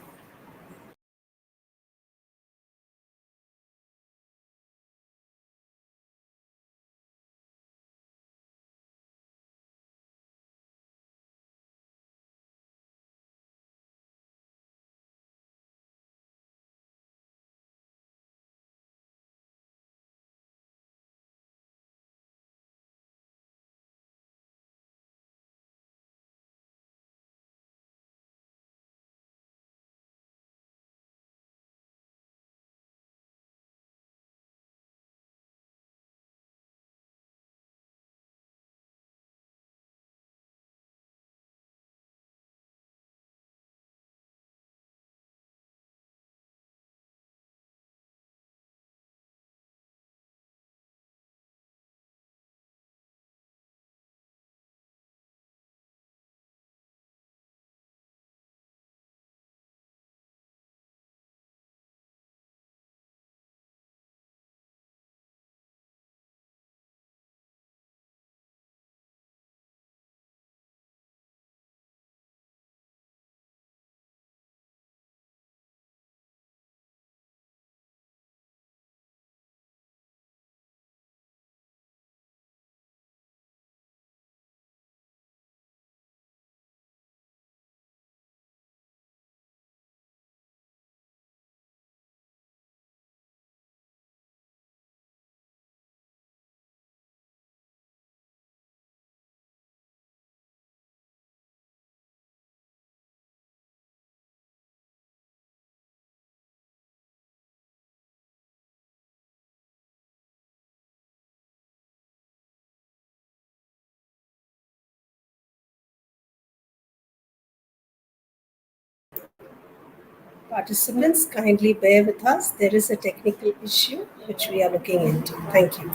Speaker 1: Participants, kindly bear with us. There is a technical issue which we are looking into. Thank you.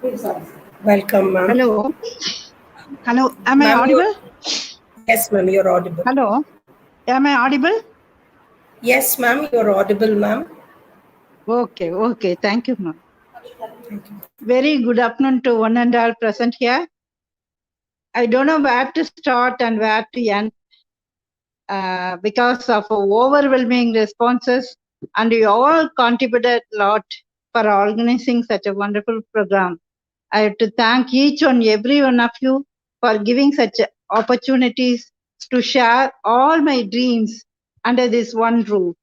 Speaker 1: Welcome, ma'am.
Speaker 12: Hello. Hello. Am I
Speaker 1: Ma'am,
Speaker 12: audible?
Speaker 1: yes, ma'am, you're audible.
Speaker 12: Hello. Am I audible?
Speaker 1: Yes, ma'am, you're audible, ma'am.
Speaker 12: Okay. Okay. Thank you, ma'am.
Speaker 1: Thank you.
Speaker 12: Very good afternoon to one and all present here. I don't know where to start and where to end because of overwhelming responses, and you all contributed a lot for organizing such a wonderful program. I have to thank each and every one of you for giving such opportunities to share all my dreams under this one roof.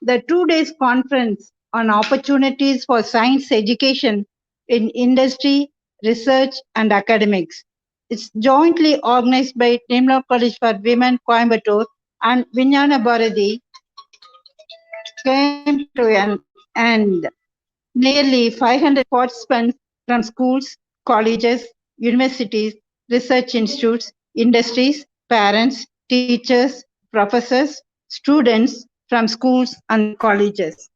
Speaker 12: The 2 days conference on opportunities for science education in industry, research, and academics. It's jointly organized by NIRMALA College for Women, Coimbatore, and VIJNANA Bharati came to an end. Nearly 500 participants from schools, colleges, universities, research institutes, industries, parents, teachers, professors, students from schools and colleges.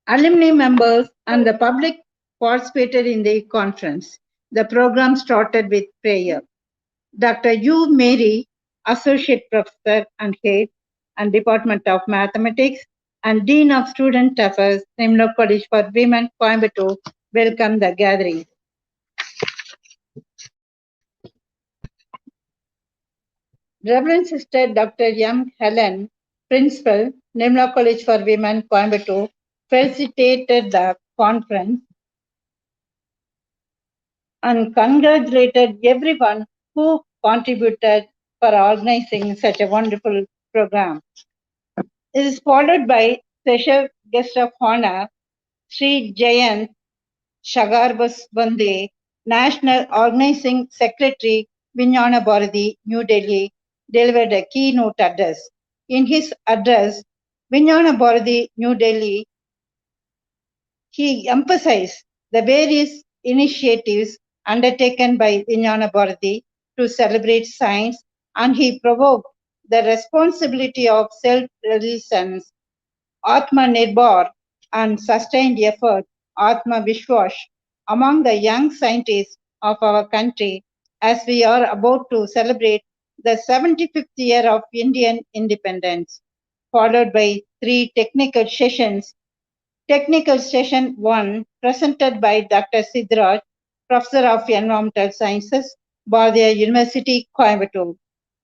Speaker 12: Alumni members and the public participated in the conference. The program started with prayer. Dr. U. Mary, Associate Professor and Head and Department of Mathematics and Dean of Student Affairs, NIMLO College for Women, Coimbatore, welcomed the gathering. Reverend Sister Dr. M. Helen, Principal, NIMLO College for Women, Coimbatore, facilitated the conference and congratulated everyone who contributed for organizing such a wonderful program. It is followed by special guest of honor, Sri Jayant Shagarbas Bande, National Organizing Secretary, Vijnana Bharati, New Delhi, delivered a keynote address. In his address, Vijnana Bharati, New Delhi, he emphasized the various initiatives undertaken by Vijnana Bharati to celebrate science, and he provoked the responsibility of self-reliance, Atma Nirbhar, and sustained effort, Atma Vishwas, among the young scientists of our country as we are about to celebrate the 75th year of Indian independence, followed by 3 technical sessions. Technical Session 1, presented by Dr. Siddharth, Professor of Environmental Sciences, Bharatiya University, Coimbatore.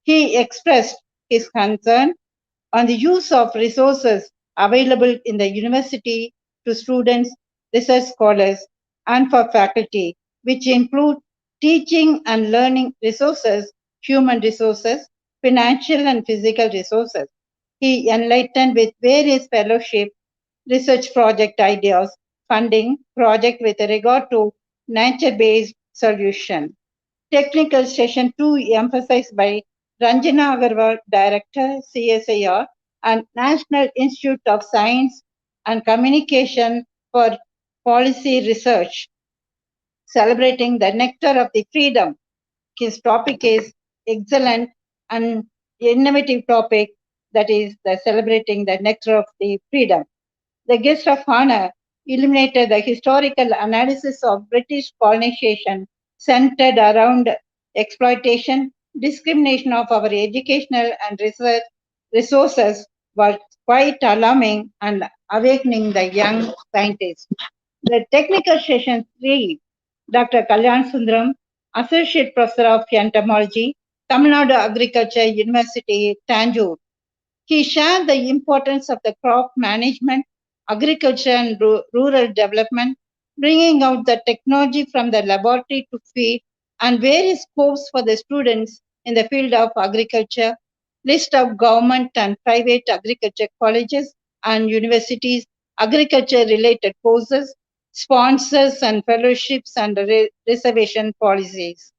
Speaker 12: He expressed his concern on the use of resources available in the university to students, research scholars, and for faculty, which include teaching and learning resources, human resources, financial and physical resources. He enlightened with various fellowship research project ideas, funding project with regard to nature-based solution. Technical session 2 emphasized by Ranjana Agarwal, Director, CSIR, and National Institute of Science and Communication for Policy Research, celebrating the nectar of the freedom. His topic is excellent and innovative topic, that is the celebrating the nectar of the freedom. The guest of honor illuminated the historical analysis of British colonization centered around exploitation, discrimination of our educational and research resources was quite alarming and awakening the young scientists. The technical session 3, Dr. Kalyan Sundaram, Associate Professor of Entomology, Tamilnadu Agriculture University, Tanjore. He shared the importance of the crop management, agriculture and rural development, bringing out the technology from the laboratory to field and various scopes for the students in the field of agriculture, list of government and private agriculture colleges and universities, agriculture-related courses, sponsors and fellowships and reservation policies.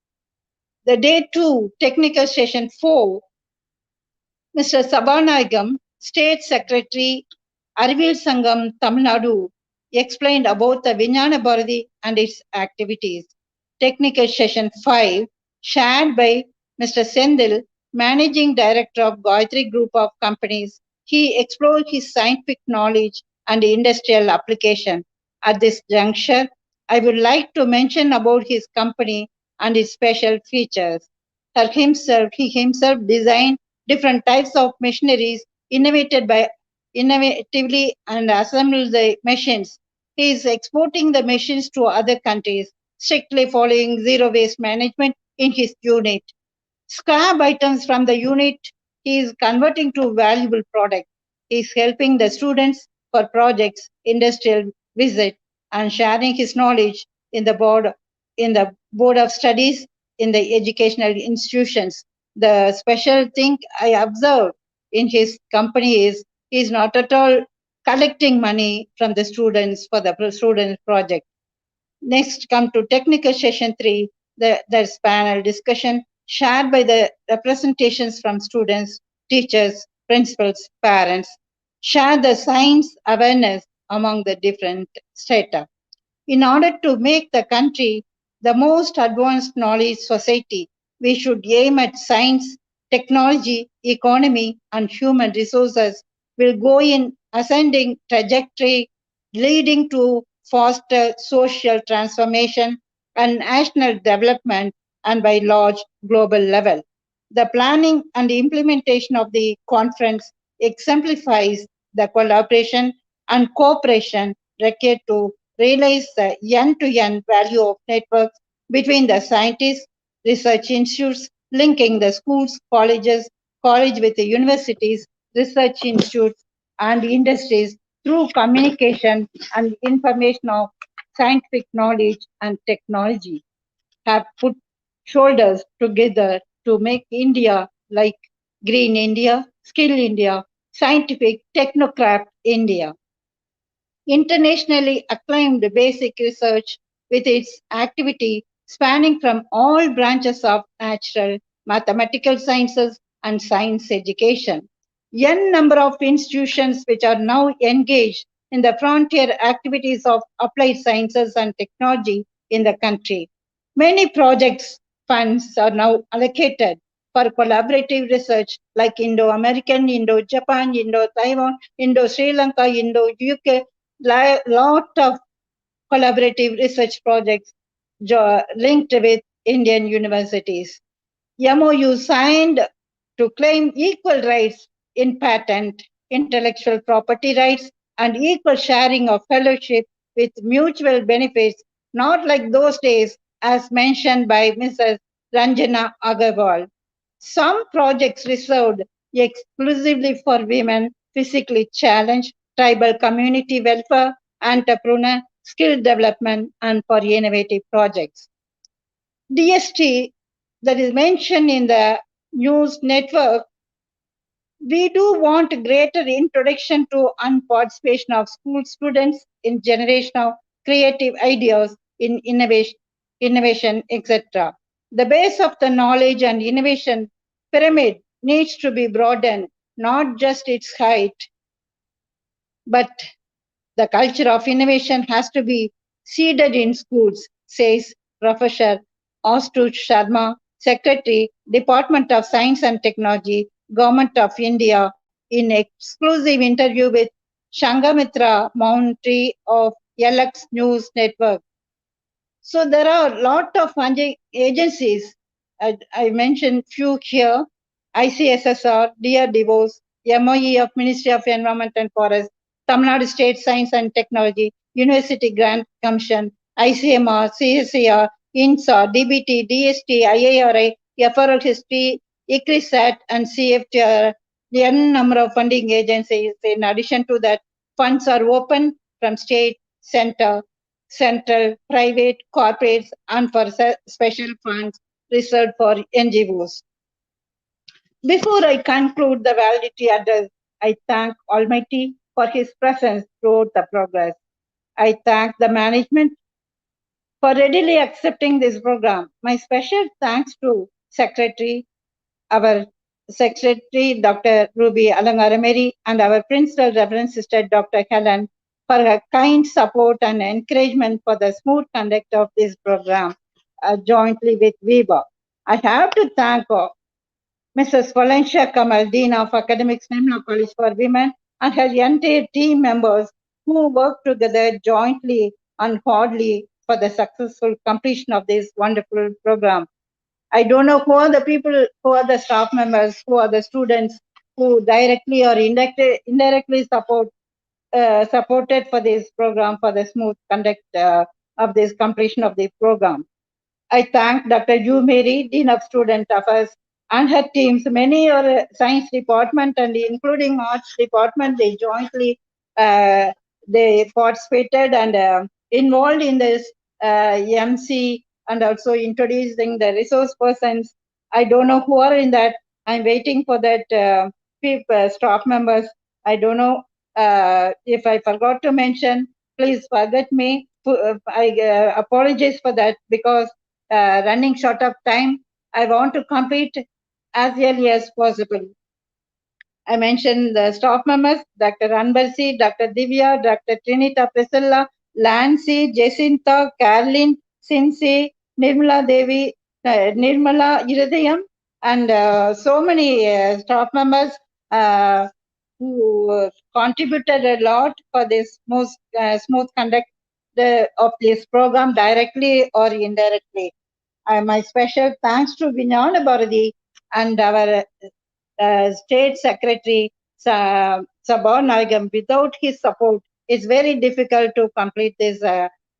Speaker 12: The day 2, technical session 4, Mr. Sabanayagam, State Secretary, Arivial Sangam, Tamilnadu, explained about the Vijnana Bharati and its activities. Technical session 5, shared by Mr. Senthil, Managing Director of Gayathri Group of Companies. He explored his scientific knowledge and industrial application. At this juncture, I would like to mention about his company and its special features. He himself designed different types of machineries innovatively and assembled the machines. He is exporting the machines to other countries, strictly following zero waste management in his unit. Scrap items from the unit he is converting to valuable product. He is helping the students for projects, industrial visit, and sharing his knowledge in the board of studies in the educational institutions. The special thing I observed in his company is he is not at all collecting money from the students for the student project. Next, come to technical session 3. There's panel discussion shared by the representations from students, teachers, principals, parents. Share the science awareness among the different strata. In order to make the country the most advanced knowledge society, we should aim at science, technology, economy, and human resources will go in ascending trajectory leading to faster social transformation and national development and by large global level. The planning and implementation of the conference exemplifies the collaboration and cooperation required to realize the end-to-end value of networks between the scientists, research institutes, linking the schools, college with the universities, research institutes, and industries through communication and information of scientific knowledge and technology have put shoulders together to make India like Green India, Skill India, Scientific Technocrat India. Internationally acclaimed basic research with its activity spanning from all branches of natural, mathematical sciences and science education. N number of institutions which are now engaged in the frontier activities of applied sciences and technology in the country. Many projects funds are now allocated for collaborative research like Indo-American, Indo-Japan, Indo-Taiwan, Indo-Sri Lanka, Indo-UK, lot of collaborative research projects linked with Indian universities. MOU signed to claim equal rights in patent, intellectual property rights, and equal sharing of fellowship with mutual benefits, not like those days as mentioned by Mrs. Ranjana Agarwal. Some projects reserved exclusively for women, physically challenged, tribal community welfare, entrepreneur, skill development, and for innovative projects. DST that is mentioned in the news network, we do want greater introduction to and participation of school students in generation of creative ideas in innovation, etc. The base of the knowledge and innovation pyramid needs to be broadened, not just its height, but the culture of innovation has to be seeded in schools, says Professor Astuj Sharma, Secretary, Department of Science and Technology, Government of India, in exclusive interview with Shangamitra Mounty of LX News Network. So there are a lot of funding agencies. I mentioned few here: ICSSR, DRDVOS, MOE of Ministry of Environment and Forest, Tamilnadu State Science and Technology, University Grant Commission, ICMR, CSCR, INSA, DBT, DST, IARI, FRL History, ICRISAT, and CFTR. The N number of funding agencies. In addition to that, funds are open from state, central, private, corporates, and for special funds reserved for NGOs. Before I conclude the validity address, I thank Almighty for His presence throughout the progress. I thank the management for readily accepting this program. My special thanks to our Secretary, Dr. Ruby Alangarameri, and our Principal Reverend Sister, Dr. Helen, for her kind support and encouragement for the smooth conduct of this program jointly with VIBHA. I have to thank Mrs. Valencia Kamal, Dean of Academics, NIRMALA College for Women, and her entire team members who work together jointly and hardly for the successful completion of this wonderful program. I don't know who are the people, who are the staff members, who are the students who directly or indirectly supported for this program, for the smooth conduct of this completion of the program. I thank Dr. Yu Mary, Dean of Student Affairs, and her teams. Many are science department and including arts department, they jointly they participated and involved in this MC and also introducing the resource persons. I don't know who are in that. I'm waiting for that staff members. I don't know if I forgot to mention. Please forget me. I apologize for that because running short of time. I want to complete as early as possible. I mentioned the staff members, Dr. Anbarsi, Dr. Divya, Dr. Trinita Priscilla, Lancy, Jacinta, Caroline, Cincy, Nirmala Devi, Nirmala Iridayam, and so many staff members who contributed a lot for this most smooth conduct of this program directly or indirectly. My special thanks to Vijnana Bharati and our State Secretary Sabanyahamam. Without his support, it's very difficult to complete this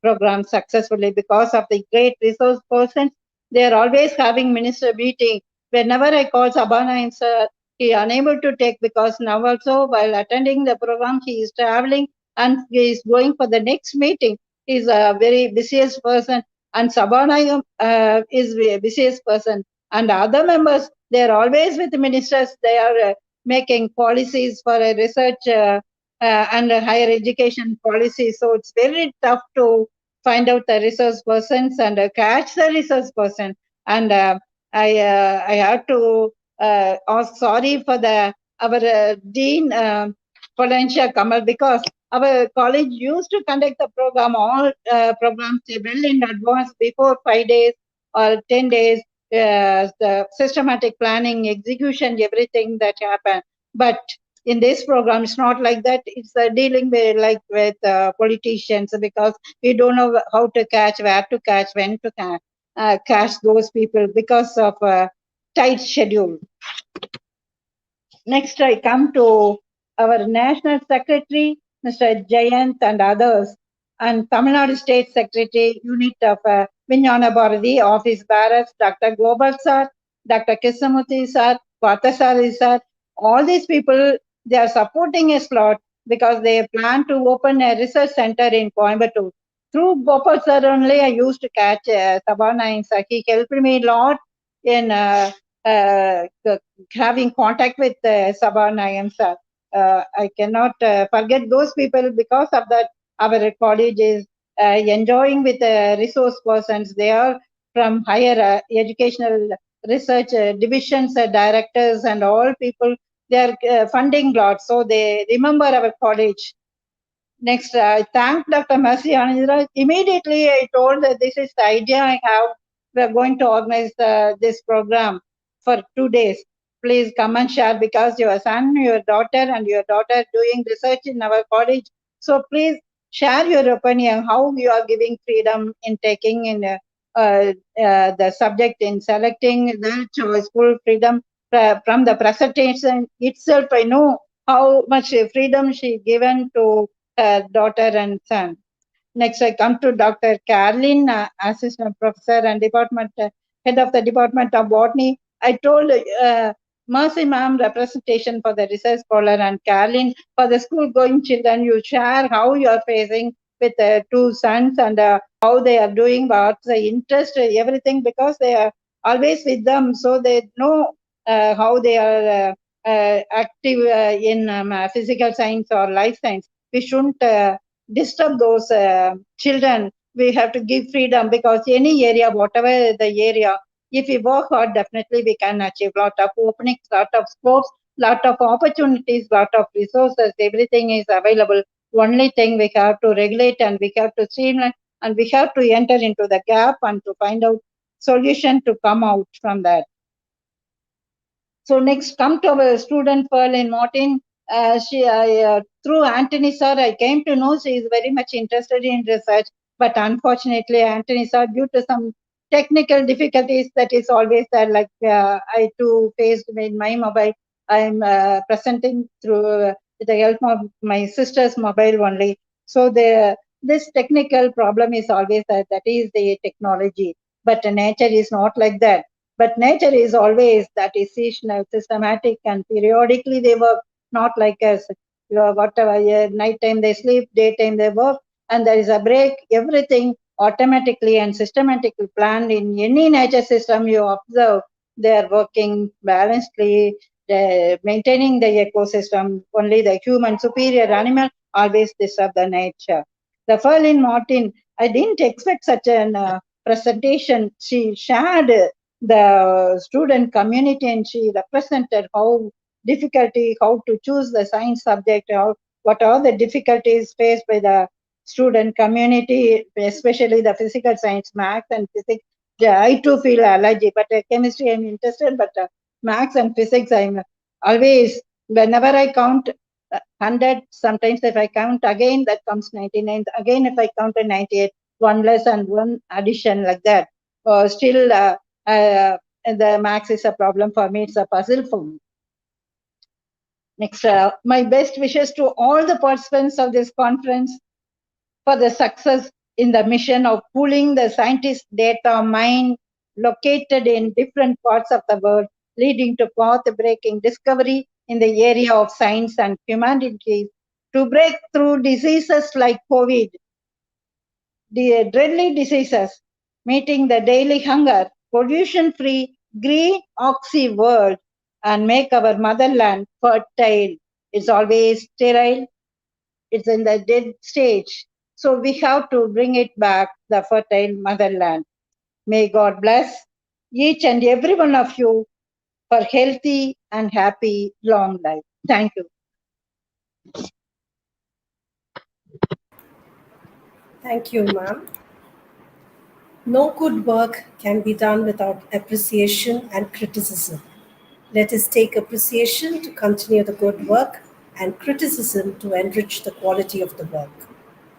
Speaker 12: program successfully because of the great resource persons. They are always having minister meeting. Whenever I call Sabanyahamam sir, he unable to take because now also while attending the program, he is traveling and he is going for the next meeting. He is a very busiest person and Sabanyahamam is the busiest person. And other members, they are always with the ministers. They are making policies for a research and a higher education policy. So it's very tough to find out the resource persons and catch the resource person. And I have to ask sorry for our Dean Polancia Kamal because our college used to conduct the program, all programs well in advance before 5 days or 10 days, the systematic planning, execution, everything that happened. But in this program, it's not like that. It's dealing with politicians because we don't know how to catch, where to catch, when to catch those people because of tight schedule. Next, I come to our National Secretary, Mr. Jayant and others, and Tamil Nadu State Secretary, Unit of Vijnana Bharati, Office Barracks, Dr. Gopal sir, Dr. Krishnamurti sir, Pathasari sir, all these people, they are supporting us a lot because they plan to open a research center in Coimbatore. Through Gopal sir only, I used to catch Sabanyahamam sir. He helped me a lot in having contact with Sabanyahamam sir. I cannot forget those people because of that. Our college is enjoying with resource persons. They are from higher educational research divisions, directors, and all people. They are funding lots, so they remember our college. Next, I thank Dr. Mercy Anandra. Immediately, I told that this is the idea I have. We are going to organize this program for 2 days. Please come and share because your son, your daughter, and your daughter doing research in our college. So please share your opinion how you are giving freedom in taking in the subject in selecting the choice, full freedom from the presentation itself. I know how much freedom she given to daughter and son. Next, I come to Dr. Caroline, Assistant Professor and Department Head of the Department of Botany. I told Mercy Ma'am representation for the research scholar and Caroline for the school-going children. You share how you are facing with two sons and how they are doing, what's the interest, everything because they are always with them, so they know how they are active in physical science or life science. We shouldn't disturb those children. We have to give freedom because any area, whatever the area, if we work hard, definitely we can achieve lot of openings, lot of scopes, lot of opportunities, lot of resources. Everything is available. Only thing we have to regulate and we have to streamline and we have to enter into the gap and to find out solution to come out from that. So next, come to our student Pearl in Martin. She through Anthony sir, I came to know she is very much interested in research, but unfortunately, Anthony sir, due to some technical difficulties that is always there, like I too faced in my mobile. I'm presenting through with the help of my sister's mobile only. So this technical problem is always there. That is the technology. But nature is not like that. But nature is always that is seasonal, systematic, and periodically they work, not like us. Whatever, night time they sleep, daytime they work, and there is a break. Everything automatically and systematically planned in any nature system you observe. They are working balancedly, maintaining the ecosystem. Only the human superior animal always disturb the nature. The FR.MARTIN, I didn't expect such an presentation. She shared the student community and she represented how difficulty, how to choose the science subject, what are the difficulties faced by the student community, especially the physical science, maths and physics. Yeah, I too feel allergy, but chemistry I'm interested, but maths and physics I'm always, whenever I count 100, sometimes if I count again, that comes 99. Again, if I count 98, one less and one addition like that. Still, the maths is a problem for me. It's a puzzle for me. Next, my best wishes to all the participants of this conference for the success in the mission of pooling the scientist data mine located in different parts of the world, leading to path-breaking discovery in the area of science and humanities to break through diseases like COVID, the deadly diseases, meeting the daily hunger, pollution-free, green oxy world, and make our motherland fertile. It's always sterile. It's in the dead stage. So we have to bring it back, the fertile motherland. May God bless each and every one of you for healthy and happy long life. Thank you.
Speaker 1: Thank you, ma'am. No good work can be done without appreciation and criticism. Let us take appreciation to continue the good work and criticism to enrich the quality of the work.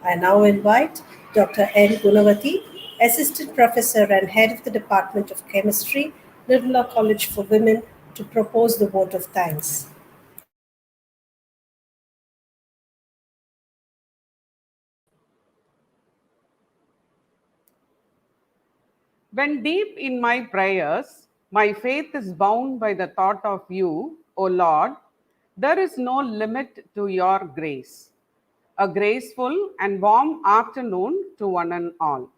Speaker 1: I now invite Dr. N. Gunavati, Assistant Professor and Head of the Department of Chemistry, NIRMALA College for Women, to propose the vote of thanks.
Speaker 13: When deep in my prayers, my faith is bound by the thought of you, O Lord, there is no limit to your grace. A graceful and warm afternoon to one and all.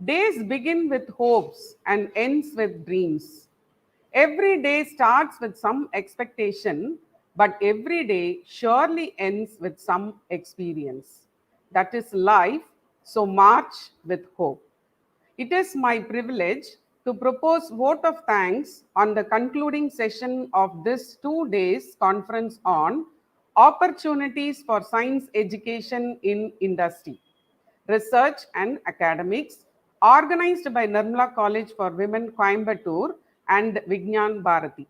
Speaker 13: Days begin with hopes and ends with dreams. Every day starts with some expectation, but every day surely ends with some experience. That is life, so march with hope. It is my privilege to propose vote of thanks on the concluding session of this 2 days conference on opportunities for science education in industry, research and academics, organized by NIRMALA College for Women, Coimbatore and VIJNANA Bharati.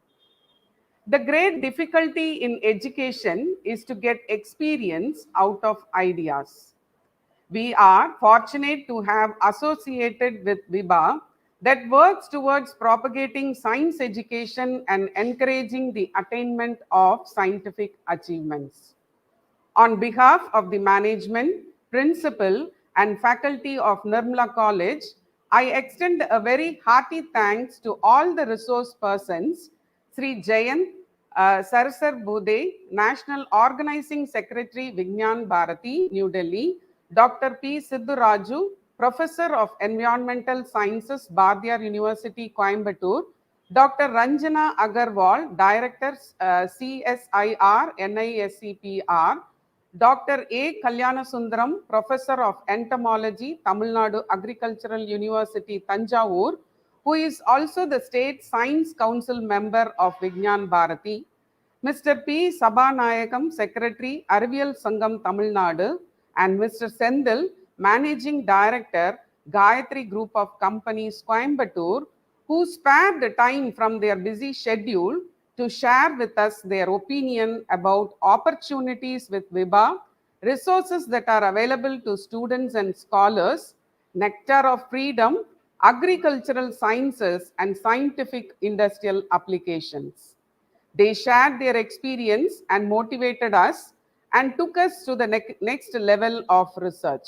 Speaker 13: The great difficulty in education is to get experience out of ideas. We are fortunate to have associated with VIBHA that works towards propagating science education and encouraging the attainment of scientific achievements. On behalf of the management, principal, and faculty of NIRMALA College, I extend a very hearty thanks to all the resource persons, Sri Jayant Sarasar Bude, National Organizing Secretary, VIJNANA Bharati, New Delhi, Dr. P. Sidhu Raju, Professor of Environmental Sciences, Bardiyar University, Coimbatore, Dr. Ranjana Agarwal, Director, CSIR, NISCPR, Dr. A. Kalyanasundaram, Professor of Entomology, Tamilnadu Agricultural University, Tanjavur, who is also the State Science Council member of VIJNANA Bharati, Mr. P. Sabanayakam, Secretary, Arivial Sangam, Tamilnadu, and Mr. Senthil, Managing Director, Gayathri Group of Companies, Coimbatore, who spared the time from their busy schedule to share with us their opinion about opportunities with VIBHA, resources that are available to students and scholars, nectar of freedom, agricultural sciences, and scientific industrial applications. They shared their experience and motivated us and took us to the next level of research.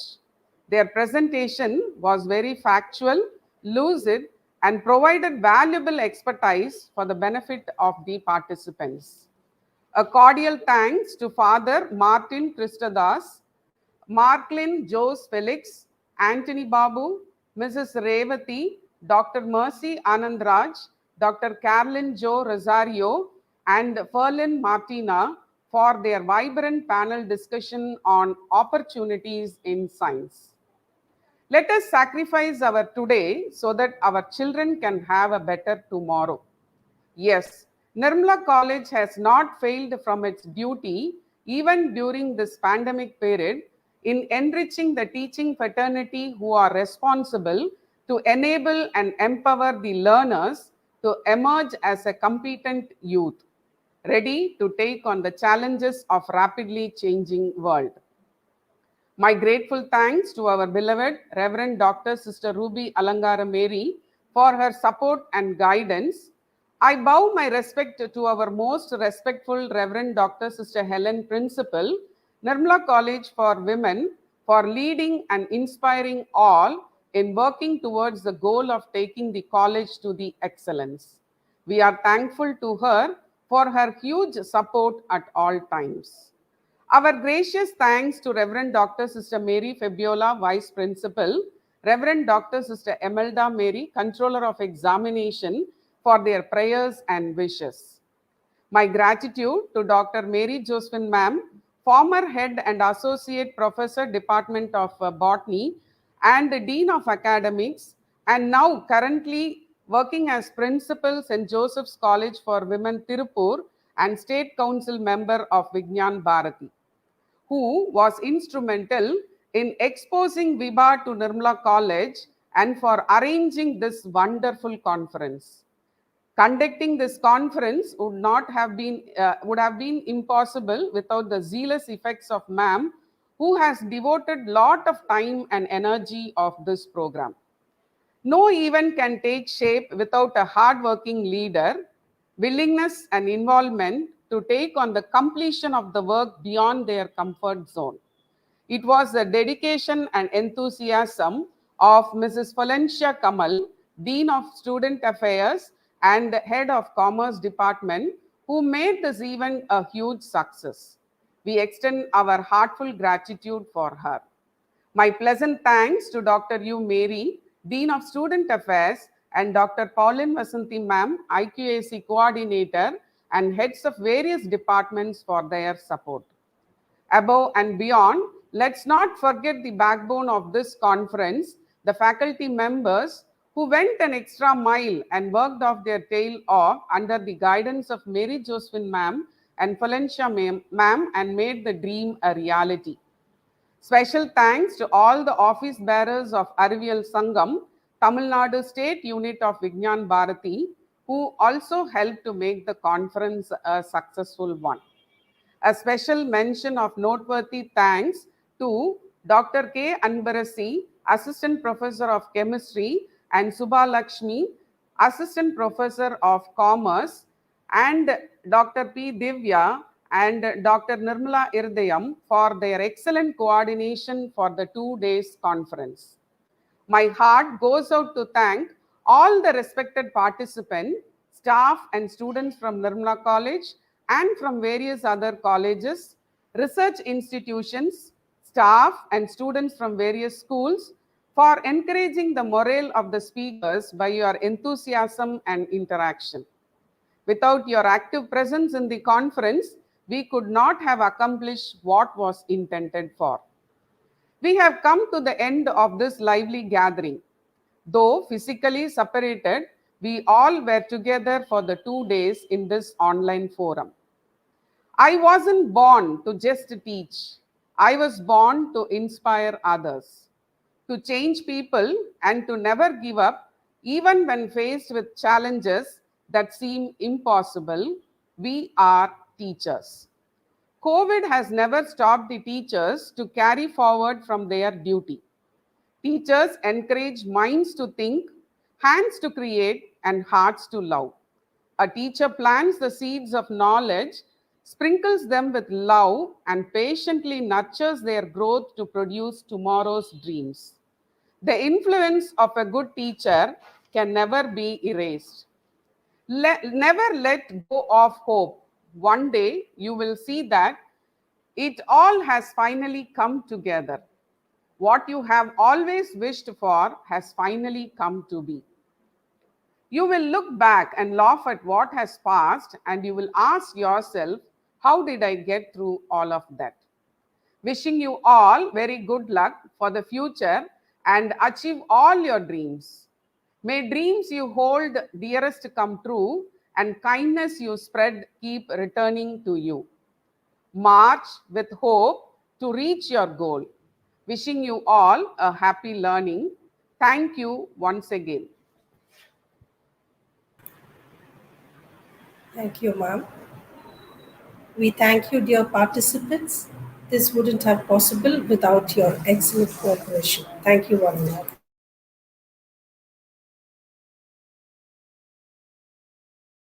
Speaker 13: Their presentation was very factual, lucid, and provided valuable expertise for the benefit of the participants. A cordial thanks to Father Martin Christadas, Marklin Jose Felix, Anthony Babu, Mrs. Revati, Dr. Mercy Anandraj, Dr. Carolyn Jo Rosario, and Ferlin Martina for their vibrant panel discussion on opportunities in science. Let us sacrifice our today so that our children can have a better tomorrow. Yes, NIRMALA College has not failed from its duty even during this pandemic period in enriching the teaching fraternity who are responsible to enable and empower the learners to emerge as a competent youth, ready to take on the challenges of rapidly changing world. My grateful thanks to our beloved Reverend Dr. Sister Ruby Alangara Mary for her support and guidance. I bow my respect to our most respectful Reverend Dr. Sister Helen Principal, NIRMALA College for Women, for leading and inspiring all in working towards the goal of taking the college to the excellence. We are thankful to her for her huge support at all times. Our gracious thanks to Reverend Dr. Sister Mary Fabiola, Vice Principal, Reverend Dr. Sister Emelda Mary, Controller of Examination, for their prayers and wishes. My gratitude to Dr. Mary Josephine Ma'am, former Head and Associate Professor, Department of Botany and Dean of Academics, and now currently working as Principal St. Joseph's College for Women, Tirupur, and State Council Member of VIJNANA Bharati, who was instrumental in exposing VIBHA to NIRMALA College and for arranging this wonderful conference. Conducting this conference would have been impossible without the zealous effects of ma'am, who has devoted lot of time and energy of this program. No event can take shape without a hard-working leader, willingness and involvement to take on the completion of the work beyond their comfort zone. It was the dedication and enthusiasm of Mrs. Valencia Kamal, Dean of Student Affairs and Head of Commerce Department, who made this event a huge success. We extend our heartfelt gratitude for her. My pleasant thanks to Dr. U. Mary, Dean of Student Affairs, and Dr. Pauline Vasanthi Ma'am, IQAC Coordinator, and heads of various departments for their support. Above and beyond, let's not forget the backbone of this conference, the faculty members who went an extra mile and worked off their tail off under the guidance of Mary Josephine Ma'am and Valencia Ma'am and made the dream a reality. Special thanks to all the office bearers of Arivial Sangam, Tamilnadu State Unit of VIJNANA Bharati, who also helped to make the conference a successful one. A special mention of noteworthy thanks to Dr. K. Anbarasi, Assistant Professor of Chemistry, and Subha Lakshmi, Assistant Professor of Commerce, and Dr. P. Divya and Dr. Nirmala Irdayam for their excellent coordination for the 2 days conference. My heart goes out to thank all the respected participants, staff and students from NIRMALA College and from various other colleges, research institutions, staff and students from various schools for encouraging the morale of the speakers by your enthusiasm and interaction. Without your active presence in the conference, we could not have accomplished what was intended for. We have come to the end of this lively gathering. Though physically separated, we all were together for the 2 days in this online forum. I wasn't born to just teach. I was born to inspire others, to change people and to never give up even when faced with challenges that seem impossible, We are teachers. COVID has never stopped the teachers to carry forward from their duty. Teachers encourage minds to think, hands to create, and hearts to love. A teacher plants the seeds of knowledge, sprinkles them with love, and patiently nurtures their growth to produce tomorrow's dreams. The influence of a good teacher can never be erased. Never let go of hope. One day you will see that it all has finally come together. What you have always wished for has finally come to be. You will look back and laugh at what has passed, and you will ask yourself, how did I get through all of that? Wishing you all very good luck for the future and achieve all your dreams. May dreams you hold dearest come true, and kindness you spread keep returning to you. March with hope to reach your goal. Wishing you all a happy learning. Thank you once again.
Speaker 1: Thank you, ma'am. We thank you, dear participants. This wouldn't have possible without your excellent cooperation. Thank you, one and all.